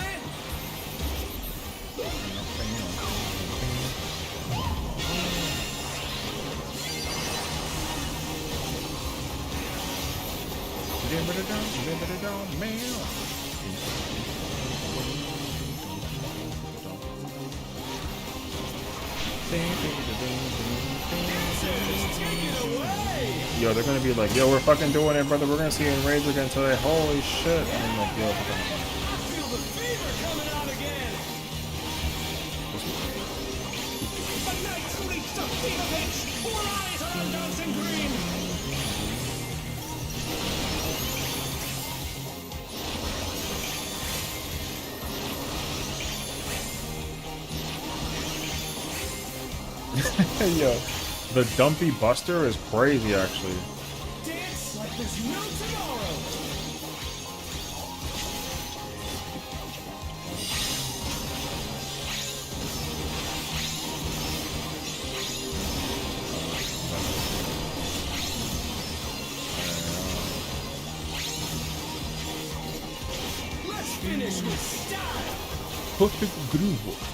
Yo, they're gonna be like, yo, we're fucking doing it, brother. We're gonna see you in Rage again today. Holy shit. And I'm like, yo, I feel the fever coming out again. The night's reached a fever pitch. All eyes are on dancing green. yo, the Dumpy Buster is crazy, actually. Dance like there's no tomorrow. Let's finish with style. Perfect groove.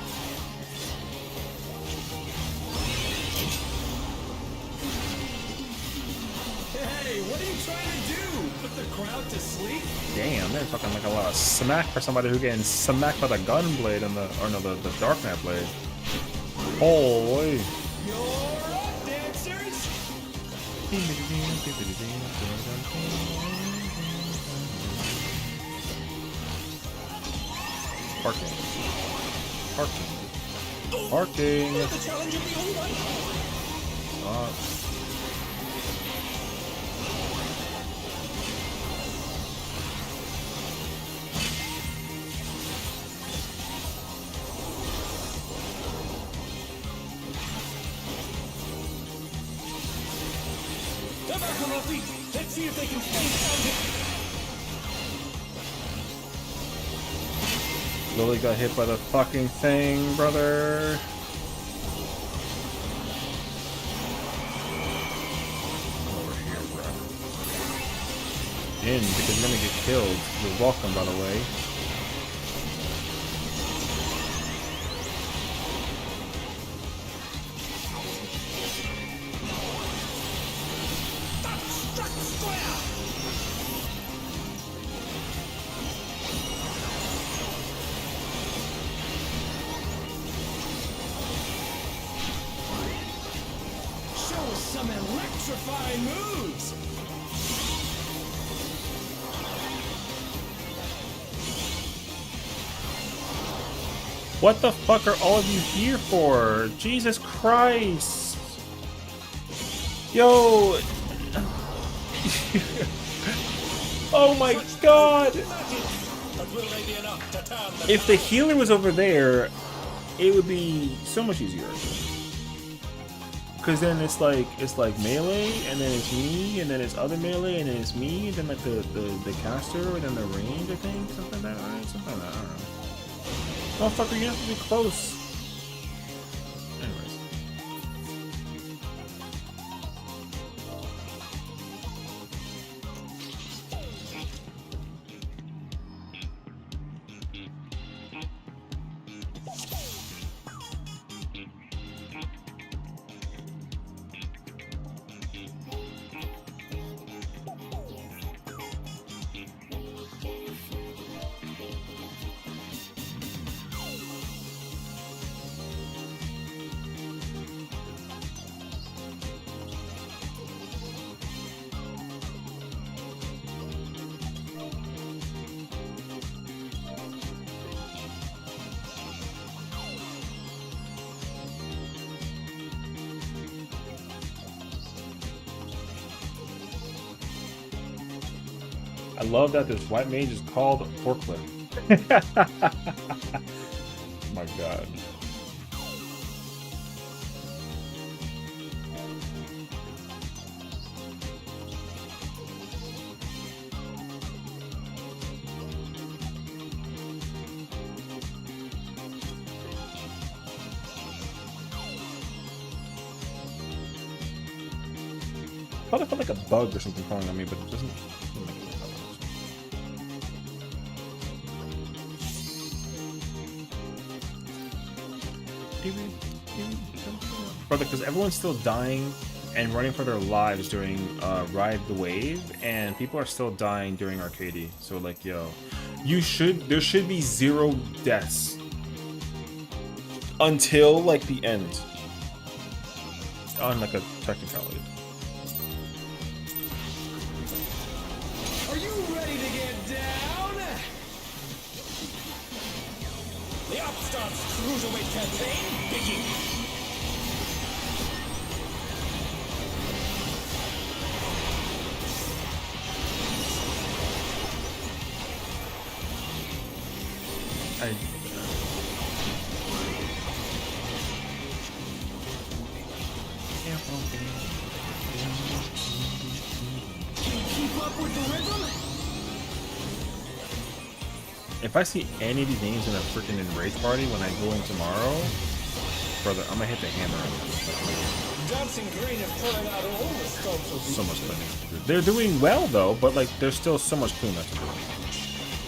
Hey, what are you trying to do? Put the crowd to sleep? Damn, they're fucking like a lot of smack for somebody who's getting smacked by the gun blade and the, or no, the Dark Knight blade. Holy. You're up, dancers. Parking. Parking. Parking. The challenge will be all right. They're back on their feet. Let's see if they can stay standing. Lily got hit by the fucking thing, brother. Over here, bro. In, because you're gonna get killed. You're welcome, by the way. some electrifying moves. What the fuck are all of you here for? Jesus Christ! Yo! Oh my god! But will they be enough to turn the If the healer was over there, it would be so much easier. Cause then it's like melee, and then it's me, and then it's other melee, and then it's me, and then like the caster, and then the range, I think, something like that, right? Something like that, I don't know. Motherfucker, you have to be close. Anyways. I love that this white mage is called Forklift. My god. I thought I felt like a bug or something crawling on me, but it doesn't make it. Brother, because everyone's still dying and running for their lives during Ride the Wave, and people are still dying during Arcady. So like, yo, there should be 0 deaths until like the end on like a technicality. Are you ready to get down? The Upstart's Cruiserweight campaign begins. Keep up with the rhythm? If I see any of these names in a freaking Enrage party when I go in tomorrow, brother, I'm gonna hit the hammer. Dancing Green is pulling out all the stops of So much cleaning to do. They're doing well though, but like there's still so much cleanup to do.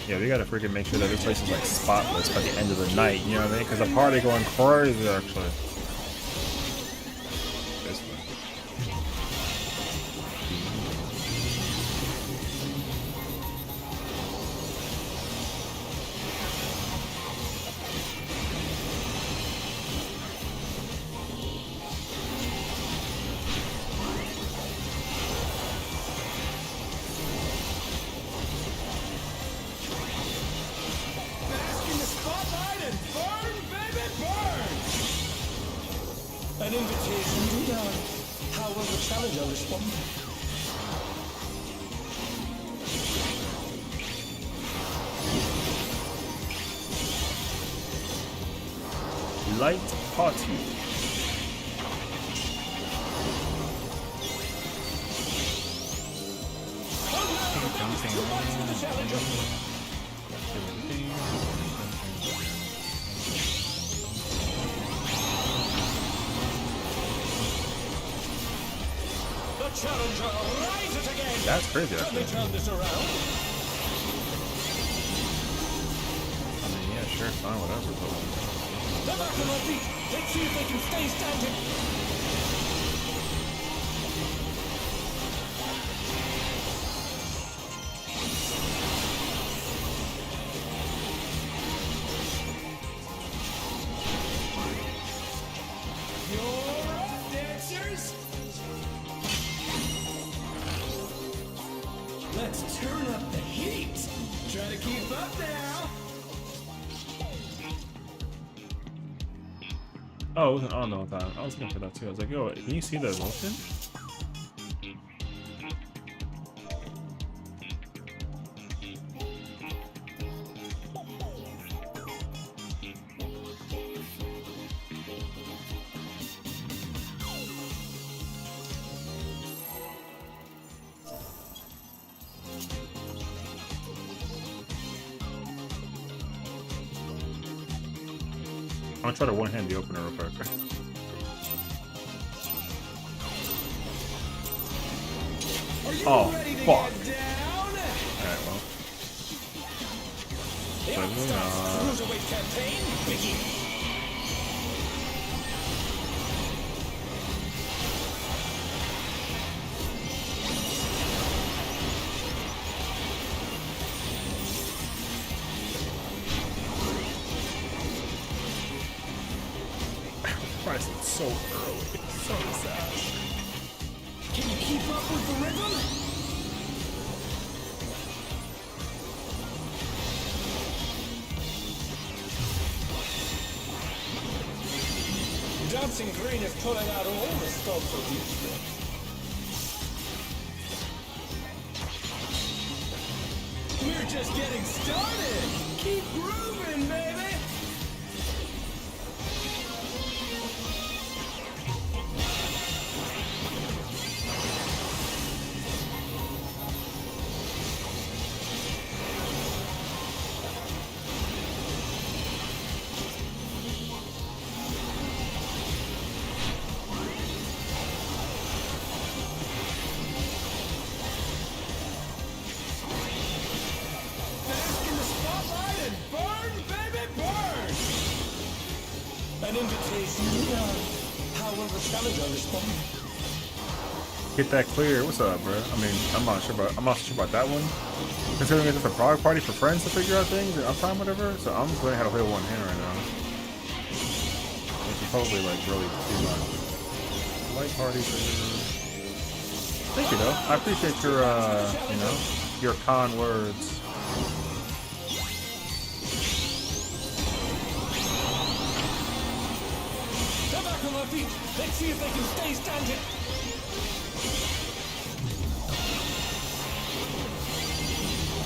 Yeah, we gotta freaking make sure that this place is like spotless by the end of the night. You know what I mean? Because the party going crazy actually. This way. Bask in the spotlight and burn, baby, burn! An invitation to dance. How will the challenger respond? Light party. Too much for the challenger. The challenger rises again. That's crazy Can they actually. turn this around? I mean, yeah, sure, fine, whatever. But They're back on their feet. Let's see if they can stay standing. You're up, dancers. up the heat. Try to keep up now. Oh, it wasn't on the whole time. I was looking for that too. I was like, yo, can you see the motion? I'm gonna try to one-hand the opener real quick. Oh, fuck. Alright, well. Cruiserweight campaign, Biggie. Christ, it's so early. It's so sad. Can you keep up with the rhythm? Dancing Green is pulling out all the stops of Houston. We're just getting started. Keep grooving, baby. An invitation, however challenger respond. Get that clear. What's up, bro? I mean, I'm not sure about that one. Considering it's just a prog party for friends to figure out things and uptime, whatever. So I'm just learning how to play with one hand right now, which is probably like really too much. Light party. Thank you, though. I appreciate your, you know, your con words. On their feet. Let's see if they can stay standing.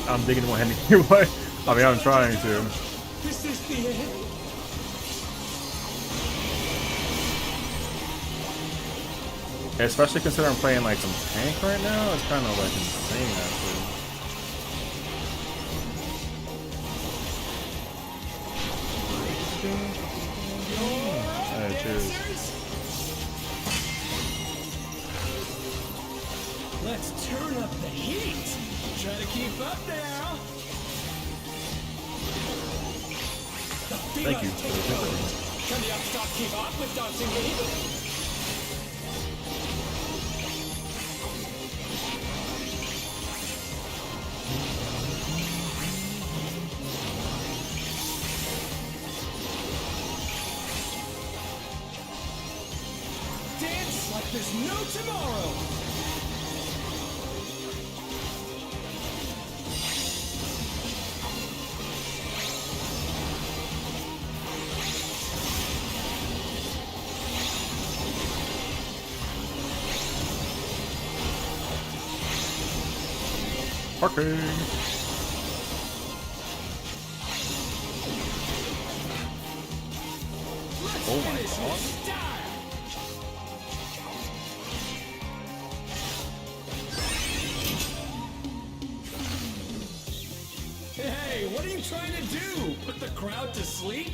I'm digging one hand your way. I mean, I'm trying to. This is the end. Especially considering I'm playing like some tank right now, it's kind of like insane actually. Alright, cheers. Let's turn up the heat. Try to keep up now. Thank you. Can the upstart keep up with Dancing Green? Dance like there's no tomorrow. Parking. Oh my god. Hey, what are you trying to do? Put the crowd to sleep?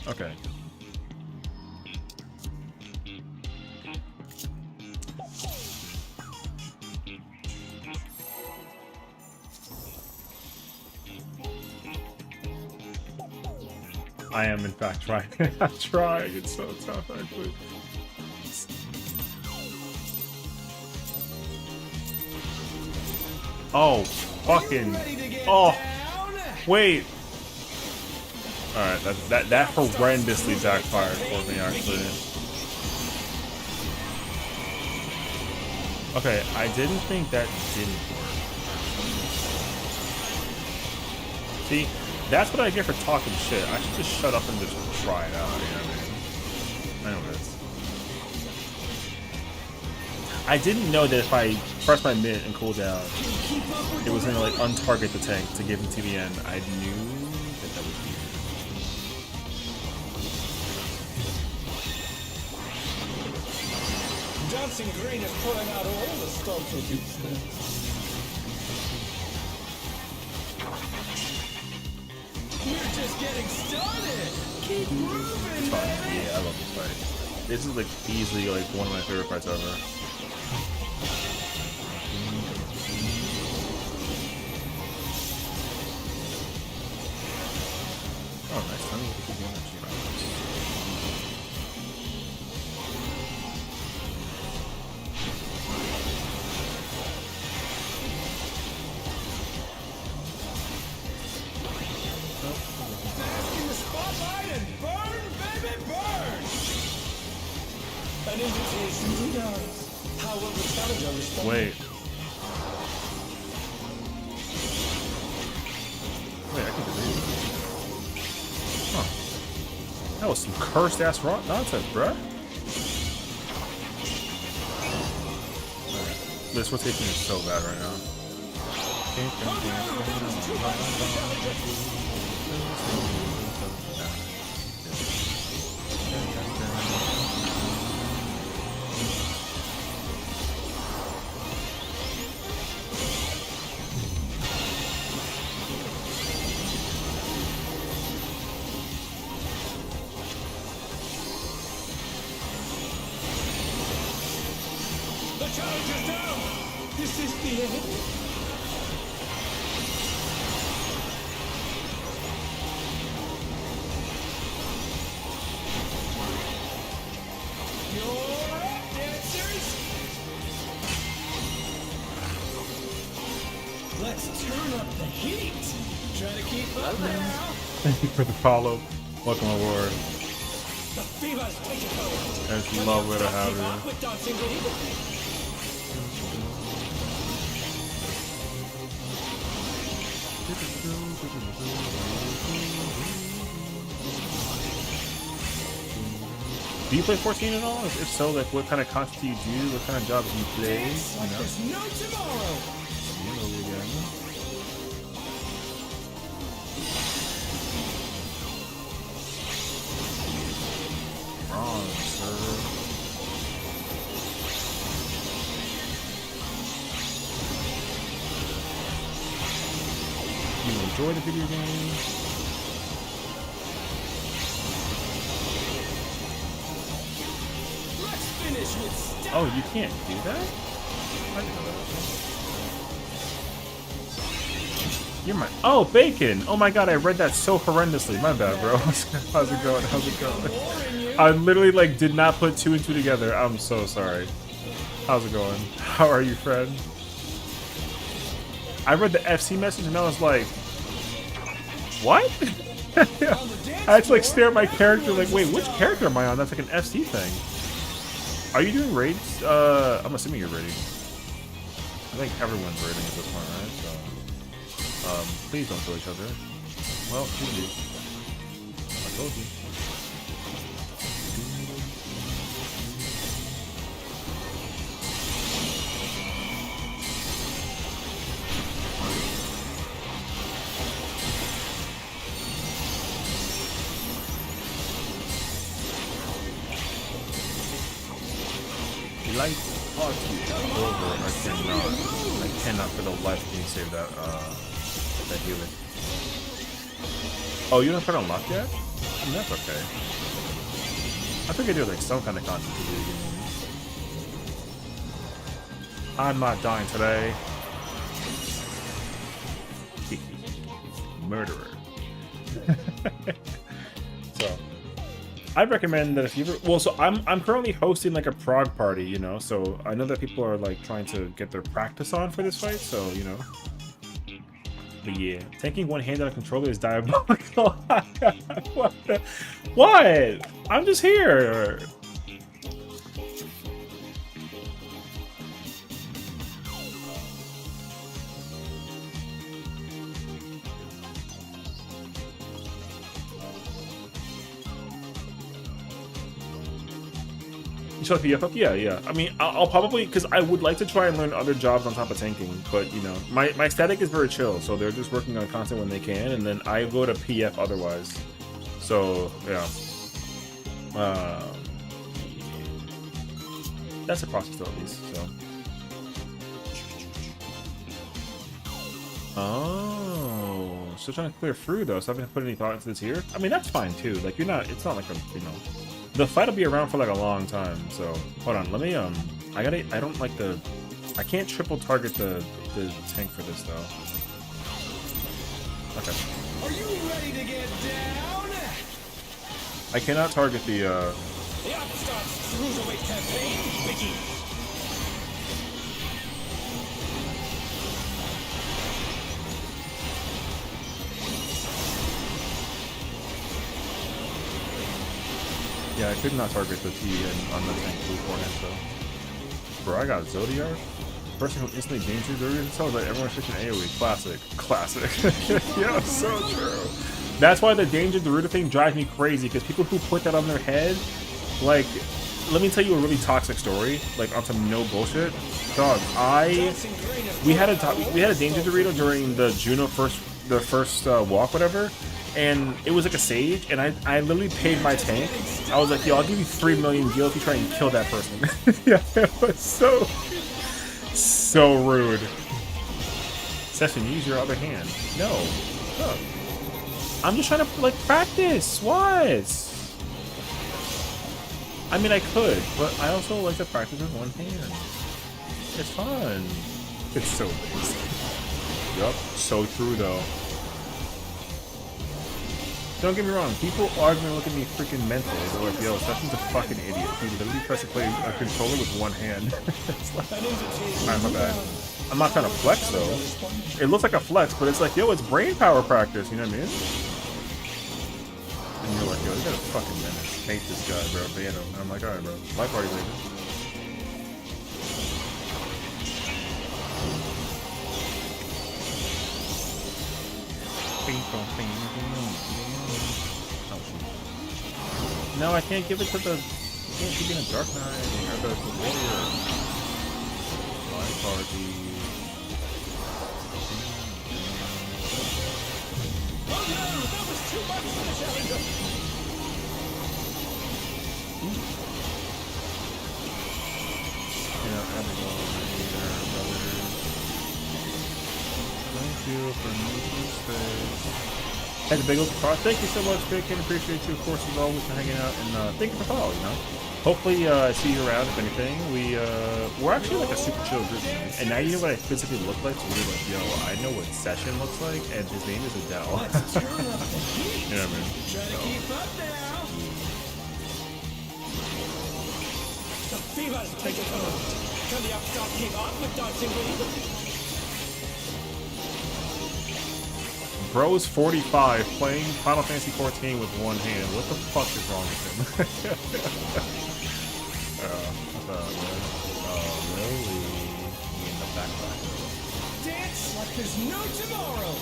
Okay. I am in fact trying. I'm trying. It's so tough actually. Oh, fucking. Oh, wait. Alright, that horrendously backfired for me, actually. Okay, I didn't think that didn't work. See, that's what I get for talking shit. I should just shut up and just try it out, you know what I mean? Anyways. I didn't know that if I press my mid and cool down, it was gonna like untarget the tank to give him TBN. I knew that that was weird. Dancing Green is pulling out all the stops with you. We're just getting started. Keep moving, baby. Yeah, I love this fight. This is like easily like one of my favorite fights ever. Oh, nice. Tell me what the good damage you got. Bask in the spotlight and burn, baby, burn. An invitation to dance. How will the challenger respond? Wait. Wait, I can delete it. Huh. That was some cursed ass nonsense, bruh. Alright. This rotation is so bad right now. The challenger's down. This is the end. You're up, dancers. Let's turn up the heat. Try to keep up now. Thank you for the follow. Welcome aboard. The fever's taking hold. It's lovely to have Keep up you. with Dancing Green. Do you play 14 at all? If so, like, what kind of content do you do? What kind of jobs do you play? Dance like there's no tomorrow. You know, again. Wrong, sir. You enjoy the video game? Let's finish with style. Oh, you can't do that? I didn't know that. You're my— oh, bacon! Oh my god, I read that so horrendously. My bad, bro. How's it going? How's it going? I literally like did not put two and two together. I'm so sorry. How's it going? How are you, friend? I read the FC message and I was like, what? I had to like stare at my character like, wait, which character am I on? That's like an FC thing. Are you doing raids? I'm assuming you're raiding. I think everyone's raiding at this point, right? So, please don't kill each other. Well, GG. I told you. Light party over. I cannot for the life of me save that that healing. Oh, you don't put it unlocked yet? I mean, that's okay. I think I do like some kind of content to do. I'm not dying today. Murderer. So I'd recommend that if you ever— well, so I'm currently hosting like a prog party, you know, so I know that people are like trying to get their practice on for this fight, so you know, But yeah, tanking one-handed on a controller is diabolical. What? What? I'm just here. You shut the up? Yeah. I mean, I'll probably, because I would like to try and learn other jobs on top of tanking, but you know, my static is very chill, so they're just working on content when they can, and then I go to PF otherwise. So yeah, that's a process though, at least. So. Oh, still trying to clear through though, so I haven't put any thought into this here. I mean, that's fine too. Like you're not, it's not like a, you know. The fight will be around for like a long time, so hold on. Let me I don't like the. I can't triple target the tank for this though. Okay. Are you ready to get down? I cannot target the. The Upstart's Cruiserweight campaign begins. Yeah, I could not target the T on the tank beforehand, so. Bro, I got Zodiac. Person who instantly dangerous the root tells that everyone's switching AoE. Classic. Yeah, so true. That's why the danger Daruda thing drives me crazy, because people who put that on their head, like, let me tell you a really toxic story, like on some no bullshit. Dog, we had a danger Dorito during the Juno first walk, whatever. And it was like a sage, and I literally paid my tank. I was like, yo, I'll give you 3 million gil if you try and kill that person. Yeah, it was so rude. Sessiion, use your other hand. No. Look. I'm just trying to, like, practice. What? I mean, I could, but I also like to practice with one hand. It's fun. It's so basic. Yup, so true, though. Don't get me wrong, people are gonna look at me freaking mental. They're like, yo, Sessiion's a fucking idiot. He literally tries to play a controller with one hand. It's like, alright, my bad. I'm not trying to flex though. It looks like a flex, but it's like, yo, it's brain power practice, you know what I mean? And you're like, yo, you got a fucking minute. Hate this guy, bro. Ban him. And I'm like, alright, bro. Life party, baby. No, I can't give it to the. I can't keep it in Dark Knight or the Warrior. My party. Oh no, that was too much for the challenger. Yeah, Abigail, brother. Thank you for moving space. Had a big old cross. Thank you so much, Big Ken. Appreciate you, of course, as always, for hanging out, and thank you for following. You know, hopefully, see you around. If anything, we're actually like a super chill group, man. And now you know what I physically look like. So you're like, yo, I know what Sessiion looks like, and his name is Adele. You know what I mean? Trying to keep up now. The fever's taking over. Can the Upstart keep up with Dancing Queen? Bro's 45, playing Final Fantasy 14 with one hand. What the fuck is wrong with him? Really? In the backpack. Dance like there's no tomorrow.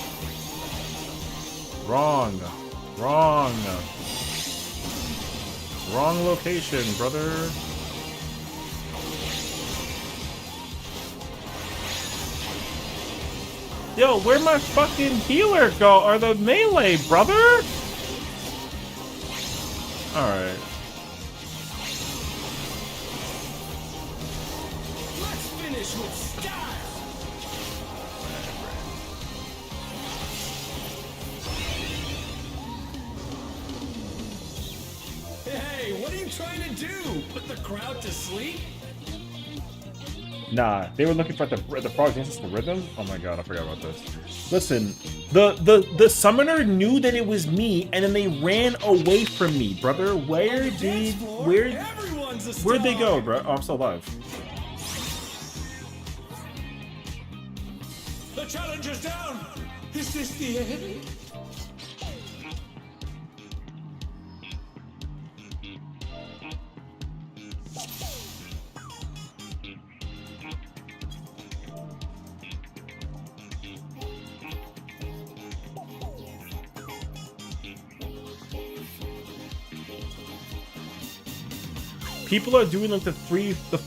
Wrong location, brother. Yo, where'd my fucking healer go? Or the melee, brother? Alright. Let's finish with style. Hey, what are you trying to do? Put the crowd to sleep? Nah, they were looking for the frog dances to rhythm. Oh my god, I forgot about this. Listen, the summoner knew that it was me, and then they ran away from me, brother. Where'd they go, bro? Oh, I'm still alive. The The challenger's down! Is this the end? People are doing like the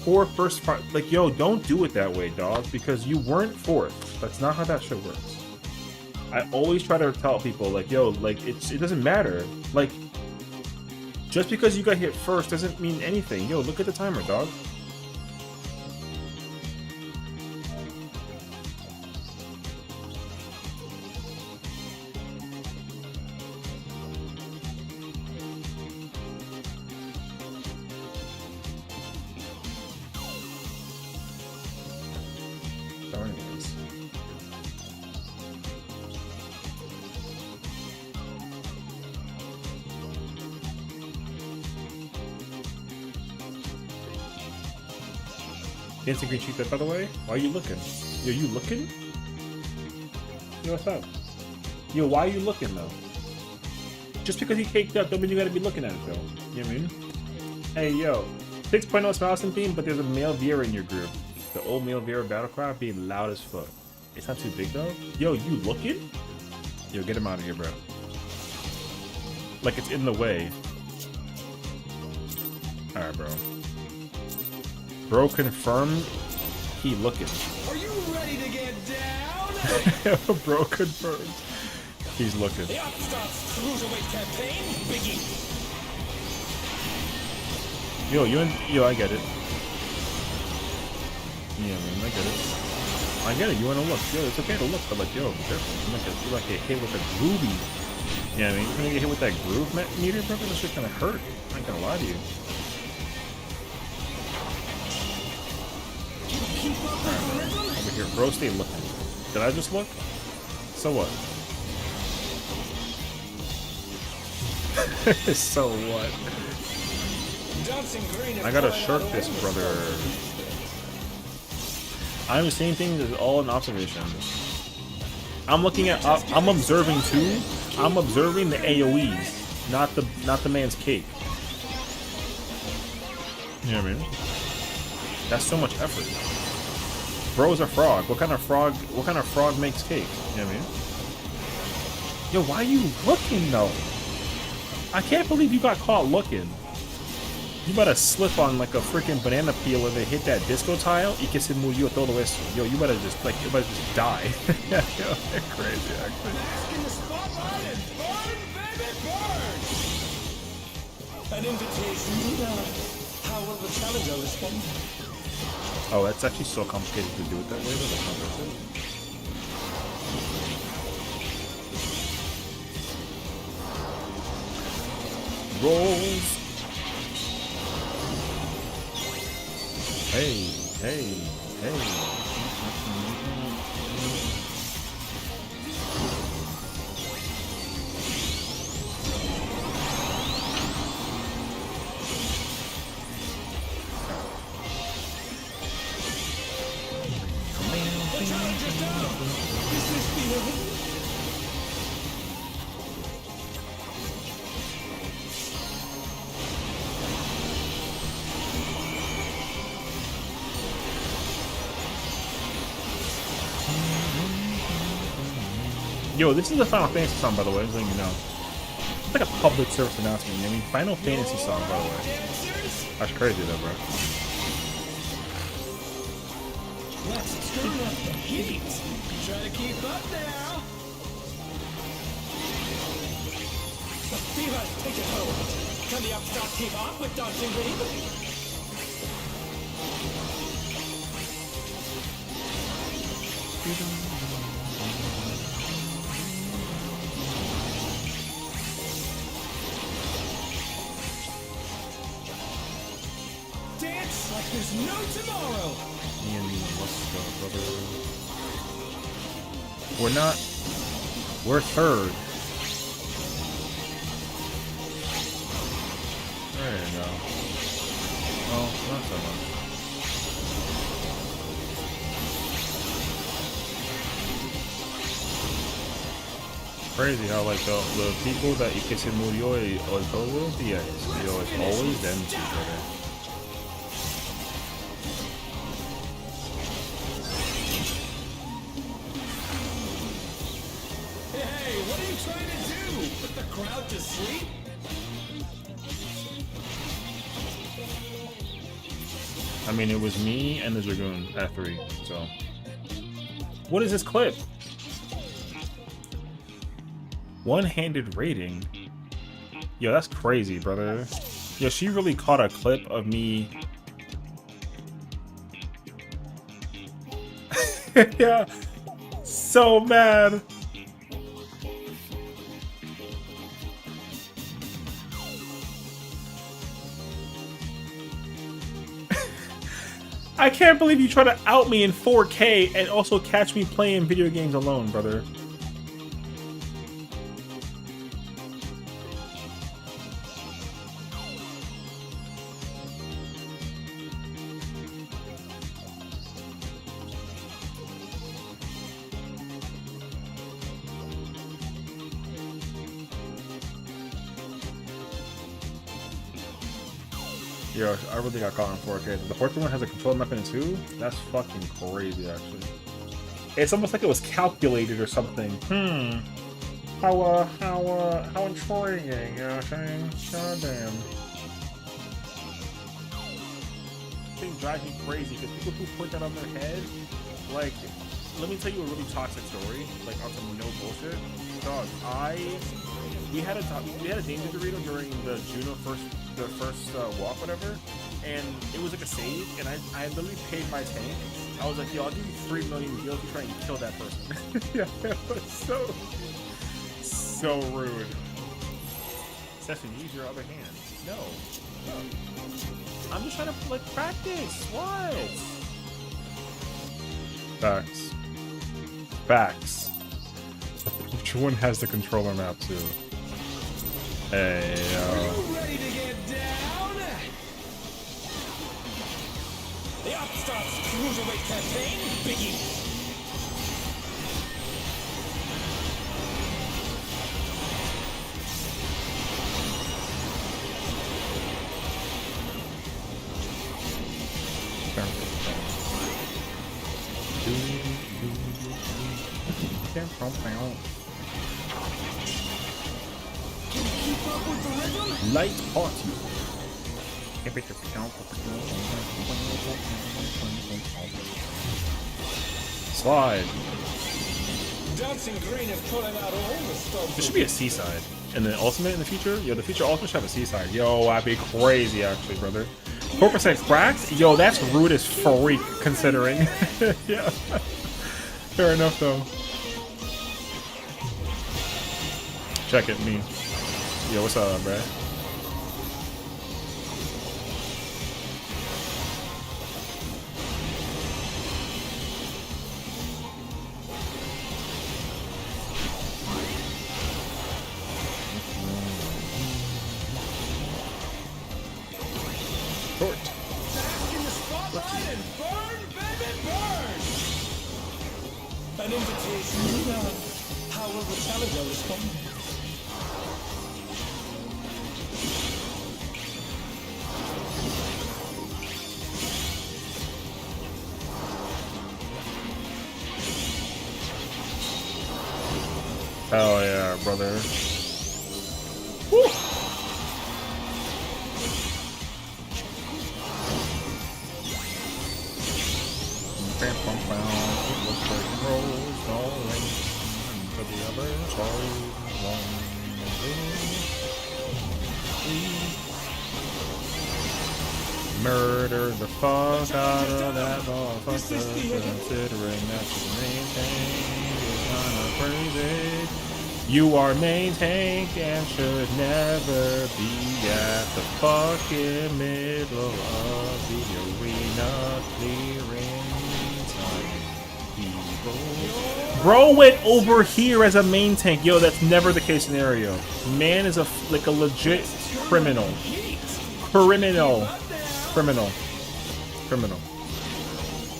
four first part. Like, yo, don't do it that way, dog, because you weren't fourth. That's not how that shit works. I always try to tell people, like, yo, like, it doesn't matter. Like, just because you got hit first doesn't mean anything. Yo, look at the timer, dog. So anyways. Dancing green cheek that, by the way. Why are you looking? Yo, you looking? Yo, what's up? Yo, why are you looking though? Just because he caked up, don't mean you gotta be looking at it though. You know what I mean? Hey, yo, 6.0 Smalson theme, but there's a male Viera in your group. The old male Viera battle cry being loud as fuck. It's not too big though. Yo, you looking? Yo, get him out of here, bro. Like it's in the way. Alright, bro. Bro confirmed he looking. Are you ready to get down? Bro confirmed he's looking. The Upstart's cruiserweight campaign, Biggie. Yo, I get it. Yeah, man, I get it. I get it. You want to look. Yo, it's okay to look, but like, yo, be careful. You like get hit with a groovy. Yeah, I mean, you're gonna get hit with that groove meter, bro. That shit gonna hurt. I ain't gonna lie to you. Alright, bro. Over here, bro. Stay looking. Did I just look? So what? So what? I gotta shirk this, brother. I'm seeing things as all an observation. I'm looking at. I'm observing too. I'm observing the AOE's, not the man's cake. You know what I mean? That's so much effort. Bro's a frog. What kind of frog makes cake? You know what I mean? Yo, why are you looking though? I can't believe you got caught looking. You better slip on like a freaking banana peel and then hit that disco tile. Y que se murió todo eso. Yo, you better just die. Yeah, yo, they're crazy actually. Bask in the spotlight and burn, baby, burn! An invitation to die. How will the challenger respond? Oh, that's actually so complicated to do it that way, but that's not worth it. Rolls. Hey, hey, hey. The challenger's down! Is this the end? Yo, this is a Final Fantasy song, by the way, just letting you know. It's like a public service announcement, you know what I mean? Final Fantasy song, by the way. That's crazy, though, bro. Let's turn up the heat. Try to keep up now. The fever's taken hold. Can the Upstart keep up with Dancing Green? Dance like there's no tomorrow. Ian, what's up, brother? We're not. We're third. There you go. Oh, not so much. Crazy how like the people that que se murió el todos los días, yo, it's always them two, brother. Hey, what are you trying to do? Put the crowd to sleep? I mean, it was me and the Dragoon at 3, so. What is this clip? One-handed rating? Yo, that's crazy, brother. Yo, she really caught a clip of me. Yeah. So mad. I can't believe you try to out me in 4K and also catch me playing video games alone, brother. Yo, I really got caught on 4K. The fourth one has a control mechanism too? That's fucking crazy, actually. It's almost like it was calculated or something. How intriguing, you know what I'm saying? God damn. Thing drives me crazy because people who put that on their head, like, let me tell you a really toxic story, like on some no bullshit. Dog, we had a danger Dorito during the Juno first walk, whatever, and it was like a save, and I literally paid my tank. I was like, yo, I'll give you 3 million deals if you try and kill that person. Yeah, it was so rude. Sessiion, use your other hand. No. I'm just trying to like practice. What? Facts. Which one has the controller map too? Hey, You ready to get down? The Upstarts Cruiserweight campaign begins. Can you keep up with the rhythm? Light party. Slide. Dancing Green is pulling out all the stops. There should be a seaside. And the ultimate in the future? Yo, the future ultimate should have a seaside. Yo, I'd be crazy actually, brother. 4% cracked? Yo, that's rude as freak considering. Yeah. Fair enough though. Check it, me. Yo, what's up, bruh? Short. Bask in the spotlight and burn, baby, burn! An invitation to love. How will the challenger respond? Hell yeah, brother. Woo. Murder the fuck out of that motherfucker, considering that you maintain is kinda crazy. You are main tank and should never be at the fucking middle of the arena clearing time. Bro went over here as a main tank. Yo, that's never the case scenario. Man is like a legit criminal. Criminal.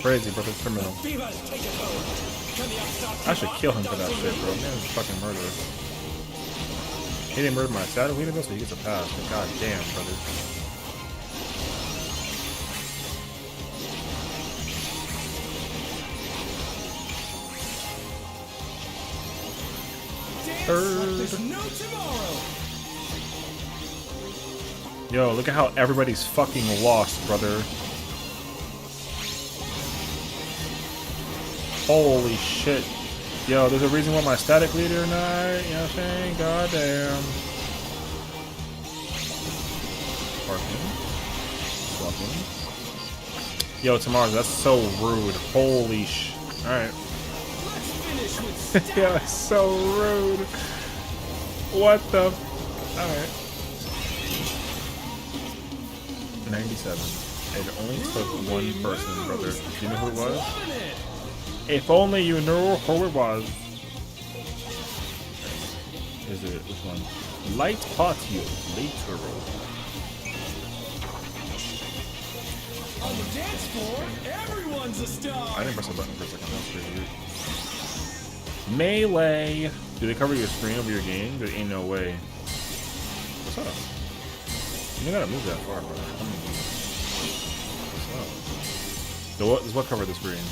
Crazy, brother. Criminal. I should kill him for that shit, bro. Man is a fucking murderer. He didn't murder my static leader though, so he gets a pass. But god damn, brother. There's no tomorrow. Yo, look at how everybody's fucking lost, brother. Holy shit. Yo, there's a reason why my static leader tonight, you know what I'm saying? God damn. Swapping. Yo, tomorrow, that's so rude. Holy sh. Alright. Let's finish with Yo, it's so rude. What the? Alright. 97. It only took one person, brother. Do you know who it was? If only you knew who it was. Is it which one? Light Patio. Late Turbo. on the dance floor. Everyone's a star. I didn't press a button for a second. That's pretty weird. Melee. Do they cover your screen over your game? There ain't no way. What's up? You gotta move that far, bro. What's up? What covered the screen?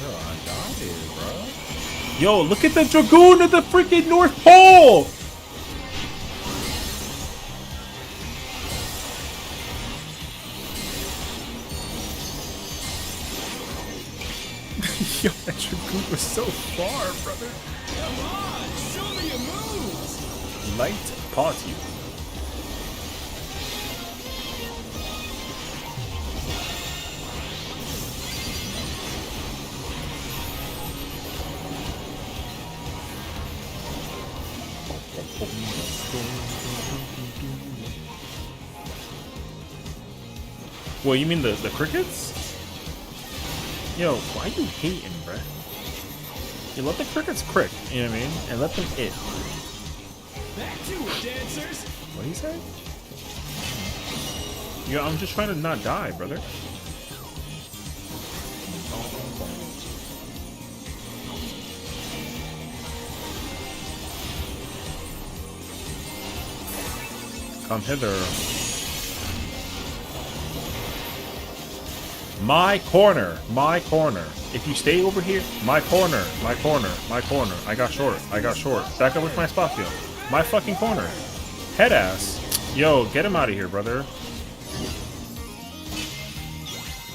Yo, I got it, bro. Yo, look at the Dragoon at the freaking North Pole! Yo, that Dragoon was so far, brother. Come on, show me your moves. Light party. Well, you mean the crickets? Yo, why you hating, bruh? You let the crickets crick, you know what I mean? And let them it. Back to it, dancers. What'd he say? Yo, I'm just trying to not die, brother. Come hither. My corner, my corner. If you stay over here, my corner, my corner, my corner. I got short, I got short. Back up with my spot field. My fucking corner. Head ass. Yo, get him out of here, brother.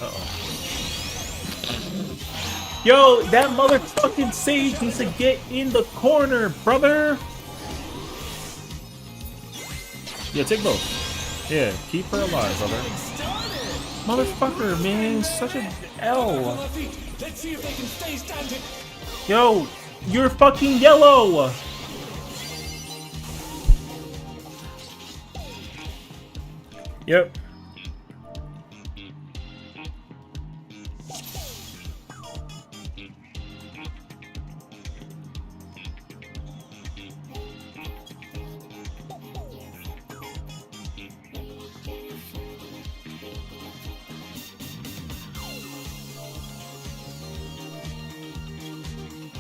Uh-oh. Yo, that motherfucking Sage needs to get in the corner, brother. Yeah, take both. Yeah, keep her alive, brother. Motherfucker, man, such a L. Let's see if they can stay standing. Yo, you're fucking yellow. Yep.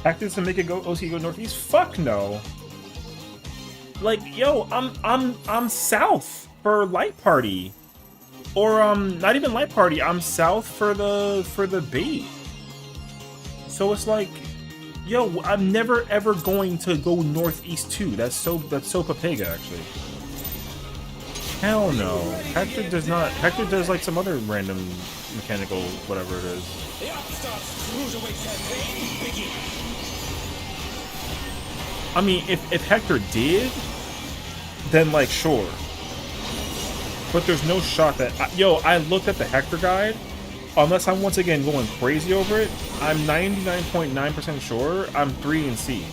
Tactics to make it go OC go northeast? Fuck no. Like, yo, I'm south for light party. Or not even light party, I'm south for the bait. So it's like, yo, I'm never ever going to go northeast too. That's so Papega actually. Hell no. Hector does not. Hector does like some other random mechanical whatever it is. The Upstarts Cruiserweight campaign, Biggie. I mean, if Hector did, then like sure. But there's no shot that I looked at the Hector guide. Unless I'm once again going crazy over it, I'm 99.9% sure I'm 3 and C.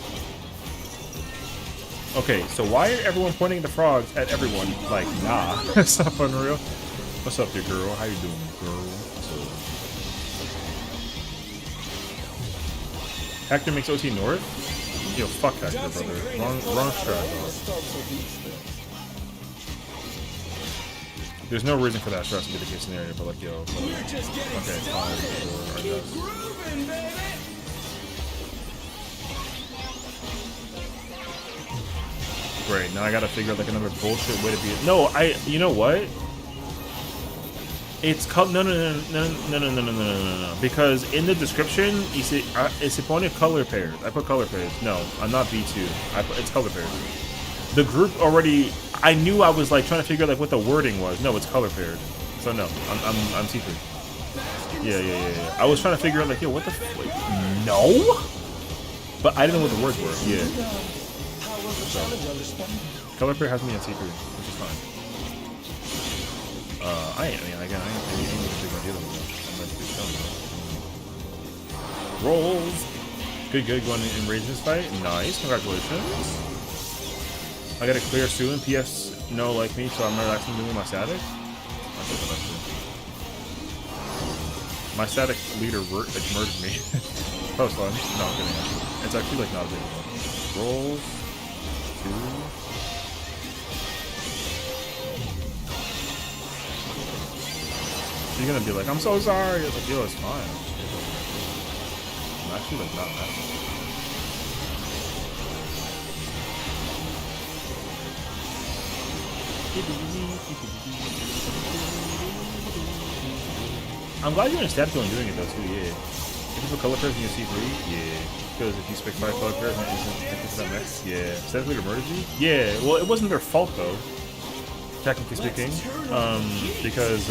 Okay, so why are everyone pointing the frogs at everyone? Like, nah, that's not unreal. What's up, there, girl? How you doing, girl? Hector makes OT North? Yo, fuck Hector, brother. Wrong strat. There's no reason for that strat to be the case scenario, but like, yo, okay, fine, sure, I guess. Grooving, baby. Great, now I gotta figure out like another bullshit way to be. No, you know what? It's called no. Because in the description, you see, it's upon color pairs. I put color pairs. No, I'm not B2. It's color pairs. The group already. I knew I was like trying to figure out like what the wording was. No, it's color paired. So no, I'm C3. Yeah. I was trying to figure out like, yo, what the like, no? But I didn't know what the words were. Yeah. So, color pair has me at C3, which is fine. I ain't a big deal with that. Rolls. Good. Going in Rage this fight. Nice. Congratulations. I gotta clear soon. PS no like me, so I'm relaxing doing my static. My static leader murdered me. That was fun. No, I'm kidding. It's actually like not a big one. Rolls. 2. You're gonna be like, I'm so sorry. It's like, yo, it's fine. I'm actually like not mad. I'm glad you're in stat killing doing it though too, yeah. If you put color pairs in your C3, yeah. Because if you spec 5 color pairs and it's that mix, yeah. Static leader murdered you? Yeah, well it wasn't their fault though. Technically speaking. Because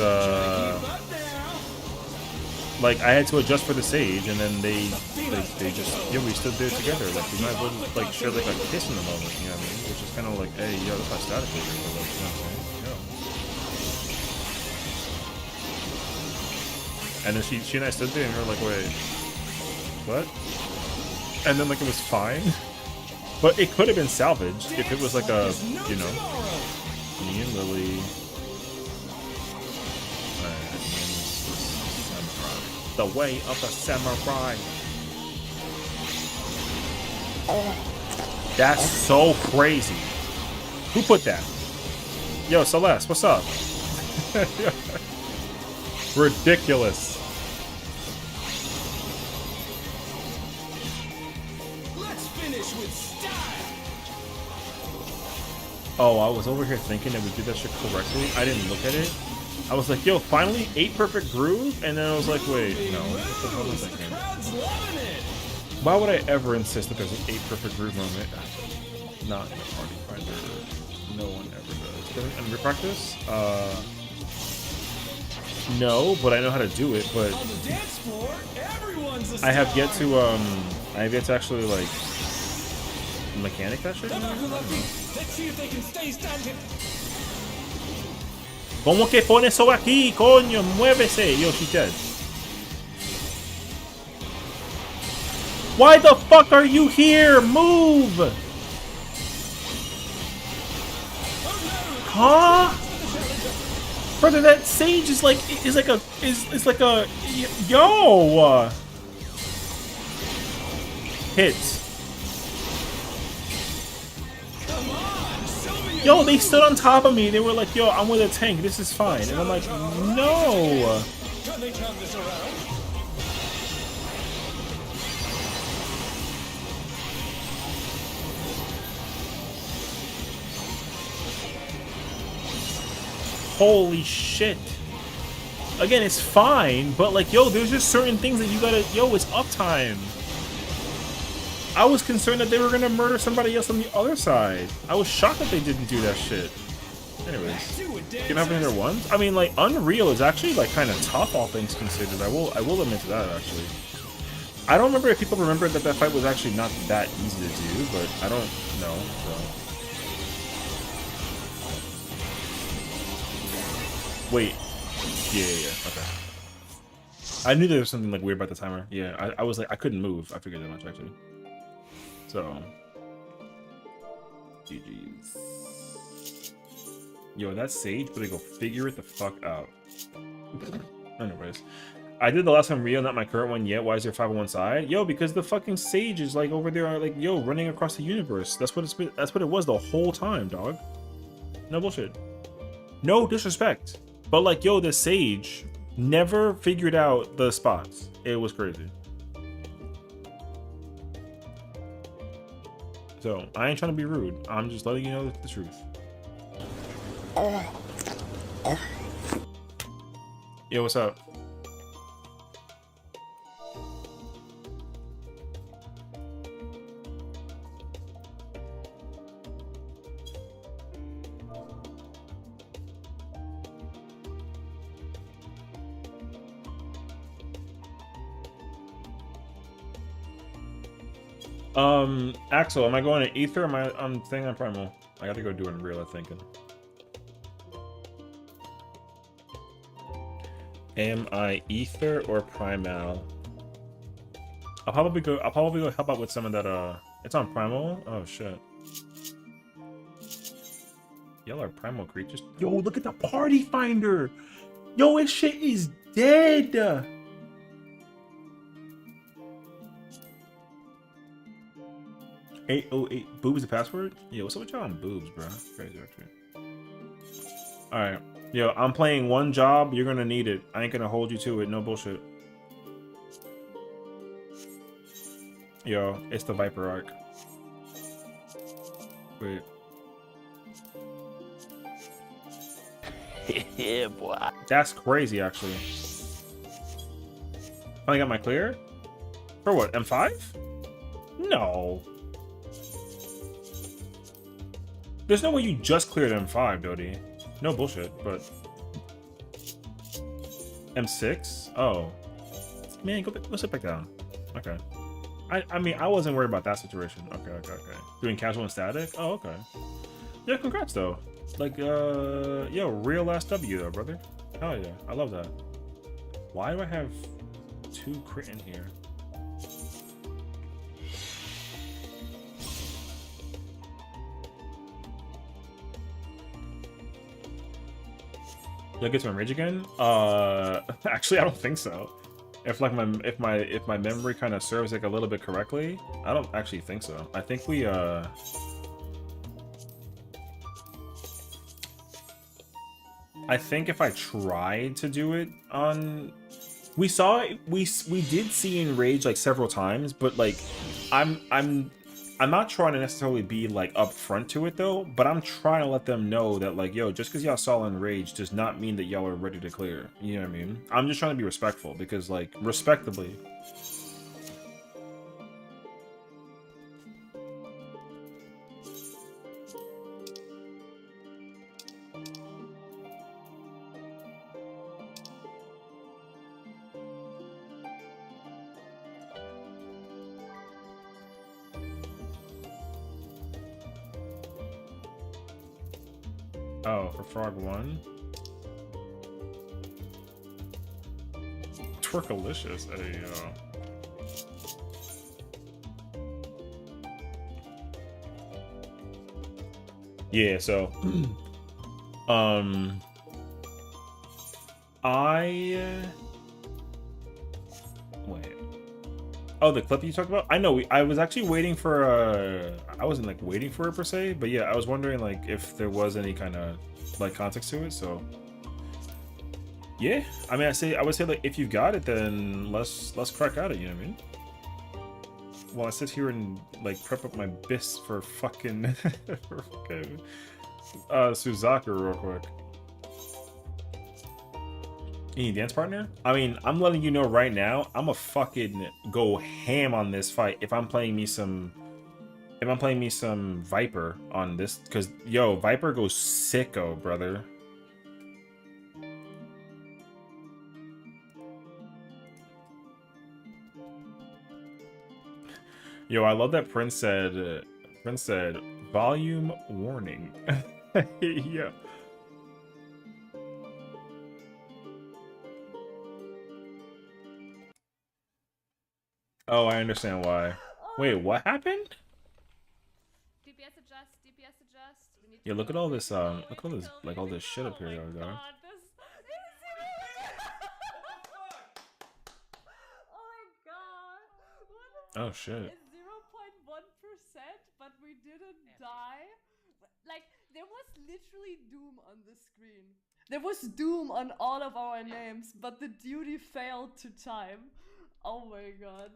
like I had to adjust for the Sage and then they just we stood there together. Like we might as well like share like a kiss in the moment, you know what I mean? Which is kinda like, hey, yo, that's my static leader, but like, you know what I'm saying? And then she and I stood there and we were like, wait, what? And then like it was fine. But it could have been salvaged if it was like a, you know, me and Lily. The way of the samurai. Oh, that's so crazy. Who put that? Yo, Celeste, what's up? Ridiculous. Let's finish with style. Oh, I was over here thinking that we did that shit correctly. I didn't look at it. I was like, yo, finally 8 perfect groove, and then I was like, wait, no, what the hell was I thinking? Why would I ever insist that there's an 8 perfect groove moment? Not in a party finder. No one ever does. And practice? No, but I know how to do it. But I have yet to actually like mechanic that shit. Let's see if they can stay standing. ¿Cómo que pone eso aquí, coño? Muévese. Yo, she's dead. Why the fuck are you here? Move. Huh? Brother, that Sage is like a yo. Hits. Yo, they stood on top of me. They were like, yo, I'm with a tank. This is fine. And I'm like, no. Can they turn this around? Holy shit. Again, it's fine, but like, yo, there's just certain things that you gotta, yo, it's uptime. I was concerned that they were gonna murder somebody else on the other side. I was shocked that they didn't do that shit. Anyways, can have another ones. I mean, like, Unreal is actually like kind of tough, all things considered. I will admit to that actually. I don't remember if people remember that that fight was actually not that easy to do, but I don't know. So. Wait. Yeah. Okay. I knew there was something like weird about the timer. Yeah, I was like, I couldn't move. I figured that much actually. So, GG's. Yo, that's Sage, but I go figure it the fuck out. Anyways, I did the last time Rio, not my current one yet. Why is there 5 on one side? Yo, because the fucking Sage is like over there, like, yo, running across the universe. That's what it was the whole time, dog. No bullshit. No disrespect, but like, yo, the Sage never figured out the spots. It was crazy. So I ain't trying to be rude. I'm just letting you know the truth. Yo, what's up? Axel, am I going to Ether? Or am I'm staying on Primal? I got to go do it in real, I'm thinking. Am I Ether or Primal? I'll probably go help out with some of that, it's on Primal? Oh shit. Y'all are Primal creatures. Yo, look at the party finder! Yo, this shit is dead! 808 boobs the password? Yo, what's up with y'all on boobs, bro? Crazy actually. Alright. Yo, I'm playing one job, you're gonna need it. I ain't gonna hold you to it, no bullshit. Yo, it's the Viper arc. Wait. Yeah, boy. That's crazy, actually. Finally got my clear? For what, M5? No. There's no way you just cleared M5, Dodie. No bullshit, but... M6? Oh. Man, go sit back down. Okay. I mean, I wasn't worried about that situation. Okay. Doing casual and static? Oh, okay. Yeah, congrats, though. Like, yo, real last W, though, brother. Hell yeah, I love that. Why do I have 2 crit in here? Did I get to my rage again? Actually, I don't think so. If like if my memory kind of serves like a little bit correctly, I don't actually think so. I think we I think if I tried to do it on, we did see in rage like several times, but like I'm not trying to necessarily be like upfront to it though, but I'm trying to let them know that like, yo, just because y'all saw in rage does not mean that y'all are ready to clear. You know what I mean? I'm just trying to be respectful because like respectably. Oh, for Frog 1? Twerkalicious, yeah, so wait. Oh, the clip you talked about? I know, I was actually waiting for, I wasn't like waiting for it per se, but yeah, I was wondering like if there was any kind of like context to it, so. Yeah, I mean, I would say like if you got it, then let's crack at it, you know what I mean? While I sit here and like prep up my bis for fucking, Suzaku real quick. Any dance partner? I mean, I'm letting you know right now, I'm a fucking go ham on this fight if I'm playing me some Viper on this, because yo, Viper goes sicko, brother. Yo, I love that Prince said volume warning. Yeah. Oh, I understand why. Wait, what happened? DPS adjust, DPS adjust. Yeah, look at all this, look at all this, like all this shit up here, oh my though. god, oh my god. Oh shit. It's 0.1%, but we didn't die. Like, there was literally doom on the screen. There was doom on all of our names, but the duty failed to time. Oh my god.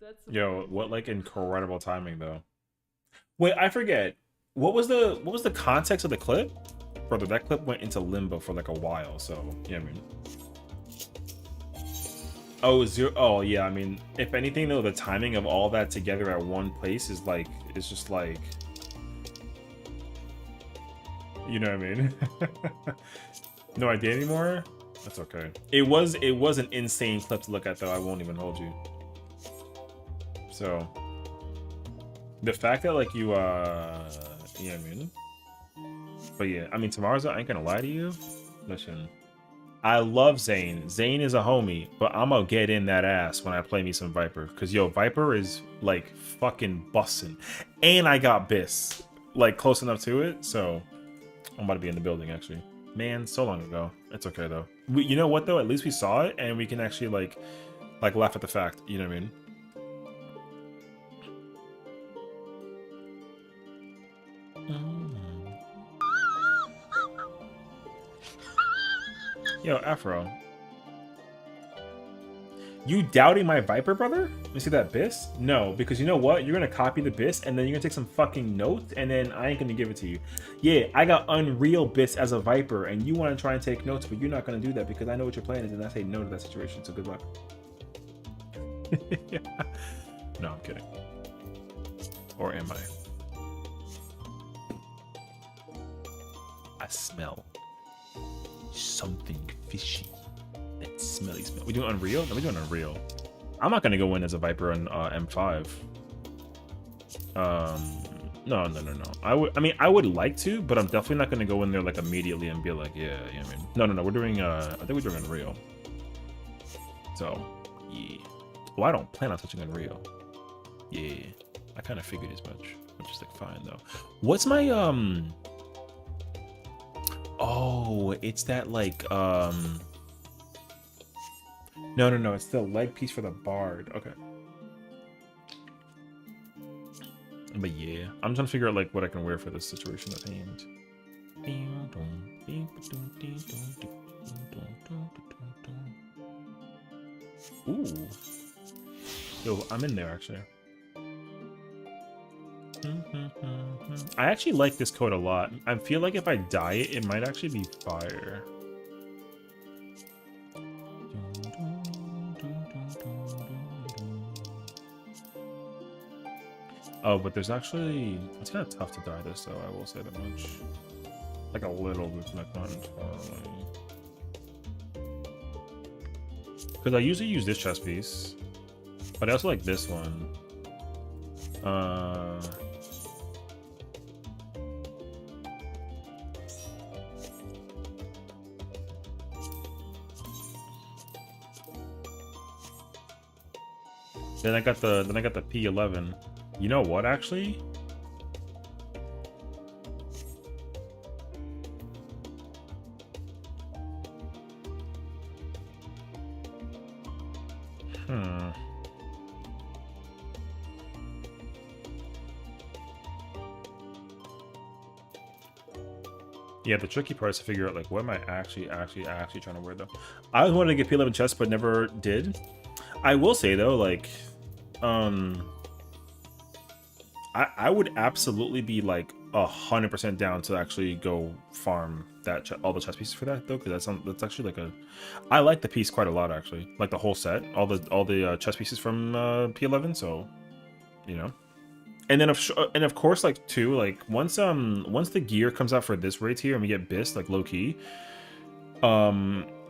That's Yo, amazing. what like incredible timing though. Wait, I forget. What was the context of the clip? Brother, that clip went into limbo for like a while, so yeah, I mean. Oh, zero. Oh, yeah. I mean, if anything, though, the timing of all that together at one place is like, it's just like, you know what I mean? No idea anymore. That's okay. It was an insane clip to look at, though. I won't even hold you. So, the fact that like you, yeah, I mean, but yeah, I mean, tomorrow's. I ain't gonna lie to you. Listen. I love Zane. Zane is a homie, but I'm gonna get in that ass when I play me some Viper. Cause yo, Viper is like fucking bussin'. And I got Biss like close enough to it, so I'm about to be in the building actually. Man, so long ago. It's okay though. You know what though? At least we saw it and we can actually like laugh at the fact. You know what I mean? Yo, Afro. You doubting my Viper, brother? You see that Biss? No, because you know what? You're gonna copy the Biss and then you're gonna take some fucking notes and then I ain't gonna give it to you. Yeah, I got Unreal Biss as a Viper and you wanna try and take notes, but you're not gonna do that because I know what your plan is and I say no to that situation, so good luck. Yeah. No, I'm kidding. Or am I? I smell something fishy. That smelly smell. We doing Unreal? No, we doing Unreal. I'm not gonna go in as a Viper on M5. No. I mean, I would like to, but I'm definitely not gonna go in there like immediately and be like, yeah, I mean, no. We're doing. I think we're doing Unreal. So, yeah. Well, I don't plan on touching Unreal. Yeah, I kind of figured as much, which is like fine though. What's my Oh, it's that like No, it's the leg piece for the Bard. Okay. But yeah, I'm trying to figure out like what I can wear for this situation at hand. Ooh. Yo, I'm in there actually. I actually like this coat a lot. I feel like if I dye it, it might actually be fire. Oh, but there's actually... It's kind of tough to dye this, though, I will say that much. Like a little bit, not entirely. Because I usually use this chest piece. But I also like this one. Then I got the P11. You know what, actually? Yeah, the tricky part is to figure out like what am I actually trying to wear though. I was wanting to get P11 chest, but never did. I will say though, like, I would absolutely be like 100% down to actually go farm that all the chest pieces for that though, because that's actually like I like the piece quite a lot actually, like the whole set, all the chest pieces from P11. So, you know, and then of course like too, like once the gear comes out for this raid tier and we get Biss like low key,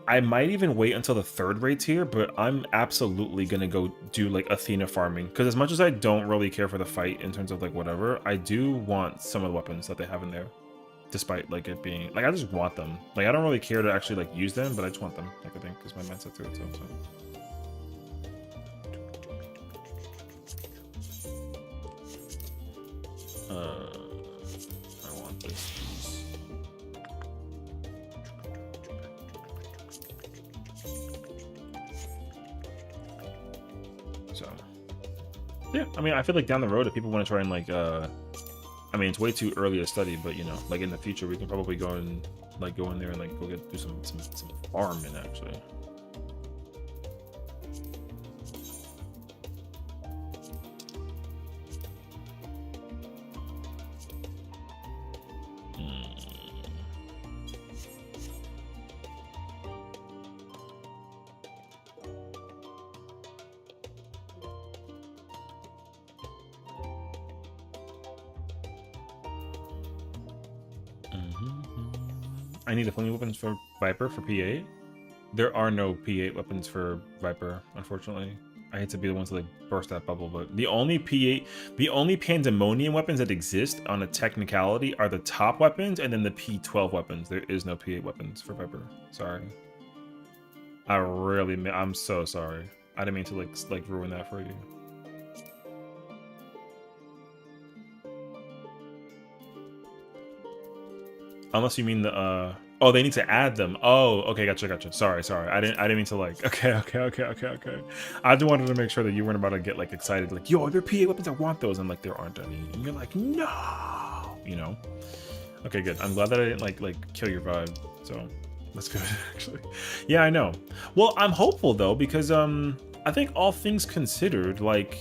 I might even wait until the third raid tier, but I'm absolutely gonna go do like Athena farming, because as much as I don't really care for the fight in terms of like whatever, I do want some of the weapons that they have in there, despite like it being like I just want them. Like I don't really care to actually like use them, but I just want them. Like I think because my mindset to it. So. I want this piece. So, yeah, I mean, I feel like down the road, if people want to try and like, I mean, it's way too early to study, but you know, like in the future, we can probably go and like go in there and like go do some farming actually. I need the flaming weapons for Viper for P8. There are no P8 weapons for Viper, unfortunately. I hate to be the one to like burst that bubble, but the only P8, the only Pandemonium weapons that exist on a technicality are the top weapons and then the P12 weapons. There is no P8 weapons for Viper. Sorry. I'm so sorry. I didn't mean to like ruin that for you. Unless you mean the oh, they need to add them. Oh, okay, gotcha. Sorry. I didn't mean to like okay. I just wanted to make sure that you weren't about to get like excited, like, yo, there are PA weapons, I want those, and like there aren't any. And you're like, no, you know. Okay, good. I'm glad that I didn't like kill your vibe. So that's good, actually. Yeah, I know. Well, I'm hopeful though, because I think all things considered, like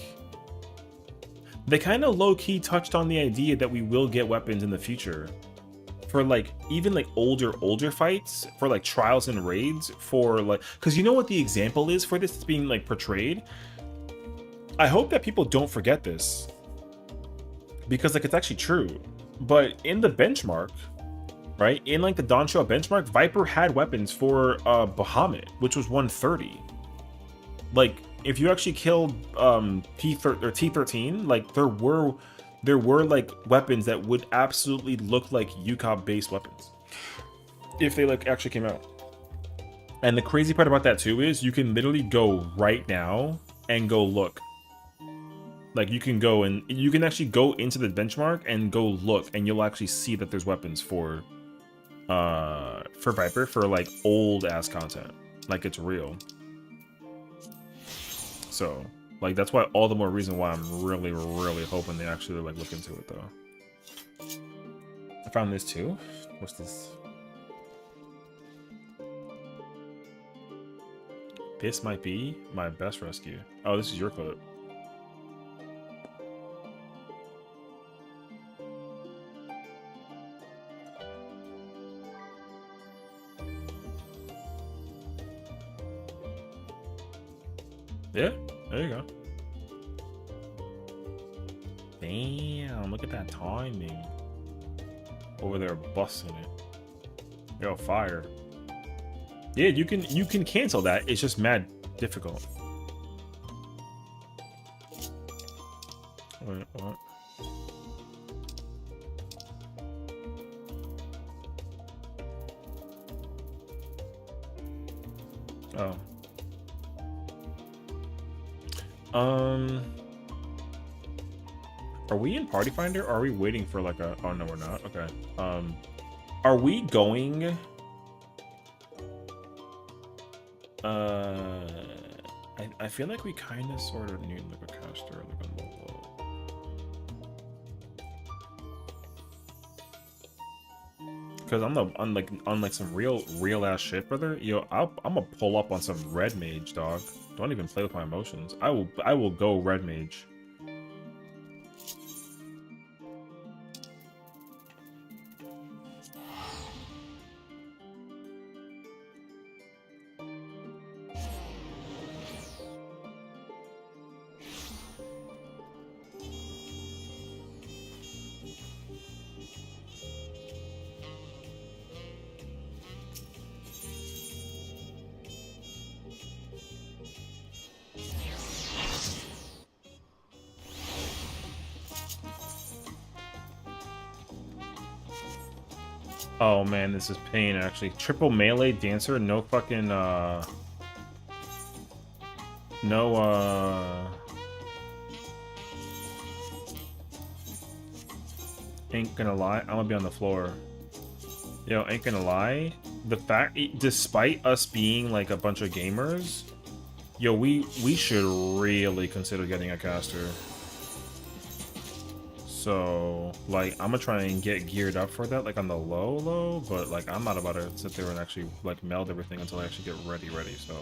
they kind of low-key touched on the idea that we will get weapons in the future. For like even like older fights, for like trials and raids, for like, because you know what the example is for this that's being like portrayed. I hope that people don't forget this, because like it's actually true. But in the benchmark, right, in like the Dawn Trail benchmark, Viper had weapons for Bahamut, which was 130. Like if you actually killed T13, like there were like weapons that would absolutely look like UCOB based weapons if they like actually came out. And the crazy part about that too is you can literally go right now and go look. Like you can go and you can actually go into the benchmark and go look, and you'll actually see that there's weapons for Viper for like old ass content. Like it's real. So like that's why all the more reason why I'm really hoping they actually like look into it though. I found this too. What's this? This might be my best rescue. Oh, this is your clip. Yeah, there you go. Damn, look at that timing. Over there busting it. Yo, fire. Yeah, you can cancel that. It's just mad difficult. Wait, what? Oh. Are we in Party Finder? Or are we waiting for like a? Oh no, we're not. Okay. Are we going? I feel like we kind of sort of need like a caster, like a low. Because on like some real ass shit, brother. Yo, I'm gonna pull up on some red mage, dog. Don't even play with my emotions. I will go red mage. Oh man, this is pain actually. Triple melee dancer, no fucking ain't gonna lie, I'm gonna be on the floor. Yo, ain't gonna lie, the fact, despite us being like a bunch of gamers, yo, we should really consider getting a caster. So, like, I'm gonna try and get geared up for that, like, on the low, but, like, I'm not about to sit there and actually, like, meld everything until I actually get ready, so.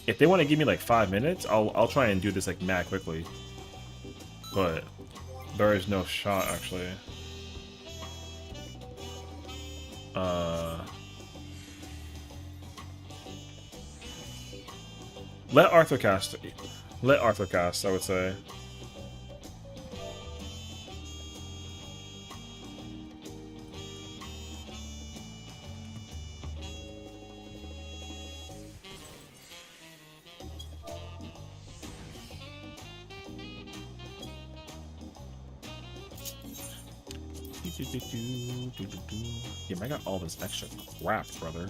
If they want to give me, like, 5 minutes, I'll try and do this, like, mad quickly. But, there is no shot, actually. Let Arthur cast, I would say. Yeah, I got all this extra crap, brother.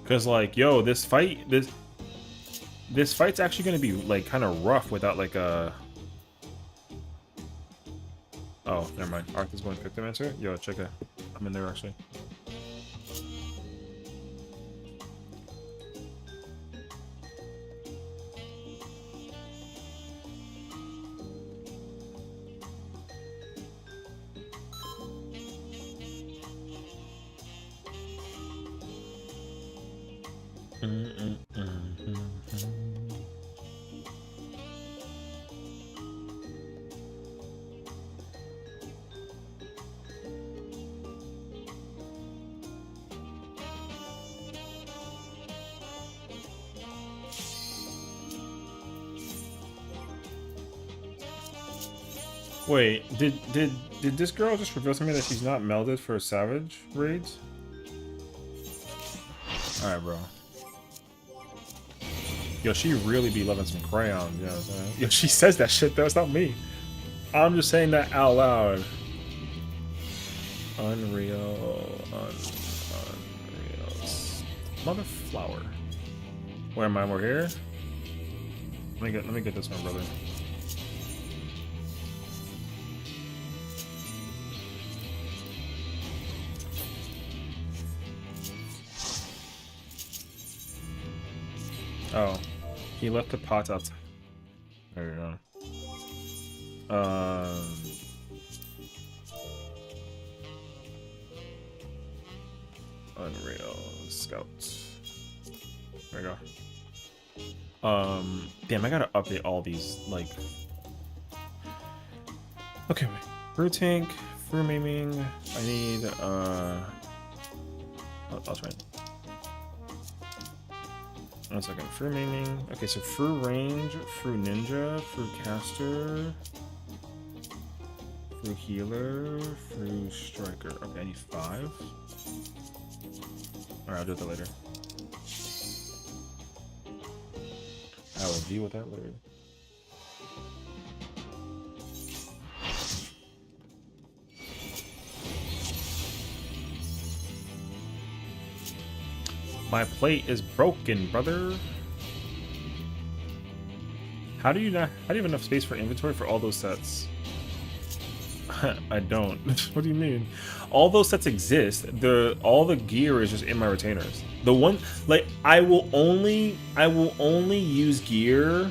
Cause like, yo, this fight's actually gonna be like kind of rough without like a. Oh, never mind. Arthur's going to pick them answer. Yo, check it. I'm in there actually. Wait, did this girl just reveal to me that she's not melded for Savage raids? Alright, bro. Yo, she really be loving some crayons, you know what I'm saying? Yo, she says that shit though, it's not me. I'm just saying that out loud. Unreal, unreal. Mother flower. Where am I? We're here? Let me get this one, brother. Oh, he left the pots outside. There you go. Unreal Scouts. There you go. Damn, I gotta update all these, like... Okay, wait. Brew tank, fruit maiming, I need, I'll try it. 1 second. Fruit maiming. Okay, so fruit range, fruit ninja, fruit caster, fruit healer, fruit striker. Okay, I need 5. Alright, I'll do that later. I will deal with that later. My plate is broken, brother. How do you have enough space for inventory for all those sets? I don't. What do you mean? All those sets exist. All the gear is just in my retainers. The one, like, I will only use gear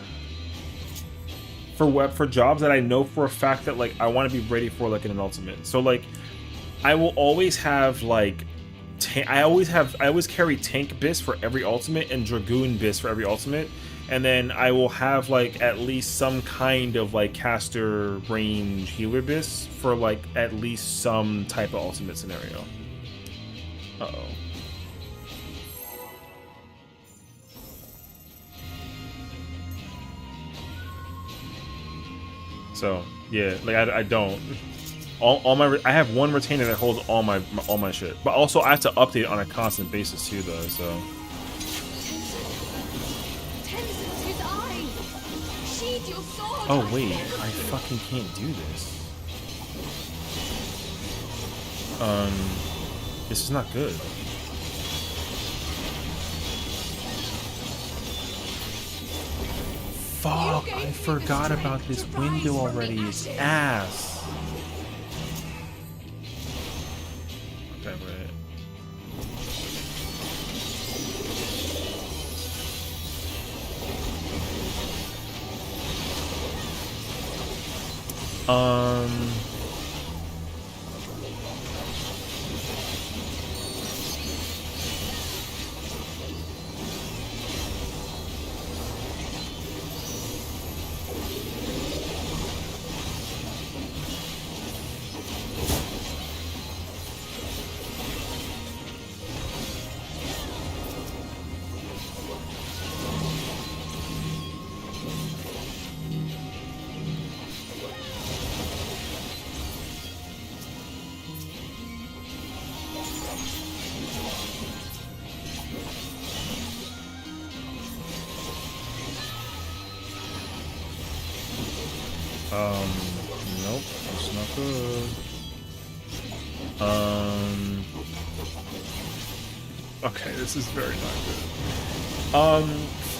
for jobs that I know for a fact that, like, I want to be ready for, like, in an ultimate. So, like, I will always have, like, I always carry tank bis for every ultimate and dragoon bis for every ultimate, and then I will have like at least some kind of like caster range healer bis for like at least some type of ultimate scenario. Uh-oh. So yeah, like I don't. All my I have one retainer that holds all my shit, but also I have to update it on a constant basis too, though. So. Oh wait, I fucking can't do this. This is not good. Fuck! I forgot about this window already. It's ass. Okay, wait. Nope, that's not good. Okay, this is very not good.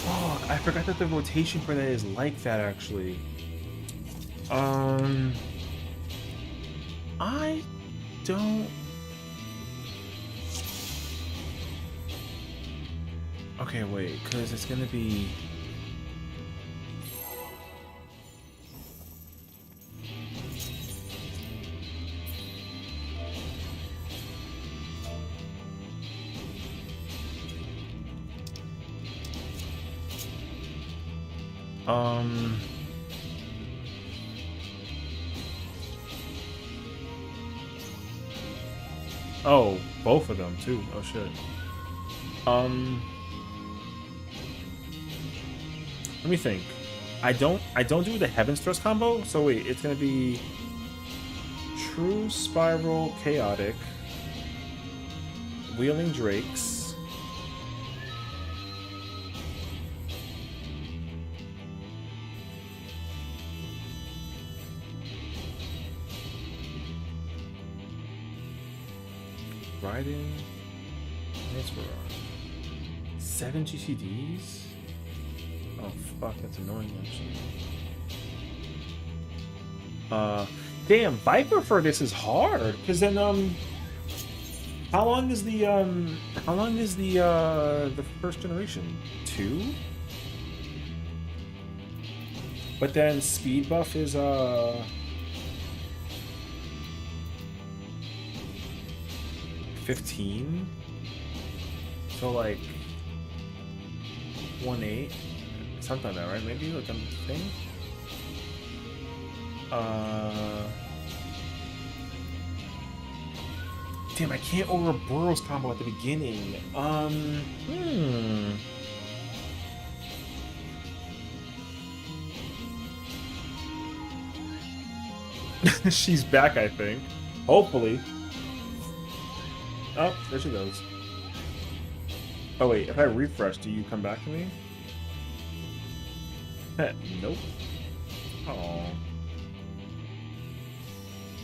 Fuck, I forgot that the rotation for that is like that, actually. I don't... Okay, wait, because it's gonna be... Oh, both of them too. Oh shit. Let me think. I don't do the Heaven's Thrust combo. So wait, it's gonna be True Spiral Chaotic, Wheeling Drakes. Riding. That's where 7 GCDs? Oh fuck, that's annoying actually. Damn, Viper for this is hard. Cause then how long is the first generation? 2? But then speed buff is 15, so like 1.8, something like that, right? Maybe like I'm thinking. Damn, I can't over Burrow's combo at the beginning. She's back, I think. Hopefully. Oh, there she goes. Oh wait, if I refresh, do you come back to me? Nope. Oh.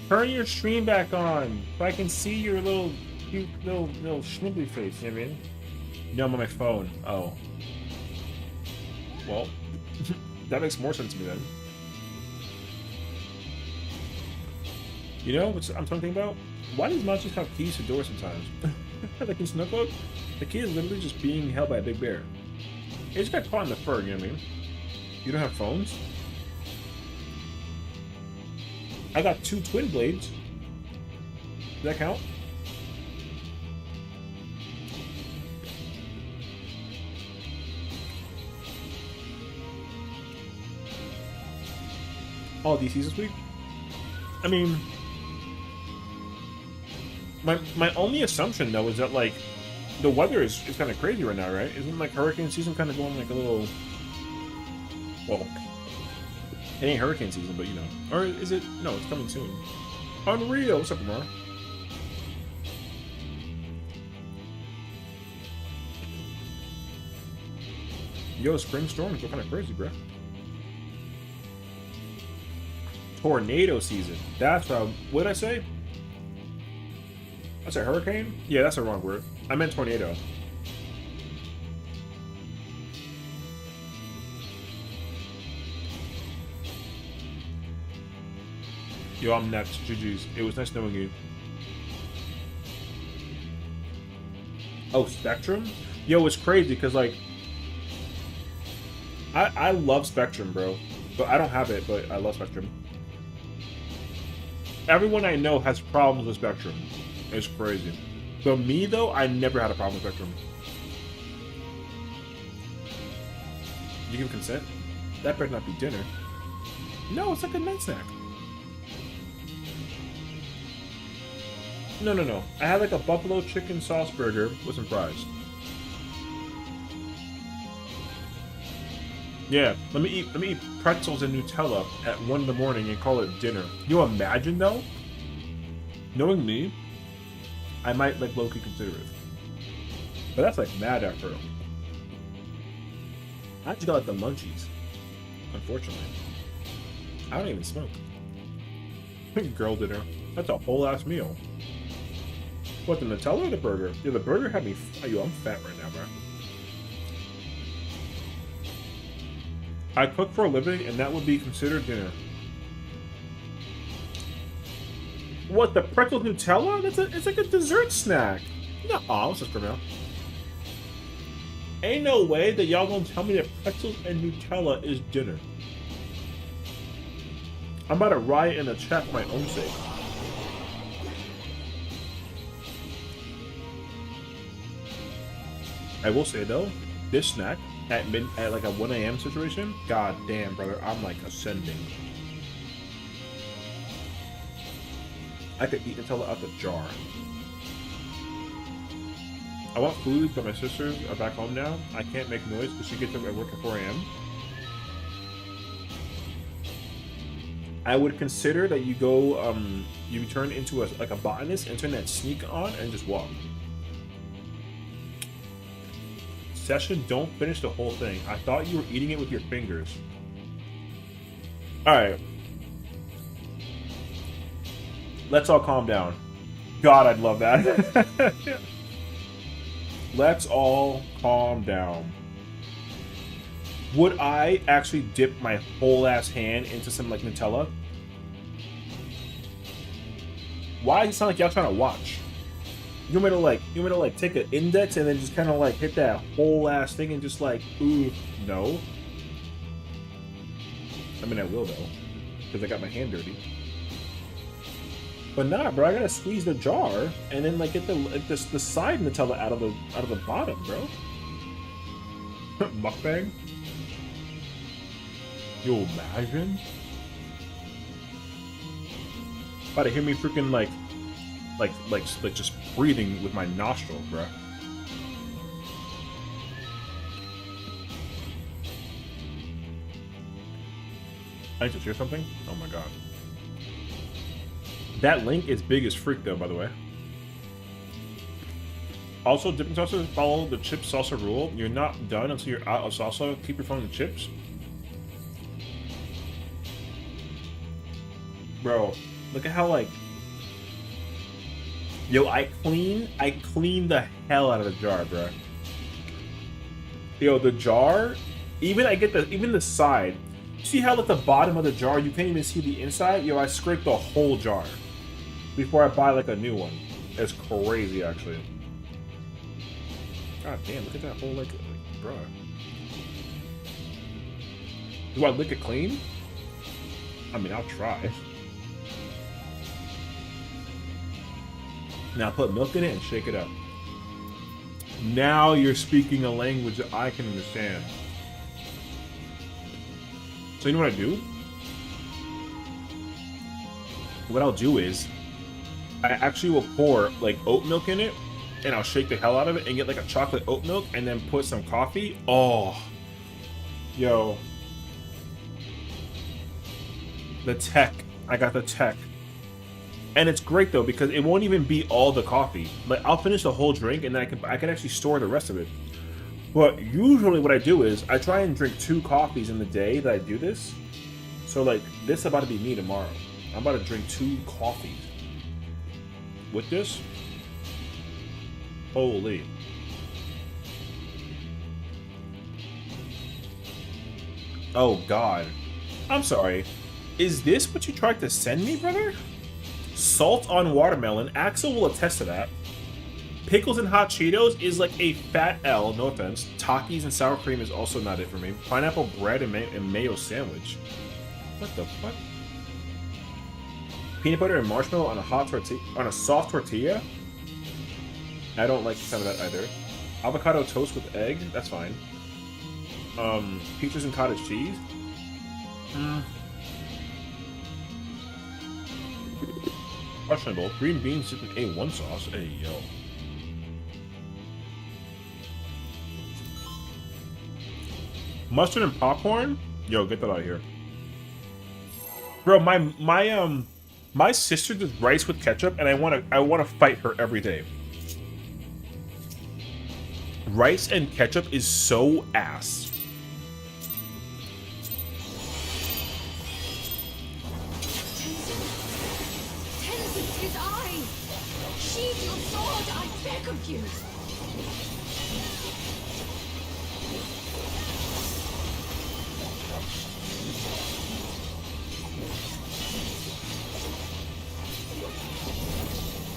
Turn your stream back on, so I can see your little cute little schnibbly face. You know what I mean? No, I'm on my phone. Oh. Well, that makes more sense to me then. You know what I'm talking about? Why does monsters have keys to doors sometimes? Like in Snowcloak, the key is literally just being held by a big bear. It just got caught in the fur, you know what I mean? You don't have phones? I got 2 twin blades. Does that count? All DCs this week? I mean... My only assumption though is that like the weather is kind of crazy right now, right? Isn't like hurricane season kind of going like a little? Well, it ain't hurricane season, but you know, or is it? No, it's coming soon. Unreal. What's up, Amar? Yo, spring storms are kind of crazy, bro. Tornado season. That's what did I say? I said hurricane? Yeah, that's the wrong word. I meant tornado. Yo, I'm next. GG's. It was nice knowing you. Oh, Spectrum? Yo, it's crazy because, like, I love Spectrum, bro. But I don't have it, but I love Spectrum. Everyone I know has problems with Spectrum. It's crazy. But me, though, I never had a problem with Spectrum. You give consent? That better not be dinner. No, it's like a night snack. No. I had like a buffalo chicken sauce burger with some fries. Yeah, let me eat pretzels and Nutella at 1 in the morning and call it dinner. You imagine though? Knowing me, I might like low-key consider it. But that's like mad effort. I just got like the munchies. Unfortunately. I don't even smoke. Girl dinner. That's a whole ass meal. What, the Nutella or the burger? Yeah, the burger had me. Yo, I'm fat right now, bro. I cook for a living, and that would be considered dinner. What, the pretzel Nutella? It's like a dessert snack. No, what's this for now? Ain't no way that y'all gonna tell me that pretzels and Nutella is dinner. I'm about to riot in the chat for my own sake. I will say though, this snack at like a 1 a.m. situation, god damn, brother, I'm like ascending. I could eat Nutella out the jar. I want food, but my sisters are back home now. I can't make noise because she gets up at work at 4 a.m. I would consider that you go, you turn into like a botanist and turn that sneak on and just walk. Sessiion, don't finish the whole thing. I thought you were eating it with your fingers. Alright. Let's all calm down. God, I'd love that. Let's all calm down. Would I actually dip my whole ass hand into some like Nutella? Why does it sound like y'all trying to watch? You want me to like take an index and then just kind of like hit that whole ass thing and just like, ooh, no. I mean, I will though, because I got my hand dirty. But nah, bro, I gotta squeeze the jar and then like get the side Nutella out of the bottom, bro. Mukbang. Yo, imagine. About to hear me freaking like just breathing with my nostrils, bro. I need to share something. Oh my god. That link is big as freak, though, by the way. Also, dipping sauces follow the chip salsa rule. You're not done until you're out of salsa. Keep your phone in the chips. Bro, look at how, like... Yo, I clean the hell out of the jar, bro. Yo, the jar... Even the side. See how at the bottom of the jar, you can't even see the inside? Yo, I scraped the whole jar before I buy like a new one. It's crazy, actually. God damn, look at that whole like bruh. Do I lick it clean? I mean, I'll try. Now put milk in it and shake it up. Now you're speaking a language that I can understand. So you know what I do? What I'll do is I actually will pour like oat milk in it and I'll shake the hell out of it and get like a chocolate oat milk and then put some coffee. Oh, yo. The tech. I got the tech. And it's great though because it won't even be all the coffee. Like I'll finish the whole drink and then I can actually store the rest of it. But usually what I do is I try and drink 2 coffees in the day that I do this. So like this is about to be me tomorrow. I'm about to drink 2 coffees. With this? Holy. Oh god. I'm sorry. Is this what you tried to send me, brother? Salt on watermelon. Axel will attest to that. Pickles and hot Cheetos is like a fat L, no offense. Takis and sour cream is also not it for me. Pineapple bread and mayo sandwich. What the fuck? Peanut butter and marshmallow on a hot tortilla, on a soft tortilla? I don't like the sound of that either. Avocado toast with egg? That's fine. Peaches and cottage cheese? Questionable. Green beans dipped in A1 sauce? Hey, yo. Mustard and popcorn? Yo, get that out of here. Bro, my sister does rice with ketchup and I wanna fight her every day. rice and ketchup is so ass. Tenzin, 'tis I! Sheathe your sword, I beg of you!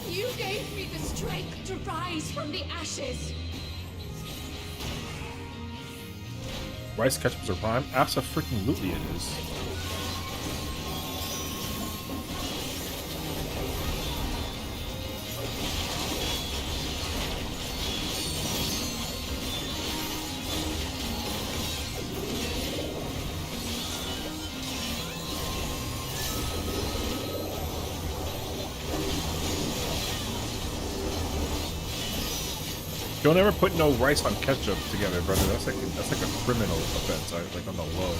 You gave me the strength to rise from the ashes! Rice ketchups are prime? Abso-freaking-lutely it is. Don't ever put no rice on ketchup together, brother. That's like a criminal offense, like on the low.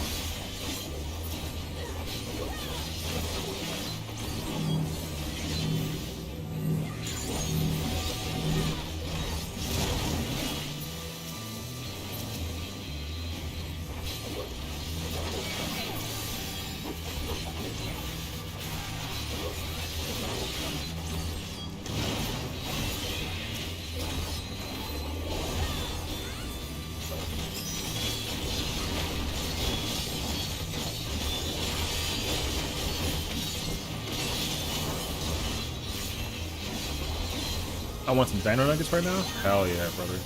I want some dino nuggets right now? Hell yeah, brother.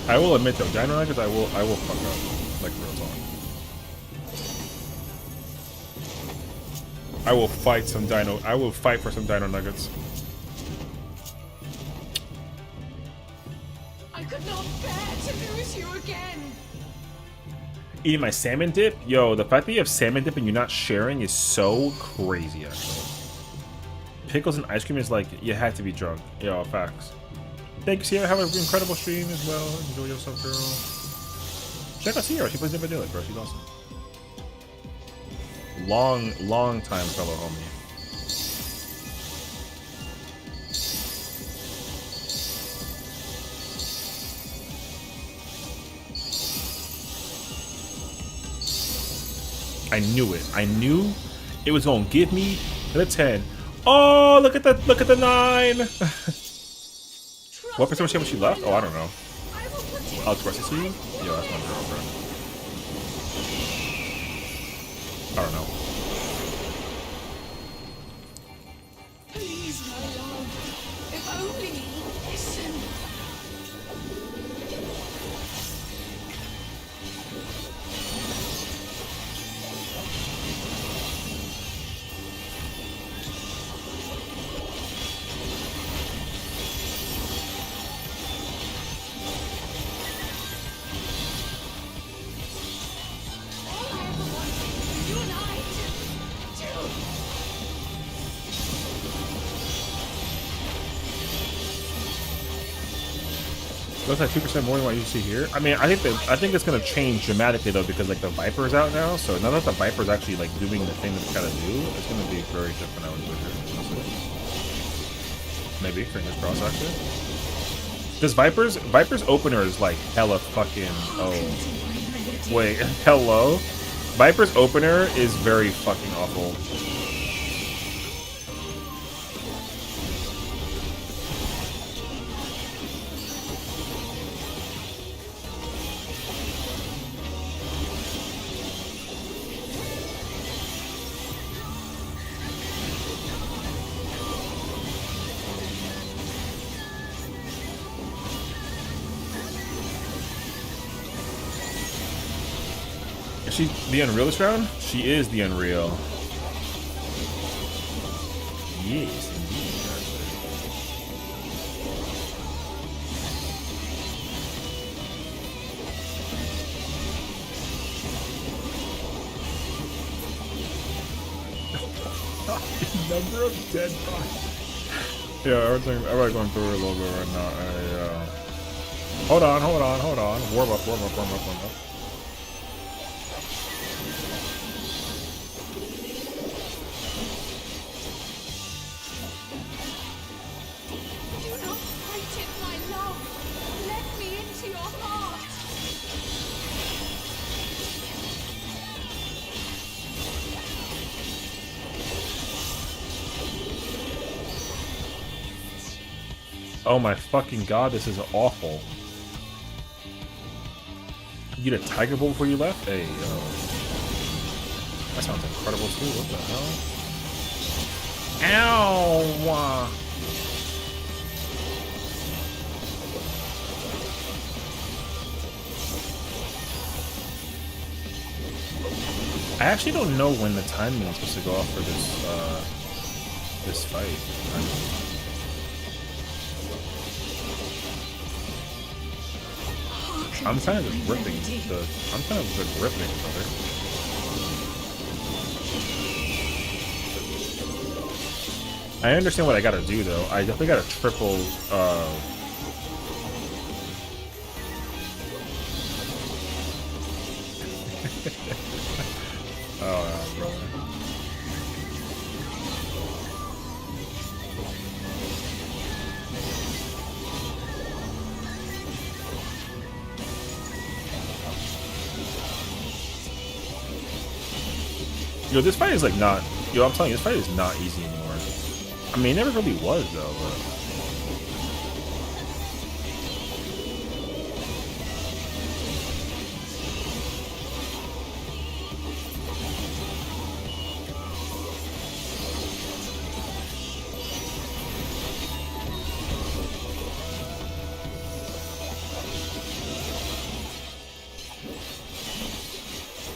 I will admit though, dino nuggets I will fuck up. Like real talk. I will fight for some dino nuggets. I could not bear to lose you again! Eating my salmon dip? Yo, the fact that you have salmon dip and you're not sharing is so crazy, actually. Pickles and ice cream is like, you had to be drunk. Yo, facts. Thank you, Sierra. Have an incredible stream as well. Enjoy yourself, girl. Check out Sierra. She plays Divadillic, bro. She's awesome. Long time fellow homie. I knew it. I knew it was gonna give me the 10. Oh, look at the 9. What percent was she left? Oh, I don't know. I'll express it to you. Yeah, that's my girlfriend. I don't know. Please, my love, if only you listen. Looks like 2% more than what you see here. I mean, I think it's gonna change dramatically though because like the Viper's out now. So now that the Viper's actually like doing the thing that it's gotta do, it's gonna be very different. I would figure. Maybe fingers crossed actually. This Viper's opener is like hella fucking. Oh, wait, hello. Viper's opener is very fucking awful. Is she the Unreal this round? She is the Unreal. Yes, indeed. Number of dead bodies. Yeah, everybody going through it a little bit right now. Hold on. Warm up. Oh my fucking god, this is awful. You get a tiger bowl before you left? Hey, yo. That sounds incredible too. What the hell? Ow! I actually don't know when the timing is supposed to go off for this fight. I'm kind of just ripping I'm kind of just ripping, brother. I understand what I gotta do though. I definitely gotta triple oh brother. Yo, this fight is like not. Yo, I'm telling you, this fight is not easy anymore. I mean, it never really was though. But...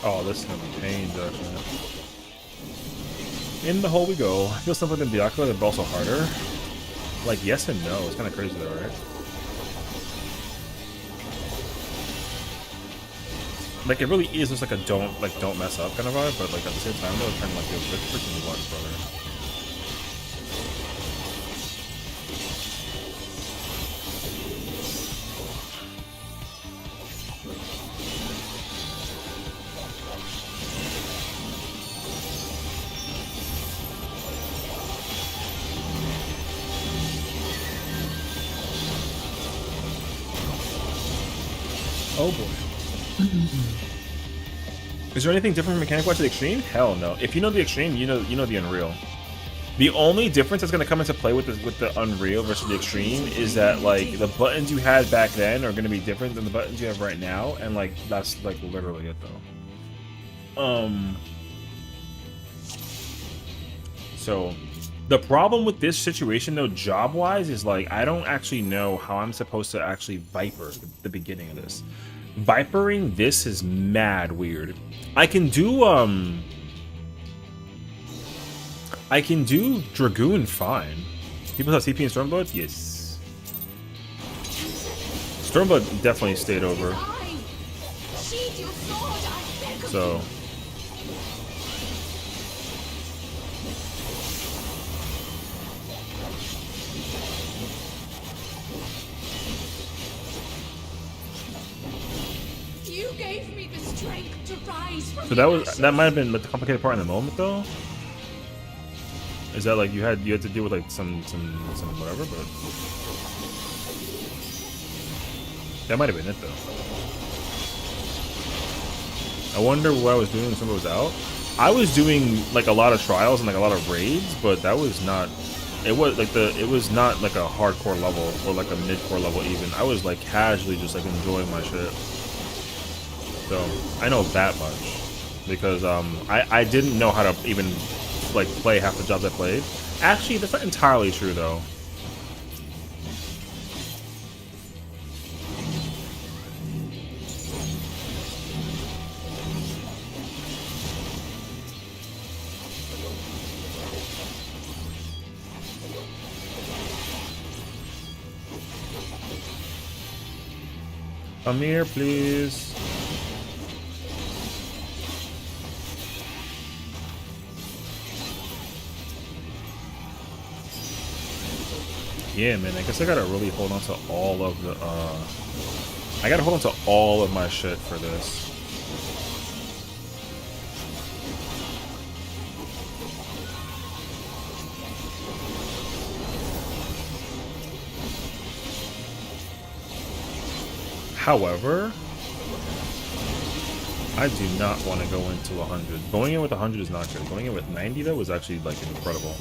Oh, this is gonna be pain, definitely. In the hole we go. I feel something in Byakuya, but also harder. Like, yes and no. It's kind of crazy though, right? Like, it really is just like a don't mess up kind of vibe, but like at the same time though, it's kind of like, yo, good freaking luck, brother. Oh boy. Is there anything different from Mechanic Watch to the Extreme? Hell no. If you know the Extreme, you know the Unreal. The only difference that's gonna come into play with the Unreal versus the Extreme is that like the buttons you had back then are gonna be different than the buttons you have right now, and like that's like literally it though. So the problem with this situation though, job-wise, is like I don't actually know how I'm supposed to actually Viper the beginning of this. Vipering this is mad weird. I can do Dragoon fine. People have CP and Stormblood? Yes. Stormblood definitely stayed over. So that might have been the complicated part in the moment though. Is that like you had to deal with like some whatever, but that might have been it though. I wonder what I was doing when someone was out. I was doing like a lot of trials and like a lot of raids, but that was not. It was not like a hardcore level or like a mid-core level even. I was like casually just like enjoying my shit. So I know that much because I didn't know how to even like play half the jobs I played. Actually, that's not entirely true though. Amir, please. Yeah, man, I guess I gotta really hold on to all of the, I gotta hold on to all of my shit for this. However, I do not want to go into 100. Going in with 100 is not good. Going in with 90 though was actually like incredible.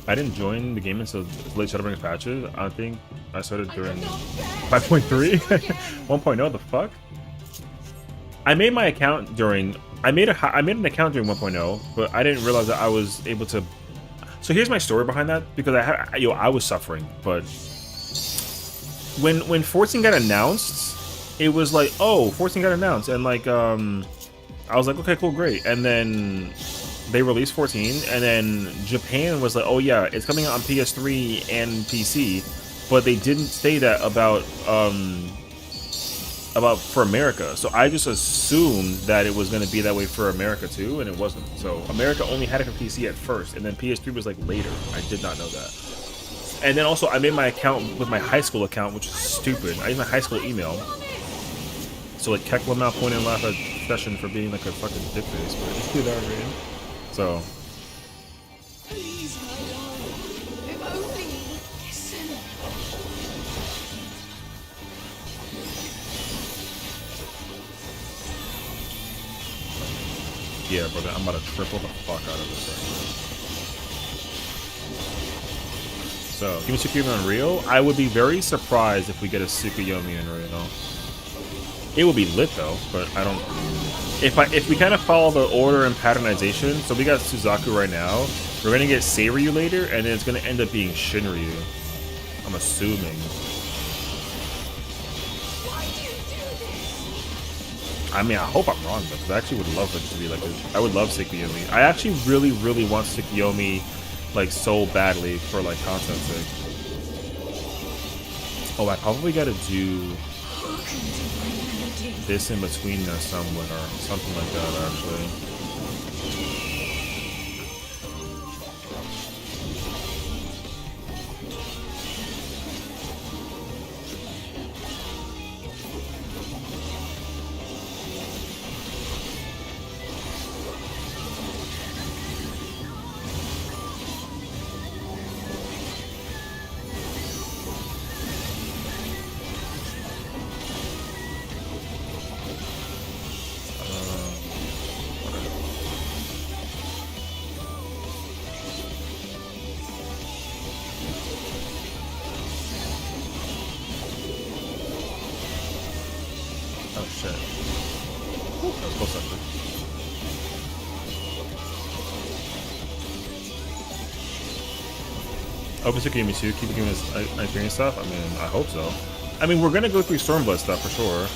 I didn't join the game until late Shadowbringers patches. I think I started during 5.3, 1.0. The fuck? I made my account during. I made an account during 1.0, but I didn't realize that I was able to. So here's my story behind that, because I was suffering, but when 14 got announced, it was like, oh, 14 got announced, and like I was like, okay, cool, great, and then they released 14, and then Japan was like, oh yeah, it's coming out on PS3 and PC, but they didn't say that about for America. So I just assumed that it was going to be that way for America too, and it wasn't. So America only had it for PC at first, and then PS3 was like later. I did not know that. And then also I made my account with my high school account, which is stupid. I used my high school email. So like Keck will now point and laugh at Sessiion for being like a fucking dickface, but you know what I mean? So Please, my darling. If only you would listen. yeah, brother, I'm about to triple the fuck out of this right now. So, give me Tsukuyomi Unreal. I would be very surprised if we get a Tsukuyomi Unreal. It will be lit though, but I don't. If we kind of follow the order and patternization, so we got Suzaku right now. We're gonna get Seiryu later, and then it's gonna end up being Shinryu. I'm assuming. Why do you do this? I mean, I hope I'm wrong, because I actually would love it to be like I would love Tsukuyomi. I actually really, really want Tsukuyomi like so badly for like content's sake. Oh, I probably gotta do Hearken to my melody. this in between there somewhere, or something like that, actually. Oh shit. That was close actually. Open Tsukuyomi 2, keep giving us Hyperion stuff? I mean, I hope so. I mean, we're gonna go through Stormblood stuff for sure.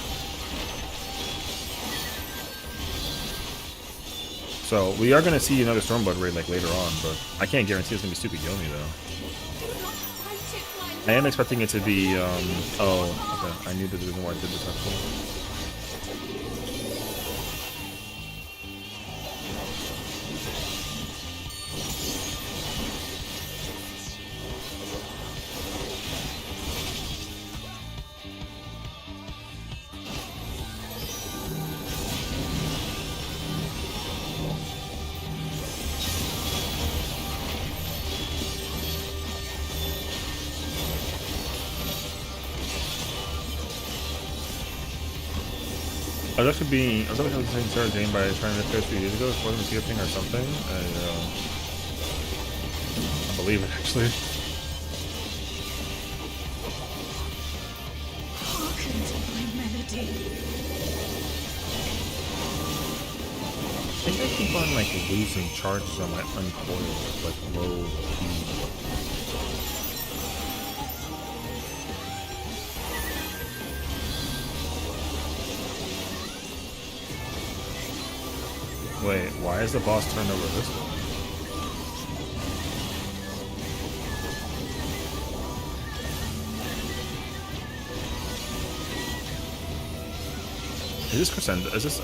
So, we are gonna see another Stormblood raid like later on, but I can't guarantee it's gonna be Tsukuyomi though. Do not fight it, my I am expecting it to be, oh, okay. I knew the reason why I did this actually. I was actually saying Sarah Jane by trying to fit a few years ago. It wasn't a good thing or something. I believe it actually. Hearken to my melody. I think I keep on like losing charges on my uncoil, like low key. Wait, why is the boss turned over this way? Is this Crescendo? Is this,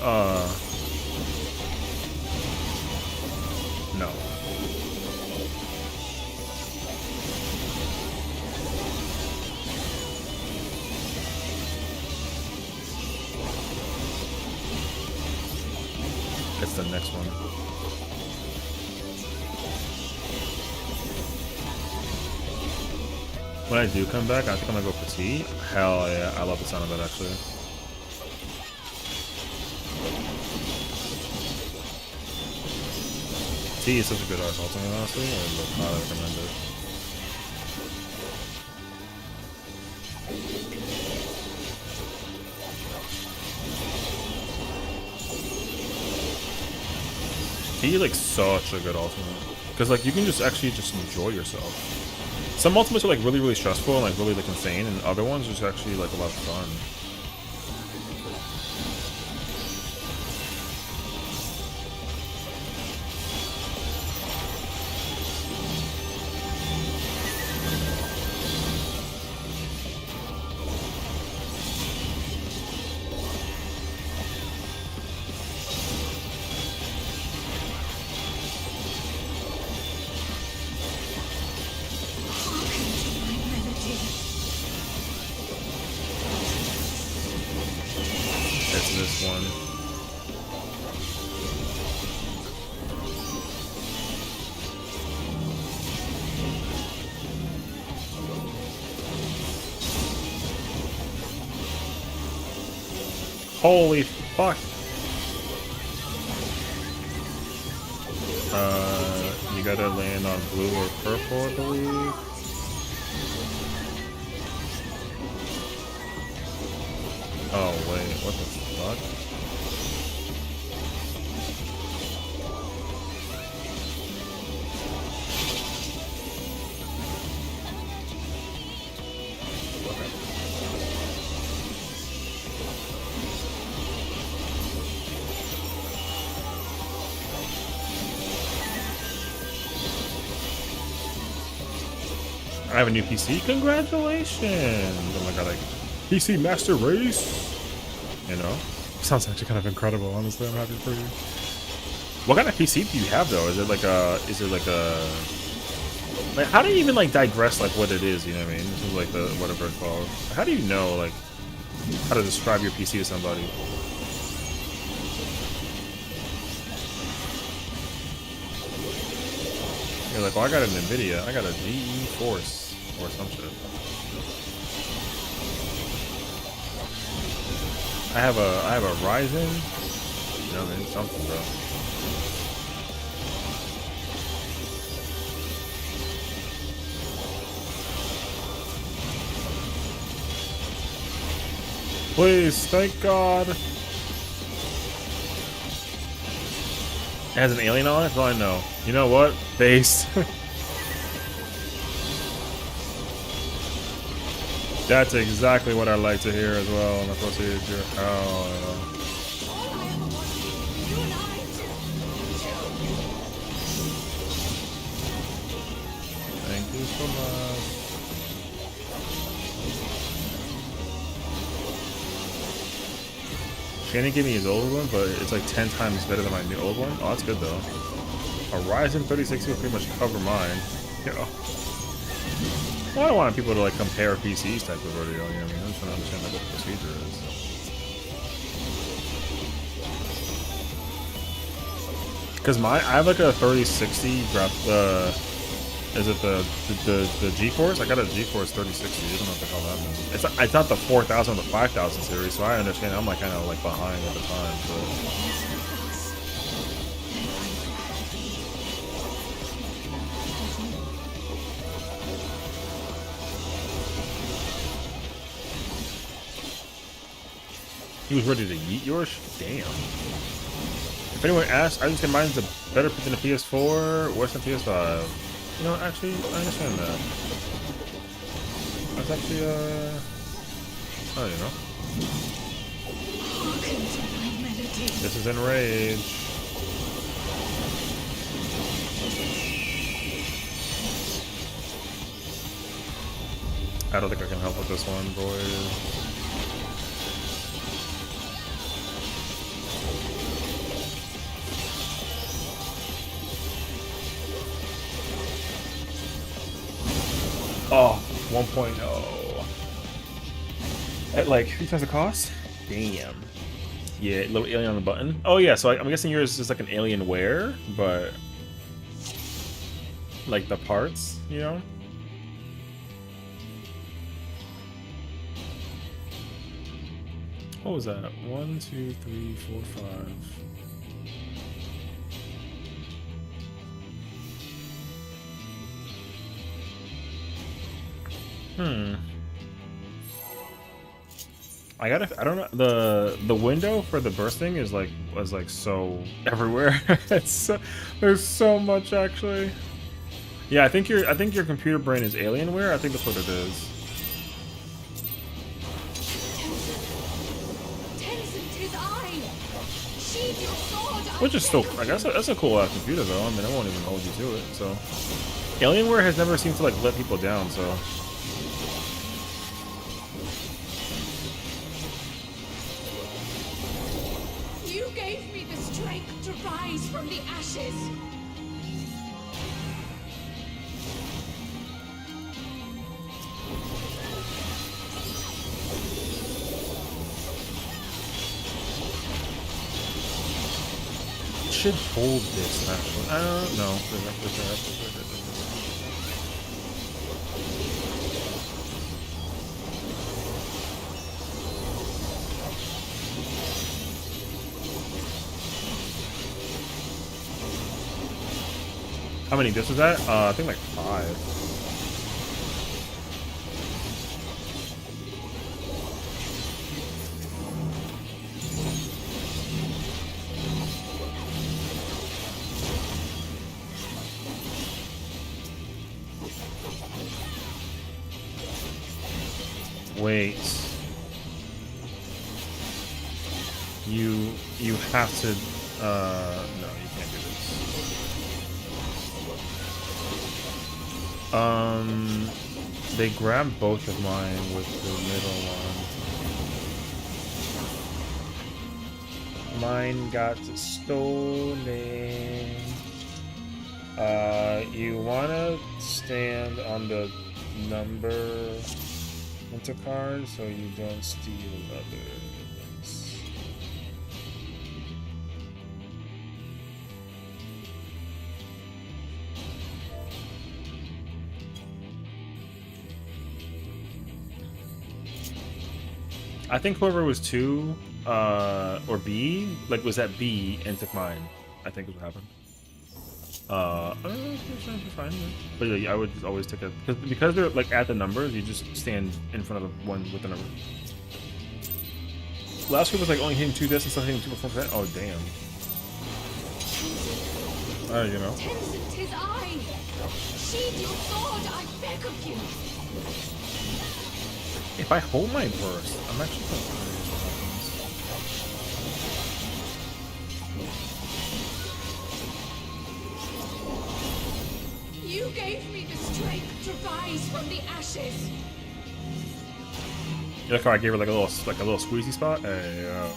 no. It's the next one. When I do come back, I think I'm gonna go for tea. Hell yeah, I love the sound of that actually. T is such a good ass ultimate, honestly. I would highly recommend it. T like such a good ultimate. Because like you can just actually just enjoy yourself. Some ultimates are like really stressful and like really like insane, and other ones are just actually like a lot of fun. It's this one. Holy fuck. You gotta land on blue or purple, I believe. Oh wait, what the fuck? I have a new PC. Congratulations! Oh my god, like PC Master Race. You know, sounds actually kind of incredible. Honestly, I'm happy for you. What kind of PC do you have though? Is it like a? Is it like a? Like, how do you even like digress like what it is? You know what I mean? This is like the whatever it's called. How do you know like how to describe your PC to somebody? You're like, well, I got an NVIDIA. I got a GE Force or some shit. I have a Ryzen. You know, I mean, something, bro. Please, thank God. It has an alien on it? That's all I know. You know what? Based. That's exactly what I like to hear as well. I'm supposed to hear. Oh, thank you so much. Shannon gave me his old one, but it's like 10 times better than my new old one. Oh, that's good though. A Ryzen 3060 will pretty much cover mine. Yeah. Well, I don't want people to like compare PCs type of video. You know what I mean? I'm just trying to understand like, what the procedure is. Because I have like a 3060 is it the GeForce? I got a GeForce 3060. I don't know what the hell that means. It's not the 4000 or the 5000 series, so I understand. I'm like kind of like behind at the time. So. He was ready to yeet yours? Damn. If anyone asks, I just say mine's a better than a PS4, worse than PS5. You know, actually, I understand that. That's actually, I don't know. This is Enrage. I don't think I can help with this one, boys. Oh, 1.0. At like 3 times the cost? Damn. Yeah, little alien on the button. Oh yeah, so I'm guessing yours is like an Alienware, but like the parts, you know? What was that? 1, 2, 3, 4, 5. Hmm. I don't know. The window for the bursting is like so everywhere. It's so, there's so much actually. Yeah, I think your computer brain is Alienware. I think that's what it is. Tenzin, 'tis I! Sheathe your sword, I Which is still, beg of I guess you. that's a cool computer though. I mean, I won't even hold you to it. So, Alienware has never seemed to like let people down. So, You gave me the strength to rise from the ashes. should hold this actually. No. How many discs was that? I think like 5. Wait. You have to no, you can't do this. They grabbed both of mine with the middle one. Mine got stolen. You wanna stand on the number into card so you don't steal others. I think whoever was 2, or B, like was at B and took mine. I think is what happened. It's fine. Yeah. But yeah, I would just always take it because they're like at the numbers. You just stand in front of the one with the number. Last week was like only hitting 2 discs instead of hitting 2.4%. Oh damn. You know. Tenzin, 'tis I! Sheathe your sword, I beg of you! If I hold my burst, I'm actually gonna. You gave me the strength to rise from the ashes. You like how I gave her like a little squeezy spot? Hey,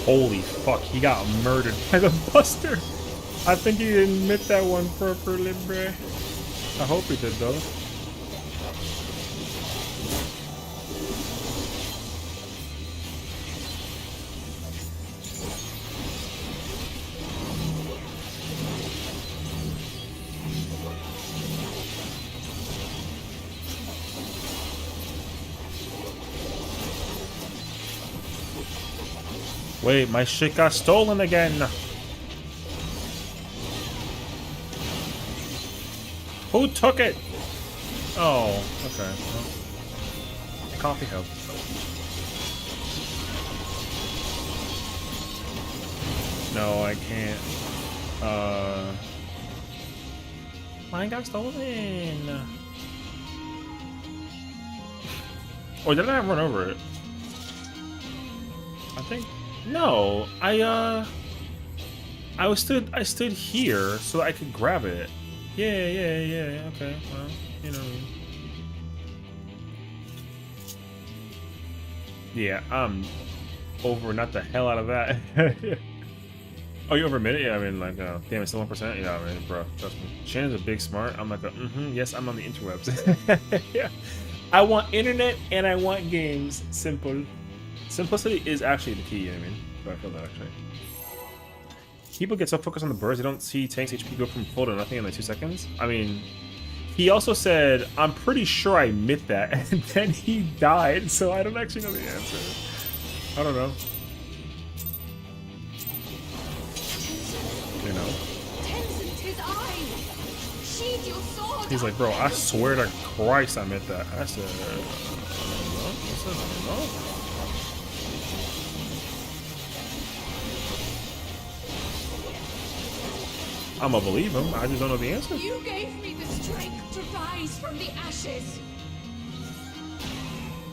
Holy fuck, he got murdered by the Buster. I think he didn't admit that one properly, bruh. I hope he did though. Wait, my shit got stolen again. Who took it? Oh, okay. Well, coffee help. No, I can't. Mine got stolen. Or did I run over it? I think. No, I stood here so I could grab it. Yeah, okay, well, you know. Yeah, I'm over not the hell out of that. Oh, you over a minute? Yeah, I mean, like, damn, it's still 1%? Yeah, I mean, bro, trust me. Shannon's a big smart. I'm like, yes, I'm on the interwebs. Yeah. I want internet and I want games. Simple. Simplicity is actually the key, you know what I mean? But I feel that actually. People get so focused on the burst, they don't see tanks HP go from full to nothing in like 2 seconds. I mean, He also said, I'm pretty sure I admit that, and then he died, so I don't actually know the answer. I don't know. You know? Tenzin, 'tis I! Sheathe your sword! He's like, bro, I swear to Christ I admit that. I said, I don't know. I said, I don't know. I'ma believe him. I just don't know the answer. You gave me the strength to rise from the ashes!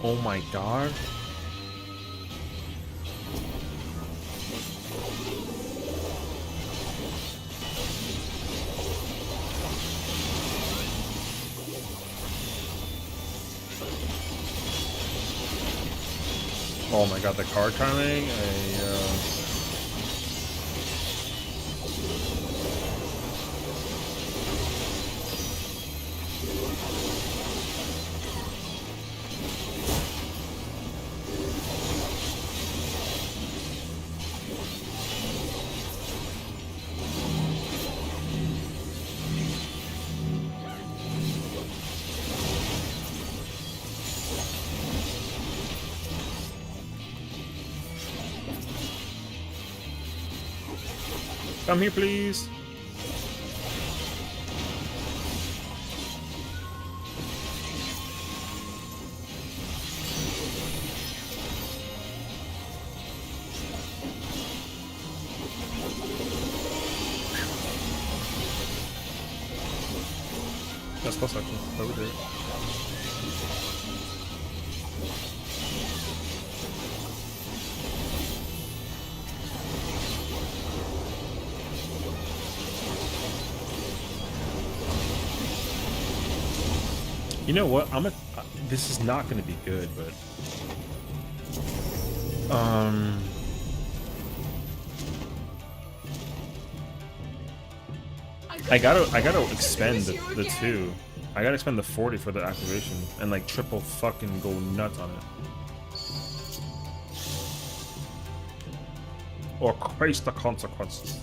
Oh my god. Oh my god, the card timing. Come here, please. That's close, actually. Over there. You know what? This is not gonna be good, but I gotta expend the 2. I gotta expend the 40 for the activation and like triple fucking go nuts on it. Or face the consequences.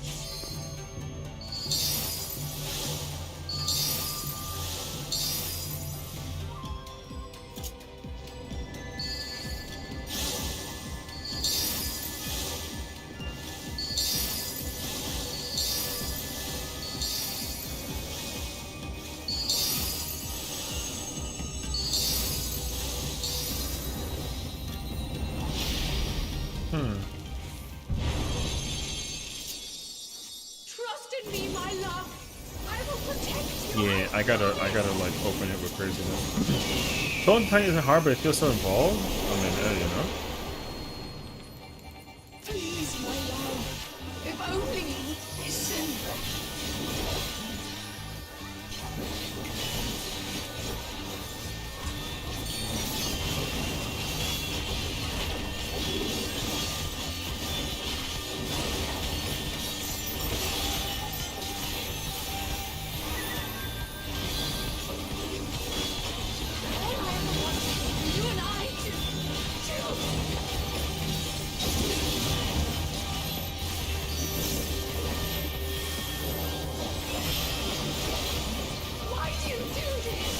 Trust in me, my love! I will protect you! Yeah, I gotta like open it with craziness. Phone time isn't hard, but it feels so involved. I mean, you know. Please, my love, if only you would listen. You and I why do you do this?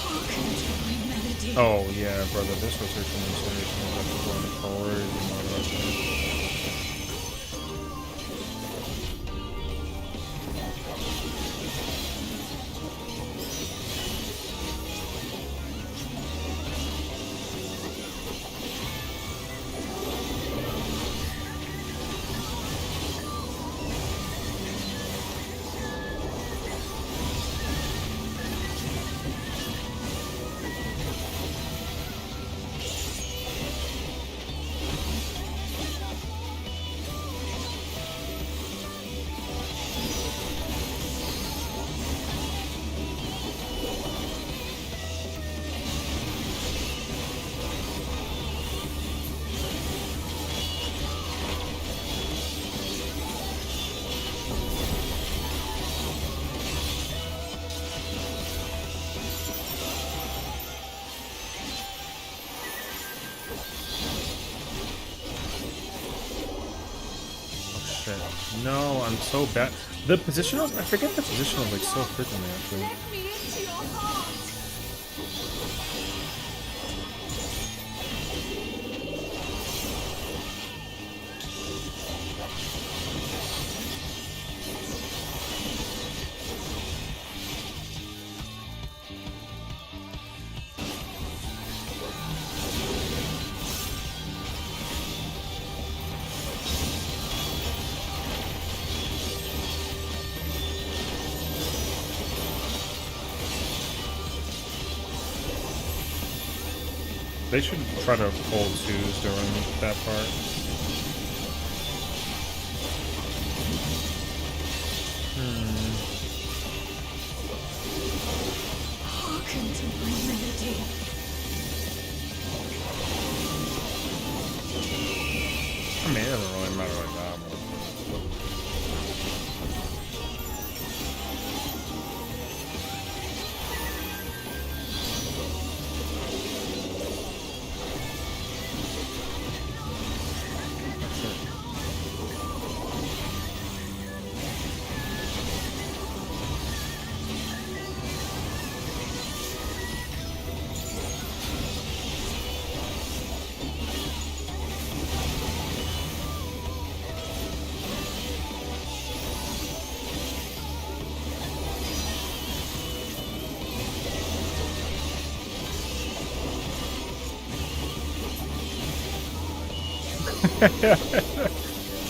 Hearken to my melody. Oh yeah, brother, this rotation is serious. Going forward and all that stuff. shit. No, I'm so bad. The positionals, I forget the positionals like so frequently actually. Let me into your heart. They should try to hold twos during that part. Hearken to my melody. I mean, it doesn't really matter like that.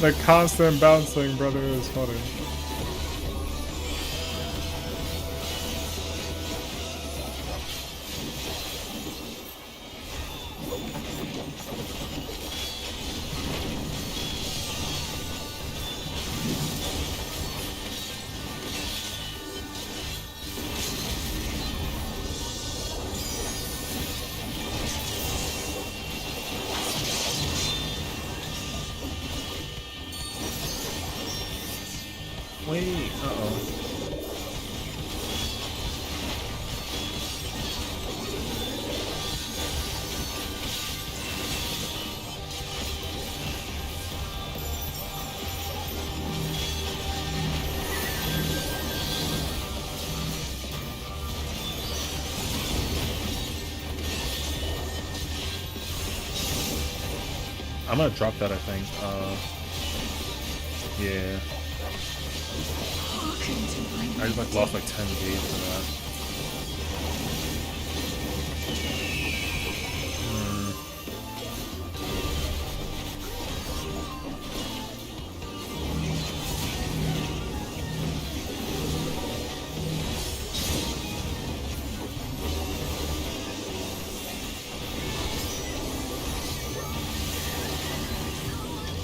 The constant bouncing, brother, is funny. Wait, uh-oh. I'm gonna drop that, I think. Yeah. I just like lost like 10 gauge for that.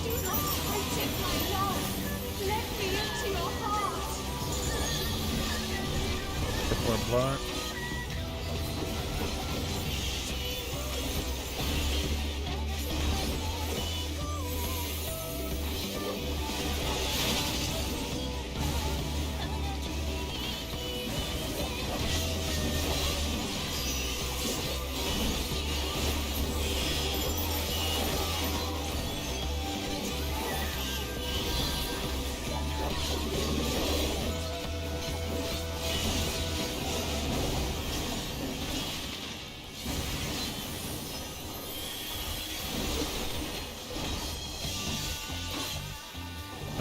Do not fight it, my love. Let me into your heart. Triple block.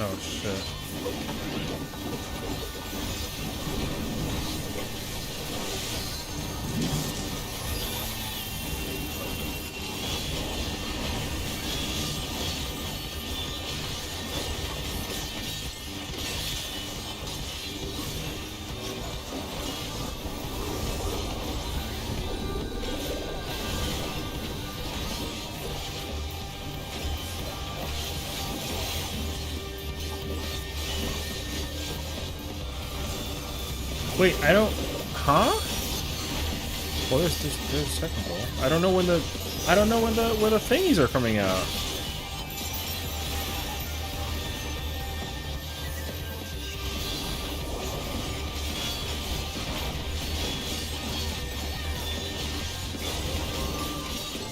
Oh shit. Wait, I don't. Huh? Well, there's a second goal. I don't know when the thingies are coming out.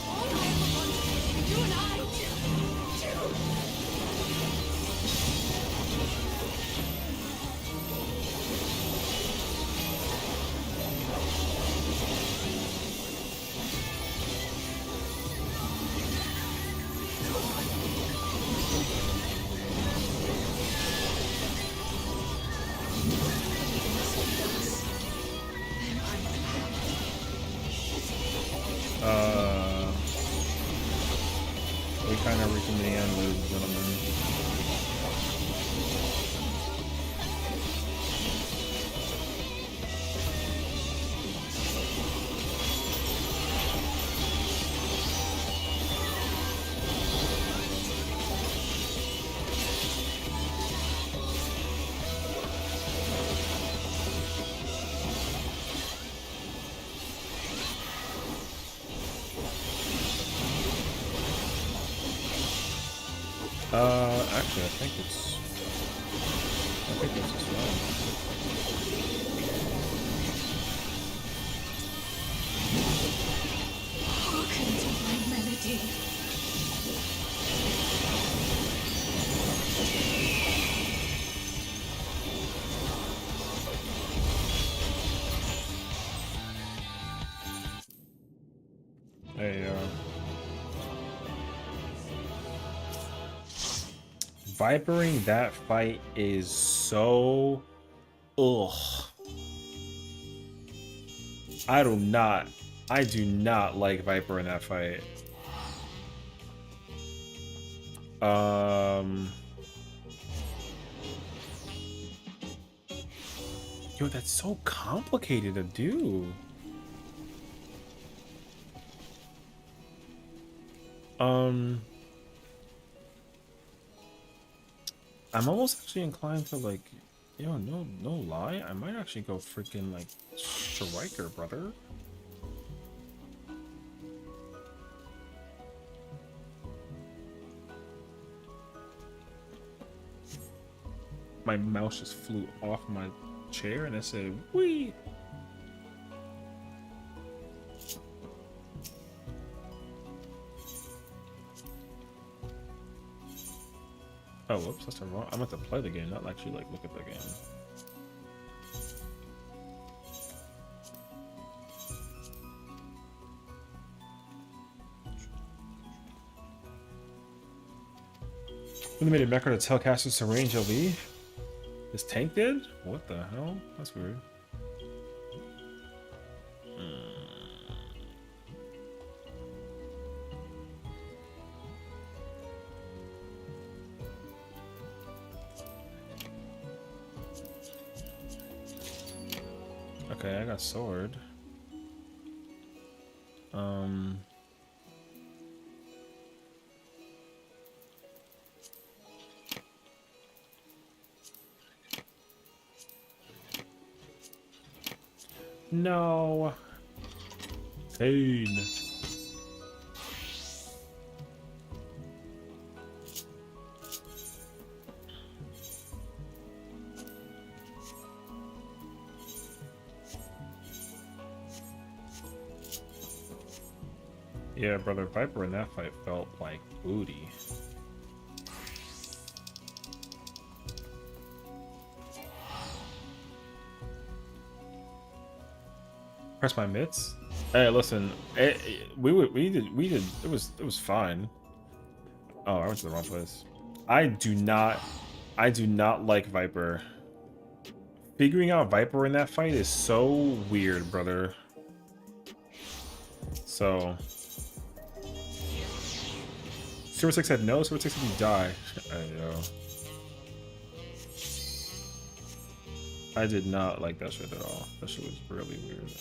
All I ever wanted was for you and I to... We kind of reaching the end, ladies and gentlemen. Actually, I think it's as well. Hearken to my melody. Hey, Vipering that fight is so... Ugh. I do not like Viper in that fight. Yo, that's so complicated to do. I'm almost actually inclined to like, yo, no lie, I might actually go freaking like Striker, brother. My mouse just flew off my chair and I said, "Wee." Oh, whoops, that's the wrong. I meant to play the game, not actually like look at the game. Limited macro to tell casters to range LV. This tank did? What the hell? That's weird. Okay, I got sword. No. Pain. Yeah, brother, Viper in that fight felt like booty. Press my mitts. Hey, listen, we did. It was fine. Oh, I went to the wrong place. I do not like Viper. Figuring out Viper in that fight is so weird, brother. So, Super 6 said no. Super 6 said you die. I did not like that shit at all. That shit was really weird.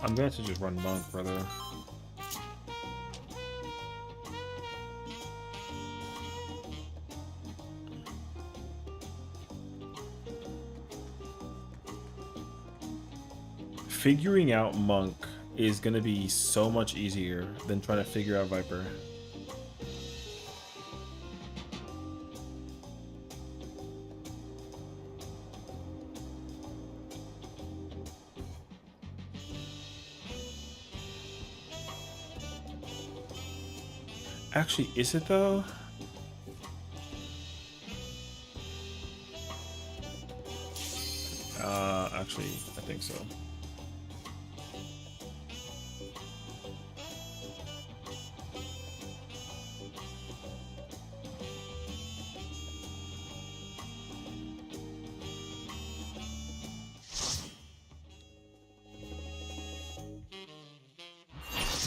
I'm going to just run monk, brother. Figuring out monk is going to be so much easier than trying to figure out Viper. Actually, is it though? Actually, I think so.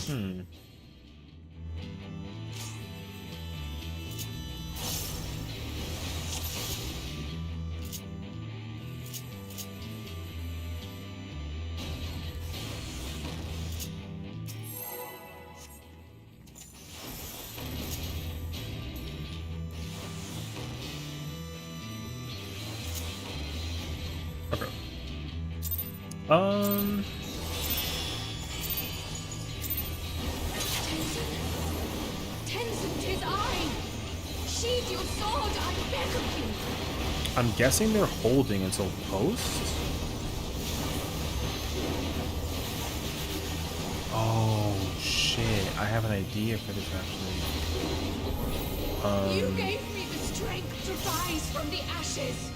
Hmm. Okay. Tenzin, 'tis I! Sheathe your sword, I beg of you! I'm guessing they're holding until post? Oh, shit. I have an idea for this, actually. You gave me the strength to rise from the ashes!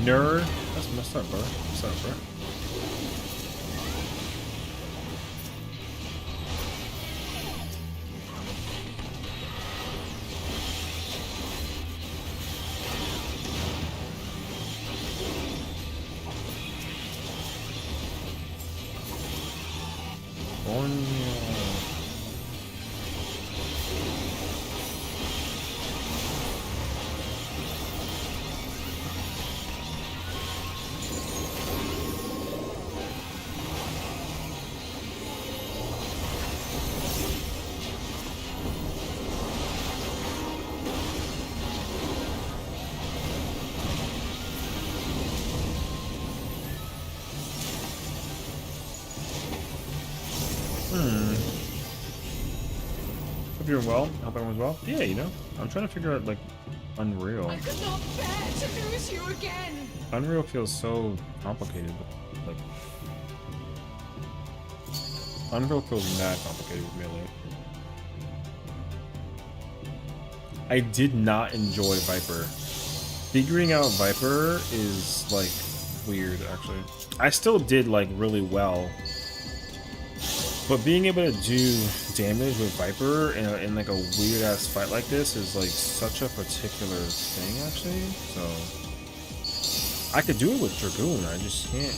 Nerd? That's messed up, bro. What's up, bro? Hope you're well. Hope everyone's well. Yeah, you know, I'm trying to figure out, like, Unreal. I could not bear to lose you again! Unreal feels so complicated. Like, Unreal feels mad complicated with Melee. I did not enjoy Viper. Figuring out Viper is, like, weird, actually. I still did, like, really well. But being able to do damage with Viper in like a weird ass fight like this is like such a particular thing, actually. So I could do it with Dragoon. I just can't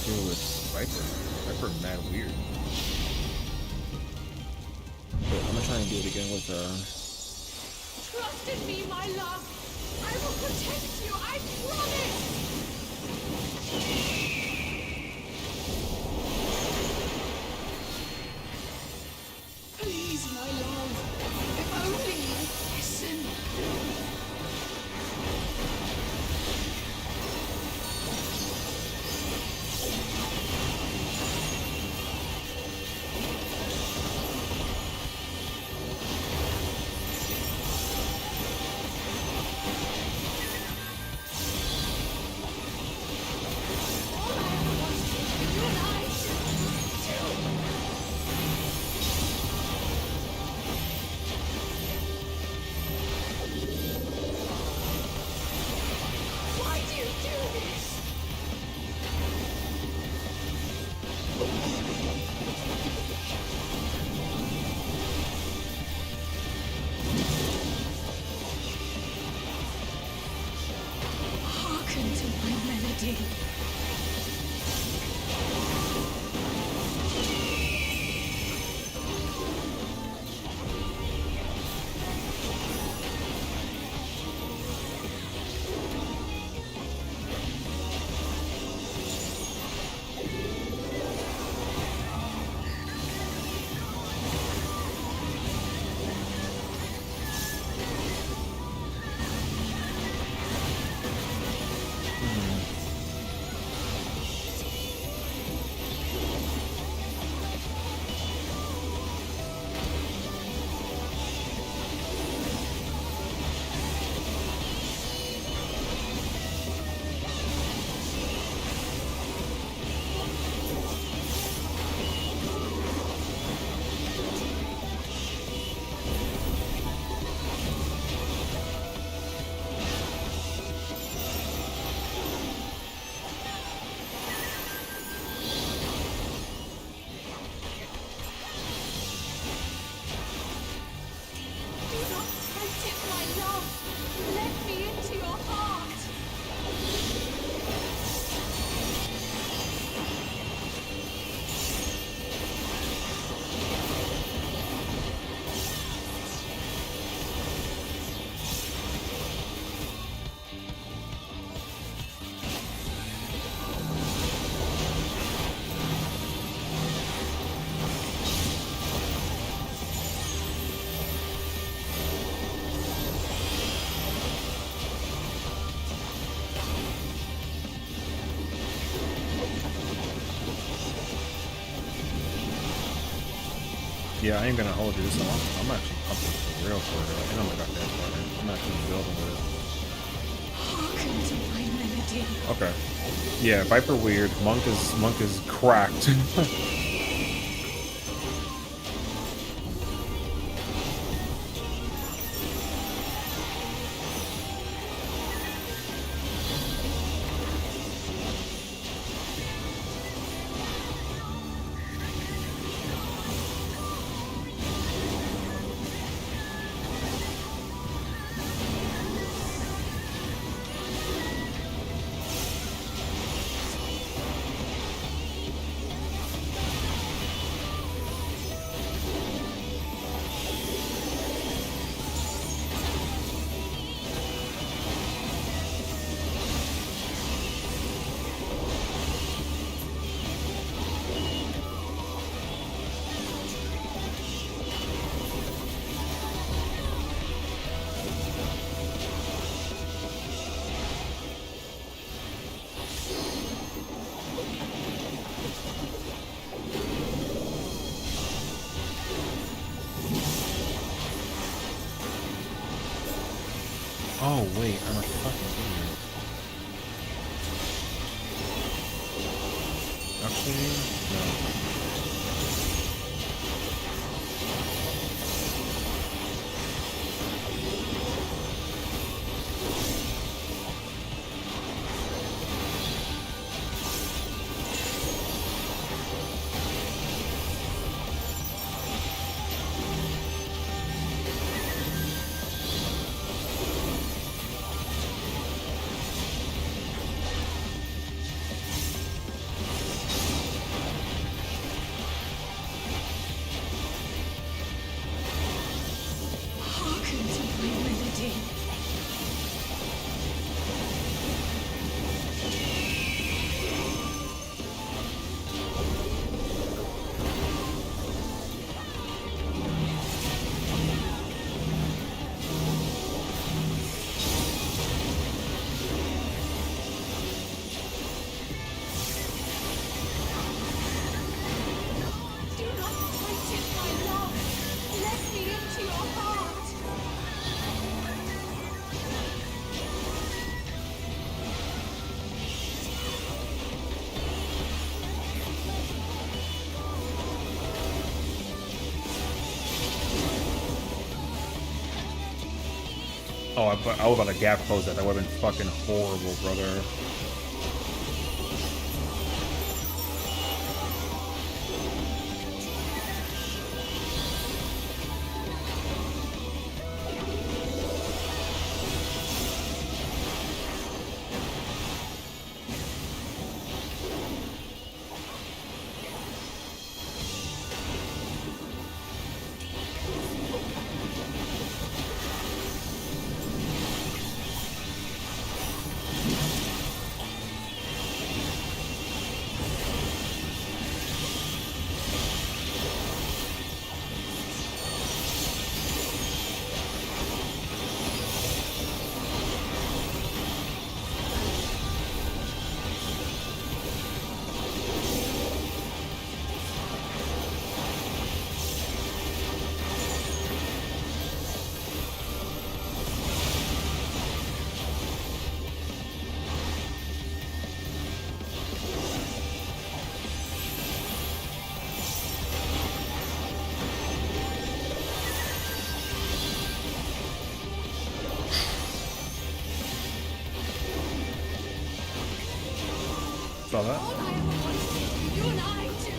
do it with Viper. Viper is mad weird. But I'm gonna try and do it again with Trust in me, my love! I will protect you, I promise! Please, my love, if only you listen. All I ever wanted was for you and I to... Why do you do this? Hearken to my melody. Yeah, I ain't gonna hold you. So I'm actually pumping for real for it. I know my goddamn partner. I'm actually building with Hearken to my melody. it. Okay. Yeah, Viper weird. Monk is cracked. Oh wait, I'm a fucking idiot. Actually, no. Hearken to my melody. Do not fight it, my love. Let me into your heart. Oh, I was about to gap close that. That would have been fucking horrible, brother. Saw that? All I ever wanted, you and I do.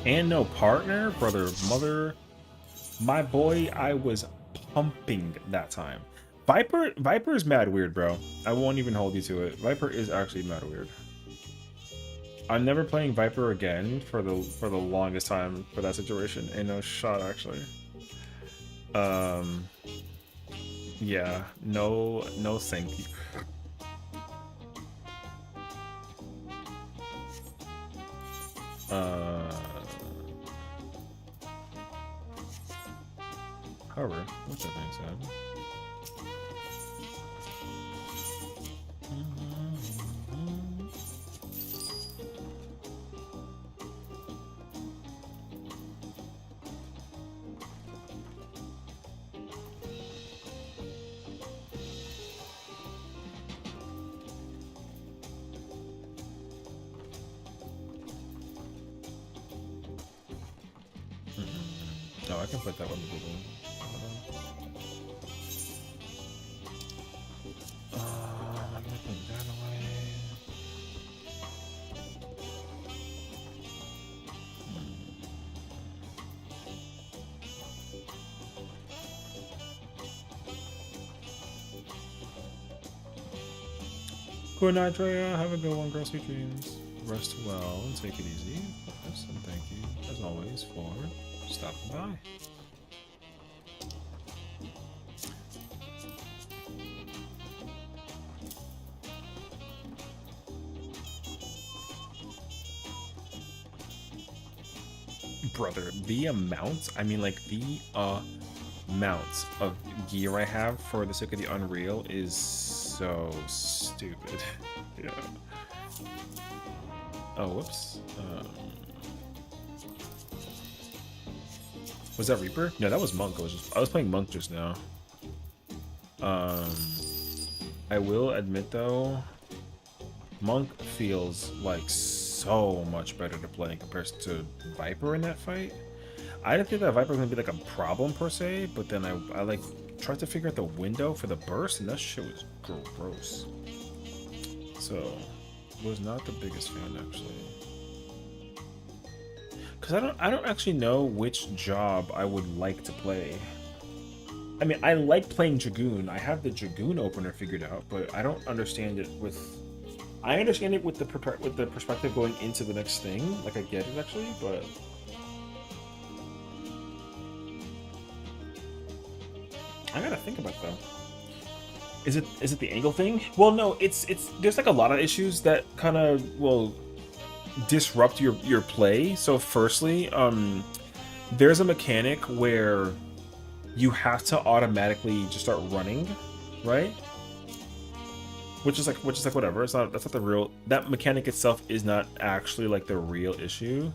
And no partner, brother, mother. My boy, I was pumping that time. Viper is mad weird, bro. I won't even hold you to it. Viper is actually mad weird. I'm never playing Viper again for the longest time for that situation. Ain't no shot, actually. Yeah, no thank you. However, what's that being said? No, I can put that one in the Google. I'm gonna put that away. Good night, Drea. Have a good one, girl. Sweet dreams. Rest well and take it easy. Yes, and thank you, as always, for stopping by. Brother, the amounts, I mean, like, the amounts of gear I have for the sake of the Unreal is so stupid. Yeah. Oh, whoops. Was that Reaper? No, that was Monk. I was playing Monk just now. I will admit though, Monk feels like so much better to play in comparison to Viper in that fight. I didn't think that Viper was gonna be like a problem per se, but then I like tried to figure out the window for the burst, and that shit was gross. So, was not the biggest fan actually. Cause I don't actually know which job I would like to play. I mean, I like playing Dragoon. I have the Dragoon opener figured out, but I don't understand it with. I understand it with the perspective going into the next thing. Like I get it actually, but I gotta think about that. Is it the angle thing? Well, no. It's there's like a lot of issues that kind of will disrupt your play. So firstly, there's a mechanic where you have to automatically just start running, right? Which is like whatever. That's not the real. That mechanic itself is not actually like the real issue.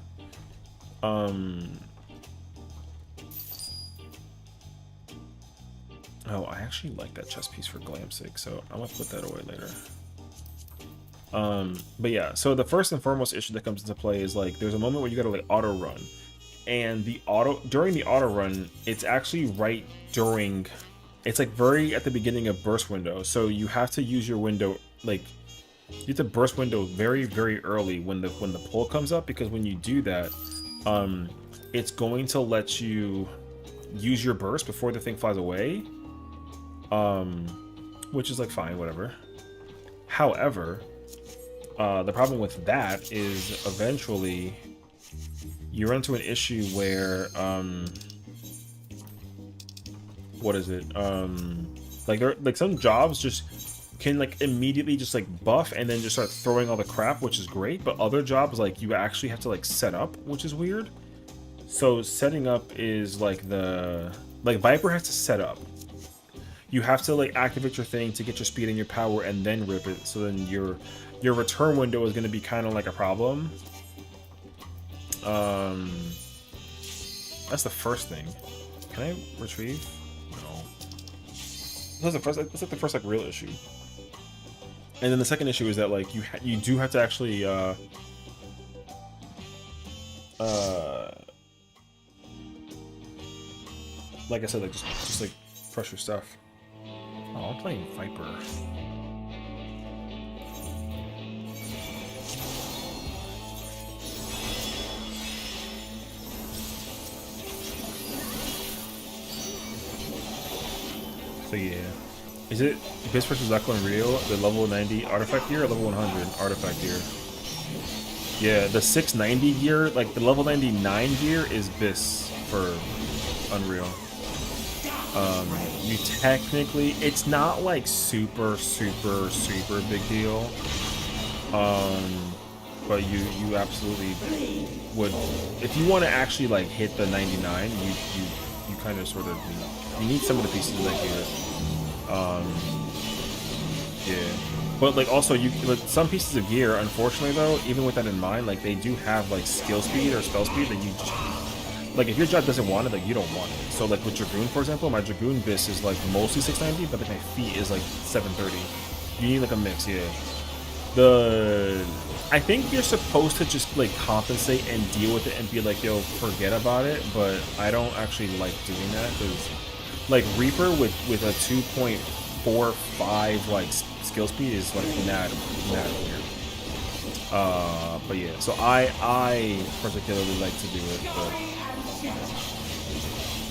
Oh, I actually like that chess piece for glam's sake, so I'm gonna put that away later. But yeah, so the first and foremost issue that comes into play is like there's a moment where you gotta like auto run, and during the auto run, it's actually right during, it's like very at the beginning of burst window, so you have to use your window, like you have to burst window very early when the pull comes up, because when you do that, it's going to let you use your burst before the thing flies away, which is like fine, whatever. However, the problem with that is eventually you run into an issue where what is it, like some jobs just can like immediately just like buff and then just start throwing all the crap, which is great, but other jobs like you actually have to like set up, which is weird. So setting up is like Viper has to set up. You have to like activate your thing to get your speed and your power and then rip it, so then your return window is going to be kind of like a problem. That's the first thing. Can I retrieve? No. That's like the first like real issue. And then the second issue is that like you do have to actually like I said, like just like press your stuff. Oh, I'm playing Viper. So yeah. Is it Abyss versus Echo and Rio, the level 90 artifact gear or level 100 artifact gear? Yeah, the 690 gear, like the level 99 gear is Abyss for Unreal. You technically, it's not like super big deal. But you absolutely would, if you want to actually like hit the 99, you kind of sort of need some of the pieces of that gear. Yeah, but like also but some pieces of gear, unfortunately though, even with that in mind, like they do have like skill speed or spell speed that you just, like if your job doesn't want it, like you don't want it. So like with Dragoon, for example, my Dragoon Biss is like mostly 690, but like my feet is like 730. You need like a mix, yeah. I think you're supposed to just like compensate and deal with it and be like, yo, forget about it, but I don't actually like doing that because like Reaper with a 2.45 like skill speed is like mad weird. But yeah, so I particularly like to do it,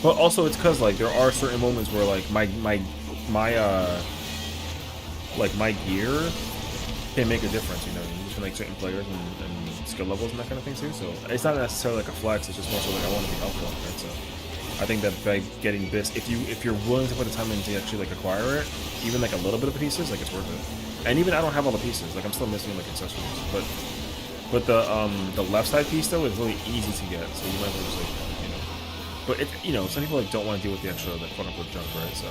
but also it's because like there are certain moments where like my gear can make a difference, you know, for like certain players and skill levels and that kind of thing too. So it's not necessarily like a flex; it's just more so like I want to be helpful, right? So I think that by getting this, if you're willing to put the time in to actually like acquire it, even like a little bit of the pieces, like it's worth it. And even I don't have all the pieces, like I'm still missing like accessories, but the left side piece though is really easy to get, so you might as well just like, you know. But it, you know, some people like don't want to deal with the extra like quote unquote junk, right? So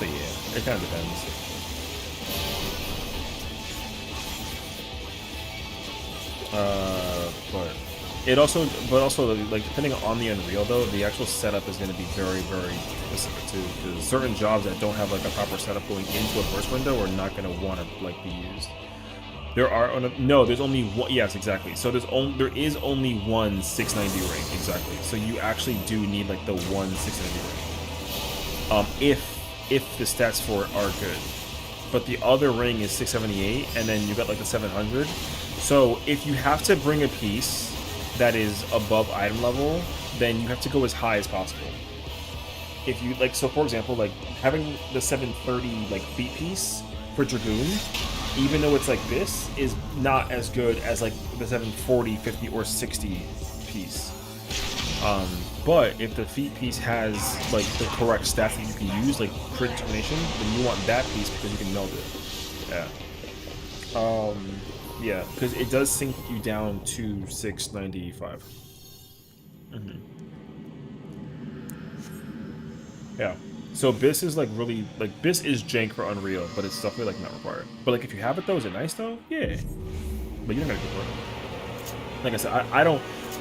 yeah, it kind of depends. But also like depending on the Unreal though, the actual setup is going to be very specific too, because certain jobs that don't have like a proper setup going into a burst window are not going to want to like be used. There are no, there's only one. Yes, exactly. So there is only one 690 ring, exactly. So you actually do need like the one 690 ring. If the stats for it are good, but the other ring is 678, and then you got like the 700. So if you have to bring a piece that is above item level, then you have to go as high as possible. If you like, so for example, like having the 730 like feet piece for Dragoon, even though it's like this, is not as good as like the 740, 50, or 60 piece. But if the feet piece has like the correct stats that you can use, like crit determination, then you want that piece because you can meld it. Yeah. Yeah, because it does sink you down to 695. Yeah. So Biss is like really like Biss is jank for Unreal, but it's definitely like not required. But like if you have it though, is it nice though? Yeah. But you don't gotta keep hoarding. Like I said,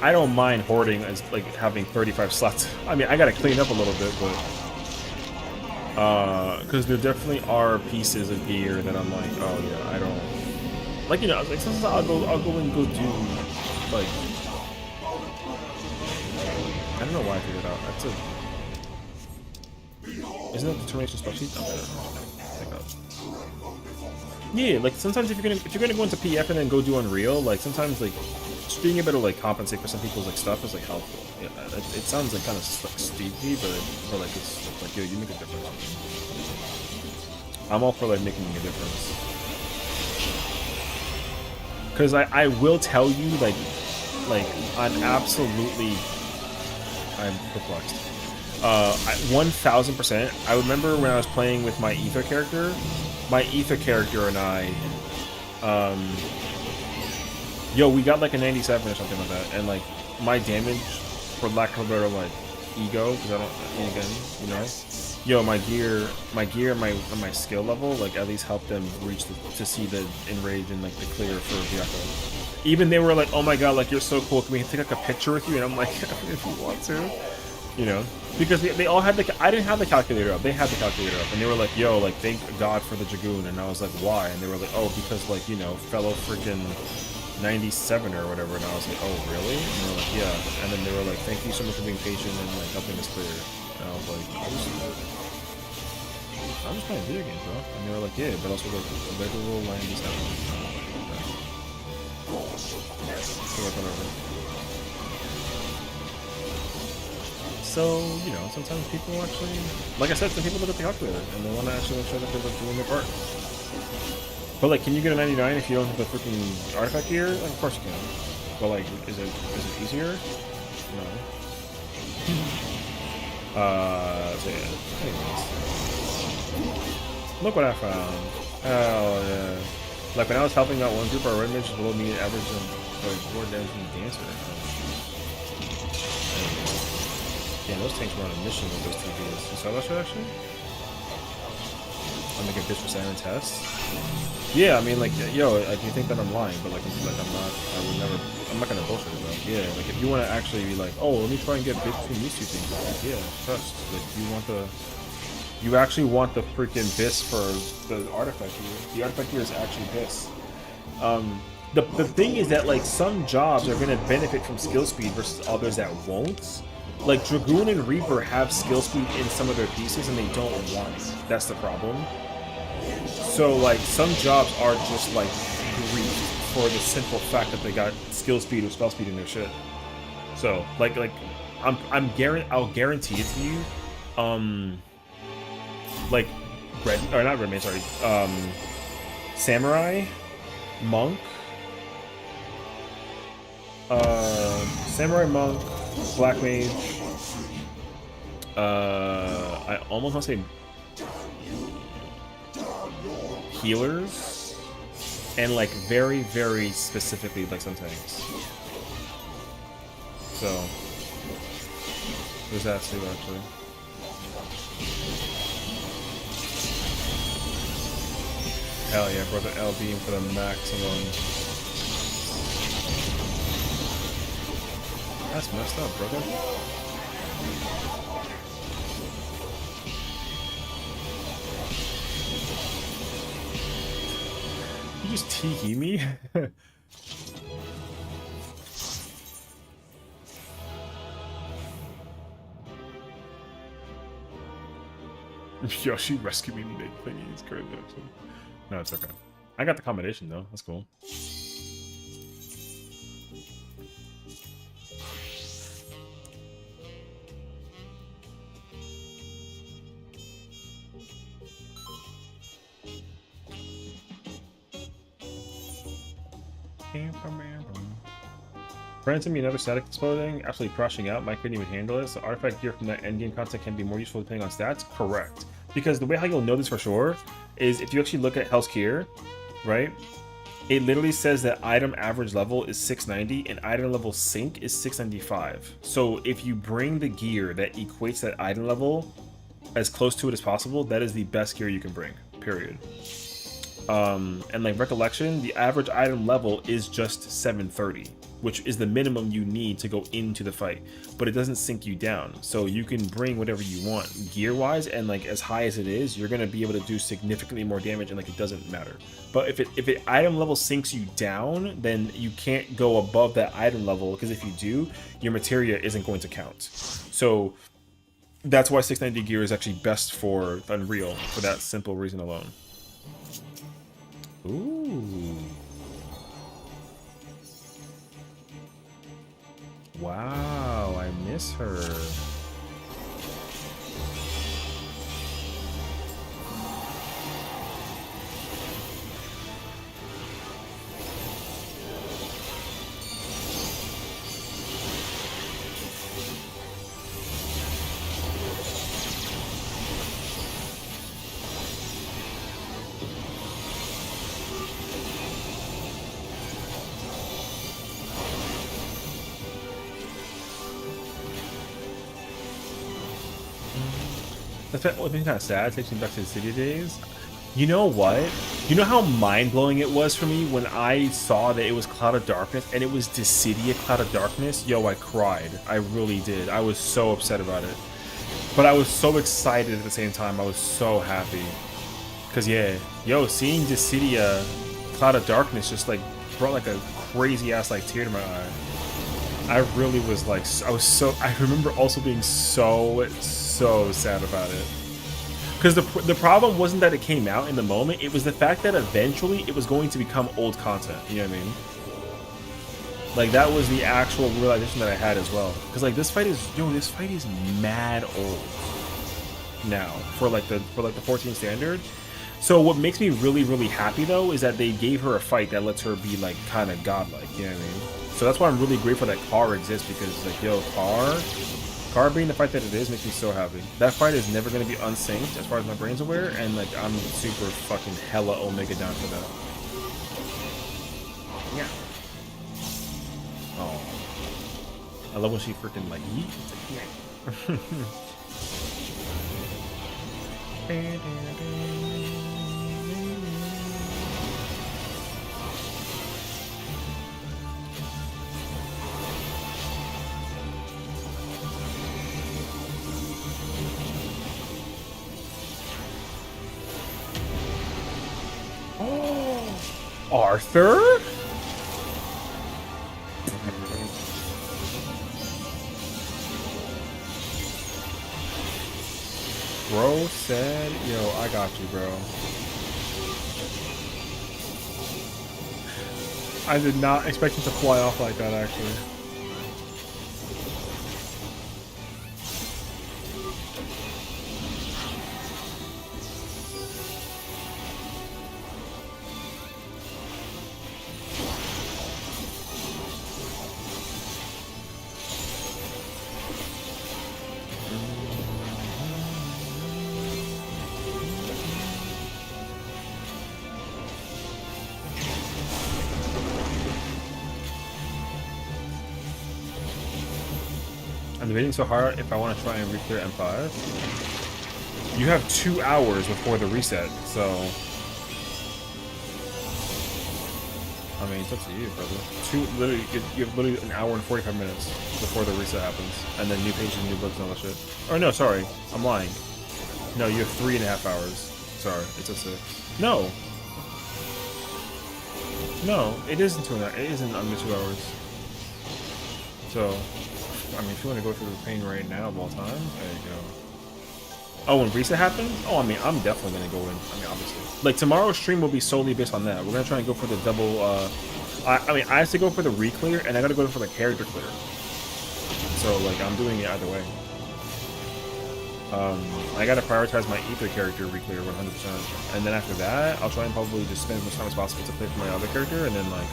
I don't mind hoarding as like having 35 slots. I mean, I gotta clean up a little bit, but because there definitely are pieces of gear that I'm like, oh yeah, I don't like, you know, like sometimes I'll go and go do like, I don't know why I figured it out. That's isn't that determination spell sheet? Yeah, like sometimes if you're gonna go into PF and then go do Unreal, like sometimes like just being able to like compensate for some people's like stuff is like helpful. Yeah, it sounds like kind of like steepy, but like it's like, yo, you make a difference. I'm all for like making a difference. Because I will tell you, like I'm perplexed. 1000%. I remember when I was playing with my Ether character and I, we got like a 97 or something like that, and like my damage, for lack of a better like ego, because I don't, again, you know, my gear, and my skill level, like at least helped them reach to see the enrage and like the clear for Vyako. Even they were like, oh my god, like you're so cool, can we take like a picture with you? And I'm like, if you want to, you know, because they all had I didn't have the calculator up, they had the calculator up, and they were like, yo, like thank God for the Dragoon. And I was like, why? And they were like, oh, because like, you know, fellow freaking 97 or whatever. And I was like, oh really? And they were like, yeah. And then they were like, thank you so much for being patient and like helping us clear. And I was like, I'm just playing video games, bro. And they were like, yeah, but also like a regular 97. So like whatever. So, you know, sometimes people actually, like I said, some people look at the calculator and they want to actually make sure that they're like, doing their part. But like, can you get a 99 if you don't have the freaking artifact gear? Like, of course you can. But like, is it easier? No. So yeah. Anyways. Look what I found. Hell yeah. Like when I was helping out one group, our red mages below me average like more damage than the dancer. Yeah, those tanks were on a mission with those TVs. You saw that shit actually? I'm making a bitch for Sessiion test. Yeah, I mean, like, yo, like, you think that I'm lying, but like I'm not. I'm not gonna bullshit it, bro. Yeah, like, if you want to actually be like, oh, let me try and get bits between these two things, like, yeah, trust. Like, you actually want the freaking bis for the artifact gear. The artifact gear is actually bis. The thing is that like some jobs are gonna benefit from skill speed versus others that won't. Like Dragoon and Reaper have skill speed in some of their pieces and they don't want it. That's the problem. So like some jobs are just like griefed for the simple fact that they got skill speed or spell speed in their shit. So like I'll guarantee it to you. Like Samurai, Monk, Samurai, Monk, Black Mage. I almost want to say healers, and like very, very specifically like some tanks. So there's that too, actually. Hell yeah, brother, L beam for the maximum. That's messed up, brother. You just tiki me? Yo, she rescued me mid thingy. It's crazy, actually. No, it's okay. I got the combination, though. That's cool. Friends sent me another static exploding, absolutely crushing out. Mike couldn't even handle it, so artifact gear from that endgame content can be more useful depending on stats. Correct. Because the way how you'll know this for sure is if you actually look at Hell's Gear, right? It literally says that item average level is 690 and item level sync is 695. So if you bring the gear that equates that item level as close to it as possible, that is the best gear you can bring, period. And like recollection, the average item level is just 730, which is the minimum you need to go into the fight, but it doesn't sink you down. So you can bring whatever you want gear wise, and like as high as it is, you're going to be able to do significantly more damage, and like it doesn't matter. But if it item level sinks you down, then you can't go above that item level, because if you do, your materia isn't going to count. So that's why 690 gear is actually best for Unreal, for that simple reason alone. Ooh. Wow, I miss her. That's what been kind of sad. It takes me back to the city days. You know what? You know how mind-blowing it was for me when I saw that it was Cloud of Darkness and it was Dissidia Cloud of Darkness? Yo, I cried. I really did. I was so upset about it. But I was so excited at the same time. I was so happy. Because, yeah, yo, seeing Dissidia Cloud of Darkness just, like, brought, like, a crazy-ass, like, tear to my eye. I really was, like, I remember also being so sad about it. Because the problem wasn't that it came out in the moment, it was the fact that eventually it was going to become old content, you know what I mean? Like that was the actual realization that I had as well. Because like this fight is mad old now for like the 14 standard. So what makes me really happy though is that they gave her a fight that lets her be like kind of godlike. You know what I mean? So that's why I'm really grateful that Car exists, because like yo, Car being the fight that it is makes me so happy. That fight is never going to be unsynced as far as my brain's aware, and like I'm super fucking hella Omega down for that. Yeah. Oh. I love when she freaking like yeet. It's like, Arthur? Bro said, yo, I got you, bro. I did not expect him to fly off like that, actually. I'm debating so hard if I want to try and reclear M5. You have 2 hours before the reset, so... I mean, it's up to you, brother. You have literally an hour and 45 minutes before the reset happens. And then new pages, new books, and all that shit. Oh, no, sorry. I'm lying. No, you have 3.5 hours. Sorry, it's a 6. No! No, it isn't 2 hours. It isn't under 2 hours. So... I mean, if you want to go through the pain right now of all time, there you go. Oh, when reset happens? Oh, I mean, I'm definitely going to go in. I mean, obviously. Like, tomorrow's stream will be solely based on that. We're going to try and go for the double, I mean, I have to go for the re-clear, and I got to go for the character clear. So, like, I'm doing it either way. I got to prioritize my Ether character re-clear 100%. And then after that, I'll try and probably just spend as much time as possible to play for my other character, and then, like,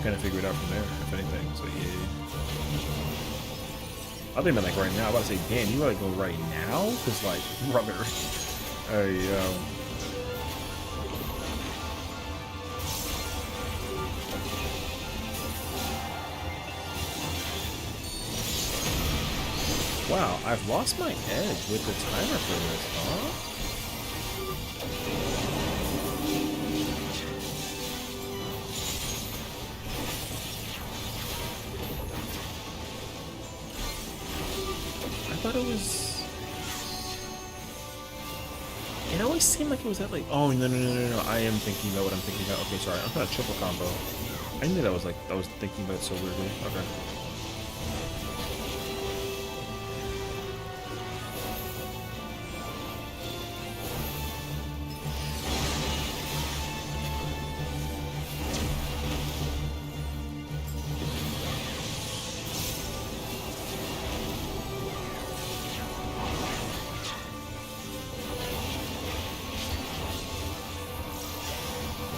kind of figure it out from there, if anything. So, yeah. I think like right now. I'm about to say, damn, you gotta go right now? Cause like, brother. Hey, wow, I've lost my edge with the timer for this, huh? I thought it was... It always seemed like it was that like... Oh, no. I am thinking about what I'm thinking about. Okay, sorry. I'm trying to triple combo. I knew that was like... I was thinking about it so weirdly. Okay.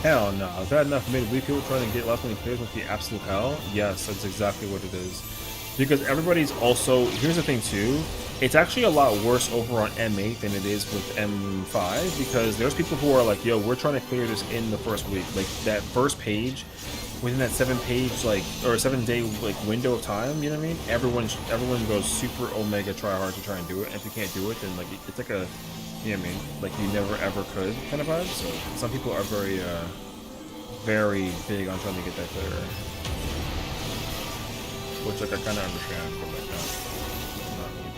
Hell no. Is that enough midweek people trying to get last minute clears with the absolute hell? Yes, that's exactly what it is. Because everybody's also... Here's the thing too. It's actually a lot worse over on M8 than it is with M5. Because there's people who are like, yo, we're trying to clear this in the first week. Like, that first page, within that 7-page, like, or 7-day, like, window of time, you know what I mean? Everyone goes super Omega try hard to try and do it. And if you can't do it, then, like, it's like a... You know what I mean? Like you never ever could kind of vibe. So some people are very, very big on trying to get that clear. Which like I kind of understand, but like not really.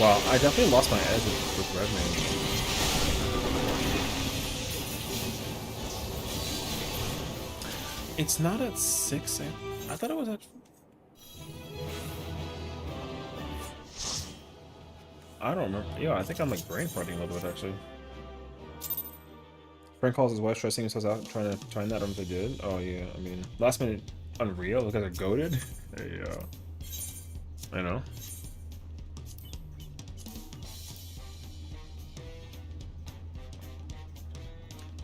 Wow, I definitely lost my edge with Redman. It's not at 6. I thought it was at... I don't remember. Yeah, I think I'm like brain farting a little bit actually. Friend calls his wife stressing himself out trying to find that. I don't know if they did. Oh yeah, I mean, last minute unreal. Look at they're goaded. There you go. I know.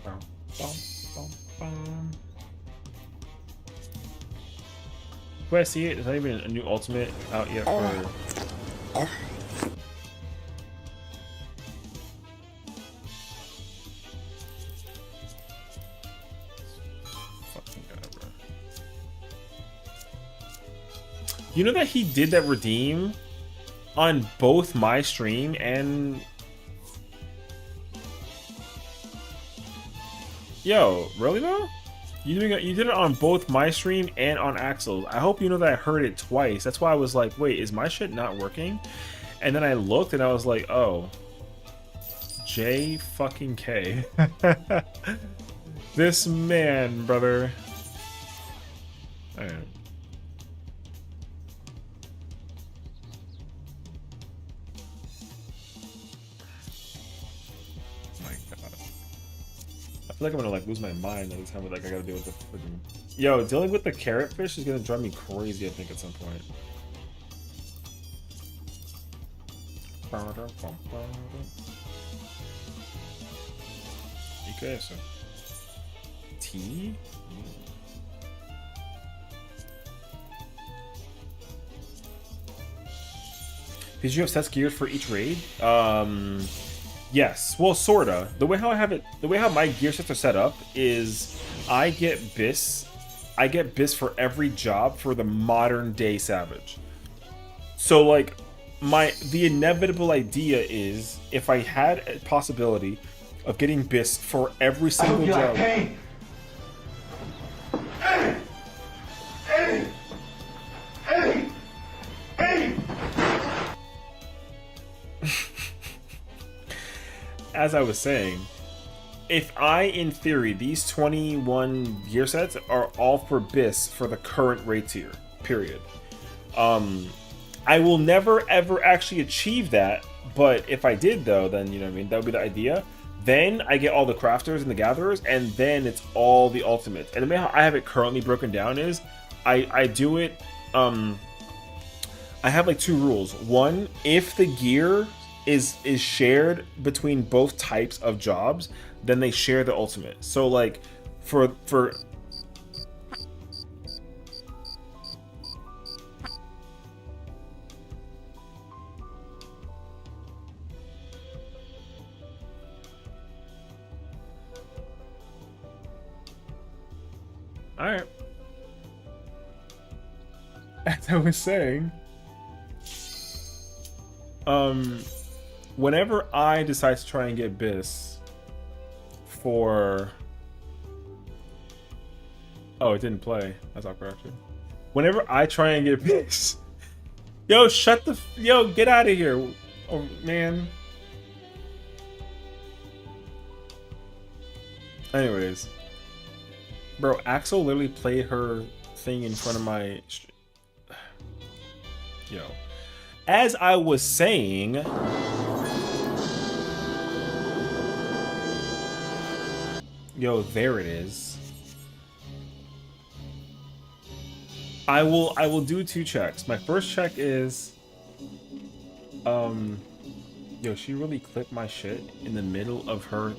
Bum, bum, bum, bum. Wait, I see it. There's not even a new ultimate out yet for. Fucking guy, bro. You know that he did that redeem on both my stream and. Yo, really though? You did it on both my stream and on Axel's. I hope you know that I heard it twice. That's why I was like, wait, is my shit not working? And then I looked and I was like, oh. J fucking K. This man, brother. Alright. I feel like I'm gonna like lose my mind every time like I gotta deal with the freaking... Yo, dealing with the carrot fish is gonna drive me crazy, I think, at some point. Okay, so T? Did you have sets geared for each raid? Yes, well, sorta. The way how my gear sets are set up is I get bis for every job for the modern day Savage. So like the inevitable idea is if I had a possibility of getting bis for every single job. Hey! Hey! Hey! Hey! Hey! As I was saying, if in theory, these 21 gear sets are all for bis for the current raid tier, period. I will never ever actually achieve that, but if I did though, then you know what I mean, that would be the idea. Then I get all the crafters and the gatherers, and then it's all the ultimates. And the way how I have it currently broken down is, I do it, I have like 2 rules. One, if the gear is shared between both types of jobs, then they share the ultimate. So like for Alright. As I was saying, whenever I decide to try and get bis for... Oh, it didn't play. That's awkward, actually. Whenever I try and get bis... Yo, shut the... Yo, get out of here. Oh, man. Anyways. Bro, Axel literally played her thing in front of my... Yo. As I was saying... Yo, there it is. I will do 2 checks. My first check is... Yo, she really clipped my shit in the middle of her...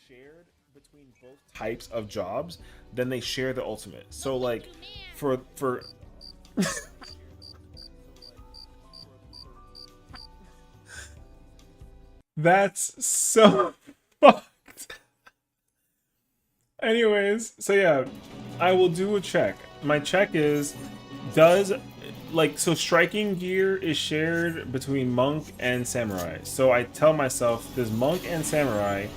Shared between both types of jobs, then they share the ultimate. So like, for... That's so fucked. Anyways, so yeah, I will do a check. My check is, so striking gear is shared between monk and samurai. So I tell myself, does monk and samurai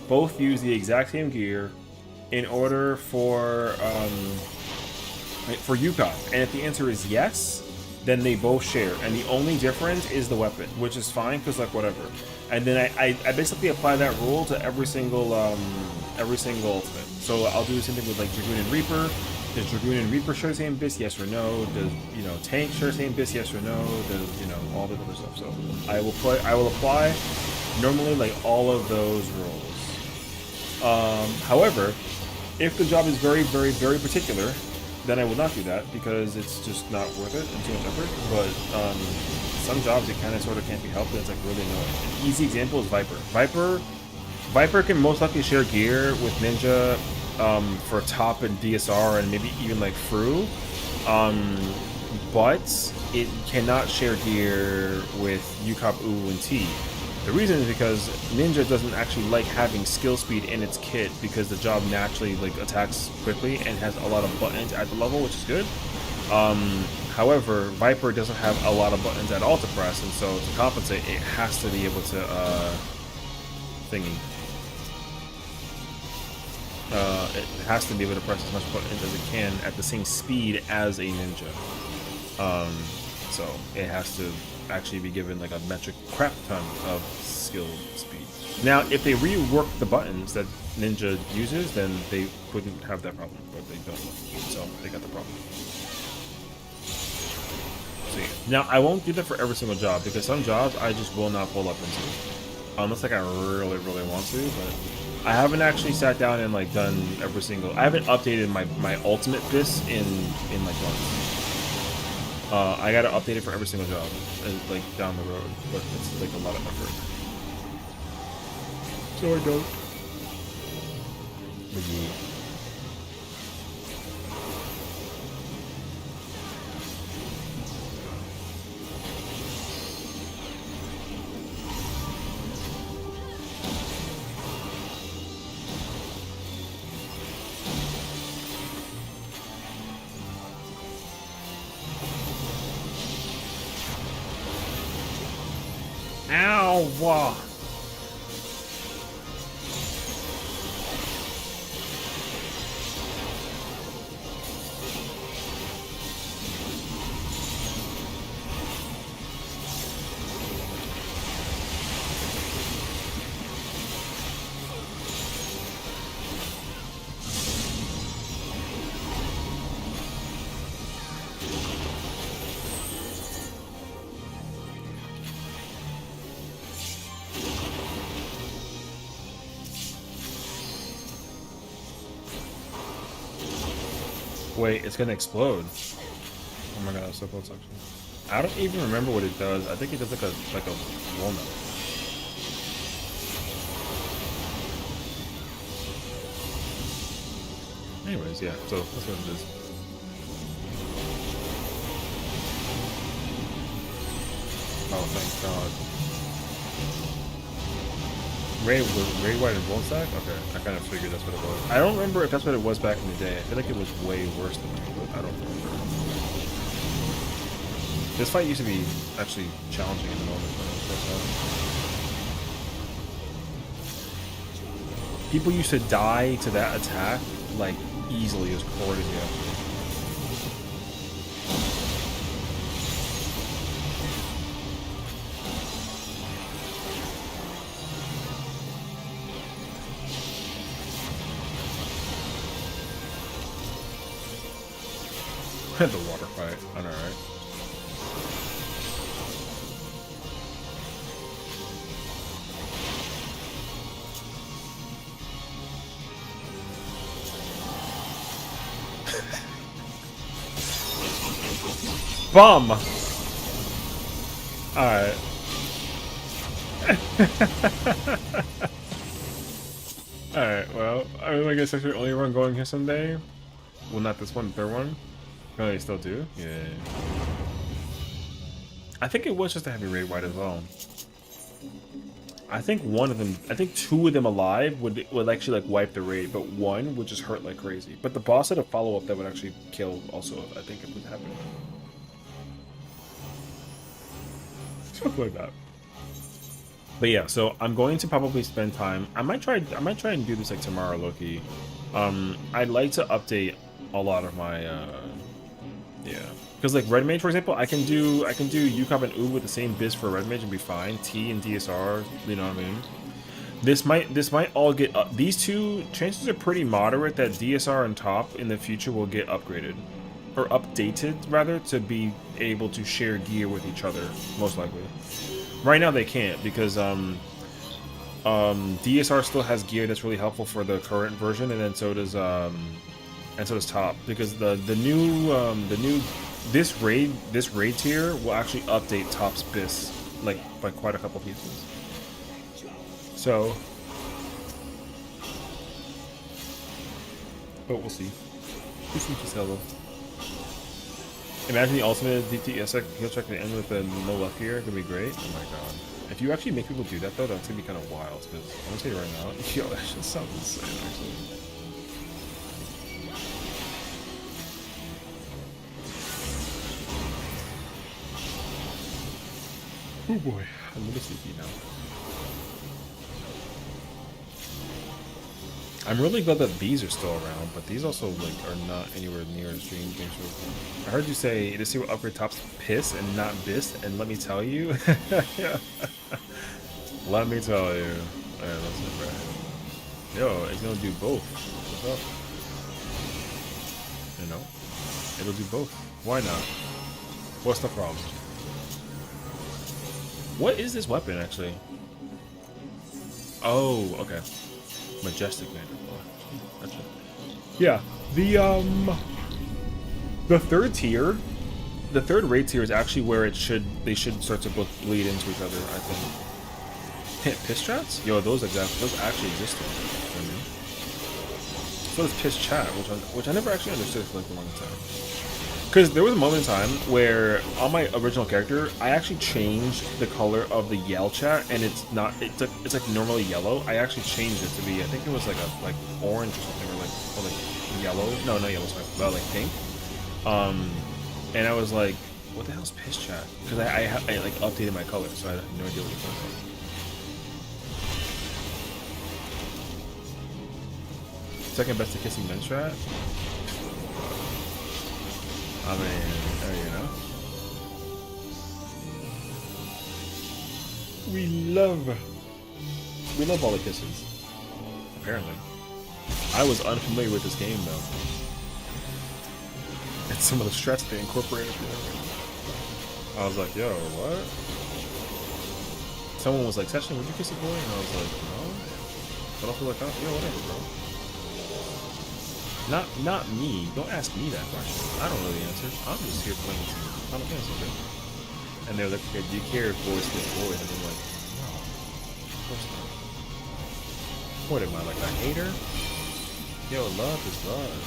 both use the exact same gear in order for right, for Yukon? And if the answer is yes, then they both share, and the only difference is the weapon, which is fine because like whatever. And then I basically apply that rule to every single ultimate. So I'll do the same thing with like Dragoon and Reaper. Does Dragoon and Reaper share the same bis? Yes or no? Does Tank share the same bis? Yes or no? Does all the other stuff? So I will apply normally like all of those rules. However, if the job is very, very, very particular, then I will not do that because it's just not worth it and too much effort. But some jobs it kind of sort of can't be helped. And it's like really annoying. An easy example is Viper. Viper can most likely share gear with Ninja for top and DSR and maybe even like Fru, but it cannot share gear with Yukop, U, and T. The reason is because Ninja doesn't actually like having skill speed in its kit because the job naturally like attacks quickly and has a lot of buttons at the level, which is good. However, Viper doesn't have a lot of buttons at all to press, and so to compensate, it has to be able to thingy. It has to be able to press as much buttons as it can at the same speed as a Ninja. So it has to actually be given like a metric crap ton of skill speed. Now, if they rework the buttons that Ninja uses, then they wouldn't have that problem, but they don't. So they got the problem. So yeah. Now, I won't do that for every single job because some jobs I just will not pull up into, unless like I really, really want to. But I haven't actually sat down and like done every single. I haven't updated my ultimate bis in like months. I gotta update it for every single job, like down the road, but it's like a lot of effort. So I don't. Ow! Wait, it's gonna explode. Oh my god, that's so close actually. I don't even remember what it does. I think it does like a walnut. Anyways, yeah, so that's what it is. Oh, thank God. Ray White and Bone Stack? Okay, I kind of figured that's what it was. I don't remember if that's what it was back in the day. I feel like it was way worse than that, but I don't remember. This fight used to be actually challenging in the moment when it was first out. People used to die to that attack like easily. It was crazy actually. The water fight. I know, right? Bum! Alright. Alright, well, I guess that's the only one going here someday. Well, not this one, the third one. Oh, they still do? Yeah. I think it was just a heavy raid white as well. I think one of them, I think two of them alive would actually like wipe the raid, but one would just hurt like crazy. But the boss had a follow-up that would actually kill also, I think it would happen. Something like that. But yeah, so I'm going to probably spend time. I might try and do this like tomorrow, Loki. I'd like to update a lot of my Yeah, because like red mage, for example, I can do UCOP and U with the same biz for red mage and be fine. T and DSR, you know what I mean? This might all get up. These two chances are pretty moderate that DSR and top in the future will get upgraded or updated rather to be able to share gear with each other, most likely. Right now they can't because DSR still has gear that's really helpful for the current version, and then so does top, because the new this raid tier will actually update top's bis like by quite a couple pieces. So, but we'll see. We'll see just hello. Imagine the ultimate DTS heal check at the end with the no luck here. It could be great. Oh my god. If you actually make people do that though, that's gonna be kind of wild. Because I'm gonna tell you right now, yo, that shit sounds insane actually. Oh boy, I'm really sleepy now. I'm really glad that these are still around, but these also like are not anywhere near as dream games. I heard you say this year will upgrade top's piss and not bis, and let me tell you, let me tell you, yeah, that's it, bro. Yo, it's gonna do both. What's up? You know, it'll do both. Why not? What's the problem? What is this weapon actually? Oh, okay. Majestic man. Gotcha. Yeah, the third tier, the third raid tier is actually where they should start to both bleed into each other. I think. Piss chats? Yo, those actually exist. I mean. So does piss chat, which I never actually understood for like a long time. Because there was a moment in time where on my original character, I actually changed the color of the yell chat, and it's like normally yellow. I actually changed it to be, I think it was like orange or something, or like yellow. No, not yellow, sorry, but like pink. And I was like, what the hell's piss chat? Because I like updated my color, so I had no idea what it was. Second best to kissing men strat. I mean, you know, we love all the kisses. Apparently, I was unfamiliar with this game though. And some of the strats they incorporated. I was like, yo, what? Someone was like, Sessiion, would you kiss a boy? And I was like, no. But I feel like, oh, yeah, whatever, bro. Not me. Don't ask me that question. I don't really answer. I'm just here playing some Final Fantasy, bro. And they're like, okay, do you care if boys get boys? And I'm like, no, of course not. What am I, like a hater? Yo, love is love.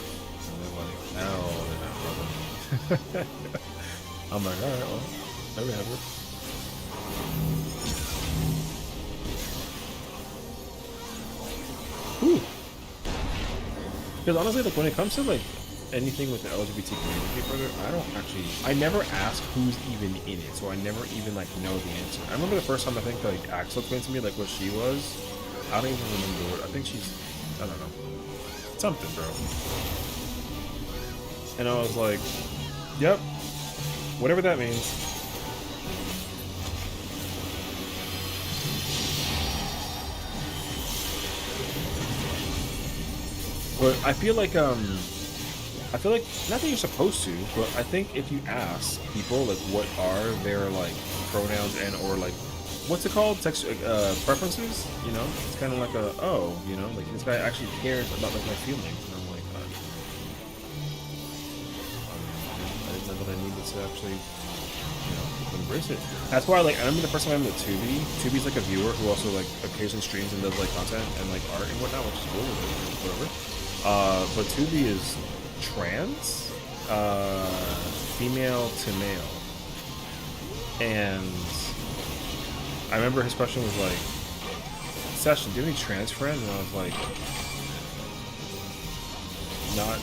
And they're like, no, they're not, brother. I'm like, alright, well, there we have it. Whew. Because honestly, like when it comes to like anything with the LGBT community, brother, I never ask who's even in it, so I never even like know the answer. I remember the first time I think like Axel explained to me like what she was. I don't even remember what. I think she's, I don't know, something, bro. And I was like, yep, whatever that means. But I feel like not that you're supposed to, but I think if you ask people like what are their like pronouns and or like what's it called, preferences, you know, it's kind of like a, oh, you know, like this guy actually cares about like my feelings, and I'm like, I didn't know that I needed to actually, you know, embrace it. That's why, like, I remember the first time I met Tubi. Tubi's like a viewer who also like occasionally streams and does like content and like art and whatnot, which is cool, whatever. But Tubi is trans, female to male, and I remember his question was like, Sessiion, do you have any trans friends? And I was like, not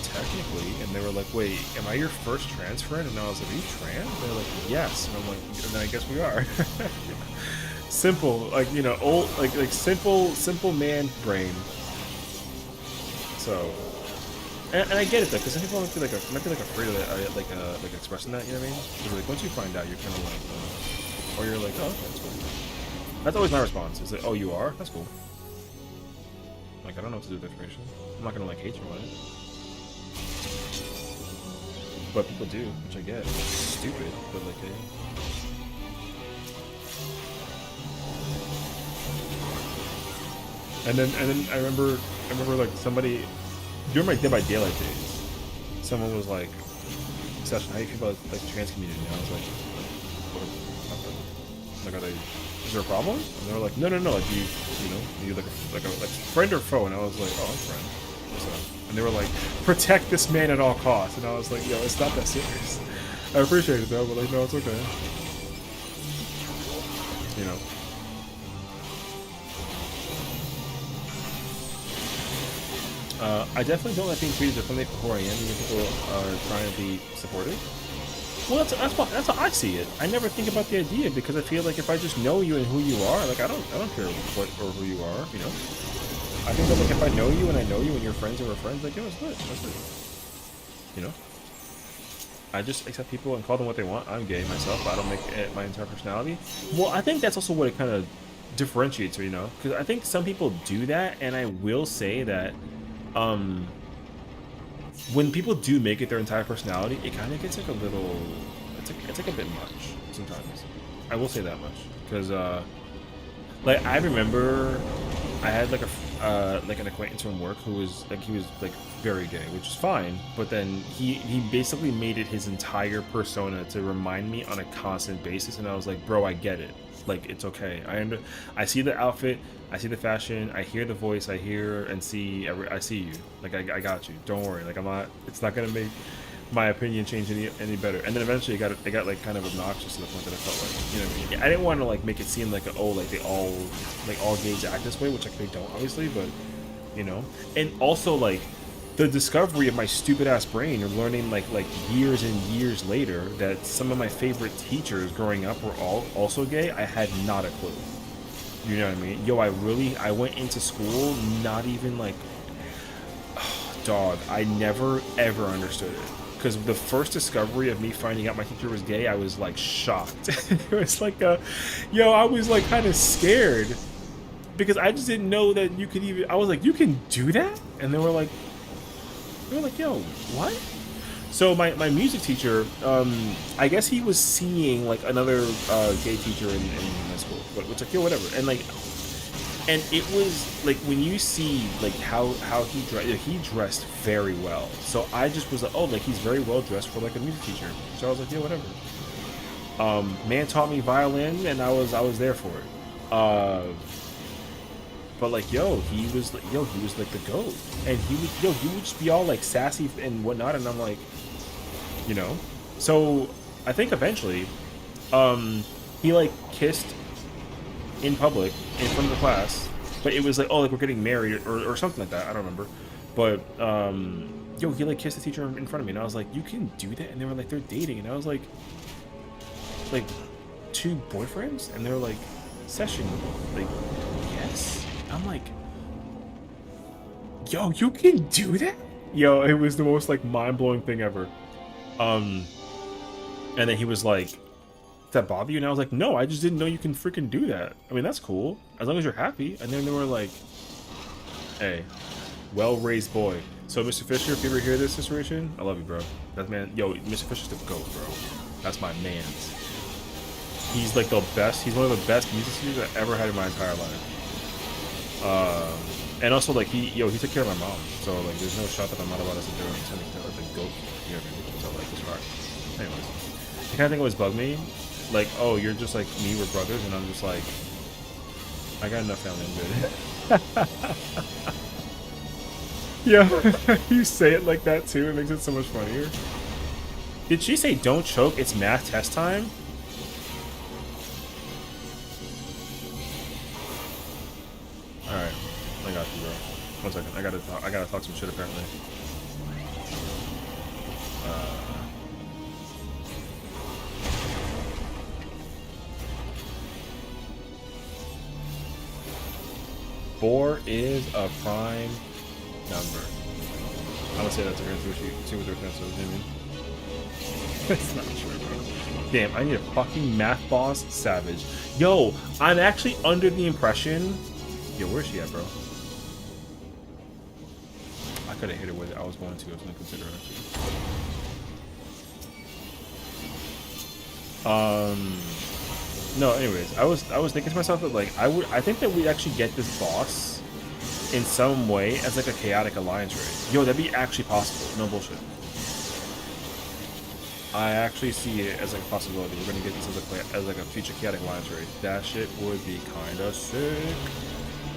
technically. And they were like, wait, am I your first trans friend? And I was like, are you trans? And they're like, yes. And I'm like, and then I guess we are. Simple, like, you know, old, like simple man brain. So, And I get it though, because some people might be like afraid of that, like expressing that. You know what I mean? Because like once you find out, you're kind of like, or you're like, oh, okay, that's cool. That's always my response. Is like, oh, you are? That's cool. Like I don't know what to do with information. I'm not gonna like hate you on it. But people do, which I get. It's stupid, but like, hey. And then I remember like somebody during my Dead by Daylight days, someone was like, Sessiion, how do you feel about like the trans community? And I was like, what? Like, is there a problem? And they were like, no, like you like a friend or foe? And I was like, oh, I'm friend. So, and they were like, protect this man at all costs. And I was like, yo, it's not that serious. I appreciate it though, but like, no, it's okay. You know. I definitely don't like being treated differently for who I am, even people are trying to be supportive. Well, that's how I see it. I never think about the idea because I feel like if I just know you and who you are, like I don't care what or who you are, you know. I think that like if I know you and I know you and you're friends and we're friends, like yo, it's good, that's it. You know. I just accept people and call them what they want. I'm gay myself, but I don't make it my entire personality. Well, I think that's also what it kind of differentiates, you know, because I think some people do that, and I will say that. When people do make it their entire personality, it kind of gets like a little, it's like a bit much sometimes. I will say that much because, like I remember, I had like an acquaintance from work who was like he was like very gay, which is fine. But then he basically made it his entire persona to remind me on a constant basis, and I was like, bro, I get it. Like it's okay. I see the outfit, I see the fashion, I hear the voice, I hear and see. I see you. Like I got you. Don't worry. Like I'm not. It's not gonna make my opinion change any better. And then eventually it got like kind of obnoxious to the point that I felt like, you know what I mean? I didn't want to like make it seem like like all gays act this way, which like they don't obviously, but you know. And also like the discovery of my stupid ass brain, or learning like years and years later that some of my favorite teachers growing up were also gay. I had not a clue. You know what I mean? Yo, I went into school not even like, oh, dog. I never ever understood it, because the first discovery of me finding out my teacher was gay, I was like shocked. It was like I was like kind of scared because I just didn't know that you could even. I was like, you can do that, and they were like, yo, what? So my music teacher, I guess he was seeing like another gay teacher in my school, but it's like, yo, whatever. And like, and it was like when you see like how he dressed very well. So I just was like, oh, like he's very well dressed for like a music teacher. So I was like, yeah, whatever. Man taught me violin, and I was there for it. But like, he was like the GOAT, and he would just be all like sassy and whatnot, and I'm like, you know. So I think eventually, he like kissed in public in front of the class, but it was like, oh, like we're getting married or something like that. I don't remember, but he like kissed the teacher in front of me, and I was like, you can do that? And they were like, they're dating, and I was like two boyfriends, and they were like, Sessiion, like, yes. I'm like, yo, you can do that? Yo, it was the most like mind-blowing thing ever. And then he was like, does that bother you? And I was like, no, I just didn't know you can freaking do that. I mean, that's cool, as long as you're happy. And then they were like, hey, well-raised boy. So Mr. Fisher, if you ever hear this situation, I love you, bro. That man, yo, Mr. Fisher's the GOAT, bro. That's my man's. He's like the best. He's one of the best music teachers I've ever had in my entire life. And also like he took care of my mom, so like there's no shot that I'm not allowed to sit there and pretend to like the GOAT. You know what I mean? So like it's hard. Anyways, the kind of thing always bugged me, like, oh, you're just like me, we're brothers, and I'm just like, I got enough family, I'm good. Yeah, you say it like that too, it makes it so much funnier. Did she say don't choke, it's math test time? Alright, I got you, bro. 1 second, I gotta talk some shit apparently. Four is a prime number. gonna say that to her and see what their offense is. You know what I mean? That's not true, bro. Damn, I need a fucking math boss. Savage. Yo, I'm actually under the impression. Yo, where's she at, bro? I could have hit her with it. I was going to. I was gonna consider it actually. No, anyways, I was thinking to myself that like I think that we actually get this boss in some way as like a chaotic alliance raid. Yo, that'd be actually possible. No bullshit. I actually see it as like a possibility. We're gonna get this as like a future chaotic alliance raid. That shit would be kind of sick.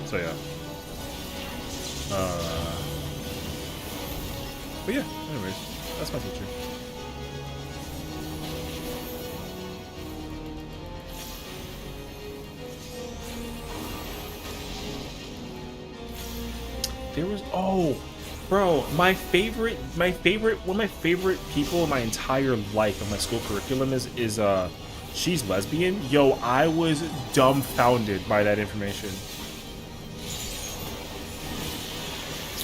So yeah. But yeah. Anyways, that's my future. There was bro, one of my favorite people in my entire life of my school curriculum is she's lesbian. Yo, I was dumbfounded by that information.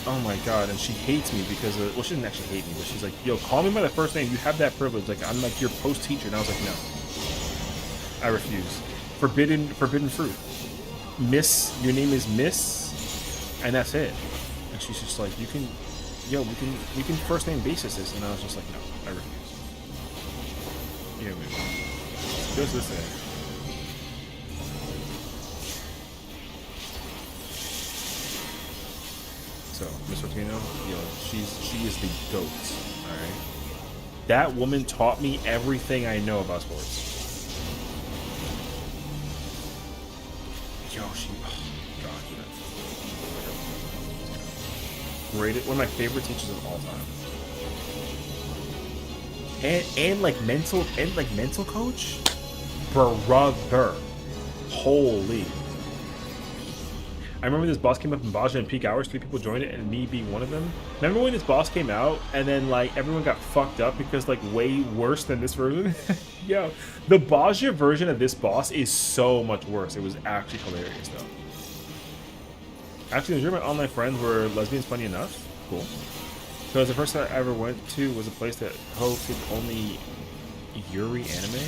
Oh my god, and she hates me because of, well, she didn't actually hate me, but she's like, yo, call me by the first name. You have that privilege. Like, I'm like your post teacher, and I was like, no, I refuse. Forbidden fruit. Miss, your name is Miss, and that's it. And she's just like, we can first name basis this, and I was just like, no, I refuse. Yeah, maybe. Just this thing. So, Miss Ortino, yo, she is the GOAT, alright? That woman taught me everything I know about sports. Yo, God, great, one of my favorite teachers of all time. And like mental coach? Brother. Holy. I remember this boss came up in Baja in peak hours, 3 people joined it, and me being one of them. Remember when this boss came out, and then like everyone got fucked up because like way worse than this version? Yo, the Baja version of this boss is so much worse. It was actually hilarious though. Actually, the my online friends were lesbians, funny enough. Cool. Because the first time I ever went to was a place that hosted only youre anime.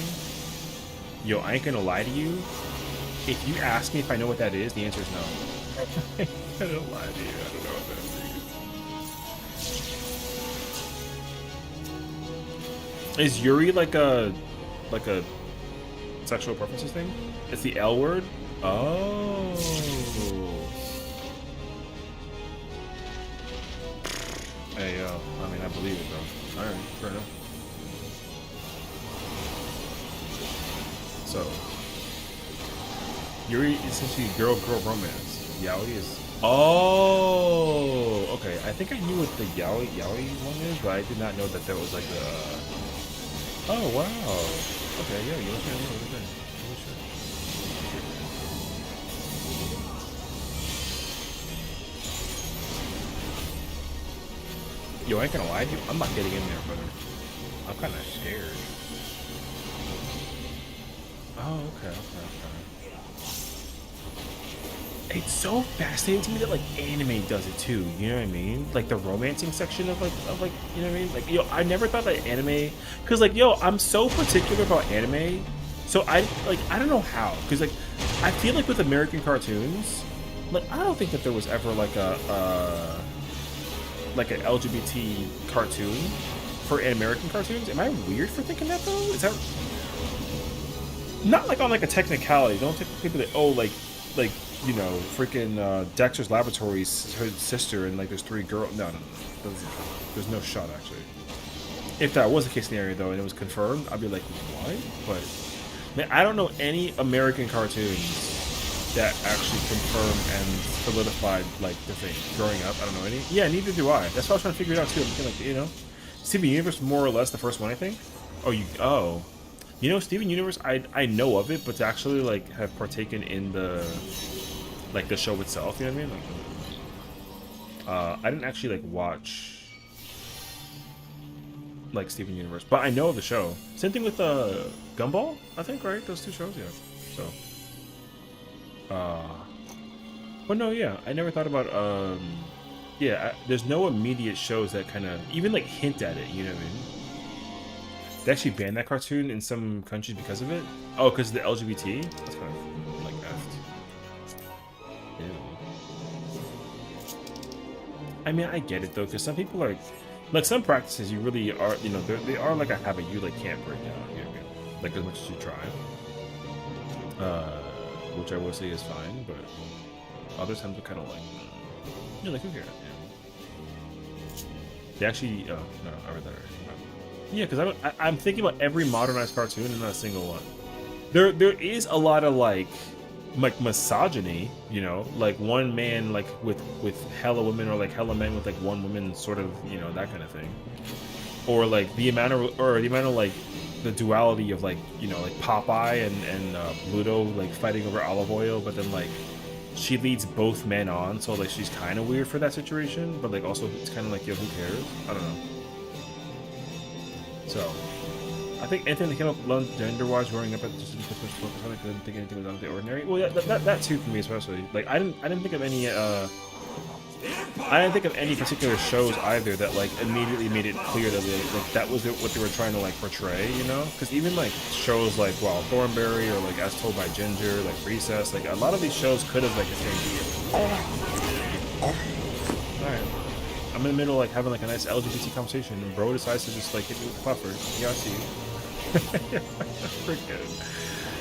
Yo, I ain't gonna lie to you. If you ask me if I know what that is, the answer is no. I don't lie to you. I don't know what that is. Is youre like a sexual preferences thing? It's the L word? Oh. Hey, yo. I mean, I believe it, though. Alright, fair enough. So, youre is essentially girl romance. Yaoi is... Oh! Okay, I think I knew what the yaoi one is, but I did not know that was like a... Oh, wow. Okay, yeah, you want to know what it is. Yo, I ain't gonna lie to you, I'm not getting in there, brother. I'm kind of scared. Oh, okay. It's so fascinating to me that like anime does it too. You know what I mean? Like the romancing section of like you know what I mean? Like yo, I never thought that anime, cause like yo, I'm so particular about anime. So I don't know how, cause like I feel like with American cartoons, like I don't think that there was ever like an LGBT cartoon for American cartoons. Am I weird for thinking that though? Is that not like on like a technicality? Don't think that like you know freaking Dexter's Laboratory's her sister and like there's 3 girls. No, there's no shot actually. If that was the case scenario though and it was confirmed, I'd be like, what? But man, I don't know any American cartoons that actually confirmed and solidified like the thing. Growing up, I don't know any. Yeah, neither do I. That's why I was trying to figure it out too. I'm thinking like, you know, Steven Universe more or less the first one I think. You know, Steven Universe, I know of it, but to actually like have partaken in the show itself, you know what I mean? Like, I didn't actually like watch like Steven Universe, but I know of the show. Same thing with Gumball, I think, right? Those 2 shows, yeah. So, but no, yeah, I never thought about yeah, there's no immediate shows that kind of even like hint at it. You know what I mean? They actually banned that cartoon in some countries because of it. Oh, because of the LGBT. That's kind of like effed. Ew. I mean, I get it though, because some people are like some practices you really are, you know, they are like a habit you like can't break down. You know what I mean? Like as much as you try. Which I will say is fine, but other times are kind of like, you know, like who cares? Yeah. They actually, oh no, I read that already. Yeah, because I'm thinking about every modernized cartoon and not a single one. There is a lot of like misogyny, you know, like one man like with hella women, or like hella men with like one woman, sort of, you know, that kind of thing. Or like the amount of like the duality of like, you know, like Popeye and Pluto like fighting over olive oil, but then like she leads both men on, so like she's kind of weird for that situation, but like also it's kind of like, yo, who cares? I don't know. So I think anything that came up gender-wise growing up at just I couldn't think anything was out of the ordinary. Well, yeah, that too for me especially. Like I didn't think of any particular shows either that like immediately made it clear that like that was what they were trying to like portray, you know? Because even like shows like Thornberry or like As Told by Ginger, like Recess, like a lot of these shows could have like the same deal. All right. I'm in the middle, like, having, like, a nice LGBT conversation, and bro decides to just, like, hit me with the puffer. Yeah, I see you. Freaking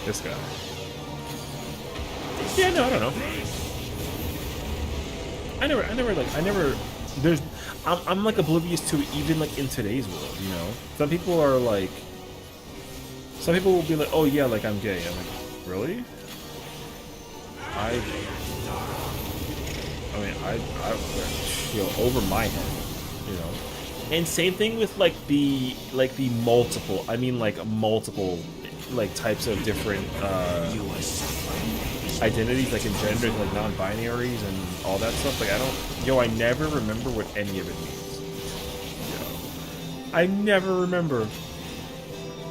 this guy. Yeah, no, I don't know. I'm, like, oblivious to it even, like, in today's world, you know? Some people will be like, oh, yeah, like, I'm gay. I'm like, really? Over my head, you know. And same thing with like the multiple, like types of different identities, like in genders, like non-binaries and all that stuff. Like I never remember what any of it means. I never remember.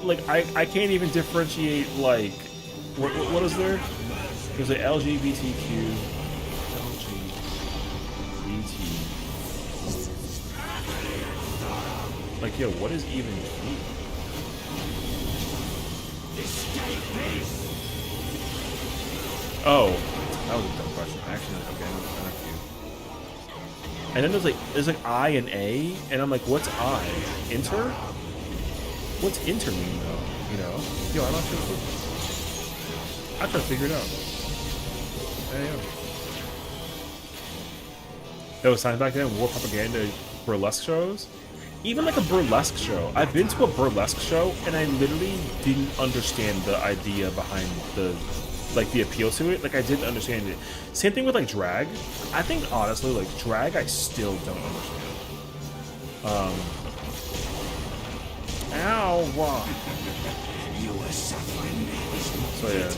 Like I can't even differentiate like what is there? There's like LGBTQ. Like, yo, what is even key? Oh, that was a dumb question. Actually, okay, I know you. And then there's like I and A, and I'm like, what's I? Inter? What's inter mean though? You know? Yo, I'm not sure. I'm trying to figure it out. There you go. There was times back then, war propaganda burlesque shows. Even like a burlesque show. I've been to a burlesque show and I literally didn't understand the idea behind the appeal to it. Like I didn't understand it. Same thing with like drag. I think honestly like drag I still don't understand. Ow, wow. So yeah.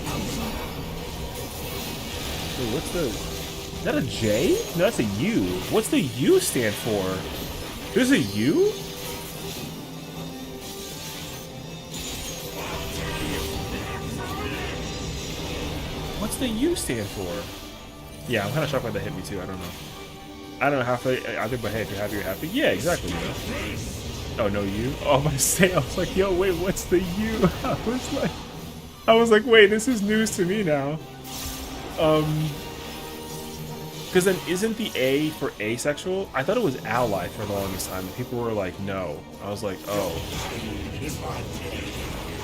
Wait, what's the, is that a J? No, that's a U. What's the U stand for? There's a U? What's the U stand for? Yeah, I'm kind of shocked why that hit me too. I don't know how I think, but hey, if you're happy, you're happy. Yeah, exactly. You know? Oh, no U? Oh, my say, I was like, yo, wait, what's the U? I was like, wait, this is news to me now. Because then isn't the A for asexual? I thought it was ally for the longest time. And people were like, no. I was like, oh.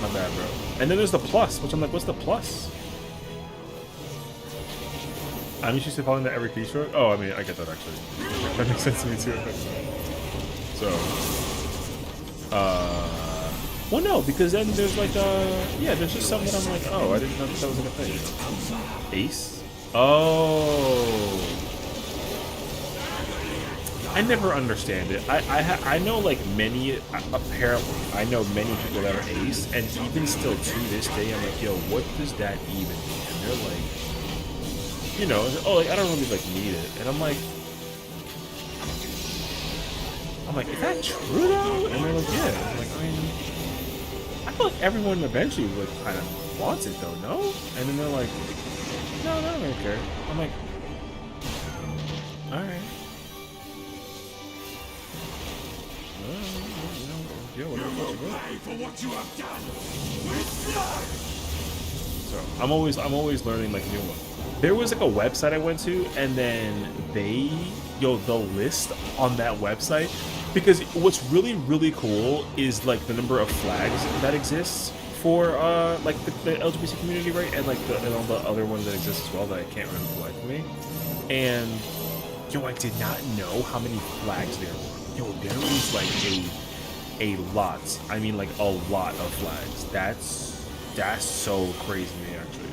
My bad, bro. And then there's the plus, which I'm like, what's the plus? I'm used to calling that every keystroke. Oh, I mean, I get that actually. That makes sense to me too. So, well, no, because then there's like, yeah, there's just something that I'm like, oh, I didn't know that was like a thing. Ace? Oh. I never understand it. I know like many, apparently, I know many people that are ace, and even still to this day, I'm like, yo, what does that even mean? And they're like, you know, oh, like, I don't really like need it. And I'm like, is that true though? And they're like, yeah. I'm like, I mean, I feel like everyone eventually would kind of wants it though, no? And then they're like, no, I don't really care. I'm like, all right. Yeah, whatever floats your boat. Pay for what you have done with blood. So I'm always learning like new ones. There was like a website I went to, and then the list on that website, because what's really cool is like the number of flags that exists for like the LGBT community, right? And like and all the other ones that exist as well that I can't remember the life of me. And yo, I did not know how many flags there were. Yo, there was like a lot. I mean, like a lot of flags. That's so crazy to me, actually.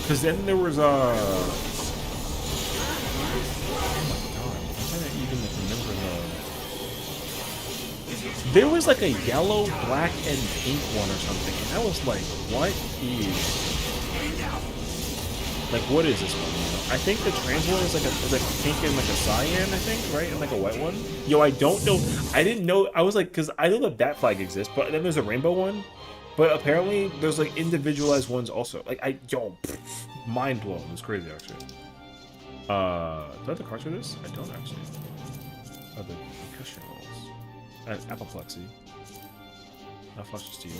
Because then there was oh my god, I'm trying to even like, remember there was like a yellow, black, and pink one or something, and I was like, what is this one? I think the trans one is like pink and like a cyan, I think, right? And like a white one. Yo, I don't know. I didn't know. I was like, because I know that flag exists, but then there's a rainbow one. But apparently there's like individualized ones also. Like mind blown. It's crazy actually. Do I have the cards for this? I don't actually. Oh, the percussion rolls. Apoplexy. Not flush of steel.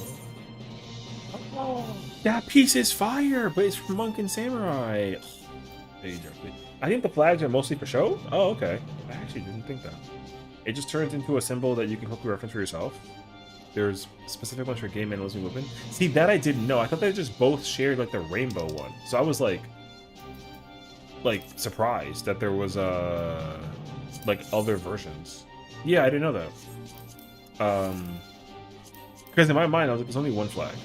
Oh, that piece is fire, but it's from Monk and Samurai. I think the flags are mostly for show. Oh, okay. I actually didn't think that. It just turns into a symbol that you can quickly reference for yourself. There's specific ones for gay men, lesbian women. See, that I didn't know. I thought they just both shared like the rainbow one. So I was like surprised that there was like other versions. Yeah, I didn't know that. Because in my mind I was like, there's only one flag.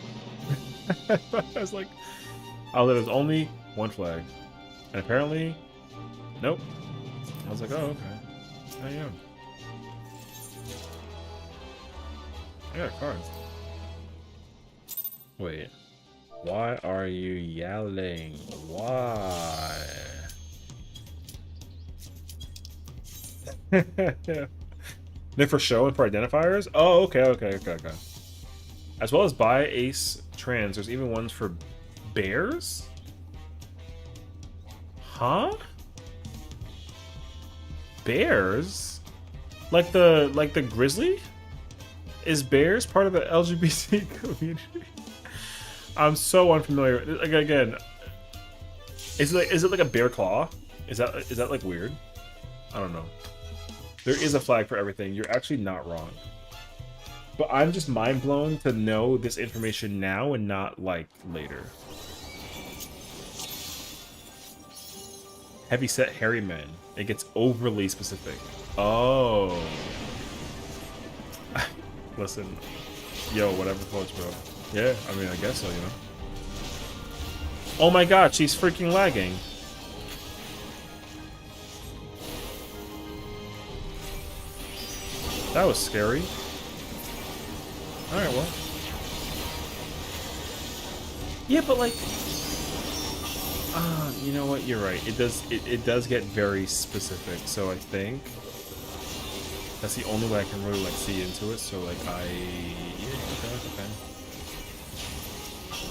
I was like, there's only one flag, and apparently, nope. I was like, oh, okay. I am. I got a card. Wait. Why are you yelling? Why? They're for show and for identifiers? Oh, okay. As well as bi, ace, trans. There's even ones for bears? Huh? Bears? Like the grizzly? Is bears part of the LGBT community? I'm so unfamiliar. Like, again, is it like a bear claw? Is that like weird? I don't know. There is a flag for everything. You're actually not wrong. But I'm just mind blown to know this information now and not like later. Heavy set hairy men. It gets overly specific. Oh. Listen. Yo, whatever floats, bro. Yeah, I mean, I guess so, you know. Oh my god, she's freaking lagging. That was scary. Alright, well. Yeah, but like... you know what? You're right. It does get very specific, so I think... that's the only way I can really, like, see into it, so, like, yeah, okay.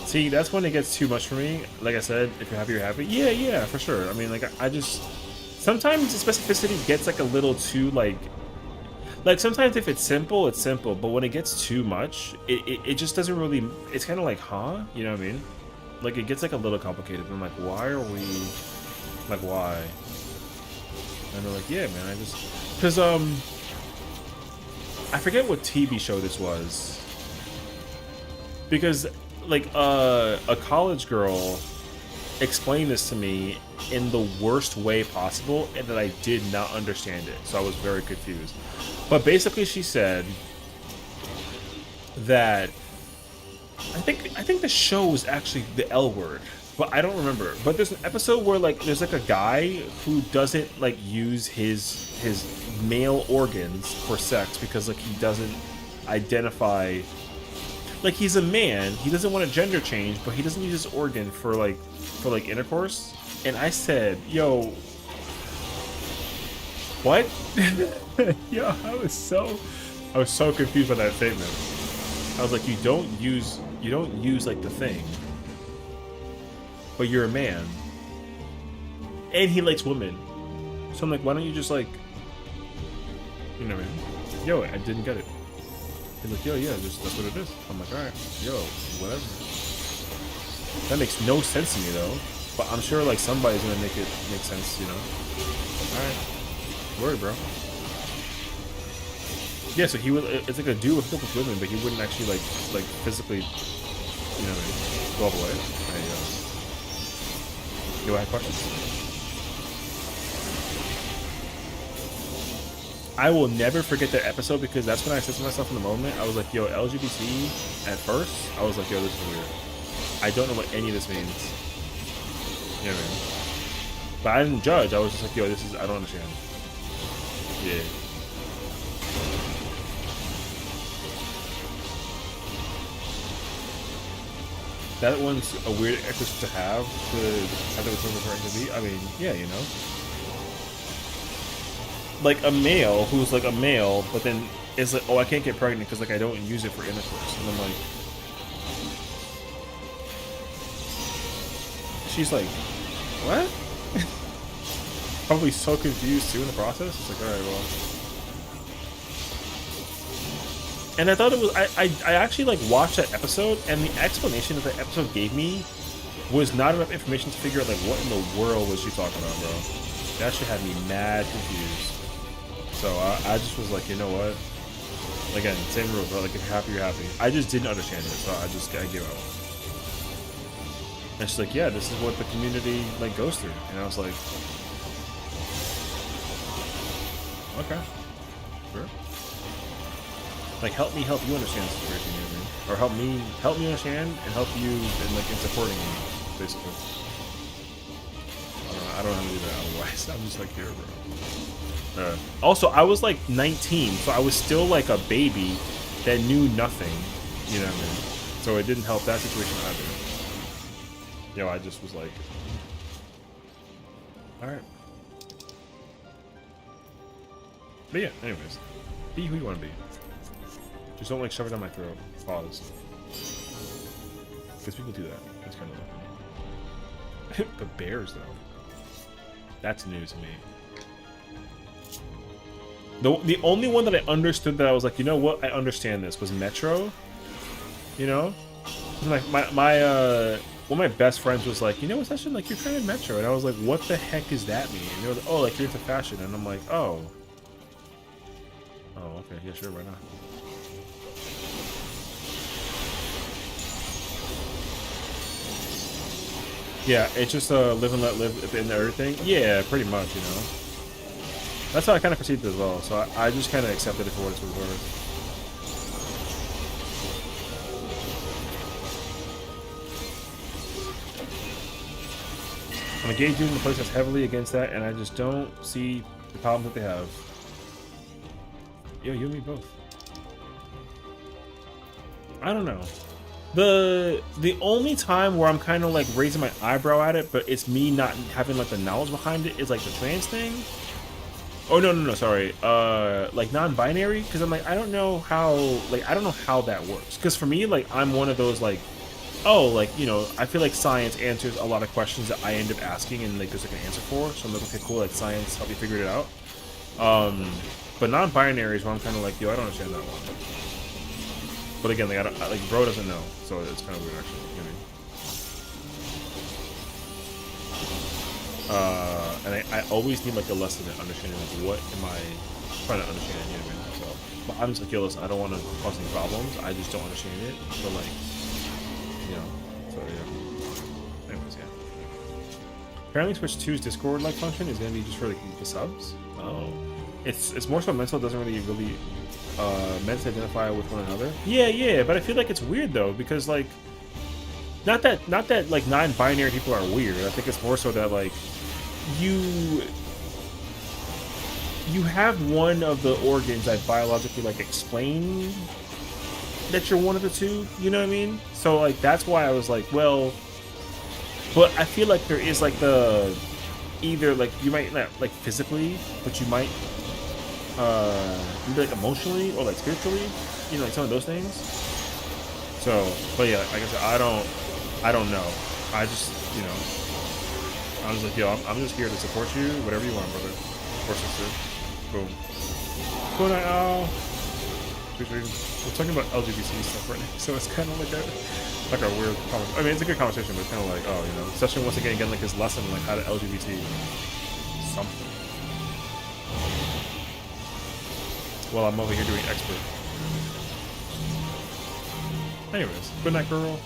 See, that's when it gets too much for me. Like I said, if you're happy, you're happy. Yeah, for sure. I mean, like, I just... sometimes the specificity gets, like, a little too, like, sometimes if it's simple, but when it gets too much, it just doesn't really... it's kind of like, huh? You know what I mean? Like, it gets, like, a little complicated. I'm like, why are we... like, why? And they're like, yeah, man, I just... because, I forget what TV show this was. Because, like, a college girl explained this to me in the worst way possible, and that I did not understand it. So I was very confused. But basically she said that I think the show was actually the L word, but I don't remember. But there's an episode where like there's like a guy who doesn't like use his male organs for sex because like he doesn't identify, like he's a man, he doesn't want a gender change, but he doesn't use his organ for like intercourse. And I said, yo, what? Yo, I was so confused by that statement. I was like, you don't use like the thing, but you're a man, and he likes women. So I'm like, why don't you just like You know what I mean? Yo, I didn't get it. He's like, yo, yeah, just that's what it is. I'm like, alright, yo, whatever. That makes no sense to me though. But I'm sure like somebody's gonna make it make sense, you know. Alright. Word, bro. Yeah, so he would it's like a dude with a couple women, but he wouldn't actually like physically, you know, go all the way. There you go. Yo, I have questions. I will never forget that episode because that's when I said to myself in the moment, I was like, yo, LGBT at first, I was like, yo, this is weird. I don't know what any of this means. You know what I mean? But I didn't judge. I was just like, yo, this is, I don't understand. Yeah. That one's a weird exercise to have the return for to be. I mean, yeah, you know. Like a male who's like a male, but then is like, oh, I can't get pregnant because like I don't use it for intercourse, and I'm like, she's like, what? Probably so confused too in the process. It's like, all right, well. And I thought it was, I actually like watched that episode, and the explanation that the episode gave me was not enough information to figure out like what in the world was she talking about, bro. That shit had me mad confused. So I just was like, you know what? Again, same rule, bro. Like if you're happy, you're happy. I just didn't understand it, so I gave up. And she's like, yeah, this is what the community like goes through, and I was like, okay, sure. Like help me help you understand the situation, you know what I mean? Or help me understand and help you in supporting me, basically. I don't know how to do that otherwise. I'm just like, here, bro. Also, I was like 19, so I was still like a baby that knew nothing, you know what I mean? So it didn't help that situation either. Yo, I just was like, alright. But yeah, anyways, be who you want to be. Just don't like shove it down my throat. Pause. Because people do that. That's kind of but bears, though. That's new to me. The only one that I understood that I was like, you know what, I understand this was Metro. You know? Like one of my best friends was like, you know what's actually like you're kind of Metro, and I was like, what the heck does that mean? And they were like, oh, like you're into fashion, and I'm like, oh. Oh, okay, yeah, sure, why not? Yeah, it's just live and let live in everything. Yeah, pretty much, you know. That's how I kind of perceived it as well, so I just kind of accepted it for what it's worth. I'm a gay dude in the place that's heavily against that, and I just don't see the problems that they have. Yo, you and me both. I don't know. The only time where I'm kind of like raising my eyebrow at it, but it's me not having like the knowledge behind it, is like the trans thing. Oh no, sorry. Like non-binary, because I'm like I don't know how that works. Because for me, like I'm one of those like, oh, like you know, I feel like science answers a lot of questions that I end up asking, and like there's like an answer for. So I'm like, okay, cool, like science help me figure it out. But non-binary is where I'm kind of like, yo, I don't understand that one. But again, like like bro doesn't know, so it's kind of weird actually. You know what I mean? And I always need like a lesson in understanding like what am I trying to understand, you know what I mean? So, but I'm just like, yo, listen, I don't want to cause any problems. I just don't understand it. So like, you know, so yeah. Anyways, yeah. Apparently, Switch 2's Discord like function is gonna be just for like the subs. Oh, it's more so mental. It doesn't really meant to identify with one another. Yeah, but I feel like it's weird though because like, not that like non-binary people are weird. I think it's more so that like you have one of the organs that biologically like explain that you're one of the two. You know what I mean? So like that's why I was like, well, but I feel like there is like the either like you might not like physically, but you might either like emotionally or like spiritually, you know, like some of those things. So, but yeah, like I said, I don't know. I just, you know, I was like, yo, I'm just here to support you, whatever you want, brother or sister. Boom. Good night, Al. We're talking about LGBT stuff right now, so it's kind of like a weird conversation. I mean, it's a good conversation, but it's kind of like, oh, you know, Sessiion once again like his lesson on like how to LGBT something. While I'm over here doing expert. Anyways, good night, girl.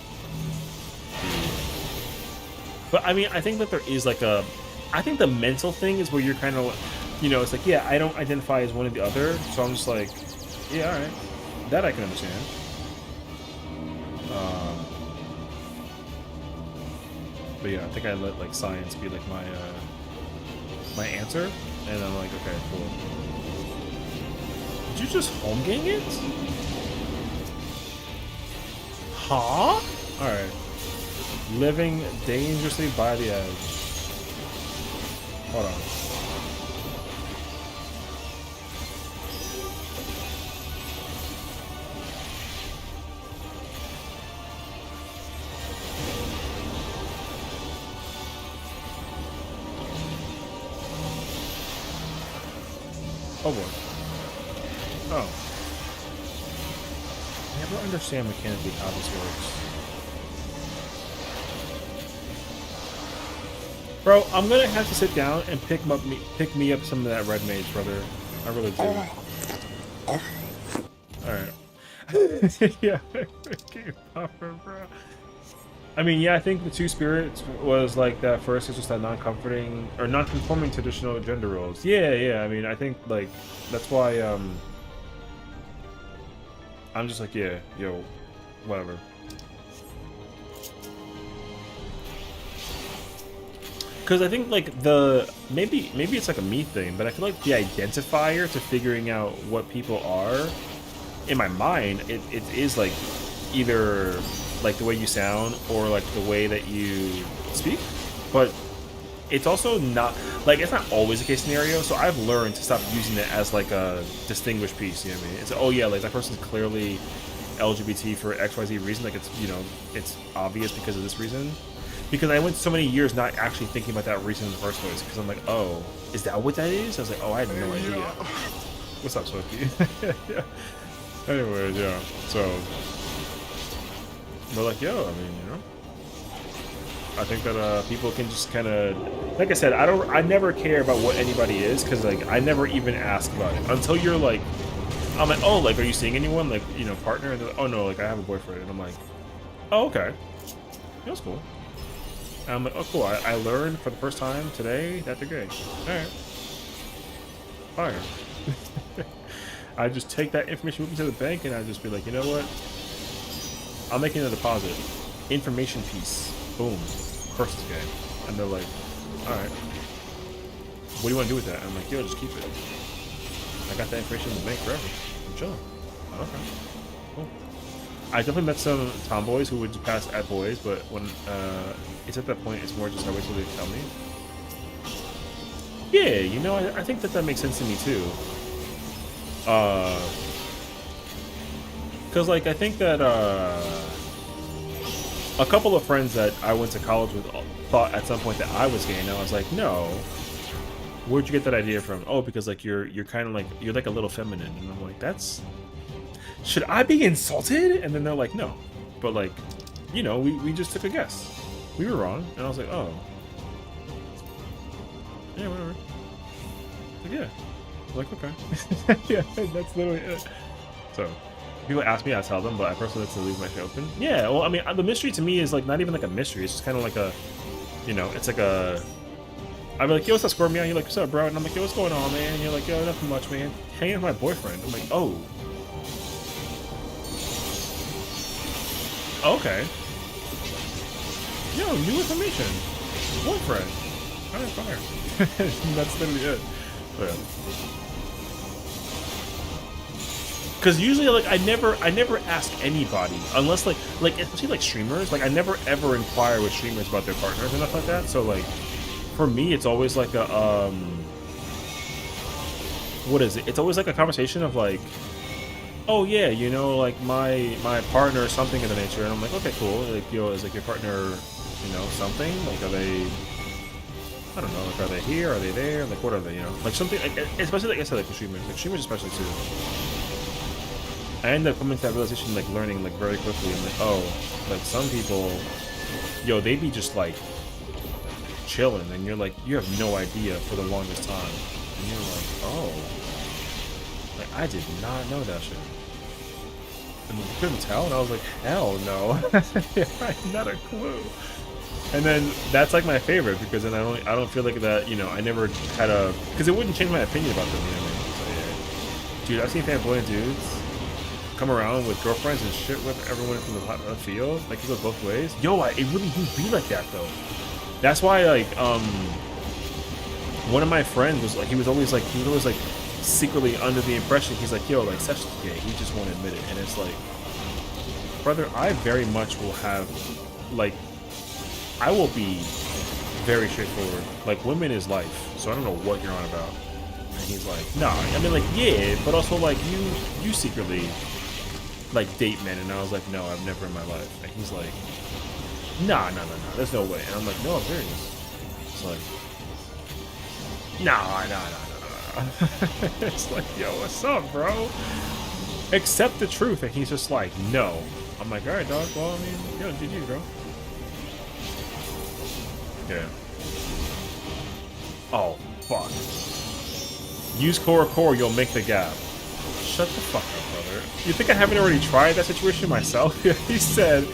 But I mean, I think that there is like a, I think the mental thing is where you're kind of, you know, it's like, yeah, I don't identify as one or the other, so I'm just like, yeah, all right, that I can understand. But yeah, I think I let like science be like my answer, and I'm like, okay, cool. Did you just home gang it? Huh? Alright. Living dangerously by the edge. Hold on. Oh boy. Oh. I never understand mechanically how this works. Bro, I'm gonna have to sit down and pick me up some of that red mage, brother. I really do. Alright. Yeah, keep popping, bro. I mean, yeah, I think the two spirits was like that first. It's just that non-comforting or non-conforming traditional gender roles. Yeah, yeah. I mean, I think like that's why I'm just like, yeah, yo, whatever. Because I think like maybe it's like a me thing, but I feel like the identifier to figuring out what people are in my mind, it is like either like the way you sound or like the way that you speak, but it's also not like it's not always a case scenario. So I've learned to stop using it as like a distinguished piece. You know what I mean? It's, oh yeah, like that person's clearly LGBT for XYZ reason. Like it's, you know, it's obvious because of this reason. Because I went so many years not actually thinking about that reason in the first place. Because I'm like, oh, is that what that is? I was like, oh, I had no idea. What's up, Sophie? Yeah. Anyways, yeah. So. But like, yo, I mean, you know, I think that people can just kind of, like I said, I never care about what anybody is, because like I never even ask about it until you're like, I'm like, oh, like, are you seeing anyone, like, you know, partner? And they're like, oh no, like I have a boyfriend, and I'm like, oh, okay, that's cool. And I'm like, oh cool, I learned for the first time today that they're gay. All right, fire. I just take that information with me to the bank, and I just be like, you know what? I'm making a deposit. Information piece. Boom. Person's gay. And they're like, alright. What do you want to do with that? And I'm like, yo, just keep it. I got that information in the bank forever. I'm chilling. Okay. Cool. I definitely met some tomboys who would pass at boys, but when it's at that point, it's more just I wait till they tell me. Yeah, you know, I think that makes sense to me too. Because, like, I think that a couple of friends that I went to college with thought at some point that I was gay, and I was like, no. Where'd you get that idea from? Oh, because, like, you're kind of like, you're like a little feminine. And I'm like, that's... Should I be insulted? And then they're like, no. But, like, you know, we just took a guess. We were wrong. And I was like, oh. Yeah, whatever. Like, yeah. I'm like, okay. Yeah, that's literally it. So... People ask me, I tell them, but I personally like to leave my shit open. Yeah, well, I mean, the mystery to me is like not even like a mystery. It's just kind of like a, you know, it's like a. I'd be like, yo, what's up, Scorpion? You're like, what's up, bro? And I'm like, yo, what's going on, man? And you're like, yo, nothing much, man. Hanging with my boyfriend. I'm like, oh. Okay. Yo, new information. Boyfriend. Alright, fire. That's literally it. So, yeah. Because usually, like, I never ask anybody unless, like especially like streamers. Like, I never ever inquire with streamers about their partners and stuff like that. So, like, for me, it's always like a what is it? It's always like a conversation of like, oh yeah, you know, like my partner or something of the nature, and I'm like, okay, cool. Like, yo, is like your partner, you know, something? Like, are they I don't know, like, are they here? Are they there? Like, what are they? You know, like something, like, especially like I said, like streamers, especially too. I end up coming to that realization, like learning like very quickly. I'm like, oh, like some people, yo, they be just like chilling, and you're like, you have no idea for the longest time, and you're like, oh, like I did not know that shit. And you couldn't tell, and I was like, hell no, I had not a clue. And then that's like my favorite because then I don't feel like that, you know, I never had a, because it wouldn't change my opinion about them, you know what I mean? So yeah, dude, I've seen fanboy dudes come around with girlfriends and shit with everyone from the field. Like, it goes both ways. Yo, it really do be like that though. That's why, like, one of my friends was like, he was always like secretly under the impression, he's like, yo, like, Sessiion's gay, he just won't admit it. And it's like, brother, I very much will have, like, I will be very straightforward. Like, women is life, so I don't know what you're on about. And he's like, no, I mean, like, yeah, but also, like, you secretly, like, date men. And I was like, no, I've never in my life. And he's like, no, there's no way. And I'm like, no, I'm serious. It's like, no. It's like, yo, what's up, bro? Accept the truth. And he's just like, no. I'm like, all right, dog. Well, I mean, yo, GG, bro. Yeah. Oh, fuck. Use core, you'll make the gap. Shut the fuck up, brother. You think I haven't already tried that situation myself? He said,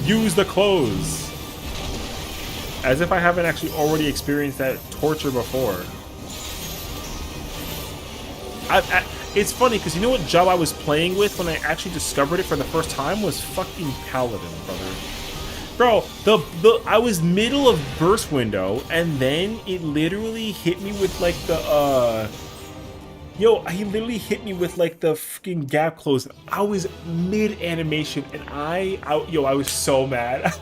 use the clothes. As if I haven't actually already experienced that torture before. It's funny, because you know what job I was playing with when I actually discovered it for the first time was fucking Paladin, brother. Bro, I was middle of burst window, and then it literally hit me with like the yo, he literally hit me with like the freaking gap close. I was mid animation, and I was so mad.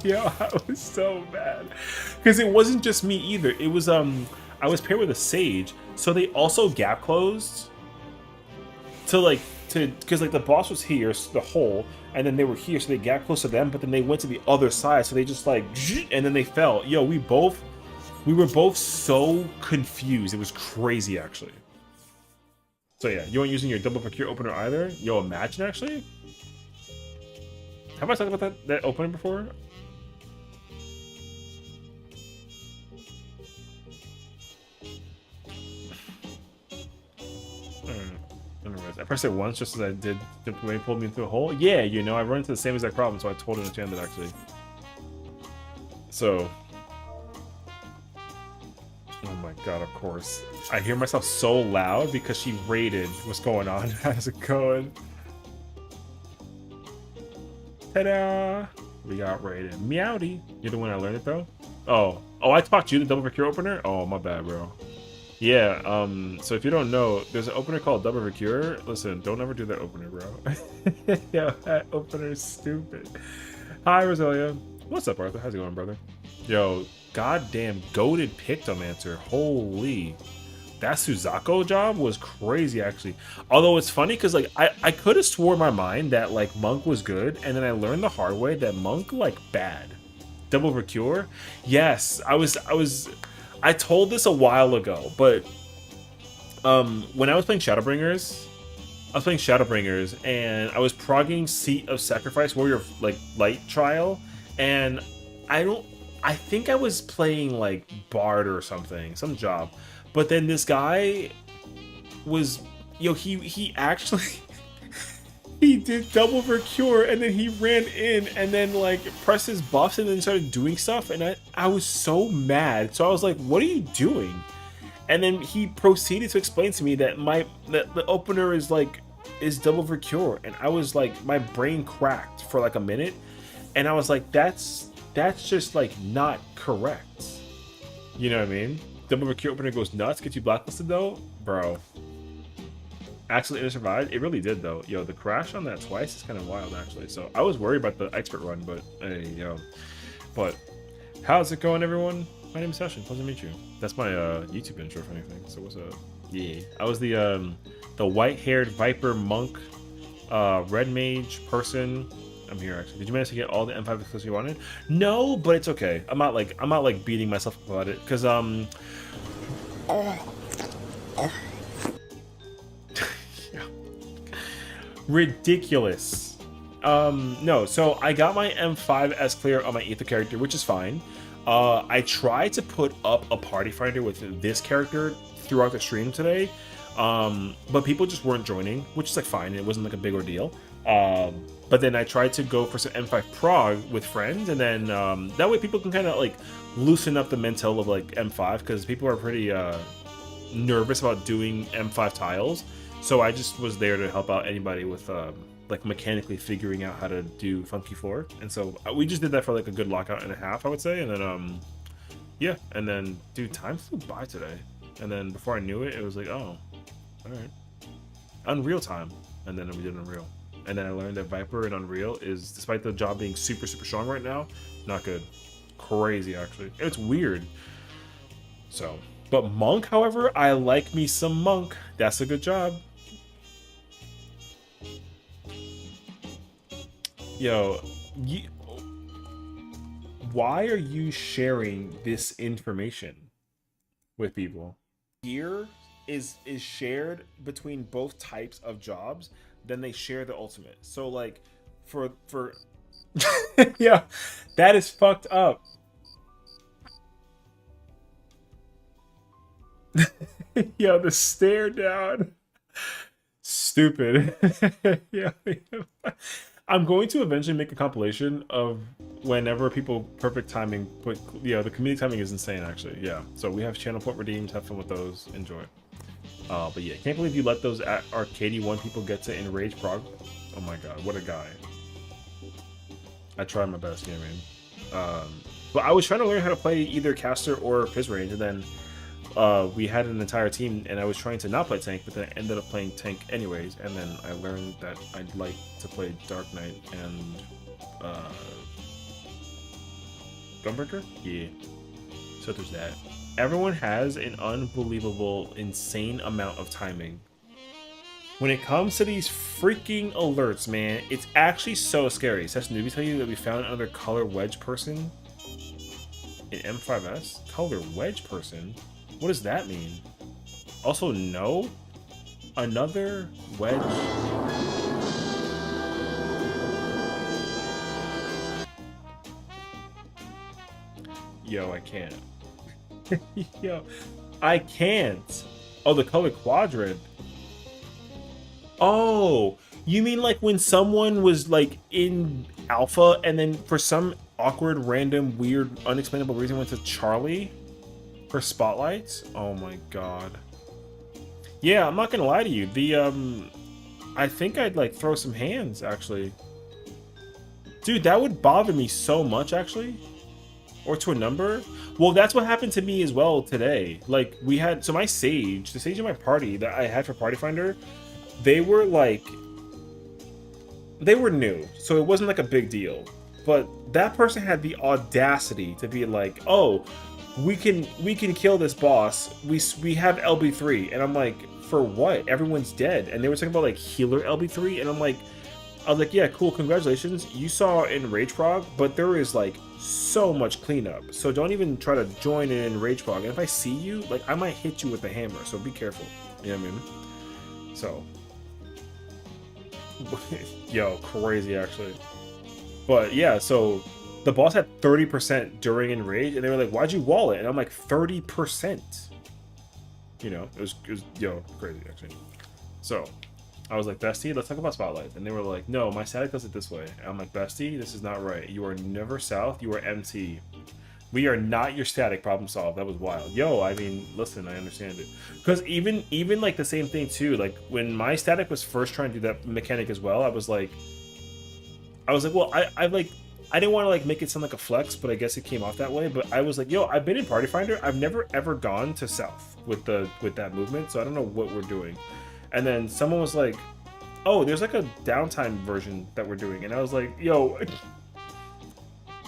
Yo, I was so mad because it wasn't just me either. It was I was paired with a sage, so they also gap closed because like the boss was here, so the hole, and then they were here, so they gap close to them, but then they went to the other side, so they just like, and then they fell. Yo, we were both so confused. It was crazy, actually. So yeah, you weren't using your double procure opener either? Yo, imagine, actually. Have I talked about that opener before? Anyways, I pressed it once just as I did when he pulled me into a hole. Yeah, you know, I run into the same exact problem, so I totally understand it, actually. So. Oh my god, of course. I hear myself so loud because she rated what's going on. How's it going? Ta-da! We got rated. Meowdy. You're the one I learned it, though? Oh, I taught you the double procure opener? Oh, my bad, bro. Yeah, so if you don't know, there's an opener called Double Procure. Listen, don't ever do that opener, bro. Yo, that opener is stupid. Hi, Roselia. What's up, Arthur? How's it going, brother? Yo, goddamn goated Pictomancer. Holy. That Suzako job was crazy, actually. Although it's funny, because, like, I could have swore in my mind that, like, Monk was good, and then I learned the hard way that Monk, like, bad. Double Procure? Yes, I told this a while ago, but when I was playing Shadowbringers, and I was progging Seat of Sacrifice, Warrior of, like, Light Trial, and I think I was playing, like, Bard or something, some job, but then this guy was, yo, he actually, he did double procure, and then he ran in, and then, like, pressed his buffs, and then started doing stuff, and I was so mad. So I was like, what are you doing? And then he proceeded to explain to me that the opener is double procure, and I was like, my brain cracked for like a minute, and I was like, that's just like not correct. You know what I mean? Double procure opener goes nuts, gets you blacklisted though, bro. Actually, it survived. It really did, though. Yo, the crash on that twice is kind of wild, actually. So I was worried about the expert run, but hey, yo. But how's it going, everyone? My name is Sessiion. Pleasure to meet you. That's my YouTube intro, if anything. So what's up? Yeah, I was the white-haired Viper monk, red mage person I'm here actually. Did you manage to get all the M5 exclusives you wanted? No, but it's okay. I'm not like beating myself up about it because ridiculous. No, so I got my M5 S clear on my Ether character, which is fine. I tried to put up a party finder with this character throughout the stream today, but people just weren't joining, which is like fine. It wasn't like a big ordeal. But then I tried to go for some M5 prog with friends, and then that way people can kind of like loosen up the mental of like M5 because people are pretty nervous about doing M5 tiles. So I just was there to help out anybody with like mechanically figuring out how to do funky floor, and so we just did that for like a good lockout and a half, I would say, and then yeah, and then dude, time flew by today, and then before I knew it, it was like, oh, all right, Unreal time, and then we did Unreal, and then I learned that Viper in Unreal is, despite the job being super strong right now, not good, crazy actually, it's weird. So, but Monk, however, I like me some Monk. That's a good job. Yo, why are you sharing this information with people? Gear is shared between both types of jobs, then they share the ultimate. So like for yeah, that is fucked up. Yo, the stare down. Stupid. Yeah. I'm going to eventually make a compilation of whenever people perfect timing, but yeah, the community timing is insane actually. Yeah, so we have channel point redeemed. Have fun with those. Enjoy. But yeah, can't believe you let those Arcady 1 people get to Enrage Prog. Oh my god, what a guy. I tried my best, you know what I mean? But I was trying to learn how to play either caster or Fizz range, and then we had an entire team, and I was trying to not play tank, but then I ended up playing tank anyways, and then I learned that I'd like to play Dark Knight and Gunbreaker? Yeah. So there's that. Everyone has an unbelievable, insane amount of timing. When it comes to these freaking alerts, man, it's actually so scary. Sessiion, did we tell you that we found another color wedge person in M5S? Color wedge person? What does that mean? Also, no? Another wedge? Yo, I can't. Yo, I can't. Oh, the color quadrant. Oh, you mean like when someone was like in alpha and then for some awkward, random, weird, unexplainable reason went to Charlie for spotlights? Oh my god. Yeah, I'm not gonna lie to you. I think I'd like throw some hands actually. Dude, that would bother me so much actually. Or to a number. Well, that's what happened to me as well today. Like we had, so my Sage, the Sage in my party that I had for Party Finder, they were new, so it wasn't like a big deal. But that person had the audacity to be like, "Oh, we can kill this boss. We have LB3," and I'm like, "For what? Everyone's dead." And they were talking about like healer LB3, and I was like, "Yeah, cool, congratulations. You saw in Rage Prog, but there is like so much cleanup. So don't even try to join in Rage Prog. And if I see you, like I might hit you with the hammer. So be careful." You know what I mean? So. Yo, crazy actually. But yeah, so the boss had 30% during Enrage, and they were like, "Why'd you wall it?" And I'm like, 30%. You know, it was yo, crazy actually. So I was like, "Bestie, let's talk about Spotlight." And they were like, "No, my static does it this way." And I'm like, "Bestie, this is not right. You are never south, you are MT. We are not your static, problem solved." That was wild. Yo, I mean, listen, I understand it. Because even like the same thing too, like when my static was first trying to do that mechanic as well, I was like, well, I didn't want to like make it sound like a flex, but I guess it came off that way. But I was like, yo, I've been in Party Finder. I've never ever gone to south with that movement, so I don't know what we're doing. And then someone was like, "Oh, there's like a downtime version that we're doing," and I was like, yo,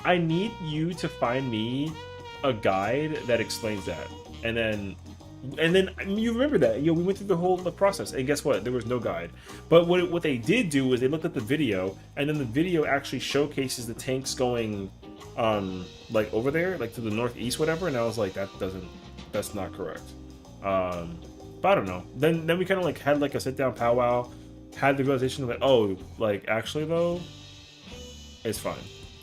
I need you to find me a guide that explains that. And then And then I mean, you remember that, we went through the whole process, and guess what? There was no guide. But what they did do is they looked at the video, and then the video actually showcases the tanks going, like over there, like to the northeast, whatever. And I was like, that's not correct. But I don't know. Then we kind of like had like a sit down powwow, had the realization of like, oh, like actually though, it's fine.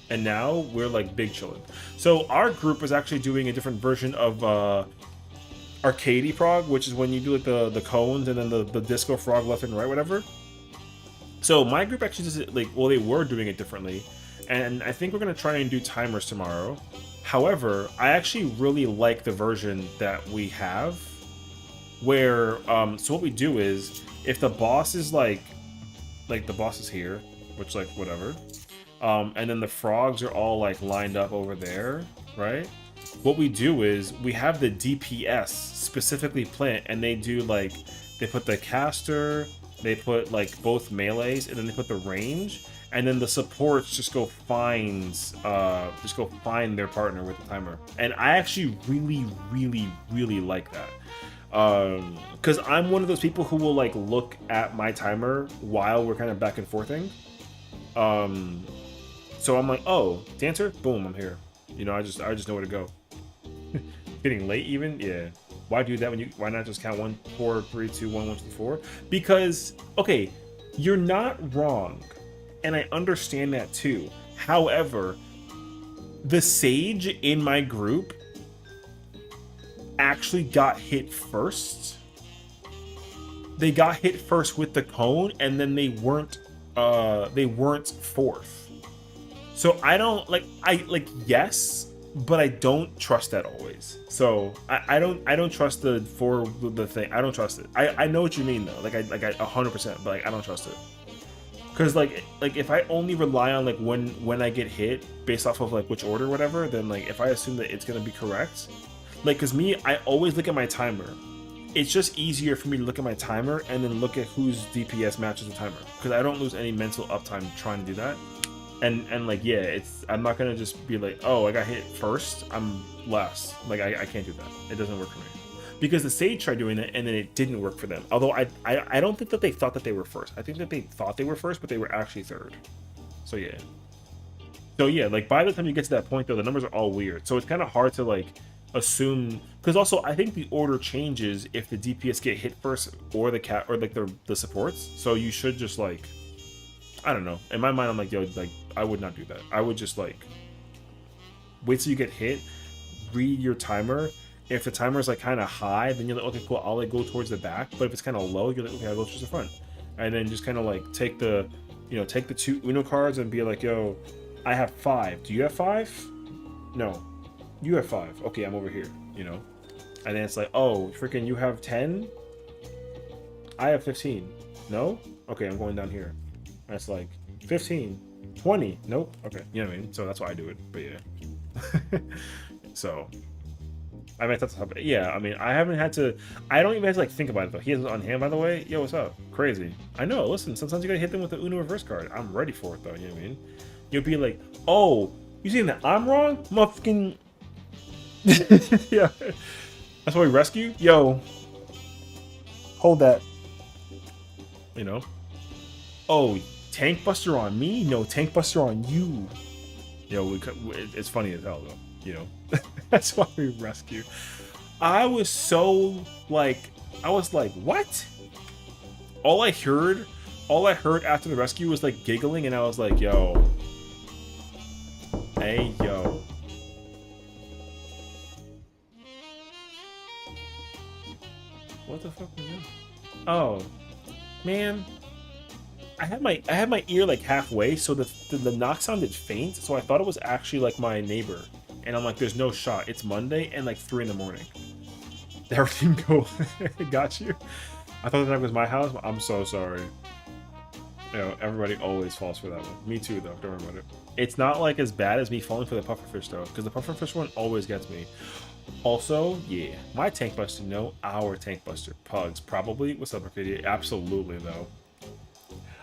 And now we're like big chillin'. So our group was actually doing a different version of arcadey prog, which is when you do like the cones and then the disco frog left and right, whatever. So my group actually does it like, well, they were doing it differently, and I think we're gonna try and do timers tomorrow. However, I actually really like the version that we have, where so what we do is if the boss is like the boss is here, which like whatever, and then the frogs are all like lined up over there, right? What we do is we have the DPS specifically plant, and they do like, they put the caster, they put like both melees, and then they put the range, and then the supports just go find their partner with the timer. And I actually really like that, because I'm one of those people who will like look at my timer while we're kind of back and forthing. So I'm like, oh, dancer, boom, I'm here. You know, I just know where to go. Getting late even? Yeah. Why do that when why not just count 1, 4, 3, 2, 1, 1, 2, 4? Because, okay, you're not wrong. And I understand that too. However, the sage in my group actually got hit first. They got hit first with the cone, and then they weren't fourth. So I don't yes, but I don't trust that always. So I don't trust the thing. I don't trust it. I know what you mean though. Like I 100%, but like I don't trust it. Cause like if I only rely on like when I get hit based off of like which order or whatever, then like if I assume that it's gonna be correct, like cause me, I always look at my timer. It's just easier for me to look at my timer and then look at whose DPS matches the timer, because I don't lose any mental uptime trying to do that. And like, yeah, I'm not gonna just be like, oh, I got hit first, I'm last. Like I can't do that. It doesn't work for me. Because the Sage tried doing it and then it didn't work for them. Although I don't think that they thought that they were first. I think that they thought they were first, but they were actually third. So yeah. So yeah, like by the time you get to that point though, the numbers are all weird. So it's kind of hard to like assume, because also I think the order changes if the DPS get hit first or the cat or like the supports. So you should just like, I don't know. In my mind, I'm like, yo, like I would not do that. I would just like wait till you get hit, read your timer. If the timer is like kind of high, then you're like, okay, cool, I'll like go towards the back. But if it's kind of low, you're like, okay, I'll go towards the front. And then just kind of like take the 2 Uno cards and be like, yo, I have 5. Do you have 5? No. You have 5. Okay, I'm over here, you know? And then it's like, oh, freaking, you have 10? I have 15. No? Okay, I'm going down here. And it's like, 15. 20. Nope. Okay, you know what I mean? So that's why I do it, but yeah. So, I mean, that's, yeah, I mean, I don't even have to like think about it though. He has it on hand, by the way. Yo, what's up? Crazy. I know, listen, sometimes you gotta hit them with the Uno reverse card. I'm ready for it though, you know what I mean? You'll be like, oh, you saying that I'm wrong? Motherfucking. Yeah. That's why we rescue? Yo. Hold that. You know? Oh, tank buster on me? No, tank buster on you. Yo, it's funny as hell though, you know? That's why we rescue. I was so like, what? All I heard after the rescue was like giggling, and I was like, yo. Hey, yo. What the fuck was that? Oh, man. I had my ear like halfway, so the knock sounded faint, so I thought it was actually like my neighbor. And I'm like, there's no shot. It's Monday and like 3 in the morning. Everything go. Got you. I thought that was my house. I'm so sorry. You know, everybody always falls for that one. Me too, though. Don't worry about it. It's not like as bad as me falling for the pufferfish though, because the pufferfish one always gets me. Also, yeah, my tank buster. No, our tank buster. Pugs probably. What's up, Arcadia? Absolutely though.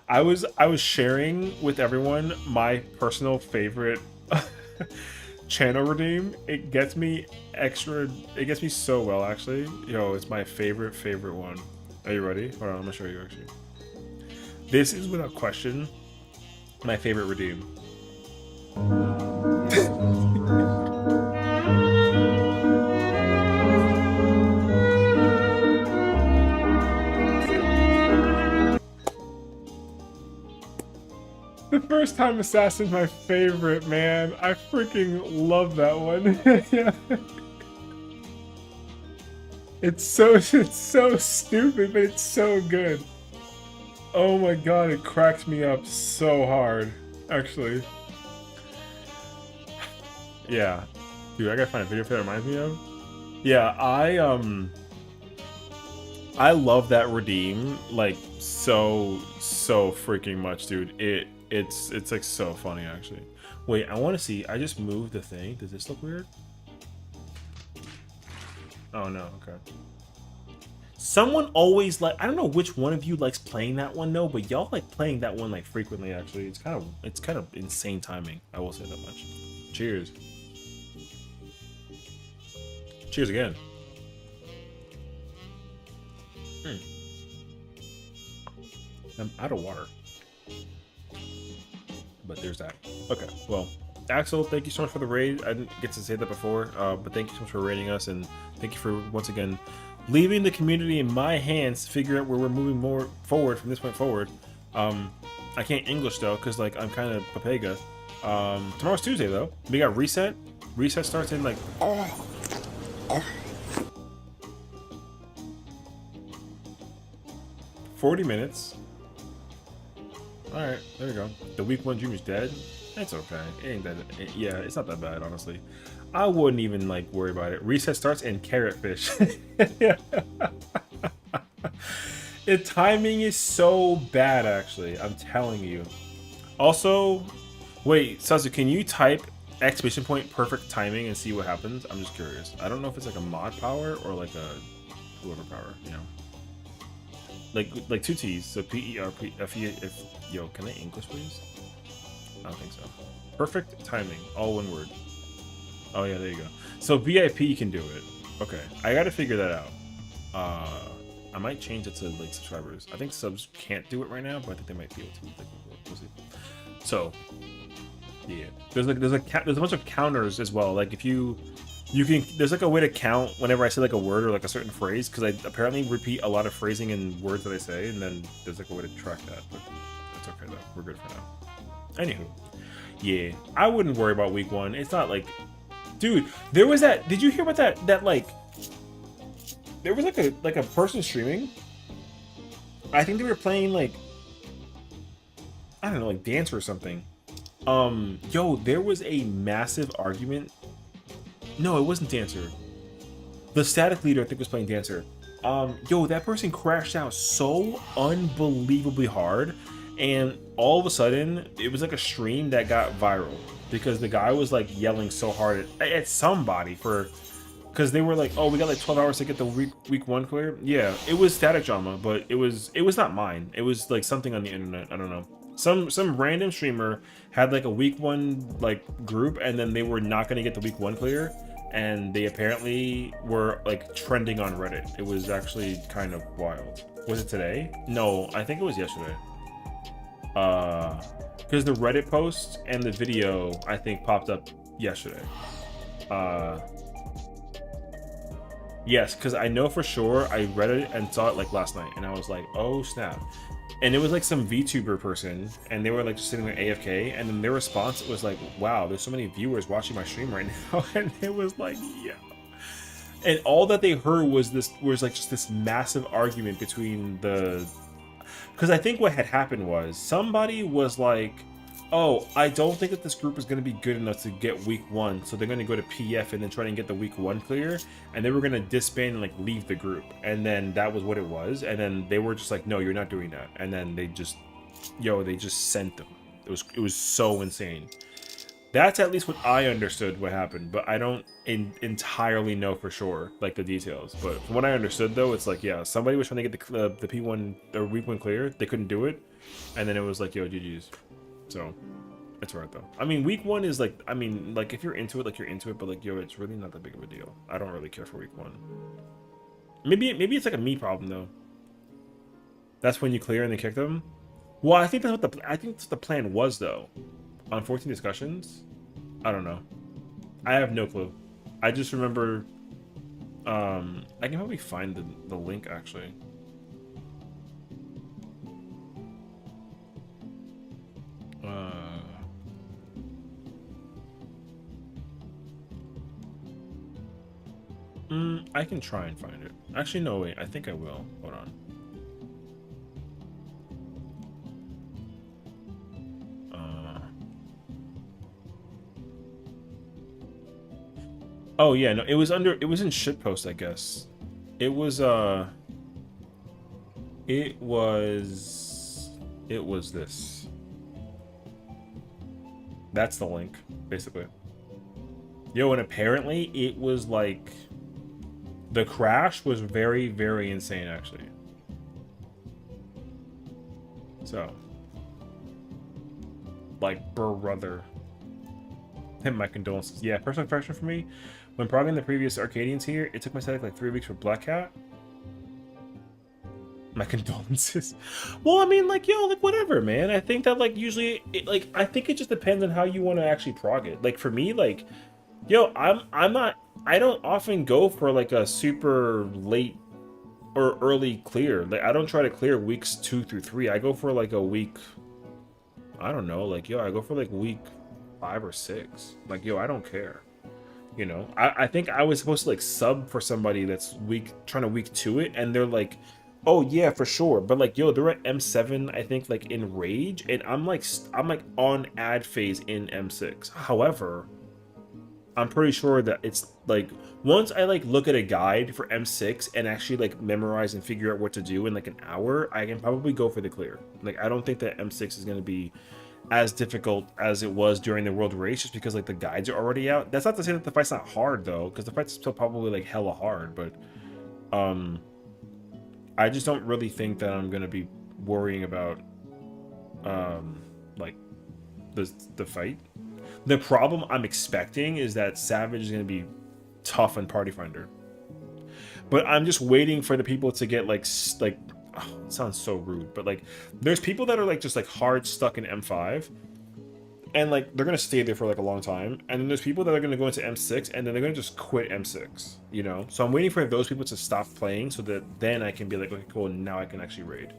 I was sharing with everyone my personal favorite channel redeem, it gets me extra. It gets me so well, actually. Yo, it's my favorite one. Are you ready? Hold on, I'm gonna show you actually. This is without question my favorite redeem. The first time assassin's my favorite, man. I freaking love that one. Yeah. It's so stupid, but it's so good. Oh my god, it cracks me up so hard, actually. Yeah. Dude, I gotta find a video that reminds me of. Yeah, I love that redeem like so freaking much, dude. It's like so funny actually. Wait, I want to see. I just moved the thing. Does this look weird? Oh no, okay. Someone always like, I don't know which one of you likes playing that one though, but y'all like playing that one like frequently actually. It's kind of insane timing. I will say that much. Cheers. Cheers again. I'm out of water. But there's that. Okay, well, Axel, thank you so much for the raid. I didn't get to say that before, but thank you so much for raiding us, and thank you for, once again, leaving the community in my hands to figure out where we're moving more forward from this point forward. I can't English, though, because, like, I'm kind of papega. Tomorrow's Tuesday, though. We got Reset. Reset starts in, like... 40 minutes. Alright, there we go. The week 1 Junior's dead. It's okay. It ain't that. Yeah, it's not that bad, honestly. I wouldn't even like worry about it. Reset starts in carrot fish. The timing is so bad, actually. I'm telling you. Also, wait, Sessiion, can you type exclamation point perfect timing and see what happens? I'm just curious. I don't know if it's like a mod power or like a whoever power, you know. Like 2 T's, so P-E-R-P-F-E, if, yo, can I English please? I don't think so. Perfect timing, all one word. Oh yeah, there you go. So VIP can do it. Okay, I gotta figure that out. I might change it to like subscribers. I think subs can't do it right now, but I think they might be able to. Like, we'll see. So, yeah, there's a bunch of counters as well. Like if you can, there's like a way to count whenever I say like a word or like a certain phrase, because I apparently repeat a lot of phrasing in words that I say, and then there's like a way to track that. But that's okay though. We're good for now. Anywho, yeah, I wouldn't worry about week 1. It's not like, dude, there was that. Did you hear about that like? There was like a person streaming. I think they were playing like, I don't know, like dance or something. Yo, there was a massive argument. No, it wasn't Dancer. The static leader, I think, was playing Dancer. Yo, that person crashed out so unbelievably hard, and all of a sudden, it was like a stream that got viral because the guy was like yelling so hard at somebody for, because they were like, oh, we got like 12 hours to get the week 1 clear. Yeah, it was static drama, but it was not mine. It was like something on the internet. I don't know. Some random streamer had like a week 1 like group, and then they were not going to get the week 1 clear, and they apparently were like trending on Reddit. It was actually kind of wild. Was it today? No, I think it was yesterday. Because the Reddit post and the video I think popped up yesterday. Yes, because I know for sure I read it and saw it like last night, and I was like, oh snap. And it was like some VTuber person, and they were like just sitting there AFK, and then their response was like, wow, there's so many viewers watching my stream right now. And it was like, yeah. And all that they heard was like just this massive argument between the, because I think what had happened was somebody was like, oh, I don't think that this group is going to be good enough to get week 1, so they're going to go to PF and then try and get the week 1 clear, and they were going to disband and like leave the group, and then that was what it was, and then they were just like, no, you're not doing that, and then they just sent them. It was so insane. That's at least what I understood what happened, but I don't entirely know for sure like the details. But from what I understood though, it's like, yeah, somebody was trying to get the P1 or week 1 clear, they couldn't do it, and then it was like, yo, GG's. So, It's worth it though. I mean, week 1 is like, I mean, like if you're into it, like you're into it, but like yo, it's really not that big of a deal. I don't really care for week 1. Maybe it's like a me problem though. That's when you clear and they kick them. Well, I think that's what the plan was though. On 14 discussions, I don't know. I have no clue. I just remember. I can probably find the link actually. I can try and find it. Actually, no, wait. I think I will. Hold on. Oh yeah, no, it was in shitpost, I guess. It was this. That's the link, basically. Yo, and apparently it was like the crash was very, very insane, actually. So, like, brother. And my condolences. Yeah, personal impression for me. When progging the previous Arcadians here, it took my static like 3 weeks for Black Cat. My condolences. Well, I mean, like, yo, like, whatever, man. I think that, like, usually, I think it just depends on how you want to actually prog it. Like, for me, like, yo, I don't often go for, like, a super late or early clear. Like, I don't try to clear weeks 2 through 3. I go for, like, a week, I don't know, like, yo, I go for, like, week 5 or 6. Like, yo, I don't care. You know, I think I was supposed to like sub for somebody that's trying to week 2 it, and they're like, oh yeah, for sure. But like, yo, they're at M7, I think, like in Rage, and I'm like on ad phase in M6. However, I'm pretty sure that it's like once I like look at a guide for M6 and actually like memorize and figure out what to do in like an hour, I can probably go for the clear. Like, I don't think that M6 is gonna be as difficult as it was during the world race, just because like the guides are already out. That's not to say that the fight's not hard though, because the fight's still probably like hella hard, but I just don't really think that I'm gonna be worrying about like the fight. The problem I'm expecting is that Savage is gonna be tough on Party Finder, but I'm just waiting for the people to get like oh, it sounds so rude, but like there's people that are like just like hard stuck in M5 and like they're gonna stay there for like a long time, and then there's people that are gonna go into M6 and then they're gonna just quit M6, you know. So I'm waiting for those people to stop playing so that then I can be like, okay, cool, now I can actually raid.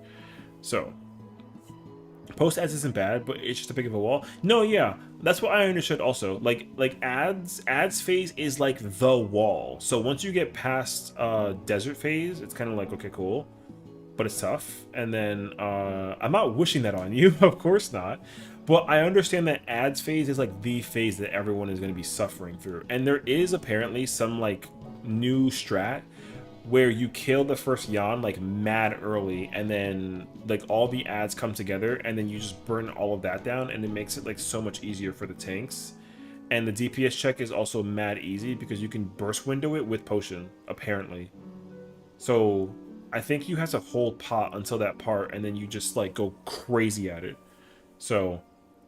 So post ads isn't bad, but it's just a big of a wall. No, yeah, that's what I understood also. Like ads phase is like the wall. So once you get past desert phase, it's kind of like, okay, cool, but it's tough. And then I'm not wishing that on you, of course not, but I understand that ads phase is like the phase that everyone is going to be suffering through. And there is apparently some like new strat where you kill the first Yan like mad early, and then like all the ads come together, and then you just burn all of that down, and it makes it like so much easier for the tanks. And the DPS check is also mad easy because you can burst window it with potion, apparently. So I think you have to hold pot until that part, and then you just like go crazy at it. So,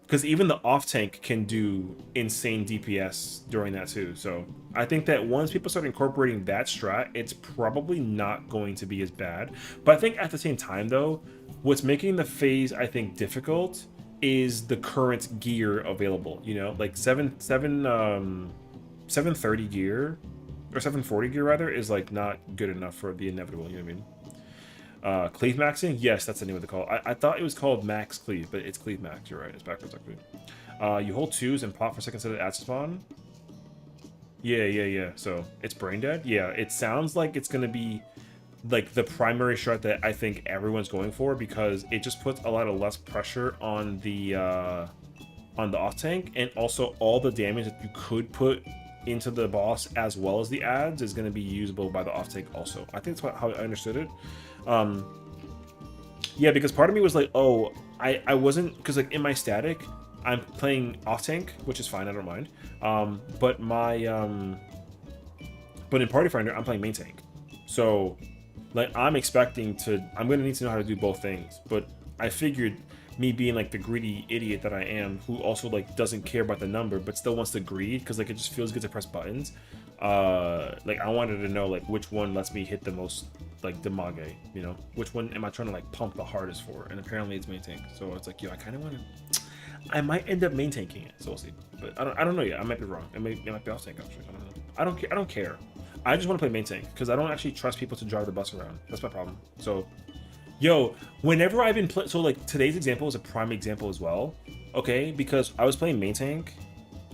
because even the off tank can do insane DPS during that too. So I think that once people start incorporating that strat, it's probably not going to be as bad. But I think at the same time though, what's making the phase I think difficult is the current gear available. You know, like 730 gear or 740 gear rather is like not good enough for the inevitable. You know what I mean? Cleave maxing? Yes, that's the name of the call. I thought it was called max cleave, but it's cleave max. You're right. It's backwards actually. You hold 2s and pop for second set of ad spawn. Yeah. So it's brain dead. Yeah, it sounds like it's gonna be like the primary strat that I think everyone's going for, because it just puts a lot of less pressure on the off tank, and also all the damage that you could put into the boss as well as the ads is going to be usable by the off tank also. I think that's how I understood it. Yeah, because part of me was like, oh, I wasn't, because like in my static I'm playing off tank, which is fine, I don't mind, but in Party Finder I'm playing main tank, so like I'm gonna need to know how to do both things. But I figured me being like the greedy idiot that I am, who also like doesn't care about the number but still wants to greed because like it just feels good to press buttons. Like I wanted to know like which one lets me hit the most like damage, you know, which one am I trying to like pump the hardest for, and apparently it's main tank. So it's like, yo, I kind of want to, I might end up main tanking it, so we'll see. But I don't know yet. I might be wrong. It might be off tank actually. I don't know. I don't care. I just want to play main tank because I don't actually trust people to drive the bus around. That's my problem. So, yo, whenever I've been playing, so like today's example is a prime example as well. Okay, because I was playing main tank,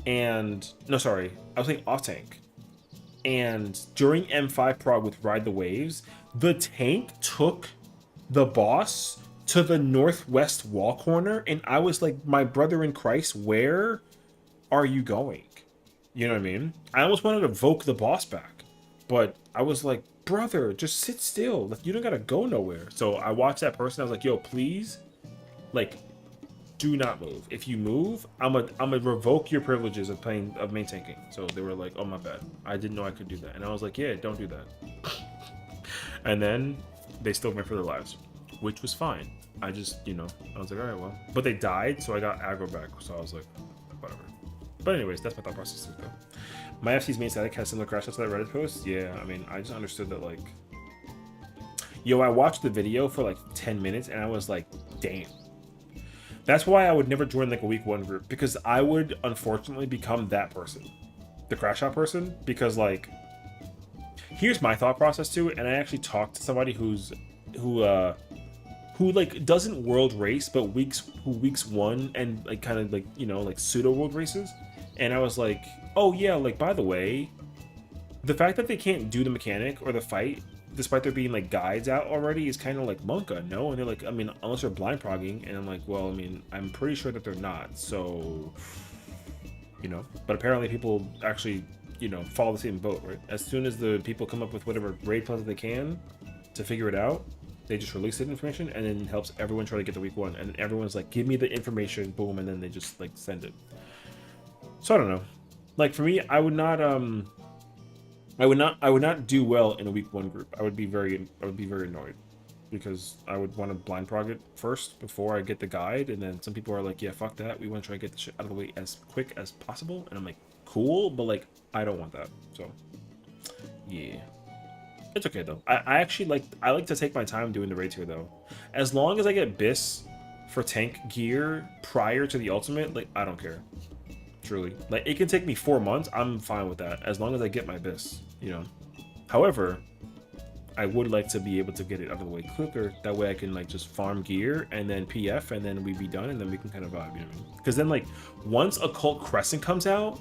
and no, sorry, I was playing off tank, and during M5 prog with Ride the Waves, the tank took the boss to the northwest wall corner, and I was like, my brother in Christ, where are you going? You know what I mean? I almost wanted to voke the boss back, but I was like, brother, just sit still. Like, you don't gotta go nowhere. So I watched that person. I was like, yo, please, like, do not move. If you move, I'm a revoke your privileges of main tanking. So they were like, oh, my bad. I didn't know I could do that. And I was like, yeah, don't do that. And then they still went for their lives, which was fine. I just, you know, I was like, all right, well. But they died, so I got aggro back. So I was like, whatever. But anyways, that's my thought process though. My FC's main static has similar crash outs to that Reddit post. Yeah, I mean, I just understood that, like, yo, I watched the video for like 10 minutes and I was like, damn. That's why I would never join like a week 1 group, because I would unfortunately become that person, the crash out person. Because like, here's my thought process to it, and I actually talked to somebody who like doesn't world race, but weeks 1 and like kind of like, you know, like pseudo world races. And I was like, oh yeah, like by the way, the fact that they can't do the mechanic or the fight despite there being like guides out already is kind of like Monka, no? And they're like, I mean, unless they're blind progging. And I'm like, well, I mean, I'm pretty sure that they're not, so, you know. But apparently people actually, you know, follow the same boat, right? As soon as the people come up with whatever raid plans that they can to figure it out, they just release that information, and then helps everyone try to get to week 1. And everyone's like, give me the information, boom, and then they just like send it. So I don't know. Like for me, I would not do well in a week 1 group. I would be very annoyed, because I would want to blind prog it first before I get the guide, and then some people are like, yeah, fuck that, we want to try to get the shit out of the way as quick as possible, and I'm like, cool, but like I don't want that. So yeah, it's okay though. I actually like to take my time doing the raids here though. As long as I get bis for tank gear prior to the ultimate, like I don't care. Truly, like it can take me 4 months, I'm fine with that as long as I get my bis, you know. However, I would like to be able to get it out of the way quicker, that way I can like just farm gear and then PF, and then we'd be done, and then we can kind of vibe, you know what I mean? Because then like once Occult Crescent comes out,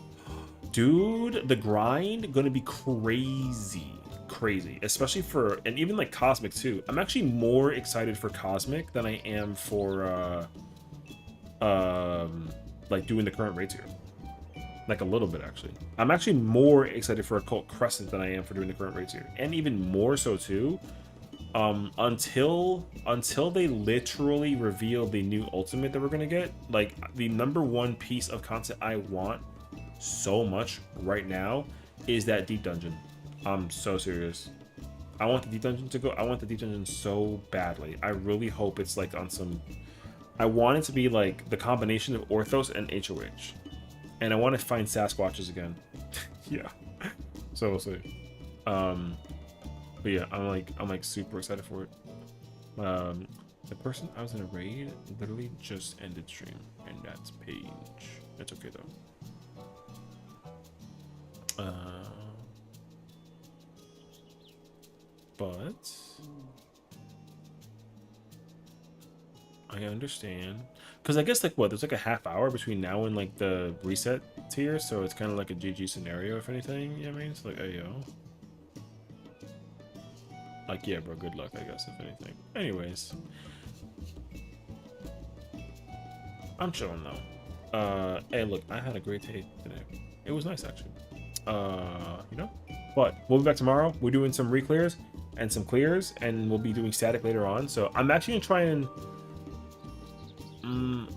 dude, the grind gonna be crazy, especially for, and even like Cosmic too. I'm actually more excited for Cosmic than I am for like doing the current raids here. Like a little bit actually. I'm actually more excited for Occult Crescent than I am for doing the current raids here, and even more so too, until they literally reveal the new ultimate that we're gonna get. Like the #1 piece of content I want so much right now is that deep dungeon. I'm so serious. I want the deep dungeon to go. I want the deep dungeon so badly. I really hope it's like on some, I want it to be like the combination of Orthos and HOH. And I want to find Sasquatches again. Yeah. So we'll see. But yeah, I'm like super excited for it. The person I was in a raid literally just ended stream, and that's Paige. It's okay though. But I understand, because I guess like what, there's like a half hour between now and like the reset tier, so it's kind of like a GG scenario if anything. You know what I mean? It's like, hey yo, like yeah, bro, good luck, I guess, if anything. Anyways, I'm chilling though. Hey, look, I had a great day today. It was nice actually. You know, but we'll be back tomorrow. We're doing some re-clears and some clears, and we'll be doing static later on. So I'm actually gonna try and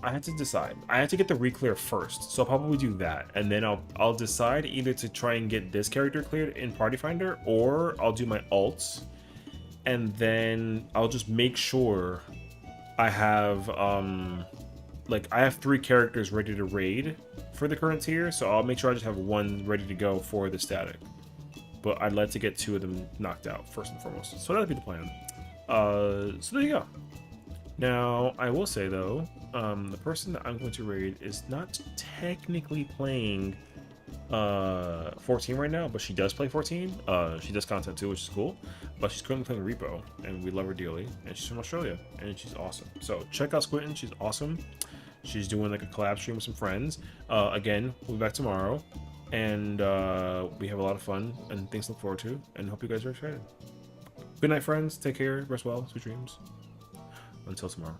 I had to decide. I had to get the re-clear first, so I'll probably do that, and then I'll decide either to try and get this character cleared in Party Finder, or I'll do my alts, and then I'll just make sure I have like I have 3 characters ready to raid for the current tier, so I'll make sure I just have 1 ready to go for the static. But I'd like to get 2 of them knocked out first and foremost. So that'd be the plan. So there you go. Now I will say though, the person that I'm going to raid is not technically playing 14 right now, but she does play 14. She does content too, which is cool. But she's currently playing Repo, and we love her dearly. And she's from Australia, and she's awesome. So check out Squintin', she's awesome. She's doing like a collab stream with some friends. Again, we'll be back tomorrow, and we have a lot of fun and things to look forward to. And hope you guys are excited. Good night, friends. Take care. Rest well. Sweet dreams. Until tomorrow.